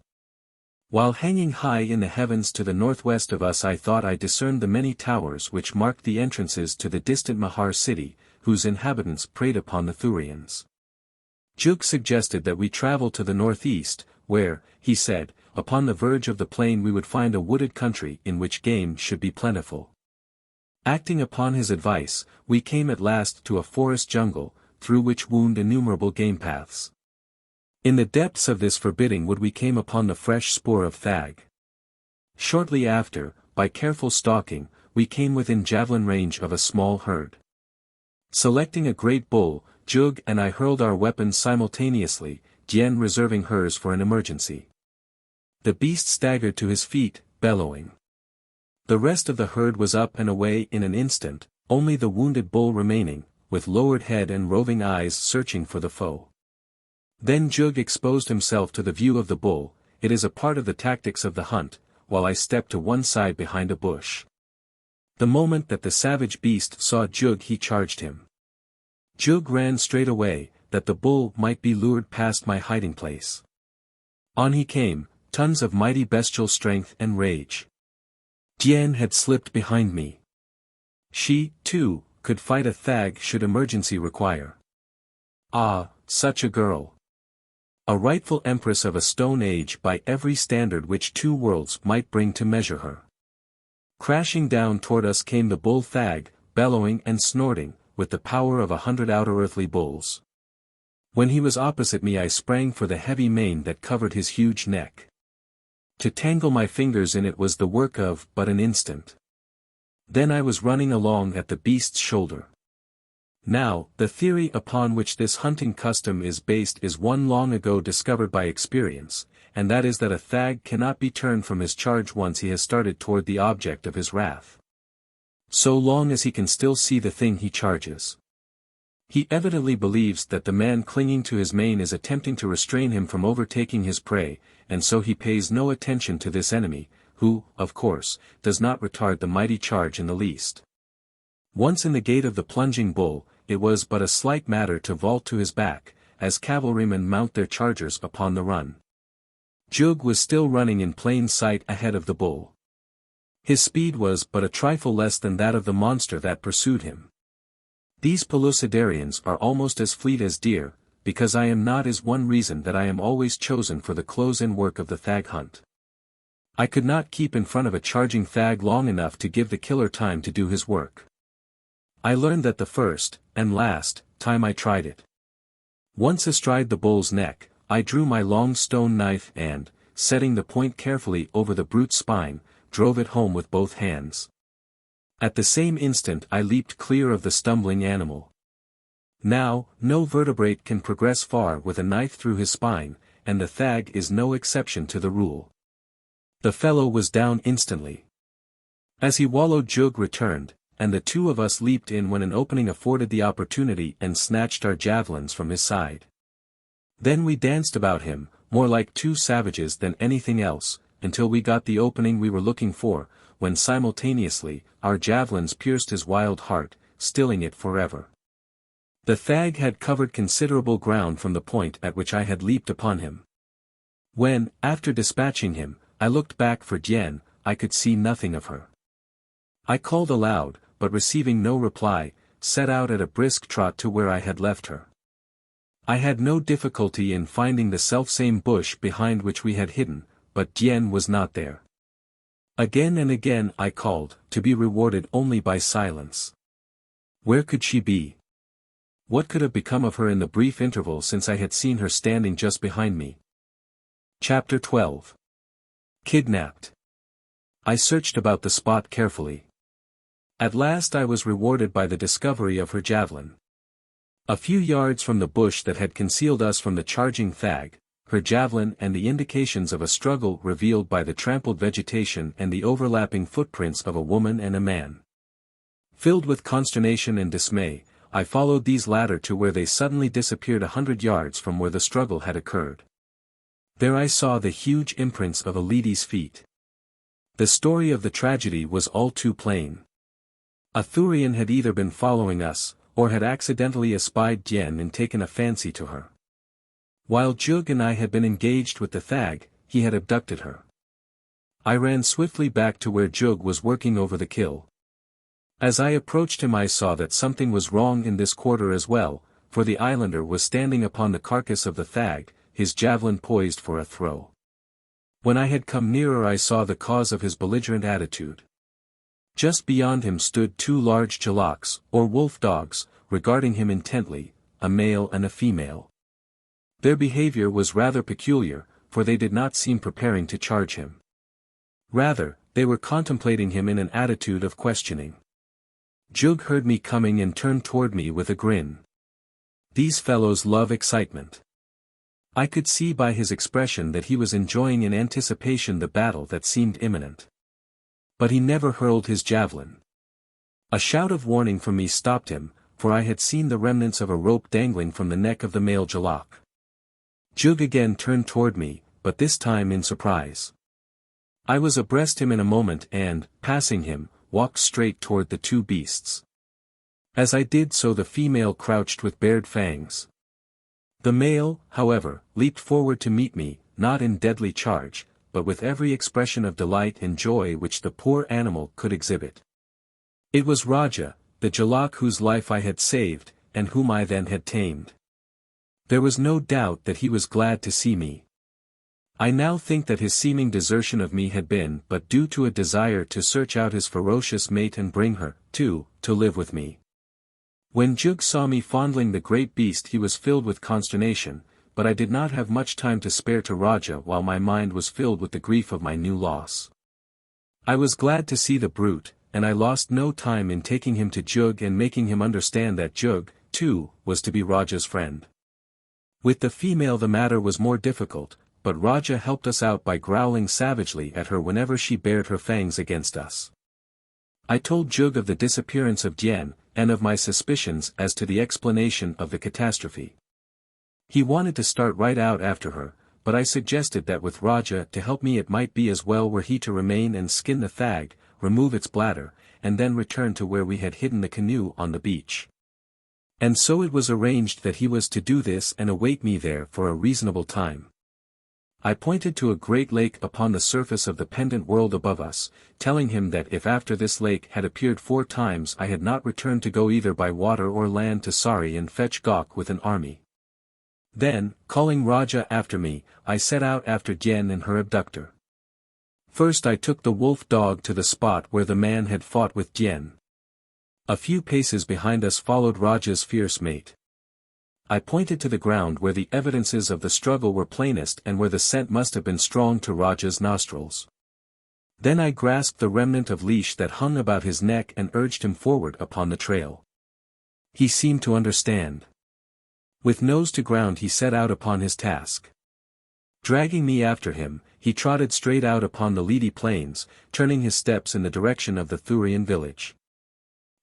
While hanging high in the heavens to the northwest of us I thought I discerned the many towers which marked the entrances to the distant Mahar city, whose inhabitants preyed upon the Thurians. Jug suggested that we travel to the northeast, where, he said, upon the verge of the plain we would find a wooded country in which game should be plentiful. Acting upon his advice, we came at last to a forest jungle, through which wound innumerable game paths. In the depths of this forbidding wood we came upon the fresh spoor of thag. Shortly after, by careful stalking, we came within javelin range of a small herd. Selecting a great bull, Jug and I hurled our weapons simultaneously, Jian reserving hers for an emergency. The beast staggered to his feet, bellowing. The rest of the herd was up and away in an instant, only the wounded bull remaining, with lowered head and roving eyes searching for the foe. Then Jug exposed himself to the view of the bull. It is a part of the tactics of the hunt, while I stepped to one side behind a bush. The moment that the savage beast saw Jug he charged him. Jug ran straight away, that the bull might be lured past my hiding place. On he came, tons of mighty bestial strength and rage. Jian had slipped behind me. She, too, could fight a thag should emergency require. Ah, such a girl. A rightful empress of a stone age by every standard which two worlds might bring to measure her. Crashing down toward us came the bull thag, bellowing and snorting, with the power of 100 outer earthly bulls. When he was opposite me I sprang for the heavy mane that covered his huge neck. To tangle my fingers in it was the work of but an instant. Then I was running along at the beast's shoulder. Now, the theory upon which this hunting custom is based is one long ago discovered by experience, and that is that a thag cannot be turned from his charge once he has started toward the object of his wrath. So long as he can still see the thing he charges. He evidently believes that the man clinging to his mane is attempting to restrain him from overtaking his prey, and so he pays no attention to this enemy, who, of course, does not retard the mighty charge in the least. Once in the gate of the plunging bull, it was but a slight matter to vault to his back, as cavalrymen mount their chargers upon the run. Jug was still running in plain sight ahead of the bull. His speed was but a trifle less than that of the monster that pursued him. These Pellucidarians are almost as fleet as deer, because I am not is one reason that I am always chosen for the close-in work of the thag hunt. I could not keep in front of a charging thag long enough to give the killer time to do his work. I learned that the first, and last, time I tried it. Once astride the bull's neck, I drew my long stone knife and, setting the point carefully over the brute's spine, drove it home with both hands. At the same instant I leaped clear of the stumbling animal. Now, no vertebrate can progress far with a knife through his spine, and the thag is no exception to the rule. The fellow was down instantly. As he wallowed, Jug returned, and the two of us leaped in when an opening afforded the opportunity and snatched our javelins from his side. Then we danced about him, more like two savages than anything else, until we got the opening we were looking for, when simultaneously, our javelins pierced his wild heart, stilling it forever. The thag had covered considerable ground from the point at which I had leaped upon him. When, after dispatching him, I looked back for Jen, I could see nothing of her. I called aloud, but receiving no reply, set out at a brisk trot to where I had left her. I had no difficulty in finding the selfsame bush behind which we had hidden, but Jen was not there. Again and again I called, to be rewarded only by silence. Where could she be? What could have become of her in the brief interval since I had seen her standing just behind me? Chapter 12. Kidnapped. I searched about the spot carefully. At last I was rewarded by the discovery of her javelin. A few yards from the bush that had concealed us from the charging thag, her javelin and the indications of a struggle revealed by the trampled vegetation and the overlapping footprints of a woman and a man. Filled with consternation and dismay, I followed these latter to where they suddenly disappeared 100 yards from where the struggle had occurred. There I saw the huge imprints of a lady's feet. The story of the tragedy was all too plain. A Thurian had either been following us, or had accidentally espied Jen and taken a fancy to her. While Jug and I had been engaged with the thag, he had abducted her. I ran swiftly back to where Jug was working over the kill. As I approached him I saw that something was wrong in this quarter as well, for the islander was standing upon the carcass of the thag, his javelin poised for a throw. When I had come nearer I saw the cause of his belligerent attitude. Just beyond him stood two large jalaks, or wolf dogs, regarding him intently, a male and a female. Their behavior was rather peculiar, for they did not seem preparing to charge him. Rather, they were contemplating him in an attitude of questioning. Jug heard me coming and turned toward me with a grin. These fellows love excitement. I could see by his expression that he was enjoying in anticipation the battle that seemed imminent. But he never hurled his javelin. A shout of warning from me stopped him, for I had seen the remnants of a rope dangling from the neck of the male jalak. Jug again turned toward me, but this time in surprise. I was abreast him in a moment and, passing him, walked straight toward the two beasts. As I did so the female crouched with bared fangs. The male, however, leaped forward to meet me, not in deadly charge, but with every expression of delight and joy which the poor animal could exhibit. It was Raja, the jalak whose life I had saved, and whom I then had tamed. There was no doubt that he was glad to see me. I now think that his seeming desertion of me had been but due to a desire to search out his ferocious mate and bring her, too, to live with me. When Jug saw me fondling the great beast he was filled with consternation, but I did not have much time to spare to Raja while my mind was filled with the grief of my new loss. I was glad to see the brute, and I lost no time in taking him to Jug and making him understand that Jug, too, was to be Raja's friend. With the female the matter was more difficult, but Raja helped us out by growling savagely at her whenever she bared her fangs against us. I told Jug of the disappearance of Jen, and of my suspicions as to the explanation of the catastrophe. He wanted to start right out after her, but I suggested that with Raja to help me it might be as well were he to remain and skin the thag, remove its bladder, and then return to where we had hidden the canoe on the beach. And so it was arranged that he was to do this and await me there for a reasonable time. I pointed to a great lake upon the surface of the pendant world above us, telling him that if after this lake had appeared 4 times I had not returned to go either by water or land to Sari and fetch Gok with an army. Then, calling Raja after me, I set out after Jen and her abductor. First I took the wolf dog to the spot where the man had fought with Tien. A few paces behind us followed Raja's fierce mate. I pointed to the ground where the evidences of the struggle were plainest and where the scent must have been strong to Raja's nostrils. Then I grasped the remnant of leash that hung about his neck and urged him forward upon the trail. He seemed to understand. With nose to ground he set out upon his task. Dragging me after him, he trotted straight out upon the leady plains, turning his steps in the direction of the Thurian village.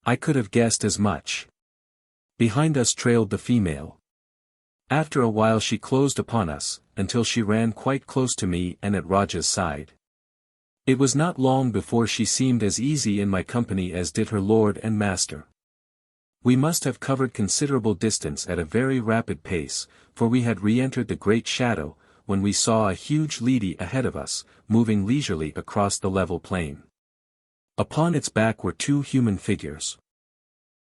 I could have guessed as much. Behind us trailed the female. After a while she closed upon us, until she ran quite close to me and at Raja's side. It was not long before she seemed as easy in my company as did her lord and master. We must have covered considerable distance at a very rapid pace, for we had re-entered the great shadow, when we saw a huge leady ahead of us, moving leisurely across the level plain. Upon its back were two human figures.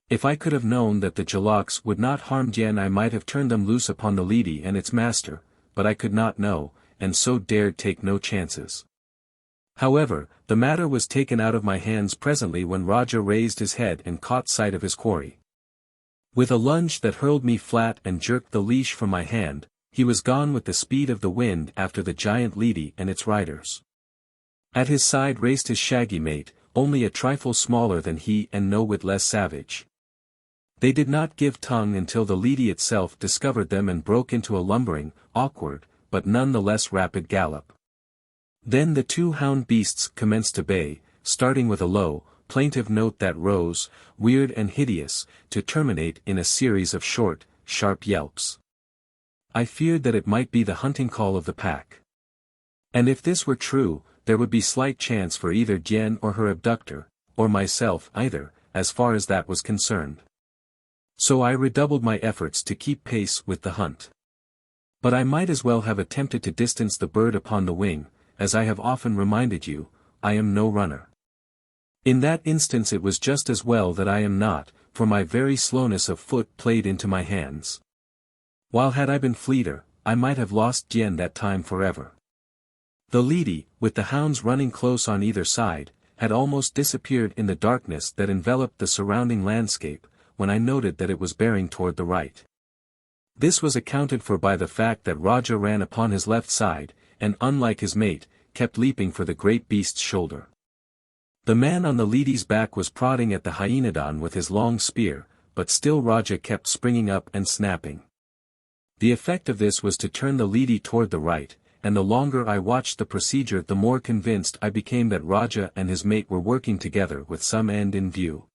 If I could have known that the Jalaks would not harm Tien, I might have turned them loose upon the leady and its master, but I could not know, and so dared take no chances. However, the matter was taken out of my hands presently when Raja raised his head and caught sight of his quarry. With a lunge that hurled me flat and jerked the leash from my hand, he was gone with the speed of the wind after the giant leady and its riders. At his side raced his shaggy mate, only a trifle smaller than he and no whit less savage. They did not give tongue until the leady itself discovered them and broke into a lumbering, awkward, but none the less rapid gallop. Then the two hound beasts commenced to bay, starting with a low, plaintive note that rose, weird and hideous, to terminate in a series of short, sharp yelps. I feared that it might be the hunting call of the pack. And if this were true, there would be slight chance for either Tien or her abductor, or myself either, as far as that was concerned. So I redoubled my efforts to keep pace with the hunt. But I might as well have attempted to distance the bird upon the wing, as I have often reminded you, I am no runner. In that instance it was just as well that I am not, for my very slowness of foot played into my hands. While had I been fleeter, I might have lost Tien that time forever. The leady, with the hounds running close on either side, had almost disappeared in the darkness that enveloped the surrounding landscape, when I noted that it was bearing toward the right. This was accounted for by the fact that Raja ran upon his left side, and unlike his mate, kept leaping for the great beast's shoulder. The man on the leady's back was prodding at the hyenodon with his long spear, but still Raja kept springing up and snapping. The effect of this was to turn the leady toward the right, and the longer I watched the procedure the more convinced I became that Raja and his mate were working together with some end in view.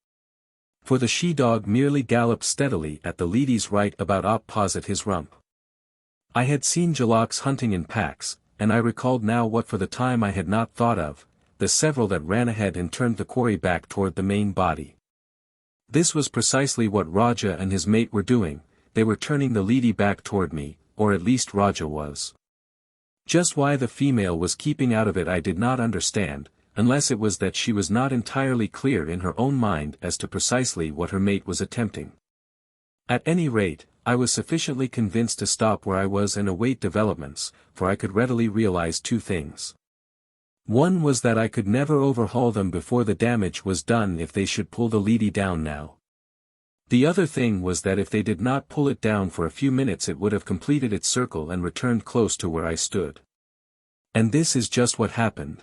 For the she-dog merely galloped steadily at the leady's right about opposite his rump. I had seen Jalaks hunting in packs, and I recalled now what for the time I had not thought of, the several that ran ahead and turned the quarry back toward the main body. This was precisely what Raja and his mate were doing, they were turning the leady back toward me, or at least Raja was. Just why the female was keeping out of it I did not understand, unless it was that she was not entirely clear in her own mind as to precisely what her mate was attempting. At any rate, I was sufficiently convinced to stop where I was and await developments, for I could readily realize two things. One was that I could never overhaul them before the damage was done if they should pull the leady down now. The other thing was that if they did not pull it down for a few minutes it would have completed its circle and returned close to where I stood. And this is just what happened.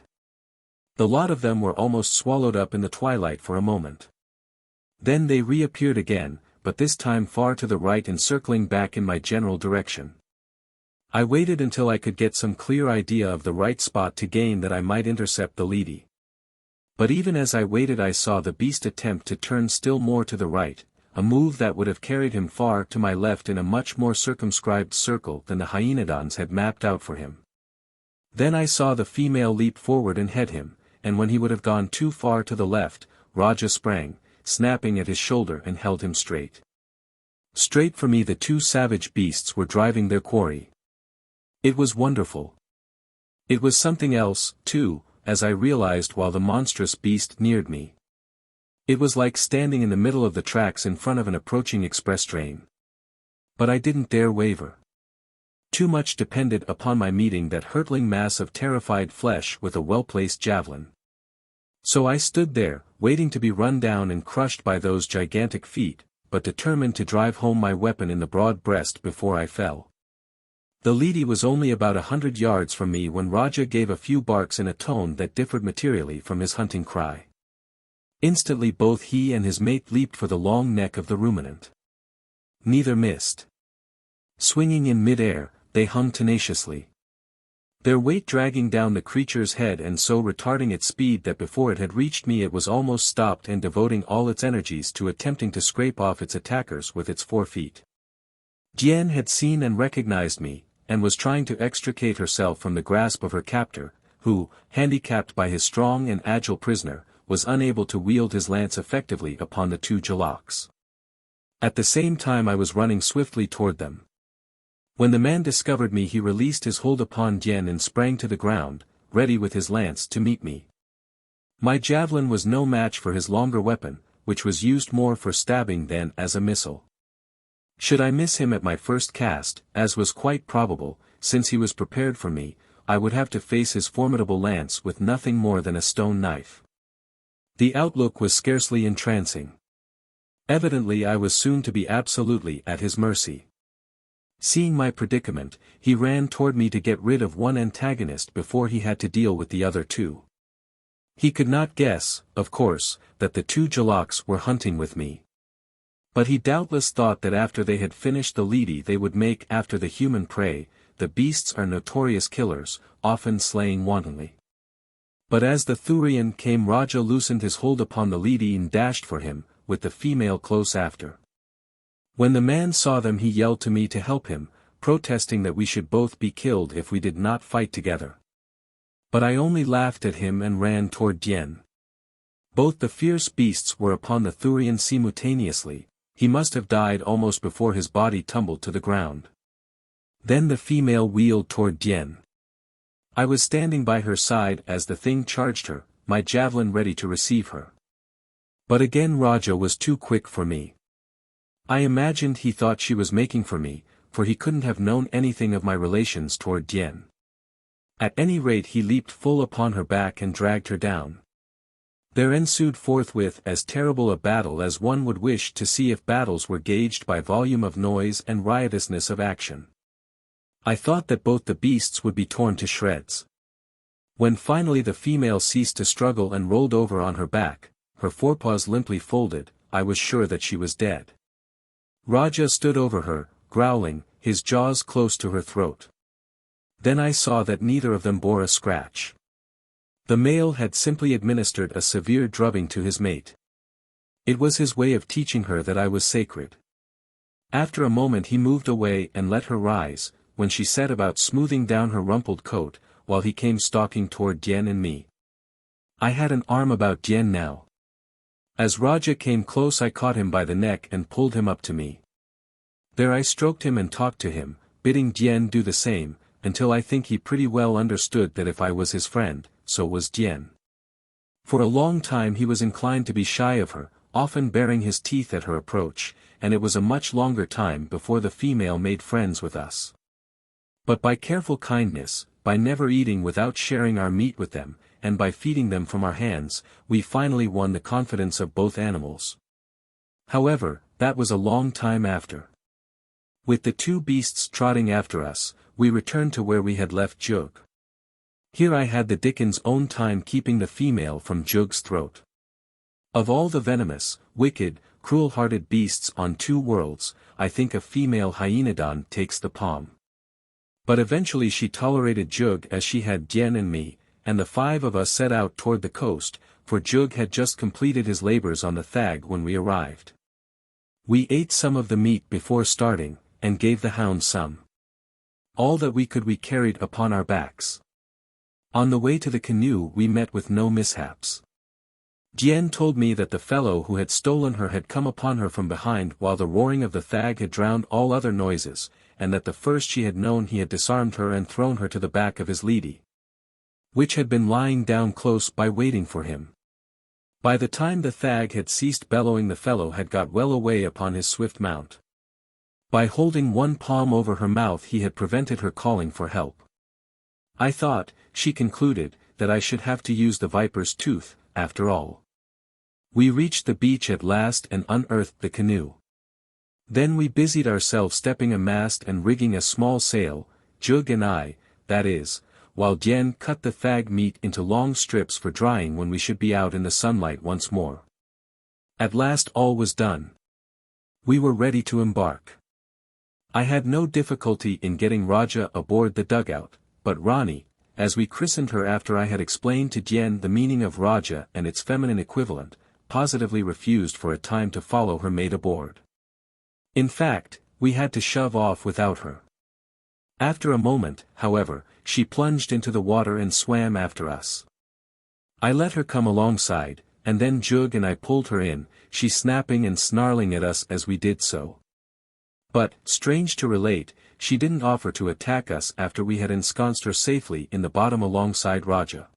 The lot of them were almost swallowed up in the twilight for a moment. Then they reappeared again, but this time far to the right and circling back in my general direction. I waited until I could get some clear idea of the right spot to gain that I might intercept the leady. But even as I waited I saw the beast attempt to turn still more to the right, a move that would have carried him far to my left in a much more circumscribed circle than the hyenodons had mapped out for him. Then I saw the female leap forward and head him, and when he would have gone too far to the left, Raja sprang, snapping at his shoulder and held him straight. Straight for me the two savage beasts were driving their quarry. It was wonderful. It was something else, too, as I realized while the monstrous beast neared me. It was like standing in the middle of the tracks in front of an approaching express train. But I didn't dare waver. Too much depended upon my meeting that hurtling mass of terrified flesh with a well-placed javelin. So I stood there, waiting to be run down and crushed by those gigantic feet, but determined to drive home my weapon in the broad breast before I fell. The leady was only about 100 yards from me when Raja gave a few barks in a tone that differed materially from his hunting cry. Instantly both he and his mate leaped for the long neck of the ruminant. Neither missed. Swinging in mid-air, they hung tenaciously, their weight dragging down the creature's head and so retarding its speed that before it had reached me it was almost stopped and devoting all its energies to attempting to scrape off its attackers with its forefeet. Dian had seen and recognized me, and was trying to extricate herself from the grasp of her captor, who, handicapped by his strong and agile prisoner, was unable to wield his lance effectively upon the two Jalaks. At the same time I was running swiftly toward them. When the man discovered me he released his hold upon Dian and sprang to the ground, ready with his lance to meet me. My javelin was no match for his longer weapon, which was used more for stabbing than as a missile. Should I miss him at my first cast, as was quite probable, since he was prepared for me, I would have to face his formidable lance with nothing more than a stone knife. The outlook was scarcely entrancing. Evidently I was soon to be absolutely at his mercy. Seeing my predicament, he ran toward me to get rid of one antagonist before he had to deal with the other two. He could not guess, of course, that the two Jalaks were hunting with me. But he doubtless thought that after they had finished the leady they would make after the human prey. The beasts are notorious killers, often slaying wantonly. But as the Thurian came Raja loosened his hold upon the leady and dashed for him, with the female close after. When the man saw them he yelled to me to help him, protesting that we should both be killed if we did not fight together. But I only laughed at him and ran toward Dian. Both the fierce beasts were upon the Thurian simultaneously. He must have died almost before his body tumbled to the ground. Then the female wheeled toward Dian. I was standing by her side as the thing charged her, my javelin ready to receive her. But again Raja was too quick for me. I imagined he thought she was making for me, for he couldn't have known anything of my relations toward Dian. At any rate he leaped full upon her back and dragged her down. There ensued forthwith as terrible a battle as one would wish to see if battles were gauged by volume of noise and riotousness of action. I thought that both the beasts would be torn to shreds. When finally the female ceased to struggle and rolled over on her back, her forepaws limply folded, I was sure that she was dead. Raja stood over her, growling, his jaws close to her throat. Then I saw that neither of them bore a scratch. The male had simply administered a severe drubbing to his mate. It was his way of teaching her that I was sacred. After a moment he moved away and let her rise, when she set about smoothing down her rumpled coat, while he came stalking toward Dian and me. I had an arm about Dian now. As Raja came close I caught him by the neck and pulled him up to me. There I stroked him and talked to him, bidding Dian do the same, until I think he pretty well understood that if I was his friend, so was Dian. For a long time he was inclined to be shy of her, often baring his teeth at her approach, and it was a much longer time before the female made friends with us. But by careful kindness, by never eating without sharing our meat with them, and by feeding them from our hands, we finally won the confidence of both animals. However, that was a long time after. With the two beasts trotting after us, we returned to where we had left Jug. Here I had the Dickens' own time keeping the female from Jug's throat. Of all the venomous, wicked, cruel-hearted beasts on two worlds, I think a female hyenodon takes the palm. But eventually she tolerated Jug as she had Dian and me, and the five of us set out toward the coast, for Jug had just completed his labors on the thag when we arrived. We ate some of the meat before starting, and gave the hounds some. All that we could we carried upon our backs. On the way to the canoe we met with no mishaps. Dian told me that the fellow who had stolen her had come upon her from behind while the roaring of the thag had drowned all other noises, and that the first she had known he had disarmed her and thrown her to the back of his leady, which had been lying down close by waiting for him. By the time the thag had ceased bellowing the fellow had got well away upon his swift mount. By holding one palm over her mouth he had prevented her calling for help. I thought, she concluded, that I should have to use the viper's tooth, after all. We reached the beach at last and unearthed the canoe. Then we busied ourselves stepping a mast and rigging a small sail, Jug and I, that is, while Dien cut the fag meat into long strips for drying when we should be out in the sunlight once more. At last all was done. We were ready to embark. I had no difficulty in getting Raja aboard the dugout, but Rani, as we christened her after I had explained to Dien the meaning of Raja and its feminine equivalent, positively refused for a time to follow her mate aboard. In fact, we had to shove off without her. After a moment, however, she plunged into the water and swam after us. I let her come alongside, and then Jug and I pulled her in, she snapping and snarling at us as we did so. But, strange to relate, she didn't offer to attack us after we had ensconced her safely in the bottom alongside Raja.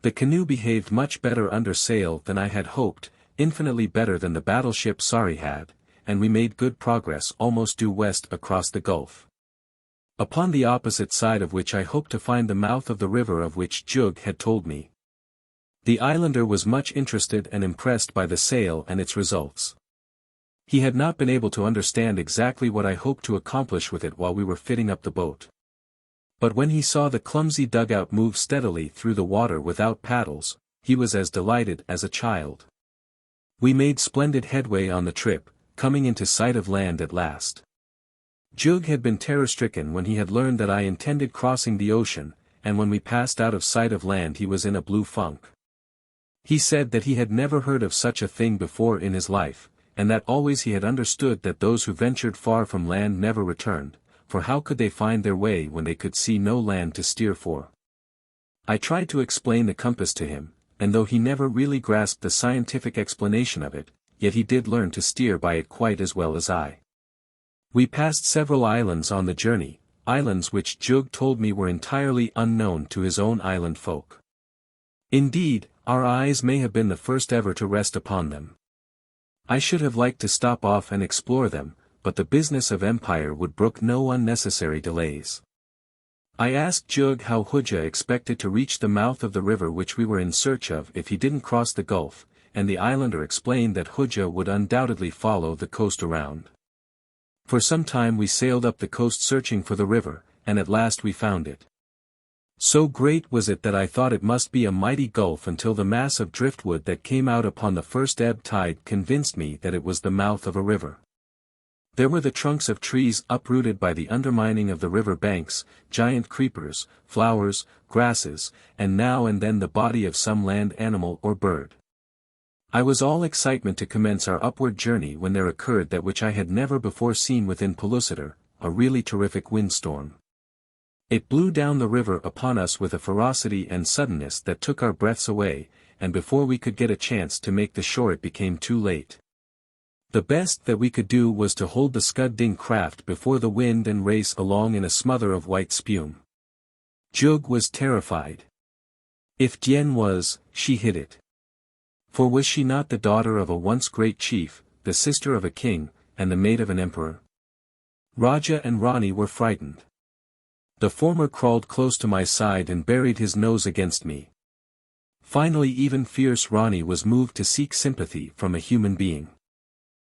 The canoe behaved much better under sail than I had hoped, infinitely better than the battleship Sari had, and we made good progress almost due west across the gulf. Upon the opposite side of which I hoped to find the mouth of the river of which Jug had told me. The islander was much interested and impressed by the sail and its results. He had not been able to understand exactly what I hoped to accomplish with it while we were fitting up the boat. But when he saw the clumsy dugout move steadily through the water without paddles, he was as delighted as a child. We made splendid headway on the trip, coming into sight of land at last. Jug had been terror-stricken when he had learned that I intended crossing the ocean, and when we passed out of sight of land he was in a blue funk. He said that he had never heard of such a thing before in his life, and that always he had understood that those who ventured far from land never returned, for how could they find their way when they could see no land to steer for? I tried to explain the compass to him, and though he never really grasped the scientific explanation of it, yet he did learn to steer by it quite as well as I. We passed several islands on the journey, islands which Jug told me were entirely unknown to his own island folk. Indeed, our eyes may have been the first ever to rest upon them. I should have liked to stop off and explore them, but the business of empire would brook no unnecessary delays. I asked Jug how Hooja expected to reach the mouth of the river which we were in search of if he didn't cross the gulf, and the islander explained that Hooja would undoubtedly follow the coast around. For some time we sailed up the coast searching for the river, and at last we found it. So great was it that I thought it must be a mighty gulf until the mass of driftwood that came out upon the first ebb tide convinced me that it was the mouth of a river. There were the trunks of trees uprooted by the undermining of the river banks, giant creepers, flowers, grasses, and now and then the body of some land animal or bird. I was all excitement to commence our upward journey when there occurred that which I had never before seen within Pellucidar, a really terrific windstorm. It blew down the river upon us with a ferocity and suddenness that took our breaths away, and before we could get a chance to make the shore it became too late. The best that we could do was to hold the scudding craft before the wind and race along in a smother of white spume. Jug was terrified. If Dien was, she hid it. For was she not the daughter of a once great chief, the sister of a king, and the maid of an emperor? Raja and Rani were frightened. The former crawled close to my side and buried his nose against me. Finally even fierce Rani was moved to seek sympathy from a human being.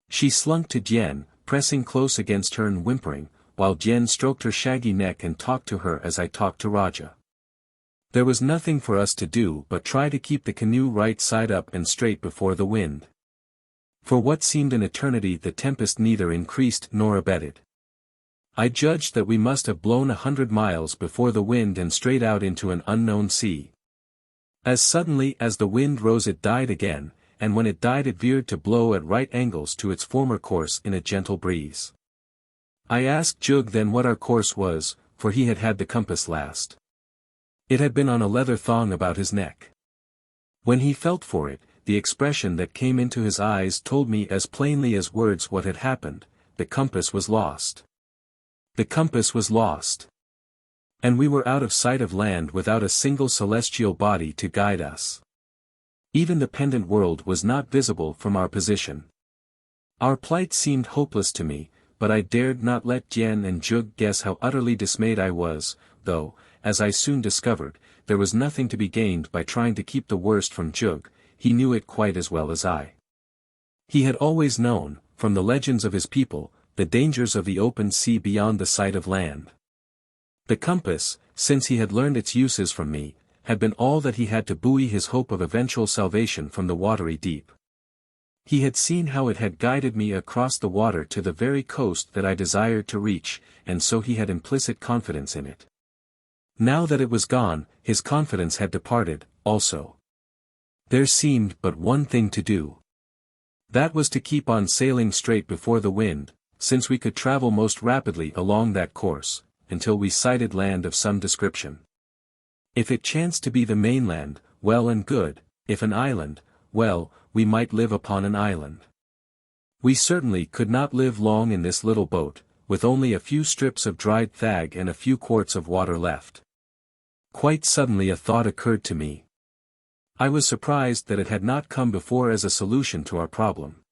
She slunk to Dien, pressing close against her and whimpering, while Dien stroked her shaggy neck and talked to her as I talked to Raja. There was nothing for us to do but try to keep the canoe right side up and straight before the wind. For what seemed an eternity the tempest neither increased nor abated. I judged that we must have blown 100 miles before the wind and straight out into an unknown sea. As suddenly as the wind rose it died again, and when it died it veered to blow at right angles to its former course in a gentle breeze. I asked Jug then what our course was, for he had had the compass last. It had been on a leather thong about his neck. When he felt for it, the expression that came into his eyes told me as plainly as words what had happened: the compass was lost. The compass was lost. And we were out of sight of land without a single celestial body to guide us. Even the pendant world was not visible from our position. Our plight seemed hopeless to me, but I dared not let Tien and Jug guess how utterly dismayed I was, though, as I soon discovered, there was nothing to be gained by trying to keep the worst from Jug. He knew it quite as well as I. He had always known, from the legends of his people, the dangers of the open sea beyond the sight of land. The compass, since he had learned its uses from me, had been all that he had to buoy his hope of eventual salvation from the watery deep. He had seen how it had guided me across the water to the very coast that I desired to reach, and so he had implicit confidence in it. Now that it was gone, his confidence had departed, also. There seemed but one thing to do. That was to keep on sailing straight before the wind, since we could travel most rapidly along that course, until we sighted land of some description. If it chanced to be the mainland, well and good; if an island, well, we might live upon an island. We certainly could not live long in this little boat, with only a few strips of dried thag and a few quarts of water left. Quite suddenly a thought occurred to me. I was surprised that it had not come before as a solution to our problem.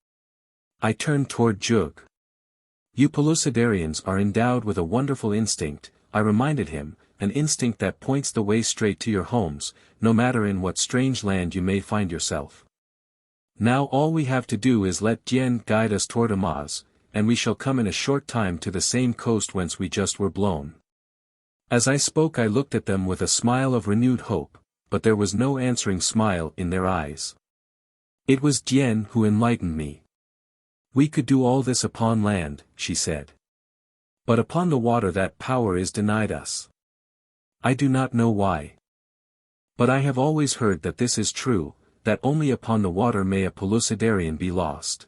I turned toward Jug. You Pellucidarians are endowed with a wonderful instinct, I reminded him, an instinct that points the way straight to your homes, no matter in what strange land you may find yourself. Now all we have to do is let Tien guide us toward Amaz, and we shall come in a short time to the same coast whence we just were blown. As I spoke I looked at them with a smile of renewed hope, but there was no answering smile in their eyes. It was Tien who enlightened me. We could do all this upon land, she said. But upon the water that power is denied us. I do not know why. But I have always heard that this is true, that only upon the water may a Pellucidarian be lost.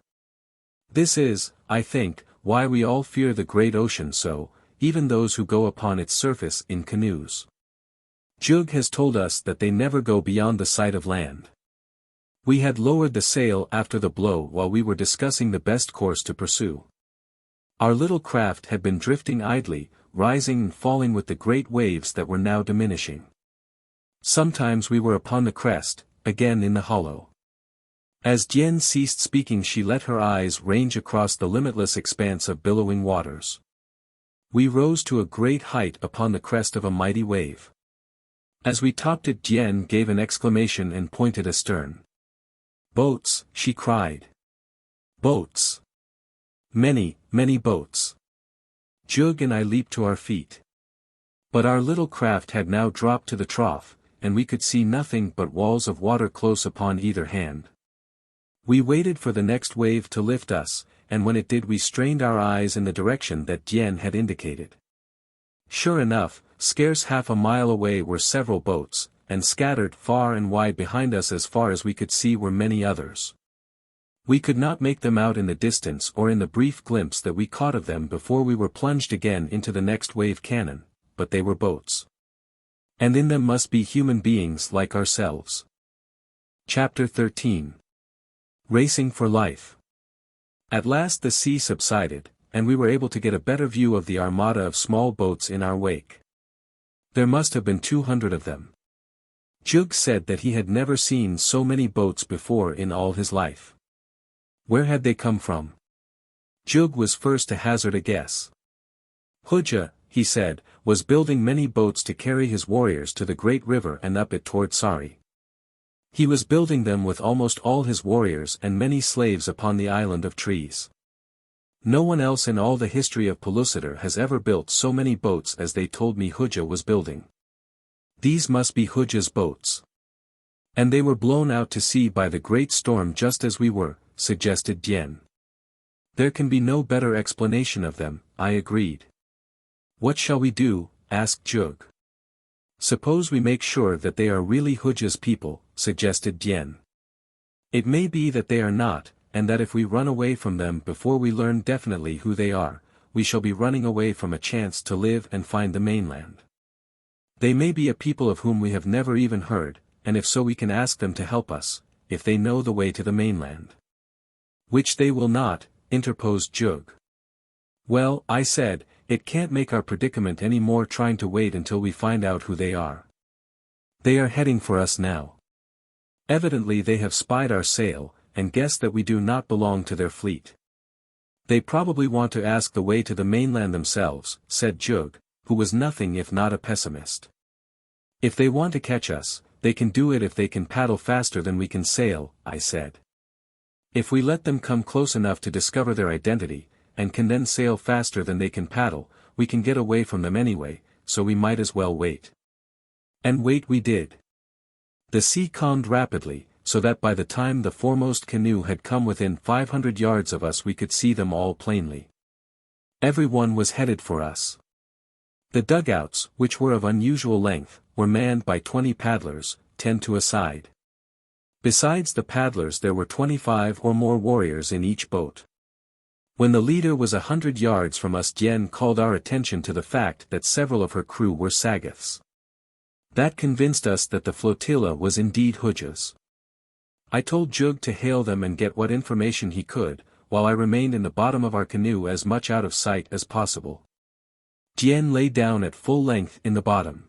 This is, I think, why we all fear the great ocean so, even those who go upon its surface in canoes. Jug has told us that they never go beyond the sight of land. We had lowered the sail after the blow while we were discussing the best course to pursue. Our little craft had been drifting idly, rising and falling with the great waves that were now diminishing. Sometimes we were upon the crest, again in the hollow. As Tien ceased speaking she let her eyes range across the limitless expanse of billowing waters. We rose to a great height upon the crest of a mighty wave. As we topped it Tien gave an exclamation and pointed astern. Boats, she cried. Boats. Many, many boats. Jug and I leaped to our feet. But our little craft had now dropped to the trough, and we could see nothing but walls of water close upon either hand. We waited for the next wave to lift us, and when it did we strained our eyes in the direction that Tien had indicated. Sure enough, scarce half a mile away were several boats, and scattered far and wide behind us as far as we could see were many others. We could not make them out in the distance or in the brief glimpse that we caught of them before we were plunged again into the next wave cannon, but they were boats. And in them must be human beings like ourselves. Chapter 13. Racing for Life. At last the sea subsided, and we were able to get a better view of the armada of small boats in our wake. There must have been 200 of them. Jug said that he had never seen so many boats before in all his life. Where had they come from? Jug was first to hazard a guess. Hooja, he said, was building many boats to carry his warriors to the great river and up it toward Sari. He was building them with almost all his warriors and many slaves upon the island of trees. No one else in all the history of Pellucidar has ever built so many boats as they told me Hooja was building. These must be Hooja's boats. And they were blown out to sea by the great storm just as we were, suggested Tien. There can be no better explanation of them, I agreed. What shall we do? Asked Jug. Suppose we make sure that they are really Hooja's people, suggested Tien. It may be that they are not, and that if we run away from them before we learn definitely who they are, we shall be running away from a chance to live and find the mainland. They may be a people of whom we have never even heard, and if so we can ask them to help us, if they know the way to the mainland. Which they will not, interposed Jug. Well, I said, it can't make our predicament any more trying to wait until we find out who they are. They are heading for us now. Evidently they have spied our sail, and guessed that we do not belong to their fleet. They probably want to ask the way to the mainland themselves, said Jug, who was nothing if not a pessimist. If they want to catch us, they can do it if they can paddle faster than we can sail, I said. If we let them come close enough to discover their identity, and can then sail faster than they can paddle, we can get away from them anyway, so we might as well wait. And wait we did. The sea calmed rapidly, so that by the time the foremost canoe had come within 500 yards of us we could see them all plainly. Everyone was headed for us. The dugouts, which were of unusual length, were manned by 20 paddlers, 10 to a side. Besides the paddlers there were 25 or more warriors in each boat. When the leader was 100 yards from us, Jen called our attention to the fact that several of her crew were Sagoths. That convinced us that the flotilla was indeed Hooja's. I told Jug to hail them and get what information he could, while I remained in the bottom of our canoe as much out of sight as possible. Jen lay down at full length in the bottom.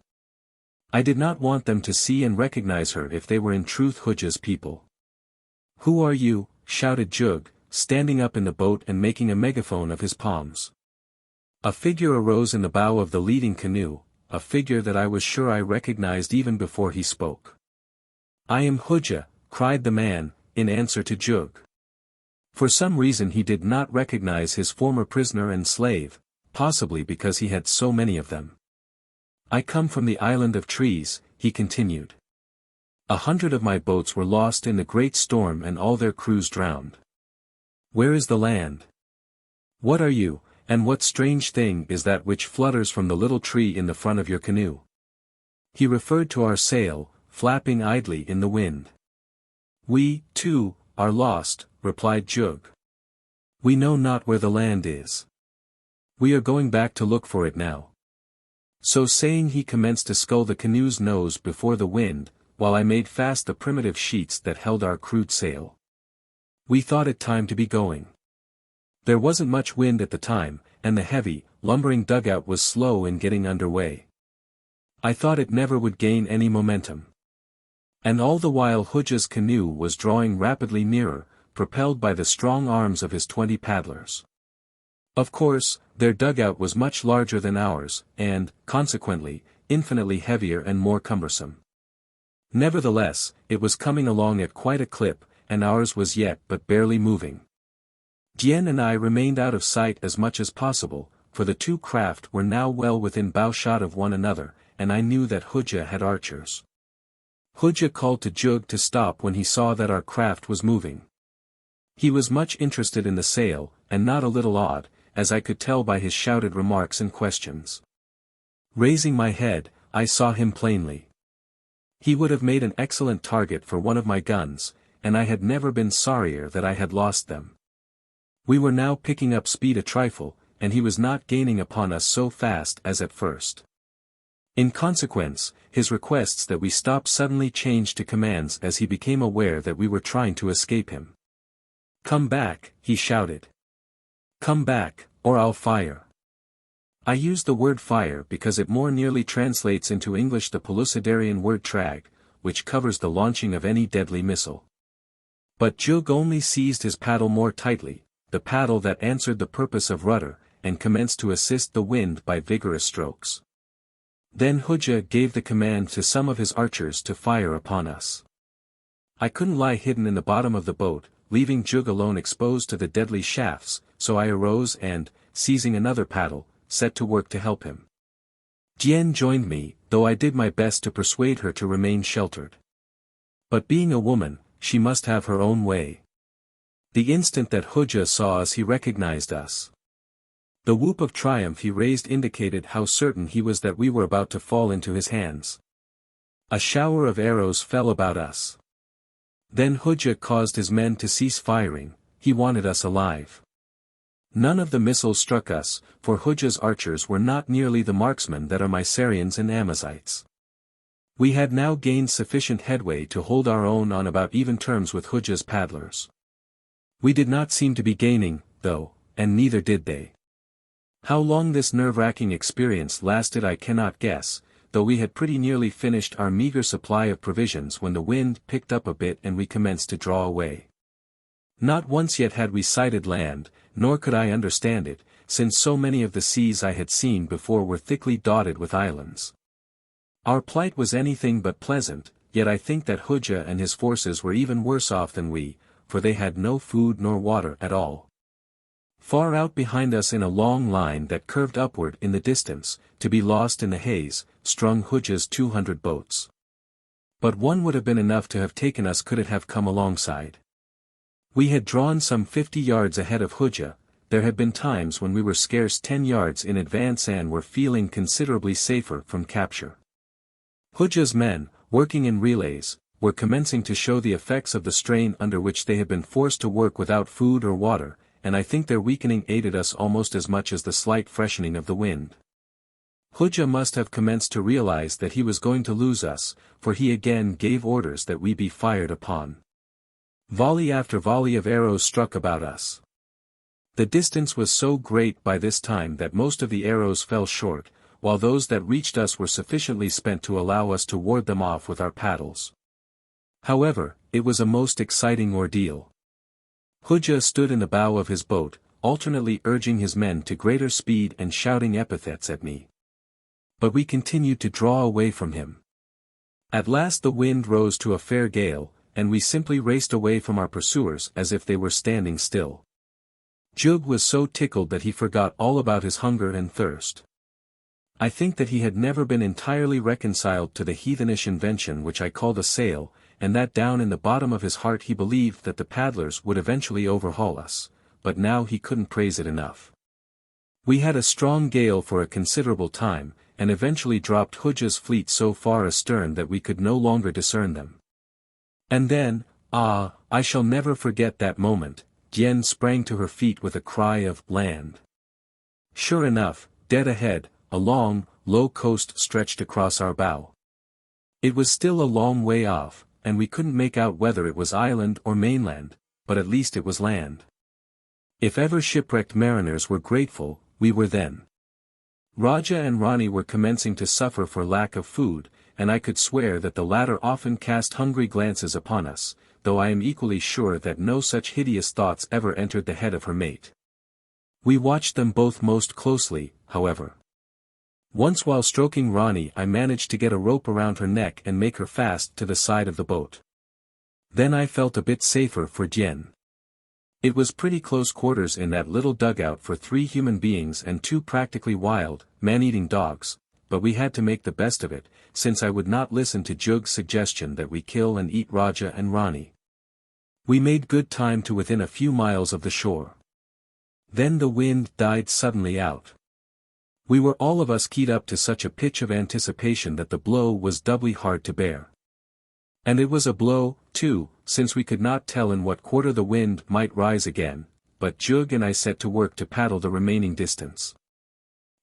I did not want them to see and recognize her if they were in truth Hooja's people. "Who are you?" shouted Jug, standing up in the boat and making a megaphone of his palms. A figure arose in the bow of the leading canoe, a figure that I was sure I recognized even before he spoke. "I am Hooja," cried the man, in answer to Jug. For some reason he did not recognize his former prisoner and slave, possibly because he had so many of them. "I come from the island of trees," he continued. 100 of my boats were lost in the great storm and all their crews drowned. Where is the land? What are you, and what strange thing is that which flutters from the little tree in the front of your canoe? He referred to our sail, flapping idly in the wind. "We, too, are lost," replied Jug. "We know not where the land is. We are going back to look for it now." So saying he commenced to scull the canoe's nose before the wind, while I made fast the primitive sheets that held our crude sail. We thought it time to be going. There wasn't much wind at the time, and the heavy, lumbering dugout was slow in getting under way. I thought it never would gain any momentum. And all the while Hooja's canoe was drawing rapidly nearer, propelled by the strong arms of his 20 paddlers. Of course, their dugout was much larger than ours, and, consequently, infinitely heavier and more cumbersome. Nevertheless, it was coming along at quite a clip, and ours was yet but barely moving. Jen and I remained out of sight as much as possible, for the two craft were now well within bowshot of one another, and I knew that Hooja had archers. Hooja called to Jug to stop when he saw that our craft was moving. He was much interested in the sail, and not a little awed, as I could tell by his shouted remarks and questions. Raising my head, I saw him plainly. He would have made an excellent target for one of my guns, and I had never been sorrier that I had lost them. We were now picking up speed a trifle, and he was not gaining upon us so fast as at first. In consequence, his requests that we stop suddenly changed to commands as he became aware that we were trying to escape him. "Come back," he shouted. "Come back, or I'll fire." I use the word fire because it more nearly translates into English the Pellucidarian word trag, which covers the launching of any deadly missile. But Jug only seized his paddle more tightly, the paddle that answered the purpose of rudder, and commenced to assist the wind by vigorous strokes. Then Hooja gave the command to some of his archers to fire upon us. I couldn't lie hidden in the bottom of the boat, leaving Jug alone exposed to the deadly shafts, so I arose and, seizing another paddle, set to work to help him. Jen joined me, though I did my best to persuade her to remain sheltered. But being a woman, she must have her own way. The instant that Hooja saw us he recognized us. The whoop of triumph he raised indicated how certain he was that we were about to fall into his hands. A shower of arrows fell about us. Then Hooja caused his men to cease firing, he wanted us alive. None of the missiles struck us, for Hooja's archers were not nearly the marksmen that are Mycerians and Amazites. We had now gained sufficient headway to hold our own on about even terms with Hooja's paddlers. We did not seem to be gaining, though, and neither did they. How long this nerve-wracking experience lasted I cannot guess, though we had pretty nearly finished our meager supply of provisions when the wind picked up a bit and we commenced to draw away. Not once yet had we sighted land, nor could I understand it, since so many of the seas I had seen before were thickly dotted with islands. Our plight was anything but pleasant, yet I think that Hooja and his forces were even worse off than we, for they had no food nor water at all. Far out behind us in a long line that curved upward in the distance, to be lost in the haze, strung Hooja's 200 boats. But one would have been enough to have taken us could it have come alongside. We had drawn some 50 yards ahead of Hooja. There had been times when we were scarce 10 yards in advance and were feeling considerably safer from capture. Hooja's men, working in relays, were commencing to show the effects of the strain under which they had been forced to work without food or water, and I think their weakening aided us almost as much as the slight freshening of the wind. Hooja must have commenced to realize that he was going to lose us, for he again gave orders that we be fired upon. Volley after volley of arrows struck about us. The distance was so great by this time that most of the arrows fell short, while those that reached us were sufficiently spent to allow us to ward them off with our paddles. However, it was a most exciting ordeal. Hooja stood in the bow of his boat, alternately urging his men to greater speed and shouting epithets at me. But we continued to draw away from him. At last the wind rose to a fair gale, and we simply raced away from our pursuers as if they were standing still. Jug was so tickled that he forgot all about his hunger and thirst. I think that he had never been entirely reconciled to the heathenish invention which I called a sail, and that down in the bottom of his heart he believed that the paddlers would eventually overhaul us, but now he couldn't praise it enough. We had a strong gale for a considerable time, and eventually dropped Hooja's fleet so far astern that we could no longer discern them. And then, I shall never forget that moment, Yen sprang to her feet with a cry of "Land!" Sure enough, dead ahead, a long, low coast stretched across our bow. It was still a long way off, and we couldn't make out whether it was island or mainland, but at least it was land. If ever shipwrecked mariners were grateful, we were then. Raja and Rani were commencing to suffer for lack of food, and I could swear that the latter often cast hungry glances upon us, though I am equally sure that no such hideous thoughts ever entered the head of her mate. We watched them both most closely, however. Once while stroking Rani I managed to get a rope around her neck and make her fast to the side of the boat. Then I felt a bit safer for Jen. It was pretty close quarters in that little dugout for 3 human beings and 2 practically wild, man-eating dogs, but we had to make the best of it, since I would not listen to Jug's suggestion that we kill and eat Raja and Rani. We made good time to within a few miles of the shore. Then the wind died suddenly out. We were all of us keyed up to such a pitch of anticipation that the blow was doubly hard to bear. And it was a blow, too, since we could not tell in what quarter the wind might rise again, but Jug and I set to work to paddle the remaining distance.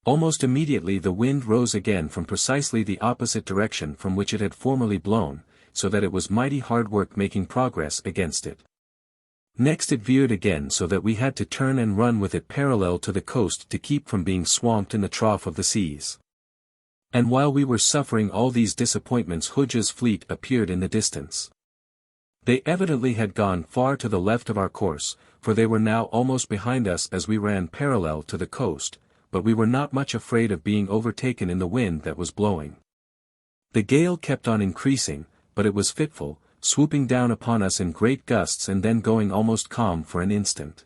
Almost immediately the wind rose again from precisely the opposite direction from which it had formerly blown, so that it was mighty hard work making progress against it. Next it veered again so that we had to turn and run with it parallel to the coast to keep from being swamped in the trough of the seas. And while we were suffering all these disappointments Hooja's fleet appeared in the distance. They evidently had gone far to the left of our course, for they were now almost behind us as we ran parallel to the coast, but we were not much afraid of being overtaken in the wind that was blowing. The gale kept on increasing, but it was fitful, swooping down upon us in great gusts and then going almost calm for an instant.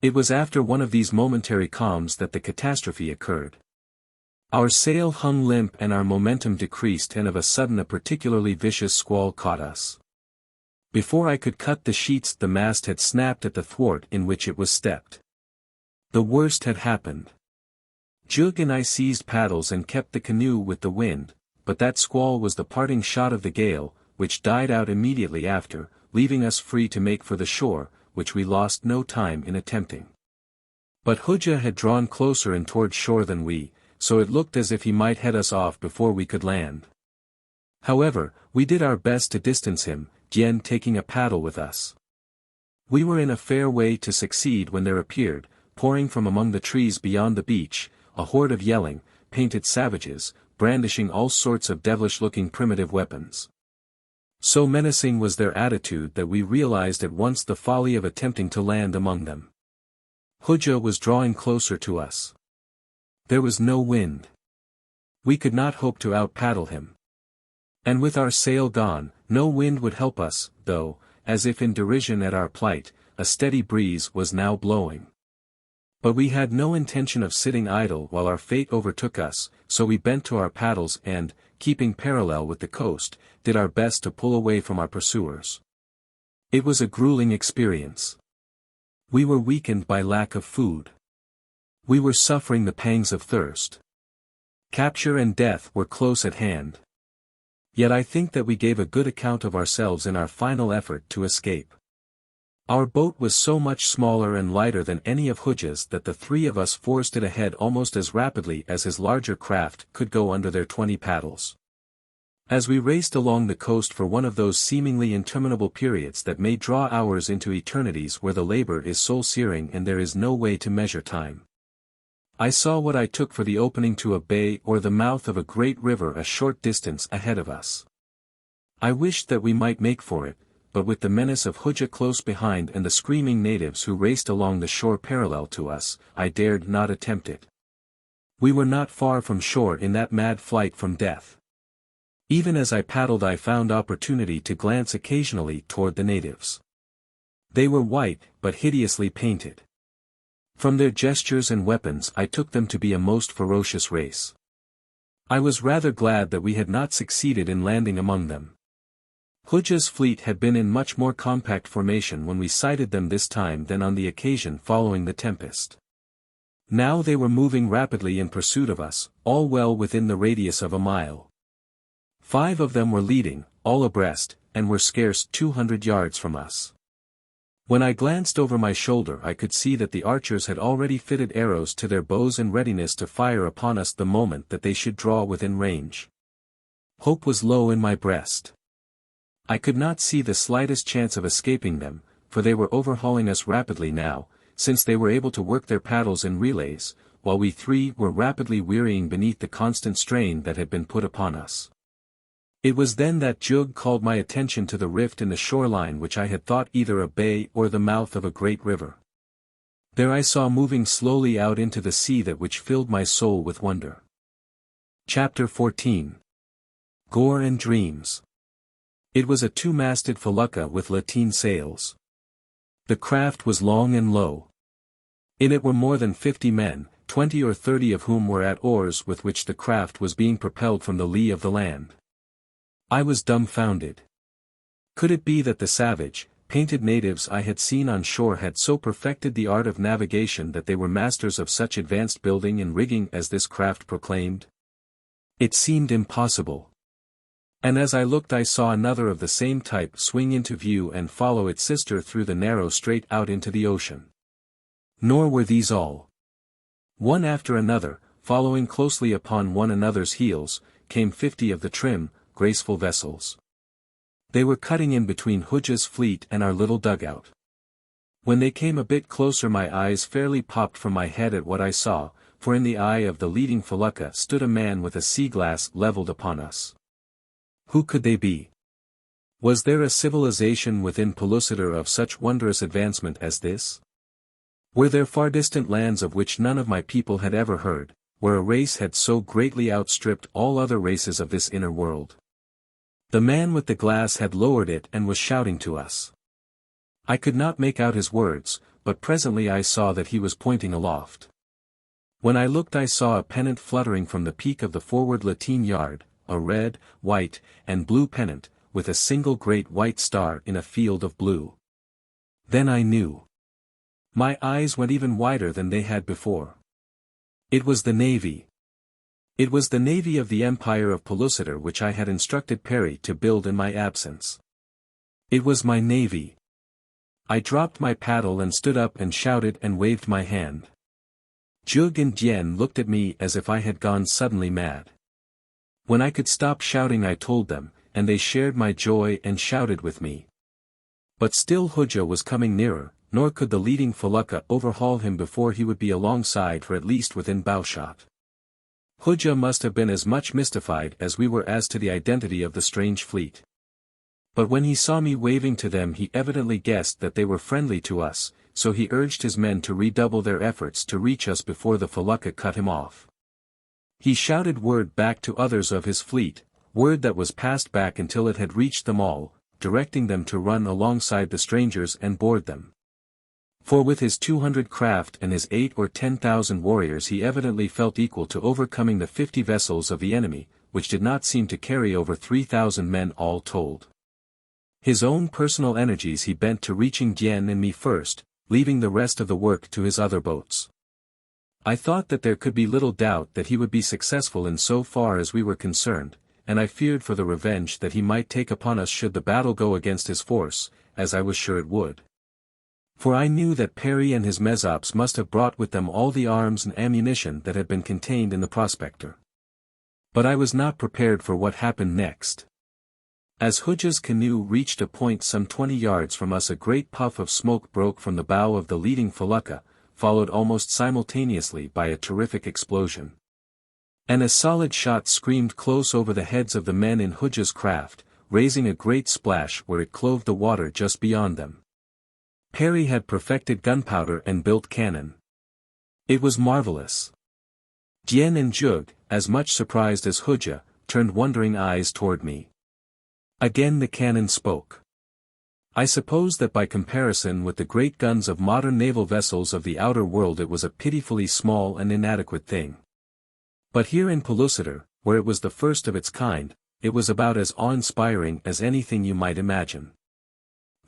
It was after one of these momentary calms that the catastrophe occurred. Our sail hung limp and our momentum decreased, and of a sudden a particularly vicious squall caught us. Before I could cut the sheets the mast had snapped at the thwart in which it was stepped. The worst had happened. Jug and I seized paddles and kept the canoe with the wind, but that squall was the parting shot of the gale, which died out immediately after, leaving us free to make for the shore, which we lost no time in attempting. But Hooja had drawn closer and toward shore than we, so it looked as if he might head us off before we could land. However, we did our best to distance him, Jen taking a paddle with us. We were in a fair way to succeed when there appeared, pouring from among the trees beyond the beach, a horde of yelling, painted savages, brandishing all sorts of devilish-looking primitive weapons. So menacing was their attitude that we realized at once the folly of attempting to land among them. Hooja was drawing closer to us. There was no wind. We could not hope to out-paddle him. And with our sail gone, no wind would help us, though, as if in derision at our plight, a steady breeze was now blowing. But we had no intention of sitting idle while our fate overtook us, so we bent to our paddles and, keeping parallel with the coast, did our best to pull away from our pursuers. It was a grueling experience. We were weakened by lack of food. We were suffering the pangs of thirst. Capture and death were close at hand. Yet I think that we gave a good account of ourselves in our final effort to escape. Our boat was so much smaller and lighter than any of Hooja's that the three of us forced it ahead almost as rapidly as his larger craft could go under their 20 paddles. As we raced along the coast for one of those seemingly interminable periods that may draw hours into eternities where the labor is soul-searing and there is no way to measure time, I saw what I took for the opening to a bay or the mouth of a great river a short distance ahead of us. I wished that we might make for it, but with the menace of Hooja close behind and the screaming natives who raced along the shore parallel to us, I dared not attempt it. We were not far from shore in that mad flight from death. Even as I paddled I found opportunity to glance occasionally toward the natives. They were white, but hideously painted. From their gestures and weapons I took them to be a most ferocious race. I was rather glad that we had not succeeded in landing among them. Hooja's fleet had been in much more compact formation when we sighted them this time than on the occasion following the tempest. Now they were moving rapidly in pursuit of us, all well within the radius of a mile. 5 of them were leading, all abreast, and were scarce 200 yards from us. When I glanced over my shoulder I could see that the archers had already fitted arrows to their bows in readiness to fire upon us the moment that they should draw within range. Hope was low in my breast. I could not see the slightest chance of escaping them, for they were overhauling us rapidly now, since they were able to work their paddles in relays, while we three were rapidly wearying beneath the constant strain that had been put upon us. It was then that Jug called my attention to the rift in the shoreline which I had thought either a bay or the mouth of a great river. There I saw moving slowly out into the sea that which filled my soul with wonder. Chapter 14. Gore and Dreams. It was a 2-masted felucca with lateen sails. The craft was long and low. In it were more than 50 men, 20 or 30 of whom were at oars with which the craft was being propelled from the lee of the land. I was dumbfounded. Could it be that the savage, painted natives I had seen on shore had so perfected the art of navigation that they were masters of such advanced building and rigging as this craft proclaimed? It seemed impossible. And as I looked I saw another of the same type swing into view and follow its sister through the narrow strait out into the ocean. Nor were these all. One after another, following closely upon one another's heels, came 50 of the trim, graceful vessels. They were cutting in between Hooja's fleet and our little dugout. When they came a bit closer my eyes fairly popped from my head at what I saw, for in the eye of the leading felucca stood a man with a sea-glass leveled upon us. Who could they be? Was there a civilization within Pellucidar of such wondrous advancement as this? Were there far distant lands of which none of my people had ever heard, where a race had so greatly outstripped all other races of this inner world? The man with the glass had lowered it and was shouting to us. I could not make out his words, but presently I saw that he was pointing aloft. When I looked I saw a pennant fluttering from the peak of the forward lateen yard, a red, white, and blue pennant, with a single great white star in a field of blue. Then I knew. My eyes went even wider than they had before. It was the navy. It was the navy of the Empire of Pellucidar which I had instructed Perry to build in my absence. It was my navy. I dropped my paddle and stood up and shouted and waved my hand. Jug and Dien looked at me as if I had gone suddenly mad. When I could stop shouting I told them, and they shared my joy and shouted with me. But still Hooja was coming nearer, nor could the leading felucca overhaul him before he would be alongside or at least within bowshot. Hooja must have been as much mystified as we were as to the identity of the strange fleet. But when he saw me waving to them he evidently guessed that they were friendly to us, so he urged his men to redouble their efforts to reach us before the felucca cut him off. He shouted word back to others of his fleet, word that was passed back until it had reached them all, directing them to run alongside the strangers and board them. For with his 200 craft and his 8 or 10,000 warriors he evidently felt equal to overcoming the 50 vessels of the enemy, which did not seem to carry over 3,000 men all told. His own personal energies he bent to reaching Dian and me first, leaving the rest of the work to his other boats. I thought that there could be little doubt that he would be successful in so far as we were concerned, and I feared for the revenge that he might take upon us should the battle go against his force, as I was sure it would. For I knew that Perry and his mesops must have brought with them all the arms and ammunition that had been contained in the prospector. But I was not prepared for what happened next. As Hooja's canoe reached a point some 20 yards from us a great puff of smoke broke from the bow of the leading felucca, followed almost simultaneously by a terrific explosion. And a solid shot screamed close over the heads of the men in Hooja's craft, raising a great splash where it clove the water just beyond them. Perry had perfected gunpowder and built cannon. It was marvelous. Dian and Zhug, as much surprised as Hooja, turned wondering eyes toward me. Again the cannon spoke. I suppose that by comparison with the great guns of modern naval vessels of the outer world it was a pitifully small and inadequate thing. But here in Pellucidar, where it was the first of its kind, it was about as awe-inspiring as anything you might imagine.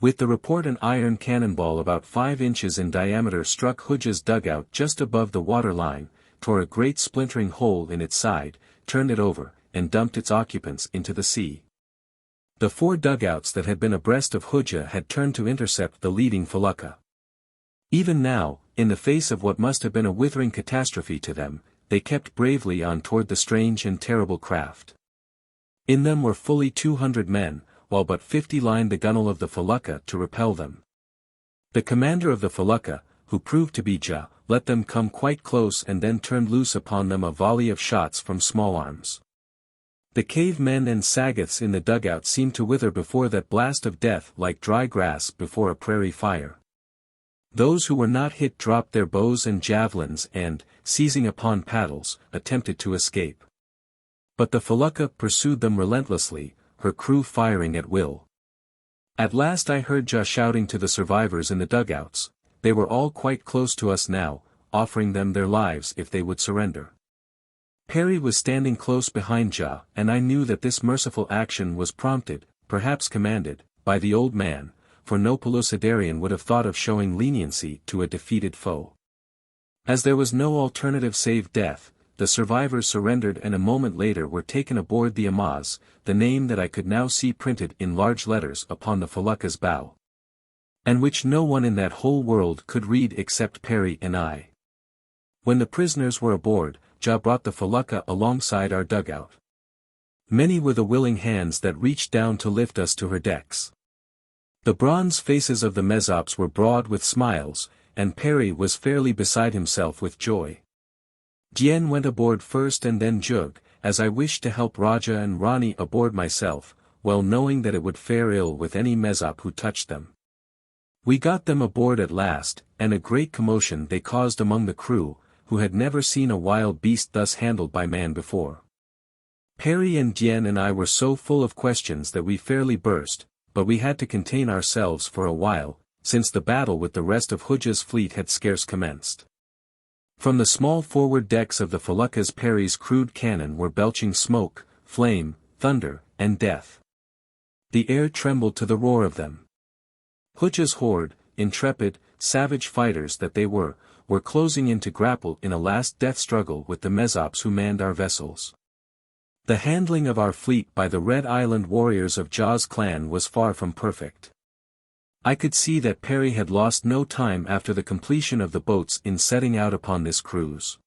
With the report an iron cannonball about 5 inches in diameter struck Hooja's dugout just above the waterline, tore a great splintering hole in its side, turned it over, and dumped its occupants into the sea. The 4 dugouts that had been abreast of Hooja had turned to intercept the leading felucca. Even now, in the face of what must have been a withering catastrophe to them, they kept bravely on toward the strange and terrible craft. In them were fully 200 men, while but 50 lined the gunwale of the felucca to repel them. The commander of the felucca, who proved to be Ja, let them come quite close and then turned loose upon them a volley of shots from small arms. The cave men and Sagoths in the dugout seemed to wither before that blast of death like dry grass before a prairie fire. Those who were not hit dropped their bows and javelins and, seizing upon paddles, attempted to escape. But the felucca pursued them relentlessly, her crew firing at will. At last I heard Ja shouting to the survivors in the dugouts. They were all quite close to us now, offering them their lives if they would surrender. Perry was standing close behind Ja, and I knew that this merciful action was prompted, perhaps commanded, by the old man, for no Pellucidarian would have thought of showing leniency to a defeated foe. As there was no alternative save death, the survivors surrendered and a moment later were taken aboard the Amaz, the name that I could now see printed in large letters upon the felucca's bow. And which no one in that whole world could read except Perry and I. When the prisoners were aboard, Ja brought the felucca alongside our dugout. Many were the willing hands that reached down to lift us to her decks. The bronze faces of the mesops were broad with smiles, and Perry was fairly beside himself with joy. Dian went aboard first and then Zhug, as I wished to help Raja and Rani aboard myself, well knowing that it would fare ill with any mesop who touched them. We got them aboard at last, and a great commotion they caused among the crew, who had never seen a wild beast thus handled by man before. Perry and Dian and I were so full of questions that we fairly burst, but we had to contain ourselves for a while, since the battle with the rest of Hooja's fleet had scarce commenced. From the small forward decks of the felucca's Perry's crude cannon were belching smoke, flame, thunder, and death. The air trembled to the roar of them. Hooja's horde, intrepid, savage fighters that they were closing in to grapple in a last death struggle with the mesops who manned our vessels. The handling of our fleet by the Red Island warriors of Ja's clan was far from perfect. I could see that Perry had lost no time after the completion of the boats in setting out upon this cruise.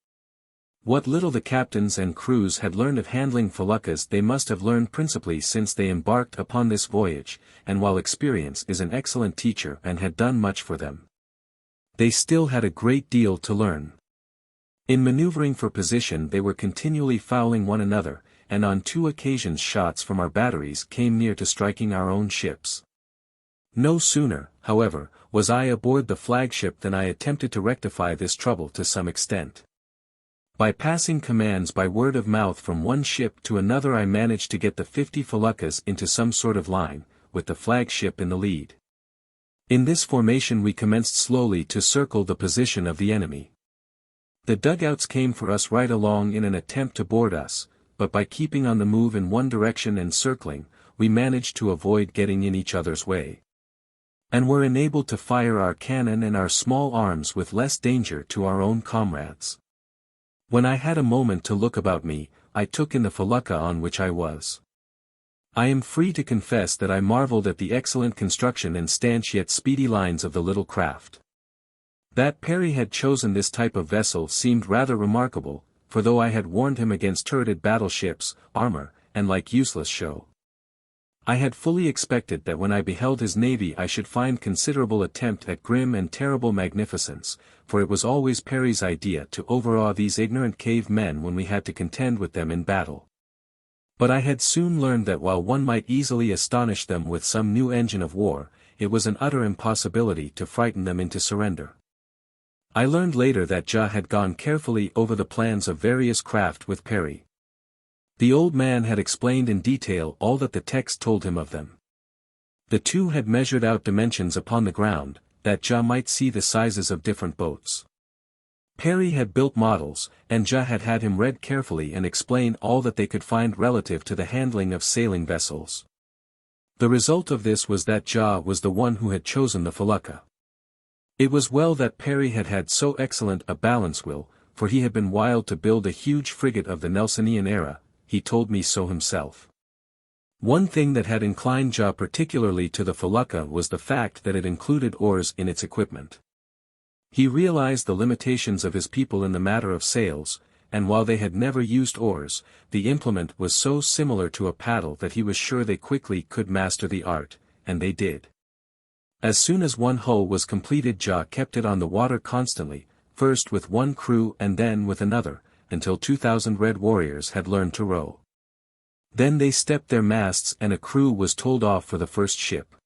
What little the captains and crews had learned of handling feluccas they must have learned principally since they embarked upon this voyage, and while experience is an excellent teacher and had done much for them, they still had a great deal to learn. In maneuvering for position they were continually fouling one another, and on 2 occasions shots from our batteries came near to striking our own ships. No sooner, however, was I aboard the flagship than I attempted to rectify this trouble to some extent. By passing commands by word of mouth from one ship to another I managed to get the 50 feluccas into some sort of line, with the flagship in the lead. In this formation we commenced slowly to circle the position of the enemy. The dugouts came for us right along in an attempt to board us, but by keeping on the move in one direction and circling, we managed to avoid getting in each other's way. And were enabled to fire our cannon and our small arms with less danger to our own comrades. When I had a moment to look about me, I took in the felucca on which I was. I am free to confess that I marveled at the excellent construction and stanch yet speedy lines of the little craft. That Perry had chosen this type of vessel seemed rather remarkable, for though I had warned him against turreted battleships, armor, and like useless show, I had fully expected that when I beheld his navy I should find considerable attempt at grim and terrible magnificence, for it was always Perry's idea to overawe these ignorant cave men when we had to contend with them in battle. But I had soon learned that while one might easily astonish them with some new engine of war, it was an utter impossibility to frighten them into surrender. I learned later that Ja had gone carefully over the plans of various craft with Perry. The old man had explained in detail all that the text told him of them. The two had measured out dimensions upon the ground, that Ja might see the sizes of different boats. Perry had built models, and Ja had had him read carefully and explain all that they could find relative to the handling of sailing vessels. The result of this was that Ja was the one who had chosen the felucca. It was well that Perry had had so excellent a balance wheel, for he had been wild to build a huge frigate of the Nelsonian era. He told me so himself. One thing that had inclined Ja particularly to the felucca was the fact that it included oars in its equipment. He realized the limitations of his people in the matter of sails, and while they had never used oars, the implement was so similar to a paddle that he was sure they quickly could master the art, and they did. As soon as one hull was completed Ja kept it on the water constantly, first with one crew and then with another, until 2,000 red warriors had learned to row. Then they stepped their masts and a crew was told off for the first ship.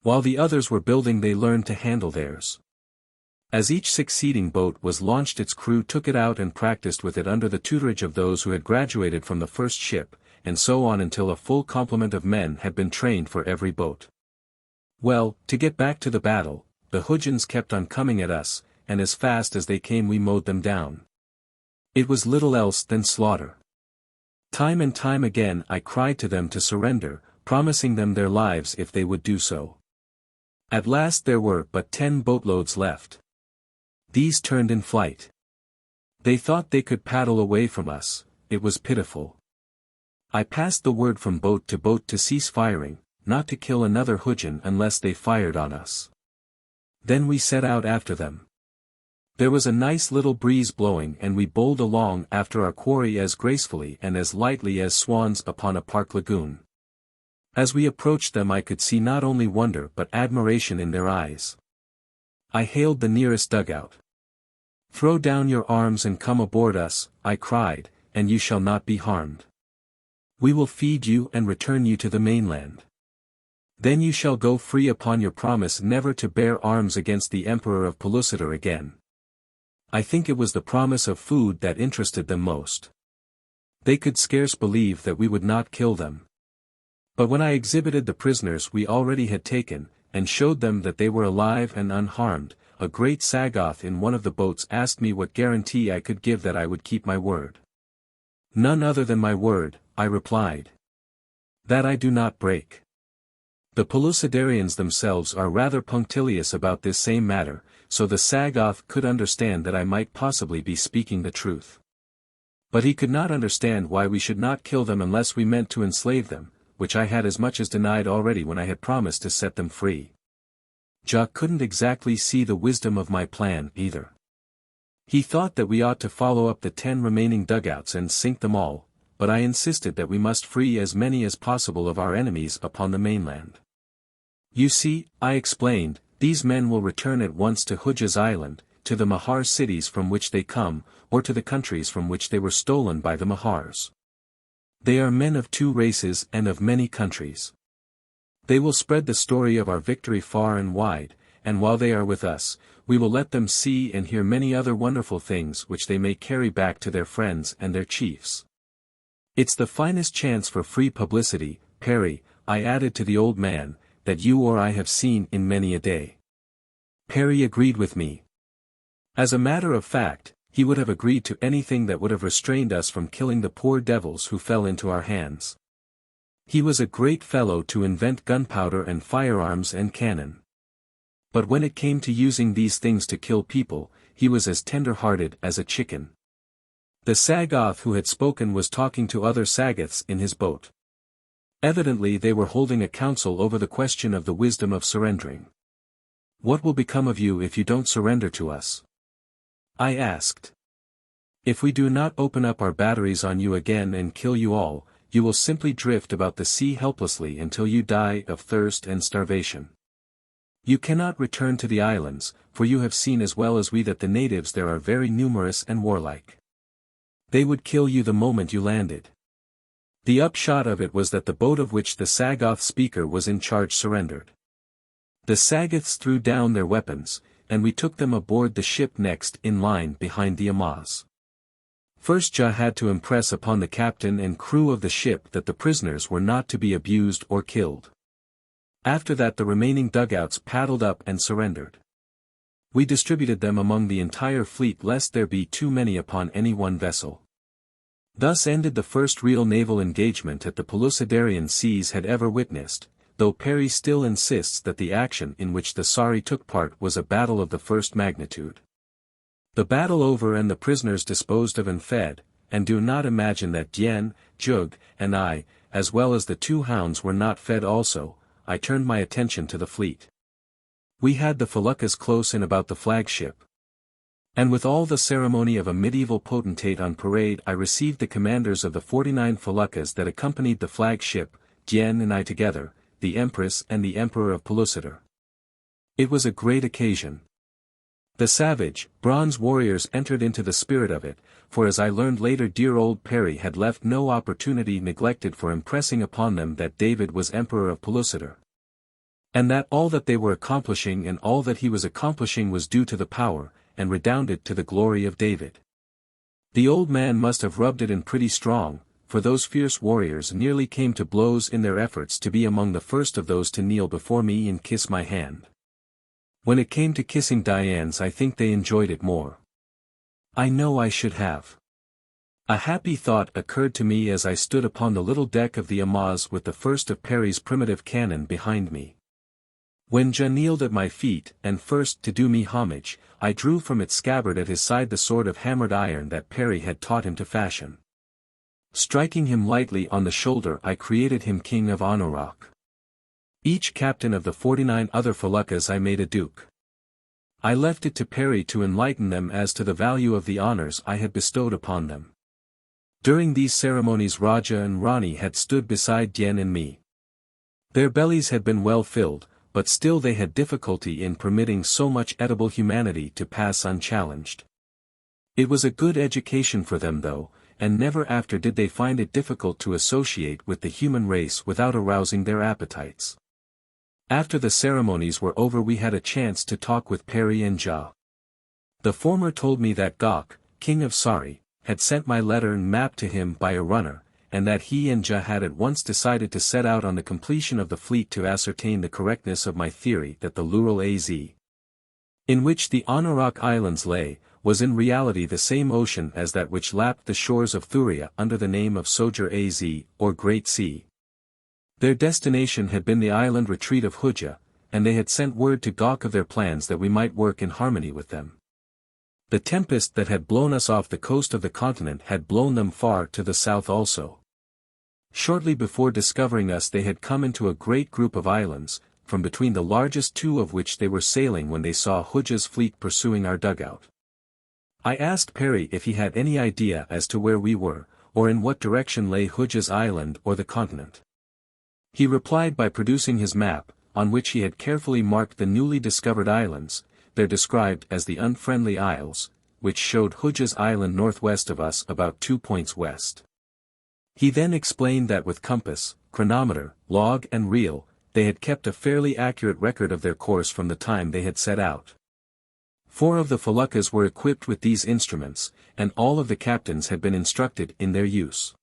While the others were building they learned to handle theirs. As each succeeding boat was launched its crew took it out and practiced with it under the tutorage of those who had graduated from the first ship, and so on until a full complement of men had been trained for every boat. Well, to get back to the battle, the Hoojans kept on coming at us, and as fast as they came we mowed them down. It was little else than slaughter. Time and time again I cried to them to surrender, promising them their lives if they would do so. At last there were but 10 boatloads left. These turned in flight. They thought they could paddle away from us. It was pitiful. I passed the word from boat to cease firing, not to kill another Hoojan unless they fired on us. Then we set out after them. There was a nice little breeze blowing and we bowled along after our quarry as gracefully and as lightly as swans upon a park lagoon. As we approached them I could see not only wonder but admiration in their eyes. I hailed the nearest dugout. "Throw down your arms and come aboard us," I cried, "and you shall not be harmed. We will feed you and return you to the mainland. Then you shall go free upon your promise never to bear arms against the Emperor of Pellucidar again." I think it was the promise of food that interested them most. They could scarce believe that we would not kill them. But when I exhibited the prisoners we already had taken, and showed them that they were alive and unharmed, a great Sagoth in one of the boats asked me what guarantee I could give that I would keep my word. "None other than my word," I replied. "That I do not break." The Pellucidarians themselves are rather punctilious about this same matter, so the Sagoth could understand that I might possibly be speaking the truth. But he could not understand why we should not kill them unless we meant to enslave them, which I had as much as denied already when I had promised to set them free. Ja couldn't exactly see the wisdom of my plan either. He thought that we ought to follow up the 10 remaining dugouts and sink them all, but I insisted that we must free as many as possible of our enemies upon the mainland. "You see," I explained, "these men will return at once to Hooja's island, to the Mahar cities from which they come, or to the countries from which they were stolen by the Mahars. They are men of two races and of many countries. They will spread the story of our victory far and wide, and while they are with us, we will let them see and hear many other wonderful things which they may carry back to their friends and their chiefs. It's the finest chance for free publicity, Perry, I added to the old man, that you or I have seen in many a day. Perry agreed with me. As a matter of fact, he would have agreed to anything that would have restrained us from killing the poor devils who fell into our hands. He was a great fellow to invent gunpowder and firearms and cannon. But when it came to using these things to kill people, he was as tender-hearted as a chicken. The Sagoth who had spoken was talking to other Sagoths in his boat. Evidently they were holding a council over the question of the wisdom of surrendering. "What will become of you if you don't surrender to us?" I asked. "If we do not open up our batteries on you again and kill you all, you will simply drift about the sea helplessly until you die of thirst and starvation. You cannot return to the islands, for you have seen as well as we that the natives there are very numerous and warlike. They would kill you the moment you landed." The upshot of it was that the boat of which the Sagoth speaker was in charge surrendered. The Sagoths threw down their weapons, and we took them aboard the ship next in line behind the Amaz. First Jah had to impress upon the captain and crew of the ship that the prisoners were not to be abused or killed. After that the remaining dugouts paddled up and surrendered. We distributed them among the entire fleet lest there be too many upon any one vessel. Thus ended the first real naval engagement that the Pellucidarian seas had ever witnessed, though Perry still insists that the action in which the Sari took part was a battle of the first magnitude. The battle over and the prisoners disposed of and fed, and do not imagine that Dien, Jug, and I, as well as the two hounds were not fed also, I turned my attention to the fleet. We had the feluccas close in about the flagship. And with all the ceremony of a medieval potentate on parade I received the commanders of the 49 feluccas that accompanied the flagship, Dien and I together, the Empress and the Emperor of Pellucidar. It was a great occasion. The savage, bronze warriors entered into the spirit of it, for as I learned later dear old Perry had left no opportunity neglected for impressing upon them that David was Emperor of Pellucidar. And that all that they were accomplishing and all that he was accomplishing was due to the power, and redounded to the glory of David. The old man must have rubbed it in pretty strong, for those fierce warriors nearly came to blows in their efforts to be among the first of those to kneel before me and kiss my hand. When it came to kissing Diane's I think they enjoyed it more. I know I should have. A happy thought occurred to me as I stood upon the little deck of the Amaz with the first of Perry's primitive cannon behind me. When Ja kneeled at my feet, and first to do me homage, I drew from its scabbard at his side the sword of hammered iron that Perry had taught him to fashion. Striking him lightly on the shoulder I created him king of Anauroch. Each captain of the 49 other feluccas I made a duke. I left it to Perry to enlighten them as to the value of the honors I had bestowed upon them. During these ceremonies Raja and Rani had stood beside Dien and me. Their bellies had been well filled, but still they had difficulty in permitting so much edible humanity to pass unchallenged. It was a good education for them though, and never after did they find it difficult to associate with the human race without arousing their appetites. After the ceremonies were over we had a chance to talk with Perry and Ja. The former told me that Gok, king of Sari, had sent my letter and map to him by a runner, and that he and Ja had at once decided to set out on the completion of the fleet to ascertain the correctness of my theory that the Lural Az, in which the Anauroch Islands lay, was in reality the same ocean as that which lapped the shores of Thuria under the name of Soger Az, or Great Sea. Their destination had been the island retreat of Hooja, and they had sent word to Gok of their plans that we might work in harmony with them. The tempest that had blown us off the coast of the continent had blown them far to the south also. Shortly before discovering us they had come into a great group of islands, from between the largest two of which they were sailing when they saw Hooja's fleet pursuing our dugout. I asked Perry if he had any idea as to where we were, or in what direction lay Hooja's island or the continent. He replied by producing his map, on which he had carefully marked the newly discovered islands, they're described as the Unfriendly Isles, which showed Hooja's island northwest of us about 2 points west. He then explained that with compass, chronometer, log and reel, they had kept a fairly accurate record of their course from the time they had set out. 4 of the feluccas were equipped with these instruments, and all of the captains had been instructed in their use.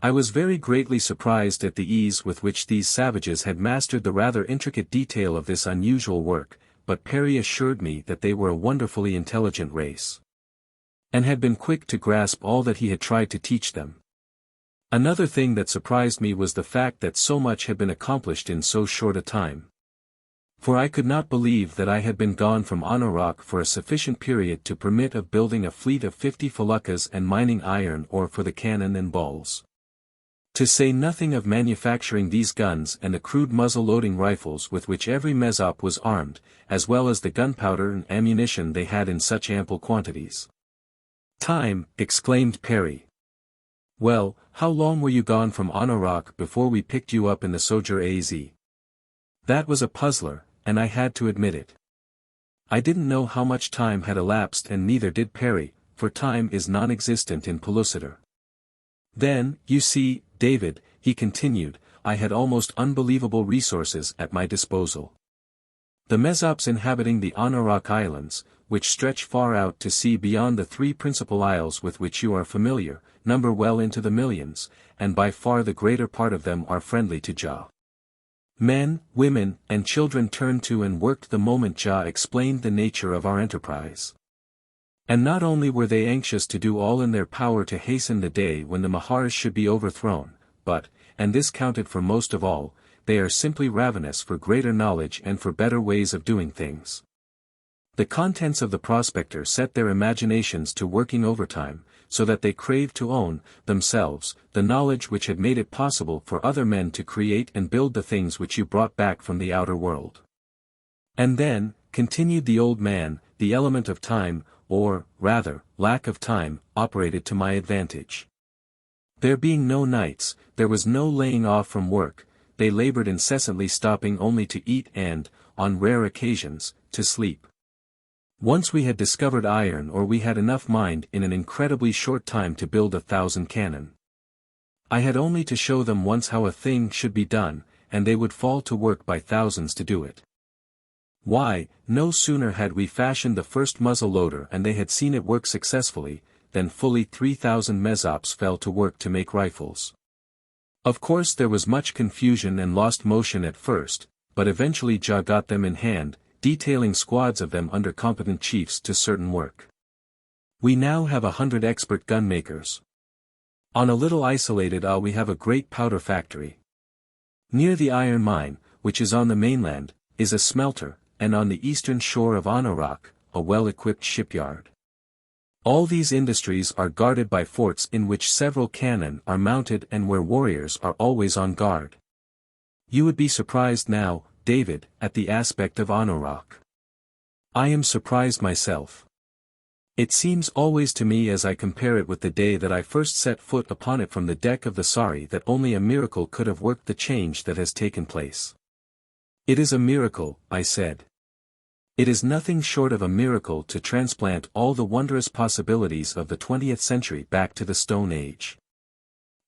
I was very greatly surprised at the ease with which these savages had mastered the rather intricate detail of this unusual work, but Perry assured me that they were a wonderfully intelligent race, and had been quick to grasp all that he had tried to teach them. Another thing that surprised me was the fact that so much had been accomplished in so short a time. For I could not believe that I had been gone from Anorak for a sufficient period to permit of building a fleet of 50 feluccas and mining iron ore for the cannon and balls. To say nothing of manufacturing these guns and the crude muzzle-loading rifles with which every mezop was armed, as well as the gunpowder and ammunition they had in such ample quantities. "Time," exclaimed Perry. "Well, how long were you gone from Anorak before we picked you up in the Sojour AZ?" That was a puzzler, and I had to admit it. I didn't know how much time had elapsed, and neither did Perry, for time is non-existent in Pellucidar. "Then, you see, David," he continued, "I had almost unbelievable resources at my disposal. The mezops inhabiting the Anorak Islands, which stretch far out to sea beyond the 3 principal isles with which you are familiar, number well into the millions, and by far the greater part of them are friendly to Jah. Men, women, and children turned to and worked the moment Jah explained the nature of our enterprise. And not only were they anxious to do all in their power to hasten the day when the Mahars should be overthrown, but, and this counted for most of all, they are simply ravenous for greater knowledge and for better ways of doing things. The contents of the prospector set their imaginations to working overtime, so that they craved to own, themselves, the knowledge which had made it possible for other men to create and build the things which you brought back from the outer world. And then, continued the old man, the element of time, or, rather, lack of time, operated to my advantage. There being no nights, there was no laying off from work, they labored incessantly, stopping only to eat and, on rare occasions, to sleep. Once we had discovered iron ore, we had enough mind in an incredibly short time to build 1,000 cannon. I had only to show them once how a thing should be done, and they would fall to work by thousands to do it. Why, no sooner had we fashioned the first muzzle-loader and they had seen it work successfully, than fully 3,000 mezops fell to work to make rifles. Of course there was much confusion and lost motion at first, but eventually Jah got them in hand, detailing squads of them under competent chiefs to certain work. We now have 100 expert gunmakers. On a little isolated isle we have a great powder factory. Near the iron mine, which is on the mainland, is a smelter, and on the eastern shore of Anorak, a well-equipped shipyard. All these industries are guarded by forts in which several cannon are mounted and where warriors are always on guard. You would be surprised now, David, at the aspect of Anorak. I am surprised myself. It seems always to me as I compare it with the day that I first set foot upon it from the deck of the Sari that only a miracle could have worked the change that has taken place. It is a miracle, I said. It is nothing short of a miracle to transplant all the wondrous possibilities of the 20th century back to the Stone Age.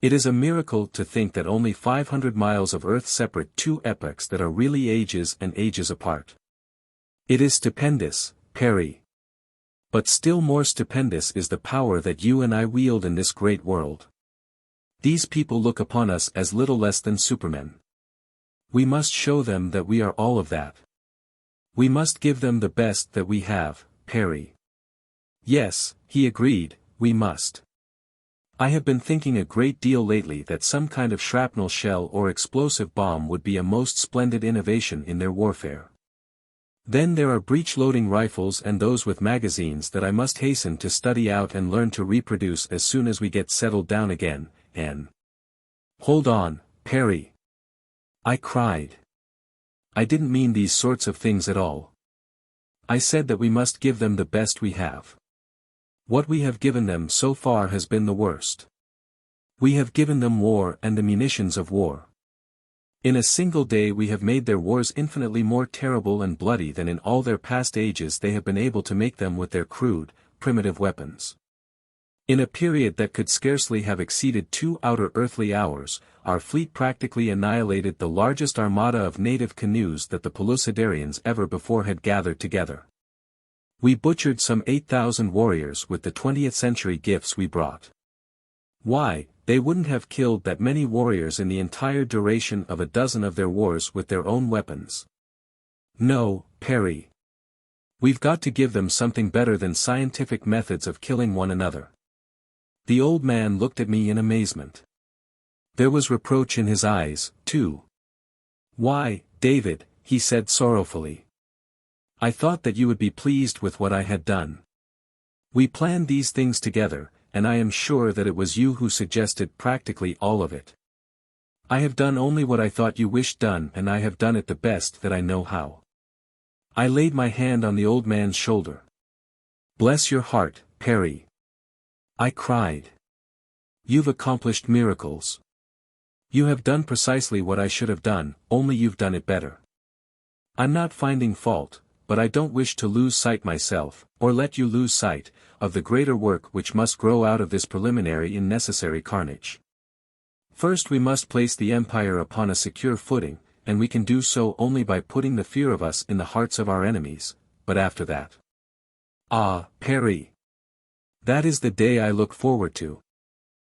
It is a miracle to think that only 500 miles of earth separate 2 epochs that are really ages and ages apart. It is stupendous, Perry. But still more stupendous is the power that you and I wield in this great world. These people look upon us as little less than supermen. We must show them that we are all of that. We must give them the best that we have, Perry. Yes, he agreed, we must. I have been thinking a great deal lately that some kind of shrapnel shell or explosive bomb would be a most splendid innovation in their warfare. Then there are breech-loading rifles and those with magazines that I must hasten to study out and learn to reproduce as soon as we get settled down again, and— Hold on, Perry. I cried. I didn't mean these sorts of things at all. I said that we must give them the best we have. What we have given them so far has been the worst. We have given them war and the munitions of war. In a single day we have made their wars infinitely more terrible and bloody than in all their past ages they have been able to make them with their crude, primitive weapons. In a period that could scarcely have exceeded 2 outer earthly hours, our fleet practically annihilated the largest armada of native canoes that the Pellucidarians ever before had gathered together. We butchered some 8,000 warriors with the 20th century gifts we brought. Why, they wouldn't have killed that many warriors in the entire duration of a dozen of their wars with their own weapons. No, Perry. We've got to give them something better than scientific methods of killing one another. The old man looked at me in amazement. There was reproach in his eyes, too. Why, David, he said sorrowfully. I thought that you would be pleased with what I had done. We planned these things together, and I am sure that it was you who suggested practically all of it. I have done only what I thought you wished done, and I have done it the best that I know how. I laid my hand on the old man's shoulder. Bless your heart, Perry. I cried. You've accomplished miracles. You have done precisely what I should have done, only you've done it better. I'm not finding fault, but I don't wish to lose sight myself, or let you lose sight, of the greater work which must grow out of this preliminary and necessary carnage. First we must place the empire upon a secure footing, and we can do so only by putting the fear of us in the hearts of our enemies, but after that. Ah, Perry! That is the day I look forward to.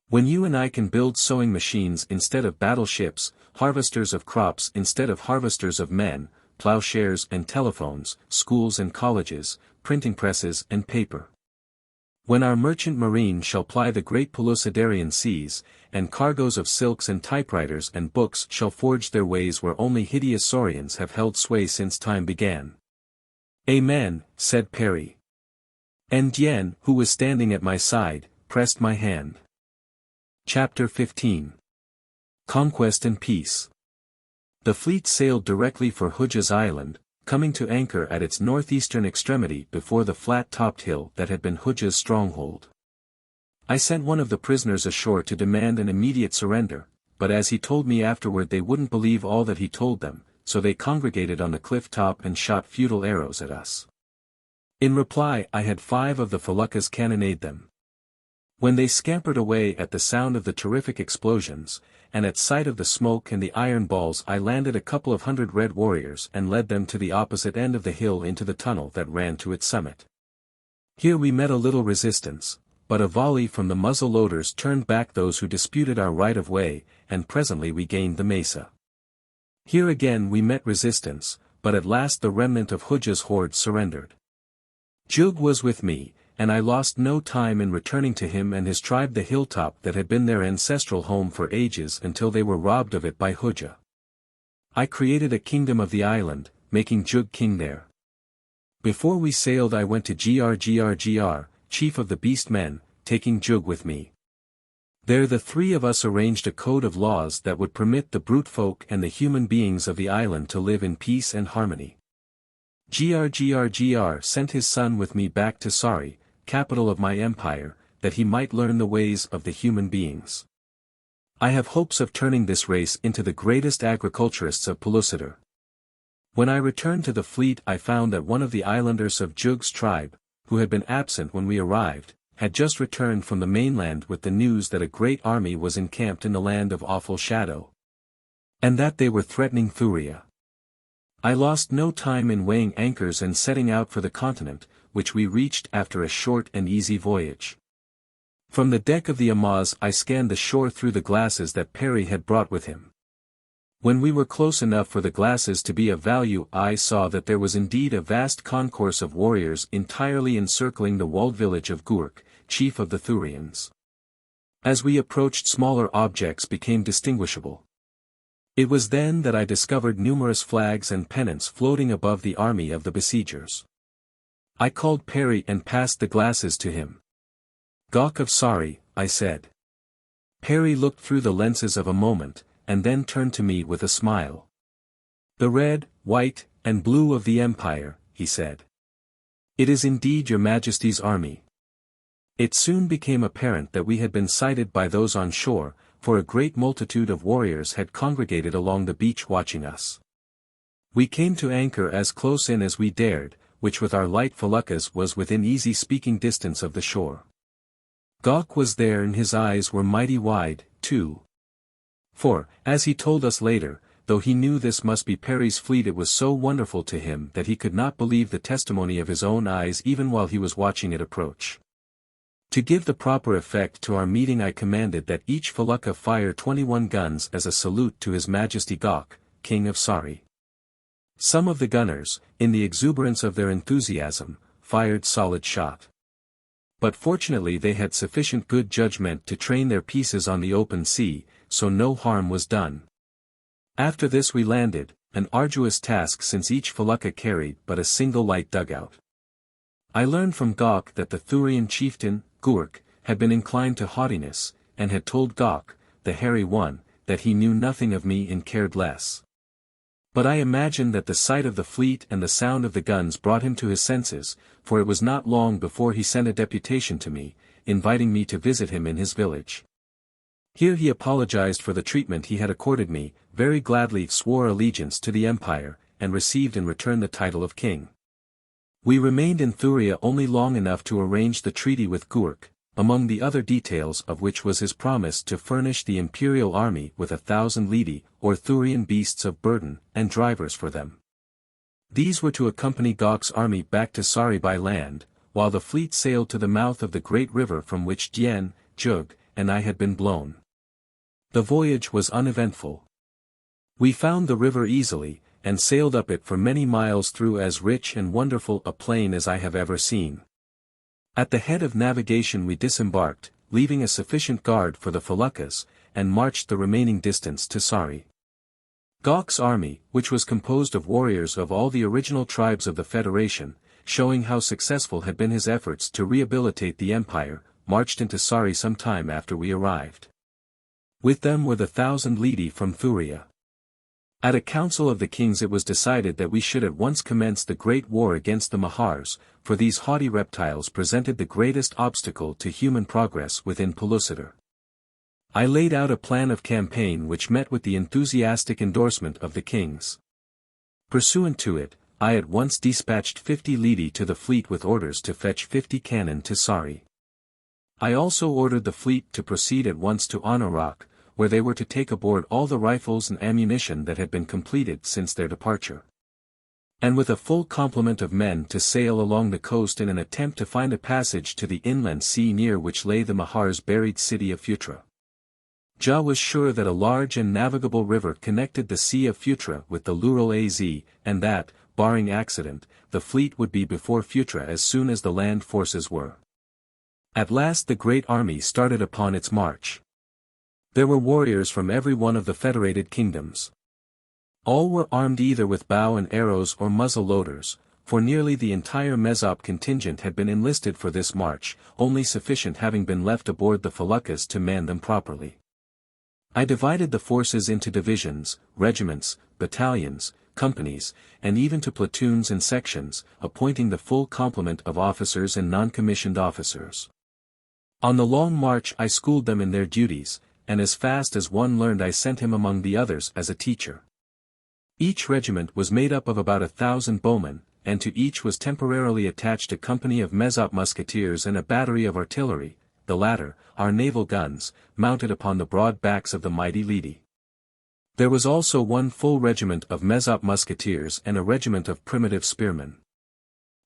When you and I can build sewing machines instead of battleships, harvesters of crops instead of harvesters of men, plowshares and telephones, schools and colleges, printing presses and paper. When our merchant marine shall ply the great Pellucidarian seas, and cargoes of silks and typewriters and books shall forge their ways where only hideous saurians have held sway since time began. Amen, said Perry. And Yen, who was standing at my side, pressed my hand. Chapter 15. Conquest and Peace. The fleet sailed directly for Hooja's island, coming to anchor at its northeastern extremity before the flat-topped hill that had been Hooja's stronghold. I sent one of the prisoners ashore to demand an immediate surrender, but as he told me afterward they wouldn't believe all that he told them, so they congregated on the cliff top and shot futile arrows at us. In reply I had 5 of the feluccas cannonade them. When they scampered away at the sound of the terrific explosions, and at sight of the smoke and the iron balls I landed a couple of hundred red warriors and led them to the opposite end of the hill into the tunnel that ran to its summit. Here we met a little resistance, but a volley from the muzzle-loaders turned back those who disputed our right of way, and presently we gained the mesa. Here again we met resistance, but at last the remnant of Hooja's horde surrendered. Jug was with me, and I lost no time in returning to him and his tribe the hilltop that had been their ancestral home for ages until they were robbed of it by Hooja. I created a kingdom of the island, making Jug king there. Before we sailed I went to Grr, chief of the beast men, taking Jug with me. There the 3 of us arranged a code of laws that would permit the brute folk and the human beings of the island to live in peace and harmony. Grr sent his son with me back to Sari, capital of my empire, that he might learn the ways of the human beings. I have hopes of turning this race into the greatest agriculturists of Pellucidar. When I returned to the fleet I found that one of the islanders of Jug's tribe, who had been absent when we arrived, had just returned from the mainland with the news that a great army was encamped in the land of awful shadow. And that they were threatening Thuria. I lost no time in weighing anchors and setting out for the continent, which we reached after a short and easy voyage. From the deck of the Amaz I scanned the shore through the glasses that Perry had brought with him. When we were close enough for the glasses to be of value I saw that there was indeed a vast concourse of warriors entirely encircling the walled village of Gurk, chief of the Thurians. As we approached smaller objects became distinguishable. It was then that I discovered numerous flags and pennants floating above the army of the besiegers. I called Perry and passed the glasses to him. Gawk of Sari, I said. Perry looked through the lenses of a moment, and then turned to me with a smile. The red, white, and blue of the empire, he said. It is indeed your Majesty's army. It soon became apparent that we had been sighted by those on shore, for a great multitude of warriors had congregated along the beach watching us. We came to anchor as close in as we dared, which with our light feluccas was within easy speaking distance of the shore. Gok was there and his eyes were mighty wide, too. For, as he told us later, though he knew this must be Perry's fleet, it was so wonderful to him that he could not believe the testimony of his own eyes even while he was watching it approach. To give the proper effect to our meeting, I commanded that each felucca fire 21 guns as a salute to His Majesty Gok, King of Sari. Some of the gunners, in the exuberance of their enthusiasm, fired solid shot. But fortunately they had sufficient good judgment to train their pieces on the open sea, so no harm was done. After this we landed, an arduous task since each felucca carried but a single light dugout. I learned from Gok that the Thurian chieftain, Gurk, had been inclined to haughtiness, and had told Gok, the hairy one, that he knew nothing of me and cared less. But I imagine that the sight of the fleet and the sound of the guns brought him to his senses, for it was not long before he sent a deputation to me, inviting me to visit him in his village. Here he apologized for the treatment he had accorded me, very gladly swore allegiance to the empire, and received in return the title of king. We remained in Thuria only long enough to arrange the treaty with Gurk, among the other details of which was his promise to furnish the imperial army with 1,000 lidi, or Thurian beasts of burden, and drivers for them. These were to accompany Gok's army back to Sari by land, while the fleet sailed to the mouth of the great river from which Dien, Jug, and I had been blown. The voyage was uneventful. We found the river easily, and sailed up it for many miles through as rich and wonderful a plain as I have ever seen. At the head of navigation we disembarked, leaving a sufficient guard for the feluccas, and marched the remaining distance to Sari. Gok's army, which was composed of warriors of all the original tribes of the Federation, showing how successful had been his efforts to rehabilitate the empire, marched into Sari some time after we arrived. With them were the 1,000 lidi from Thuria. At a council of the kings it was decided that we should at once commence the great war against the Mahars, for these haughty reptiles presented the greatest obstacle to human progress within Pellucidar. I laid out a plan of campaign which met with the enthusiastic endorsement of the kings. Pursuant to it, I at once dispatched 50 lidi to the fleet with orders to fetch 50 cannon to Sari. I also ordered the fleet to proceed at once to Anorak, where they were to take aboard all the rifles and ammunition that had been completed since their departure. And with a full complement of men to sail along the coast in an attempt to find a passage to the inland sea near which lay the Mahar's buried city of Phutra. Ja was sure that a large and navigable river connected the Sea of Phutra with the Lural Az, and that, barring accident, the fleet would be before Phutra as soon as the land forces were. At last the great army started upon its march. There were warriors from every one of the federated kingdoms. All were armed either with bow and arrows or muzzle loaders, for nearly the entire Mezop contingent had been enlisted for this march, only sufficient having been left aboard the feluccas to man them properly. I divided the forces into divisions, regiments, battalions, companies, and even to platoons and sections, appointing the full complement of officers and non-commissioned officers. On the long march I schooled them in their duties, and as fast as one learned I sent him among the others as a teacher. Each regiment was made up of about 1,000 bowmen, and to each was temporarily attached a company of Mezop musketeers and a battery of artillery, the latter, our naval guns, mounted upon the broad backs of the mighty lidi. There was also one full regiment of Mezop musketeers and a regiment of primitive spearmen.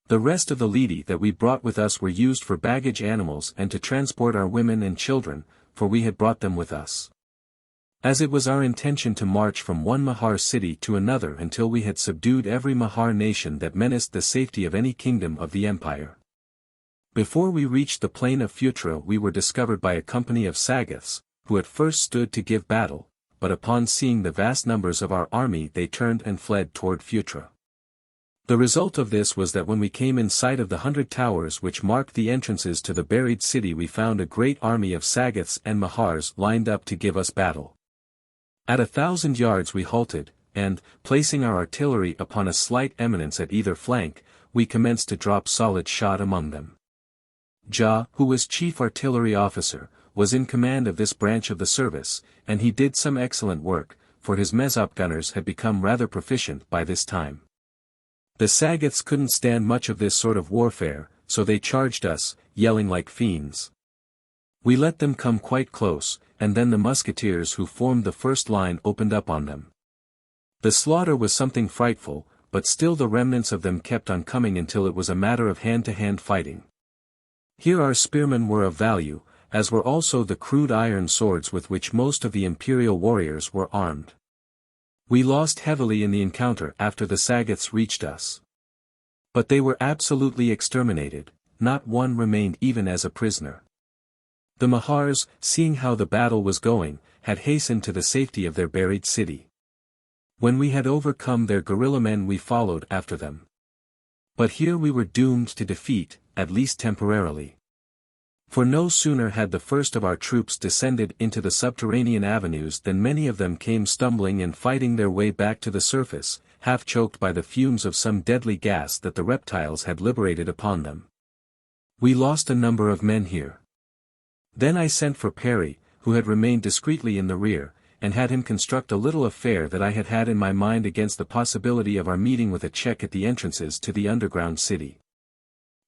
The rest of the lidi that we brought with us were used for baggage animals and to transport our women and children, for we had brought them with us. As it was our intention to march from one Mahar city to another until we had subdued every Mahar nation that menaced the safety of any kingdom of the empire. Before we reached the plain of Phutra we were discovered by a company of Sagoths, who at first stood to give battle, but upon seeing the vast numbers of our army they turned and fled toward Phutra. The result of this was that when we came in sight of the 100 towers which marked the entrances to the buried city we found a great army of Sagoths and Mahars lined up to give us battle. At 1,000 yards we halted, and, placing our artillery upon a slight eminence at either flank, we commenced to drop solid shot among them. Ja, who was chief artillery officer, was in command of this branch of the service, and he did some excellent work, for his Mezop gunners had become rather proficient by this time. The Sagoths couldn't stand much of this sort of warfare, so they charged us, yelling like fiends. We let them come quite close, and then the musketeers who formed the first line opened up on them. The slaughter was something frightful, but still the remnants of them kept on coming until it was a matter of hand-to-hand fighting. Here our spearmen were of value, as were also the crude iron swords with which most of the imperial warriors were armed. We lost heavily in the encounter after the Sagoths reached us. But they were absolutely exterminated, not one remained even as a prisoner. The Mahars, seeing how the battle was going, had hastened to the safety of their buried city. When we had overcome their guerrilla men we followed after them. But here we were doomed to defeat, at least temporarily. For no sooner had the first of our troops descended into the subterranean avenues than many of them came stumbling and fighting their way back to the surface, half choked by the fumes of some deadly gas that the reptiles had liberated upon them. We lost a number of men here. Then I sent for Perry, who had remained discreetly in the rear, and had him construct a little affair that I had had in my mind against the possibility of our meeting with a check at the entrances to the underground city.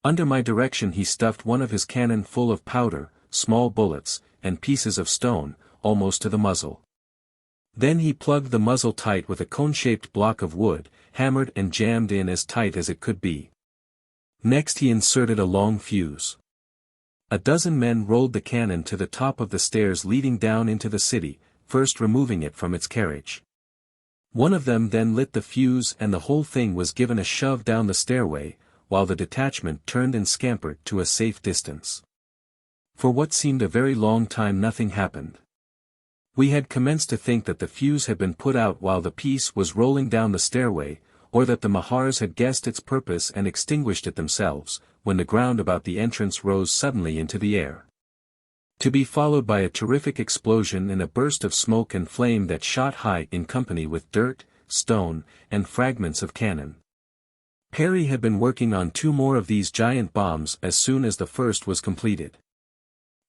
Under my direction he stuffed one of his cannon full of powder, small bullets, and pieces of stone, almost to the muzzle. Then he plugged the muzzle tight with a cone-shaped block of wood, hammered and jammed in as tight as it could be. Next he inserted a long fuse. A dozen men rolled the cannon to the top of the stairs leading down into the city, first removing it from its carriage. One of them then lit the fuse and the whole thing was given a shove down the stairway, while the detachment turned and scampered to a safe distance. For what seemed a very long time nothing happened. We had commenced to think that the fuse had been put out while the piece was rolling down the stairway, or that the Mahars had guessed its purpose and extinguished it themselves, when the ground about the entrance rose suddenly into the air. To be followed by a terrific explosion and a burst of smoke and flame that shot high in company with dirt, stone, and fragments of cannon. Perry had been working on 2 more of these giant bombs as soon as the first was completed.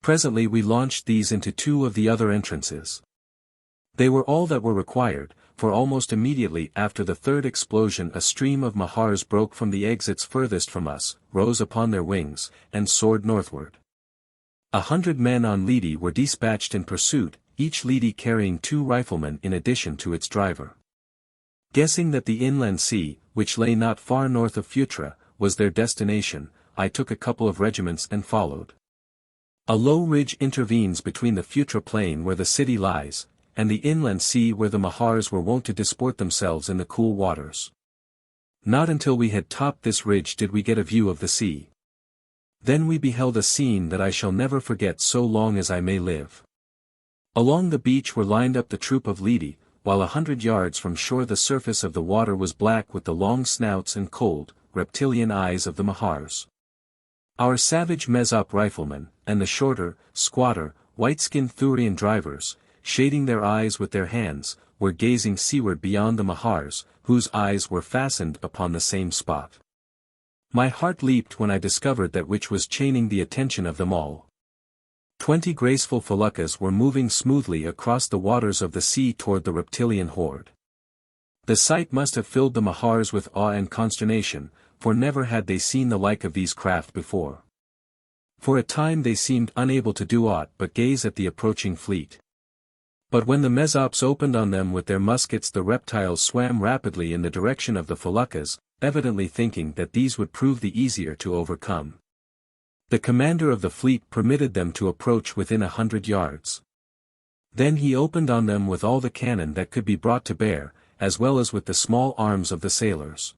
Presently we launched these into 2 of the other entrances. They were all that were required, for almost immediately after the third explosion a stream of Mahars broke from the exits furthest from us, rose upon their wings, and soared northward. 100 men on Lidi were dispatched in pursuit, each Lidi carrying 2 riflemen in addition to its driver. Guessing that the inland sea, which lay not far north of Phutra, was their destination, I took a couple of regiments and followed. A low ridge intervenes between the Phutra plain where the city lies, and the inland sea where the Mahars were wont to disport themselves in the cool waters. Not until we had topped this ridge did we get a view of the sea. Then we beheld a scene that I shall never forget so long as I may live. Along the beach were lined up the troop of Lidi, while 100 yards from shore the surface of the water was black with the long snouts and cold, reptilian eyes of the Mahars. Our savage Mezop riflemen, and the shorter, squatter, white-skinned Thurian drivers, shading their eyes with their hands, were gazing seaward beyond the Mahars, whose eyes were fastened upon the same spot. My heart leaped when I discovered that which was chaining the attention of them all. 20 graceful feluccas were moving smoothly across the waters of the sea toward the reptilian horde. The sight must have filled the Mahars with awe and consternation, for never had they seen the like of these craft before. For a time they seemed unable to do aught but gaze at the approaching fleet. But when the Mezops opened on them with their muskets the reptiles swam rapidly in the direction of the feluccas, evidently thinking that these would prove the easier to overcome. The commander of the fleet permitted them to approach within 100 yards. Then he opened on them with all the cannon that could be brought to bear, as well as with the small arms of the sailors.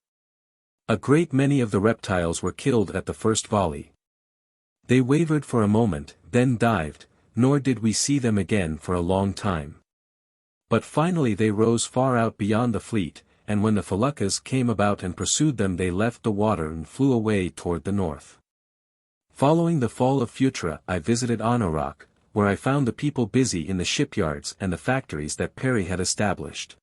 A great many of the reptiles were killed at the first volley. They wavered for a moment, then dived, nor did we see them again for a long time. But finally they rose far out beyond the fleet, and when the feluccas came about and pursued them they left the water and flew away toward the north. Following the fall of Phutra I visited Anorak, where I found the people busy in the shipyards and the factories that Perry had established.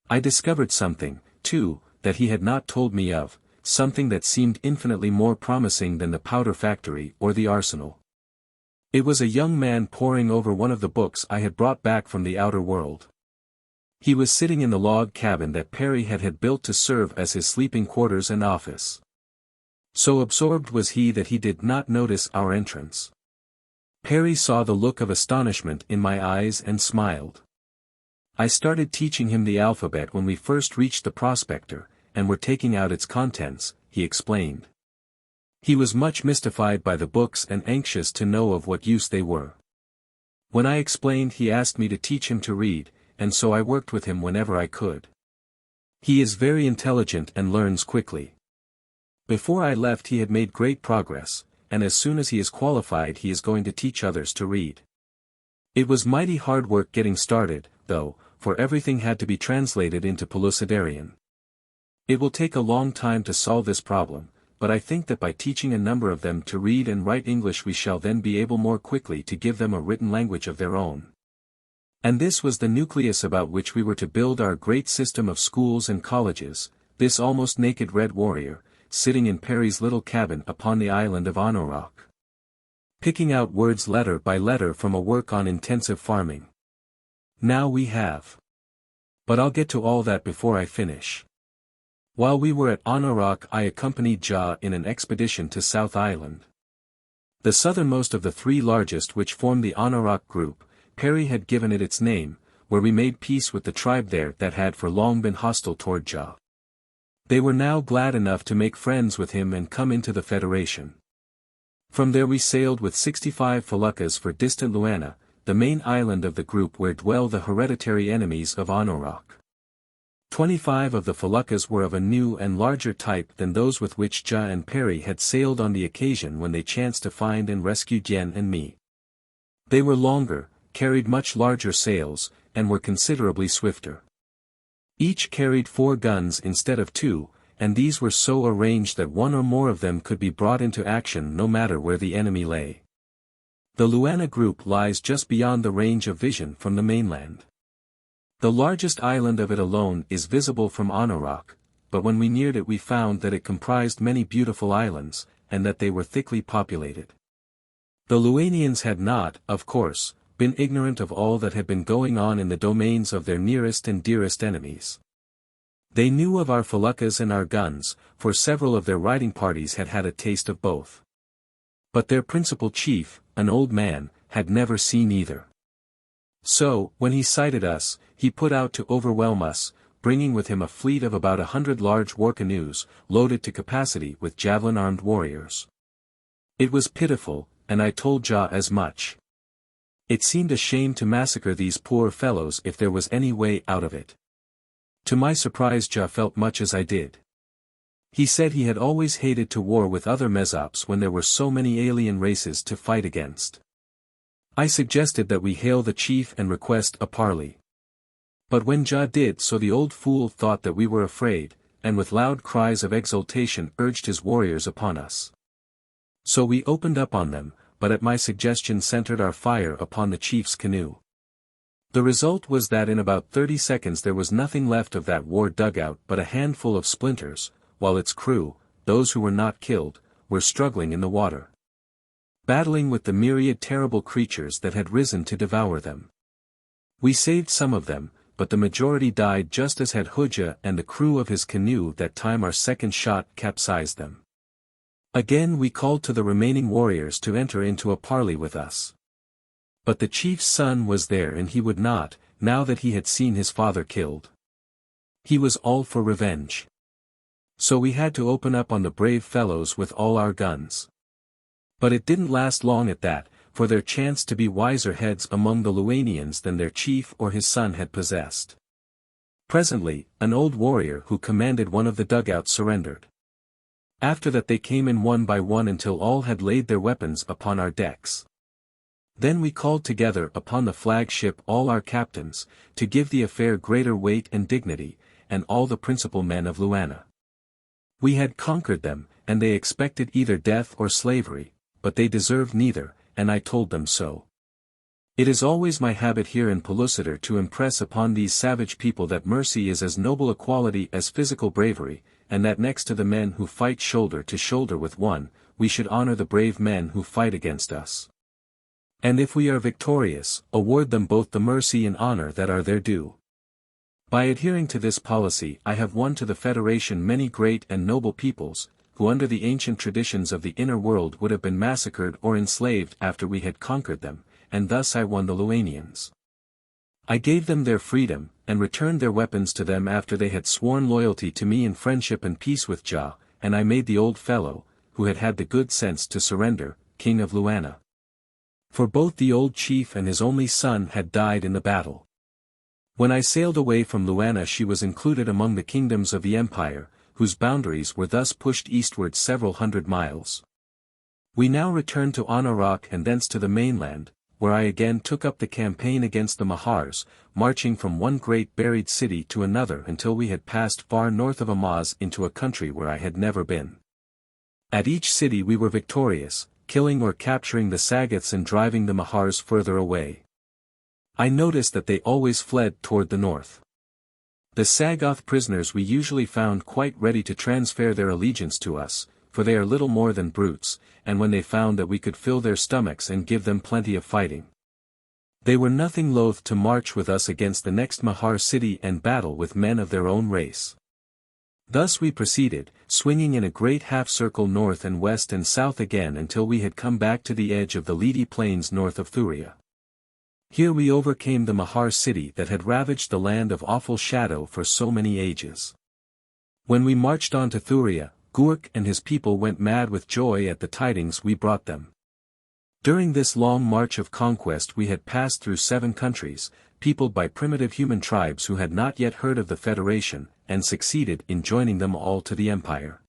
I discovered something, too, that he had not told me of, something that seemed infinitely more promising than the powder factory or the arsenal. It was a young man poring over one of the books I had brought back from the outer world. He was sitting in the log cabin that Perry had built to serve as his sleeping quarters and office. So absorbed was he that he did not notice our entrance. Perry saw the look of astonishment in my eyes and smiled. I started teaching him the alphabet when we first reached the prospector, and were taking out its contents, he explained. He was much mystified by the books and anxious to know of what use they were. When I explained, he asked me to teach him to read, and so I worked with him whenever I could. He is very intelligent and learns quickly. Before I left he had made great progress, and as soon as he is qualified he is going to teach others to read. It was mighty hard work getting started, though, for everything had to be translated into Pellucidarian. It will take a long time to solve this problem, but I think that by teaching a number of them to read and write English we shall then be able more quickly to give them a written language of their own. And this was the nucleus about which we were to build our great system of schools and colleges, this almost naked red warrior, sitting in Perry's little cabin upon the island of Anorok, picking out words letter by letter from a work on intensive farming. Now we have. But I'll get to all that before I finish. While we were at Anorok I accompanied Ja in an expedition to South Island. The southernmost of the three largest which form the Anorok group, Perry had given it its name, where we made peace with the tribe there that had for long been hostile toward Ja. They were now glad enough to make friends with him and come into the Federation. From there we sailed with 65 feluccas for distant Luana, the main island of the group where dwell the hereditary enemies of Anorok. 25 of the feluccas were of a new and larger type than those with which Ja and Perry had sailed on the occasion when they chanced to find and rescue Yen and me. They were longer, carried much larger sails, and were considerably swifter. Each carried 4 guns instead of 2, and these were so arranged that one or more of them could be brought into action no matter where the enemy lay. The Luana group lies just beyond the range of vision from the mainland. The largest island of it alone is visible from Anorok, but when we neared it we found that it comprised many beautiful islands, and that they were thickly populated. The Luanians had not, of course, been ignorant of all that had been going on in the domains of their nearest and dearest enemies. They knew of our feluccas and our guns, for several of their riding parties had had a taste of both. But their principal chief, an old man, had never seen either. So, when he sighted us, he put out to overwhelm us, bringing with him a fleet of about 100 large war canoes, loaded to capacity with javelin-armed warriors. It was pitiful, and I told Ja as much. It seemed a shame to massacre these poor fellows if there was any way out of it. To my surprise Ja felt much as I did. He said he had always hated to war with other Mesops when there were so many alien races to fight against. I suggested that we hail the chief and request a parley. But when Ja did so the old fool thought that we were afraid, and with loud cries of exultation urged his warriors upon us. So we opened up on them, but at my suggestion centered our fire upon the chief's canoe. The result was that in about 30 seconds there was nothing left of that war dugout but a handful of splinters, while its crew, those who were not killed, were struggling in the water, battling with the myriad terrible creatures that had risen to devour them. We saved some of them, but the majority died just as had Hooja and the crew of his canoe that time our second shot capsized them. Again we called to the remaining warriors to enter into a parley with us. But the chief's son was there and he would not, now that he had seen his father killed. He was all for revenge. So we had to open up on the brave fellows with all our guns. But it didn't last long at that, for there chanced to be wiser heads among the Luanians than their chief or his son had possessed. Presently, an old warrior who commanded one of the dugouts surrendered. After that they came in one by one until all had laid their weapons upon our decks. Then we called together upon the flagship all our captains, to give the affair greater weight and dignity, and all the principal men of Luana. We had conquered them, and they expected either death or slavery, but they deserved neither, and I told them so. It is always my habit here in Pellucidar to impress upon these savage people that mercy is as noble a quality as physical bravery, and that next to the men who fight shoulder to shoulder with one, we should honor the brave men who fight against us. And if we are victorious, award them both the mercy and honor that are their due. By adhering to this policy I have won to the Federation many great and noble peoples, who under the ancient traditions of the inner world would have been massacred or enslaved after we had conquered them, and thus I won the Luanians. I gave them their freedom, and returned their weapons to them after they had sworn loyalty to me in friendship and peace with Jah, and I made the old fellow, who had had the good sense to surrender, king of Luana. For both the old chief and his only son had died in the battle. When I sailed away from Luana she was included among the kingdoms of the empire, whose boundaries were thus pushed eastward several hundred miles. We now returned to Anauroch and thence to the mainland, where I again took up the campaign against the Mahars, marching from one great buried city to another until we had passed far north of Amaz into a country where I had never been. At each city we were victorious, killing or capturing the Sagoths and driving the Mahars further away. I noticed that they always fled toward the north. The Sagoth prisoners we usually found quite ready to transfer their allegiance to us, for they are little more than brutes, and when they found that we could fill their stomachs and give them plenty of fighting, they were nothing loath to march with us against the next Mahar city and battle with men of their own race. Thus we proceeded, swinging in a great half-circle north and west and south again until we had come back to the edge of the Lidi plains north of Thuria. Here we overcame the Mahar city that had ravaged the land of awful shadow for so many ages. When we marched on to Thuria, Gurk and his people went mad with joy at the tidings we brought them. During this long march of conquest we had passed through 7 countries, peopled by primitive human tribes who had not yet heard of the Federation, and succeeded in joining them all to the empire.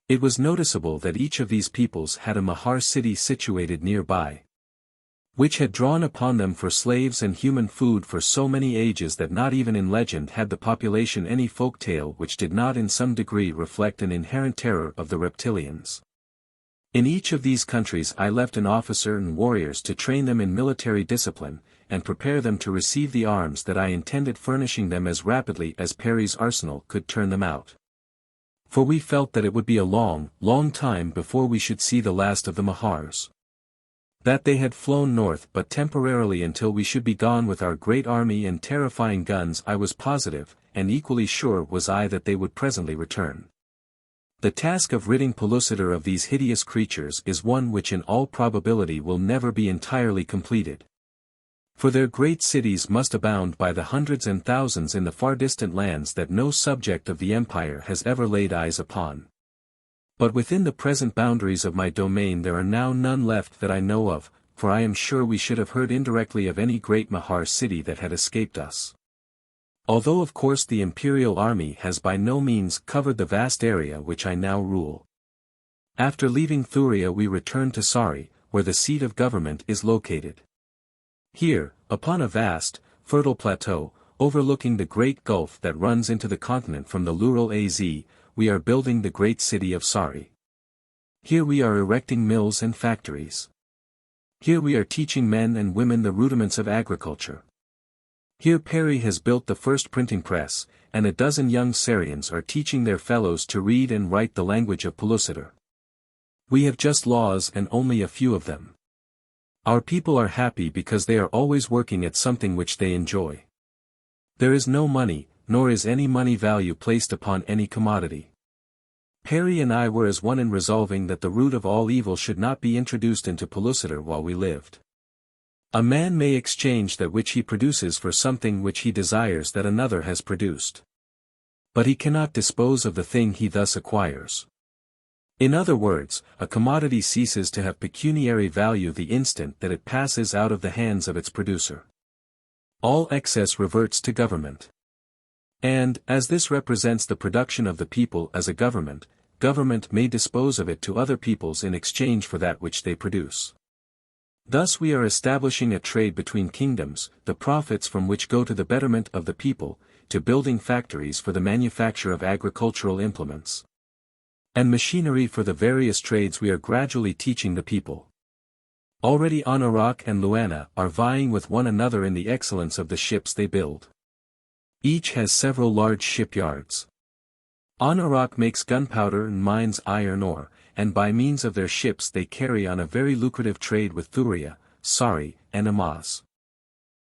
It was noticeable that each of these peoples had a Mahar city situated nearby, which had drawn upon them for slaves and human food for so many ages that not even in legend had the population any folk tale which did not in some degree reflect an inherent terror of the reptilians. In each of these countries I left an officer and warriors to train them in military discipline, and prepare them to receive the arms that I intended furnishing them as rapidly as Perry's arsenal could turn them out. For we felt that it would be a long, long time before we should see the last of the Mahars. That they had flown north but temporarily until we should be gone with our great army and terrifying guns I was positive, and equally sure was I that they would presently return. The task of ridding Pellucidar of these hideous creatures is one which in all probability will never be entirely completed. For their great cities must abound by the hundreds and thousands in the far distant lands that no subject of the empire has ever laid eyes upon. But within the present boundaries of my domain there are now none left that I know of, for I am sure we should have heard indirectly of any great Mahar city that had escaped us. Although of course the imperial army has by no means covered the vast area which I now rule. After leaving Thuria we returned to Sari, where the seat of government is located. Here, upon a vast, fertile plateau, overlooking the great gulf that runs into the continent from the Lural Az, we are building the great city of Sari. Here we are erecting mills and factories. Here we are teaching men and women the rudiments of agriculture. Here Perry has built the first printing press, and a dozen young Sarians are teaching their fellows to read and write the language of Pellucidar. We have just laws and only a few of them. Our people are happy because they are always working at something which they enjoy. There is no money, nor is any money value placed upon any commodity. Perry and I were as one in resolving that the root of all evil should not be introduced into Pellucidar while we lived. A man may exchange that which he produces for something which he desires that another has produced. But he cannot dispose of the thing he thus acquires. In other words, a commodity ceases to have pecuniary value the instant that it passes out of the hands of its producer. All excess reverts to government. And, as this represents the production of the people as a government, government may dispose of it to other peoples in exchange for that which they produce. Thus we are establishing a trade between kingdoms, the profits from which go to the betterment of the people, to building factories for the manufacture of agricultural implements and machinery for the various trades we are gradually teaching the people. Already Anauroch and Luana are vying with one another in the excellence of the ships they build. Each has several large shipyards. Anauroch makes gunpowder and mines iron ore, and by means of their ships they carry on a very lucrative trade with Thuria, Sari, and Amaz.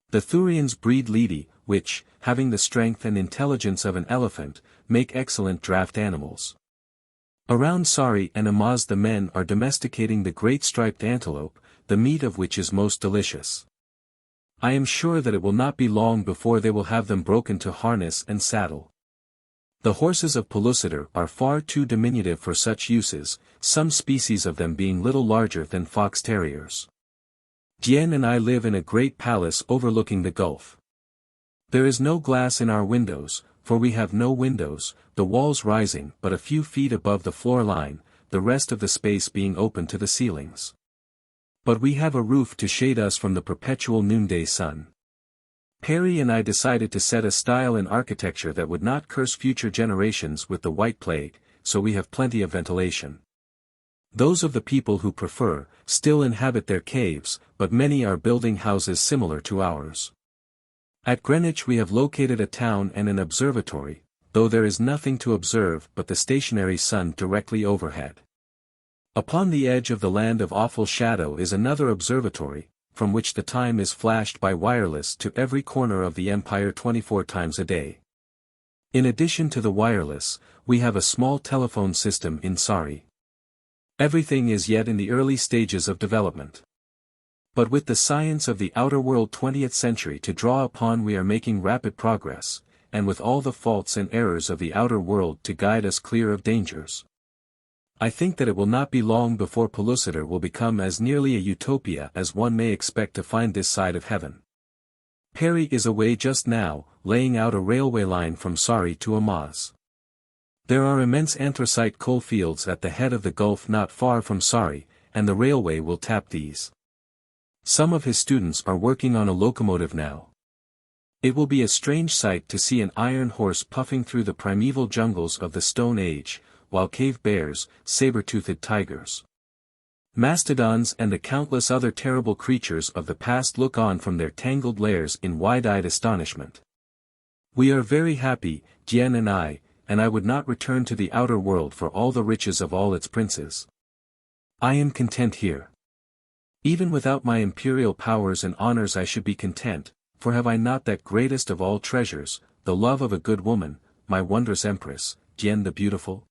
The Thurians breed Lidi, which, having the strength and intelligence of an elephant, make excellent draft animals. Around Sari and Amaz the men are domesticating the great striped antelope, the meat of which is most delicious. I am sure that it will not be long before they will have them broken to harness and saddle. The horses of Pellucidar are far too diminutive for such uses, some species of them being little larger than fox terriers. Jien and I live in a great palace overlooking the gulf. There is no glass in our windows, for we have no windows, the walls rising but a few feet above the floor line, the rest of the space being open to the ceilings. But we have a roof to shade us from the perpetual noonday sun. Perry and I decided to set a style in architecture that would not curse future generations with the white plague, so we have plenty of ventilation. Those of the people who prefer, still inhabit their caves, but many are building houses similar to ours. At Greenwich we have located a town and an observatory, though there is nothing to observe but the stationary sun directly overhead. Upon the edge of the land of awful shadow is another observatory, from which the time is flashed by wireless to every corner of the empire 24 times a day. In addition to the wireless, we have a small telephone system in Sari. Everything is yet in the early stages of development. But with the science of the outer world 20th century to draw upon we are making rapid progress, and with all the faults and errors of the outer world to guide us clear of dangers. I think that it will not be long before Pellucidar will become as nearly a utopia as one may expect to find this side of heaven. Perry is away just now, laying out a railway line from Sari to Amaz. There are immense anthracite coal fields at the head of the gulf not far from Sari, and the railway will tap these. Some of his students are working on a locomotive now. It will be a strange sight to see an iron horse puffing through the primeval jungles of the Stone Age, while cave bears, saber-toothed tigers, mastodons and the countless other terrible creatures of the past look on from their tangled lairs in wide-eyed astonishment. We are very happy, Jien and I would not return to the outer world for all the riches of all its princes. I am content here. Even without my imperial powers and honors I should be content, for have I not that greatest of all treasures, the love of a good woman, my wondrous empress, Jien the beautiful?